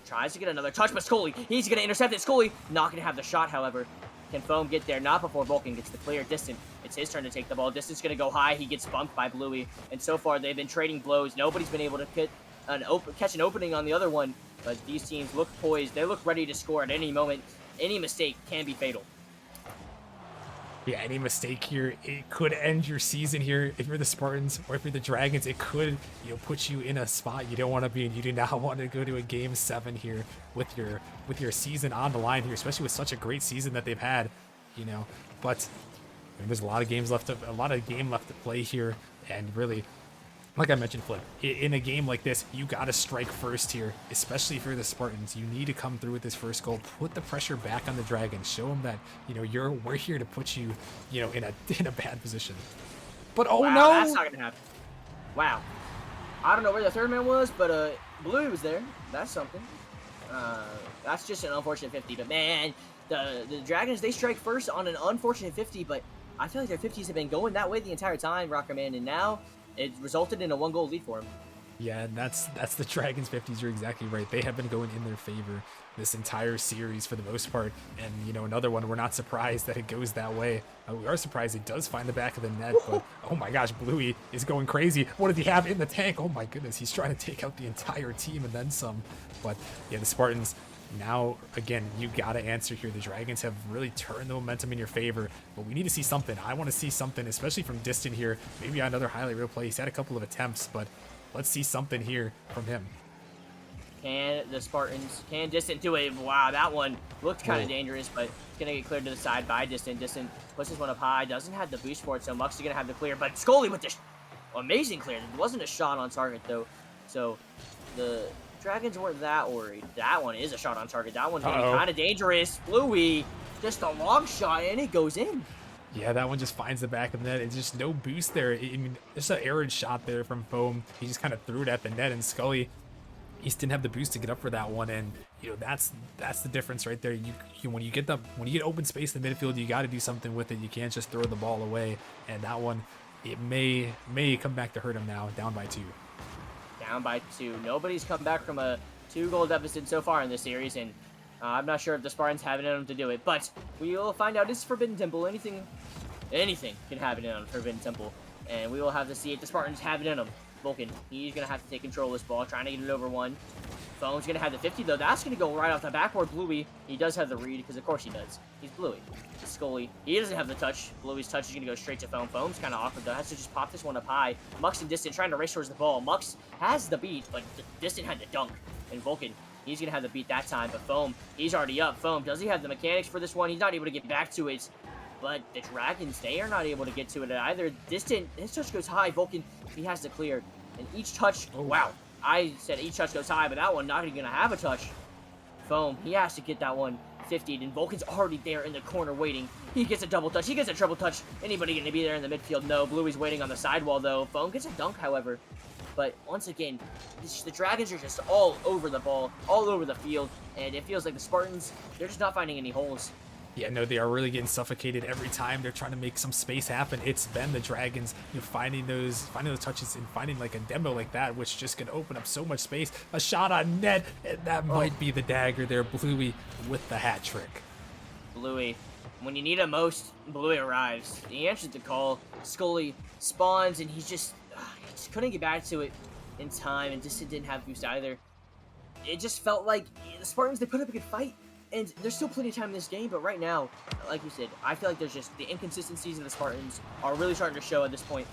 Tries to get another touch, but Scully, he's going to intercept it. Scully not going to have the shot, however. Can Foam get there? Not before Vulcan gets the clear. Distant, it's his turn to take the ball. Distant's going to go high. He gets bumped by Bluey. And so far, they've been trading blows. Nobody's been able to catch an opening on the other one. But these teams look poised. They look ready to score at any moment. Any mistake can be fatal. Yeah, any mistake here, it could end your season here. If you're the Spartans or if you're the Dragons, it could, put you in a spot you don't want to be in. You do not want to go to a game 7 here with your season on the line here, especially with such a great season that they've had, But there's a lot of game left to play here, and really, like I mentioned, Flip, in a game like this, you got to strike first here, especially for the Spartans. You need to come through with this first goal, put the pressure back on the Dragons, show them that, we're here to put you, in a bad position. But wow, no! That's not going to happen. Wow. I don't know where the third man was, but Bluey was there. That's something. That's just an unfortunate 50. But man, the Dragons, they strike first on an unfortunate 50, but I feel like their 50s have been going that way the entire time, Rockerman, and now it resulted in a 1-goal lead for him. Yeah, and that's the Dragons 50s. You're exactly right. They have been going in their favor this entire series for the most part. And, another one, we're not surprised that it goes that way. We are surprised it does find the back of the net, but oh my gosh, Bluey is going crazy. What did he have in the tank? Oh my goodness, he's trying to take out the entire team and then some. But yeah, the Spartans, now, again, you got to answer here. The Dragons have really turned the momentum in your favor, but we need to see something. I want to see something, especially from Distant here. Maybe another highlight reel play. He's had a couple of attempts, but let's see something here from him. Can the Spartans, can Distant do it? Wow, that one looked kind of dangerous, but it's going to get cleared to the side by Distant. Distant puts this one up high, doesn't have the boost for it, so Mux is going to have the clear, but Scully with this amazing clear. It wasn't a shot on target, though, so the Dragons weren't that worried. That one is a shot on target. That one's going to be kind of dangerous. Bluey, just a long shot, and it goes in. Yeah, that one just finds the back of the net. It's just no boost there. I mean, just an errant shot there from Foam. He just kind of threw it at the net, and Scully, he just didn't have the boost to get up for that one. And that's the difference right there. You when you get open space in the midfield, you got to do something with it. You can't just throw the ball away. And that one, it may come back to hurt him now, down by 2. Down by 2. Nobody's come back from a 2-goal deficit so far in this series, and I'm not sure if the Spartans have it in them to do it, but we will find out. It's Forbidden Temple. Anything can happen in Forbidden Temple, and we will have to see if the Spartans have it in them. Vulcan, he's going to have to take control of this ball, trying to get it over 1. Foam's going to have the 50, though. That's going to go right off the backboard. Bluey, he does have the read, because of course he does. He's Bluey. Scully, he doesn't have the touch. Bluey's touch is going to go straight to Foam. Foam's kind of awkward, though. Has to just pop this one up high. Mux and Distant trying to race towards the ball. Mux has the beat, but Distant had the dunk. And Vulcan, he's going to have the beat that time, but Foam, he's already up. Foam, does he have the mechanics for this one? He's not able to get back to it. But the Dragons, they are not able to get to it either. Distant, his touch goes high. Vulcan, he has to clear. And each touch, wow. I said each touch goes high, but that one not even going to have a touch. Foam, he has to get that one 50'd, and Vulcan's already there in the corner waiting. He gets a double touch. He gets a triple touch. Anybody going to be there in the midfield? No. Bluey's waiting on the sidewall, though. Foam gets a dunk, however. But once again, the Dragons are just all over the ball, all over the field, and it feels like the Spartans, they're just not finding any holes. Yeah, no, they are really getting suffocated every time they're trying to make some space happen. It's been the Dragons, finding those touches and finding like a demo like that, which just can open up so much space. A shot on net, and that might be the dagger there. Bluey with the hat trick. Bluey, when you need him most, Bluey arrives. He answers the call. Scully spawns, and he just couldn't get back to it in time, and just didn't have boost either. It just felt like the Spartans, they put up a good fight, and there's still plenty of time in this game, but right now, like you said, I feel like there's just the inconsistencies of the Spartans are really starting to show at this point,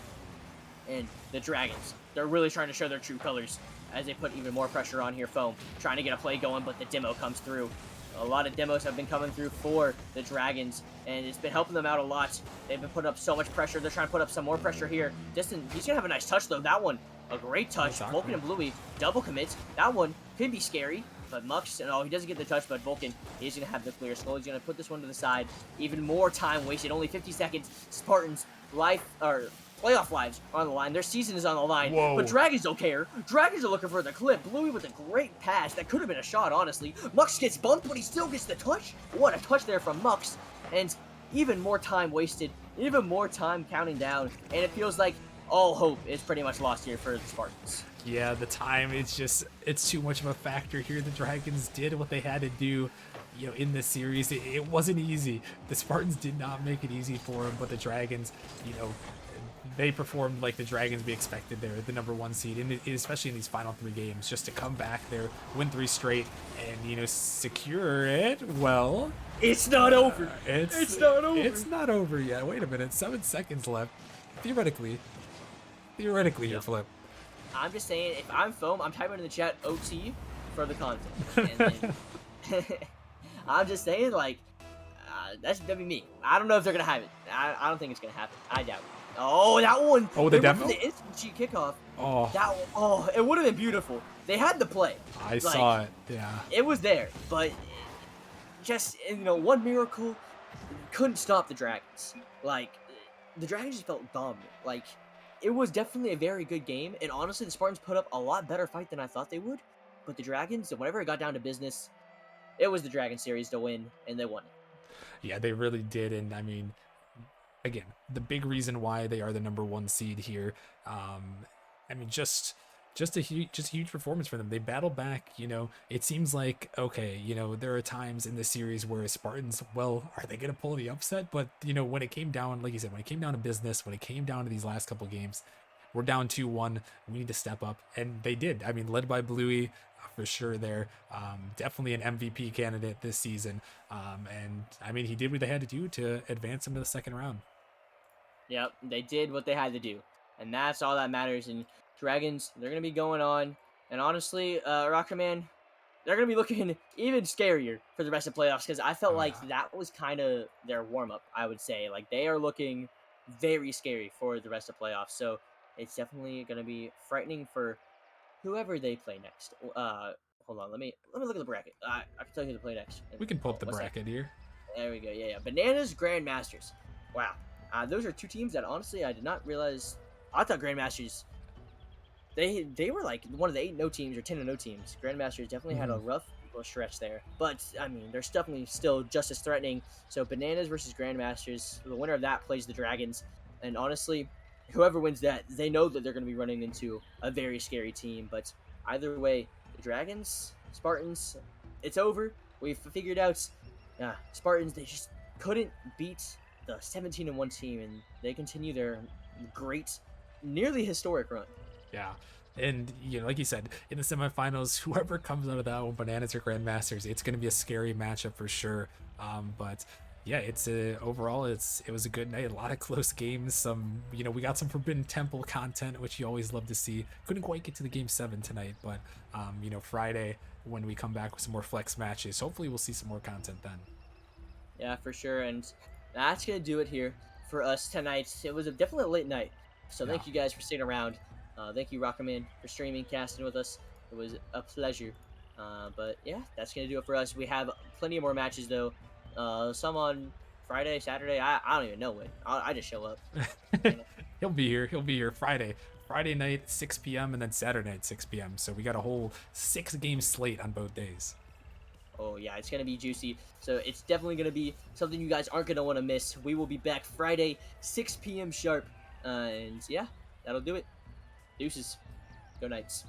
and the Dragons, they're really trying to show their true colors as they put even more pressure on here. Foam trying to get a play going, but the demo comes through. A lot of demos have been coming through for the Dragons, and it's been helping them out a lot. They've been putting up so much pressure. They're trying to put up some more pressure here. Distant, he's going to have a nice touch, though. That one, a great touch. Exactly. Vulcan and Bluey, double commits. That one could be scary, but Mux, no, he doesn't get the touch, but Vulcan, he's going to have the clear. Skull, he's going to put this one to the side. Even more time wasted, only 50 seconds. Spartans, life, or playoff lives are on the line. Their season is on the line. Whoa. But Dragons don't care. Dragons are looking for the clip. Bluey with a great pass. That could have been a shot, honestly. Mux gets bumped, but he still gets the touch. What a touch there from Mux. And even more time wasted. Even more time counting down. And it feels like all hope is pretty much lost here for the Spartans. Yeah, the time, it's too much of a factor here. The Dragons did what they had to do, in this series. It wasn't easy. The Spartans did not make it easy for them, but the Dragons, they performed like the Dragons we expected. They're the number one seed, especially in these final 3 games, just to come back there, win 3 straight, and secure it. Well, It's not over. It's not over. It's not over yet. Wait a minute, 7 seconds left. Theoretically, here, Flip. I'm just saying, if I'm Foam, I'm typing in the chat OT for the content. And then, I'm just saying, like, that'd be me. I don't know if they're going to have it. I don't think it's going to happen. I doubt it. Oh, that one. Oh, the They went for demo? the instant cheat kickoff. Oh, That one, oh, it would have been beautiful. They had the play. I saw it. Yeah. It was there, but just, one miracle couldn't stop the Dragons. Like, the Dragons just felt dominant. Like, it was definitely a very good game, and honestly, the Spartans put up a lot better fight than I thought they would. But the Dragons, whenever it got down to business, it was the Dragon series to win, and they won it. Yeah, they really did. And I mean, again, the big reason why they are the number 1 seed here, just a huge performance for them. They battled back. It seems like, okay, there are times in this series where Spartans, well, are they going to pull the upset? But when it came down, like you said, when it came down to business, when it came down to these last couple games, we're down 2-1. We need to step up, and they did. I mean, led by Bluey, for sure there. Definitely an MVP candidate this season. And I mean, he did what they had to do to advance him to the second round. Yep, they did what they had to do, and that's all that matters. And Dragons, they're going to be going on, and honestly, Rocket Man, they're going to be looking even scarier for the rest of the playoffs, because I felt like that was kind of their warm-up, I would say. Like, they are looking very scary for the rest of the playoffs, so it's definitely going to be frightening for whoever they play next. Hold on, let me look at the bracket. I can tell you who to play next. We can pull up the One bracket here. There we go. Yeah. Bananas, Grandmasters. Wow. Those are 2 teams that honestly I did not realize. I thought Grandmasters, they were like one of the 8-0 teams or 10-0 teams. Grandmasters definitely had a rough little stretch there, but I mean, they're definitely still just as threatening. So Bananas versus Grandmasters, the winner of that plays the Dragons, and honestly, whoever wins that, they know that they're going to be running into a very scary team. But either way, the Dragons, Spartans, it's over. We've figured out Spartans, they just couldn't beat the 17-1 team, and they continue their great, nearly historic run. Yeah. And, like you said, in the semifinals, whoever comes out of that one, Bananas or Grandmasters, it's going to be a scary matchup for sure. But yeah, overall, it was a good night. A lot of close games. We got some Forbidden Temple content, which you always love to see. Couldn't quite get to the game 7 tonight, but Friday when we come back with some more flex matches, hopefully we'll see some more content then. Yeah, for sure. And that's gonna do it here for us tonight. It was definitely a late night, so thank you guys for staying around. Thank you, Rockerman, for streaming, casting with us. It was a pleasure. But yeah, that's gonna do it for us. We have plenty of more matches though. Some on Friday, Saturday. I don't even know when. I just show up. He'll be here Friday night 6 p.m. and then Saturday night 6 p.m. So we got a whole 6 game slate on both days. Oh yeah, it's gonna be juicy. So it's definitely gonna be something you guys aren't gonna want to miss. We will be back Friday, 6 p.m. sharp, and yeah, that'll do it. Deuces. Go Knights.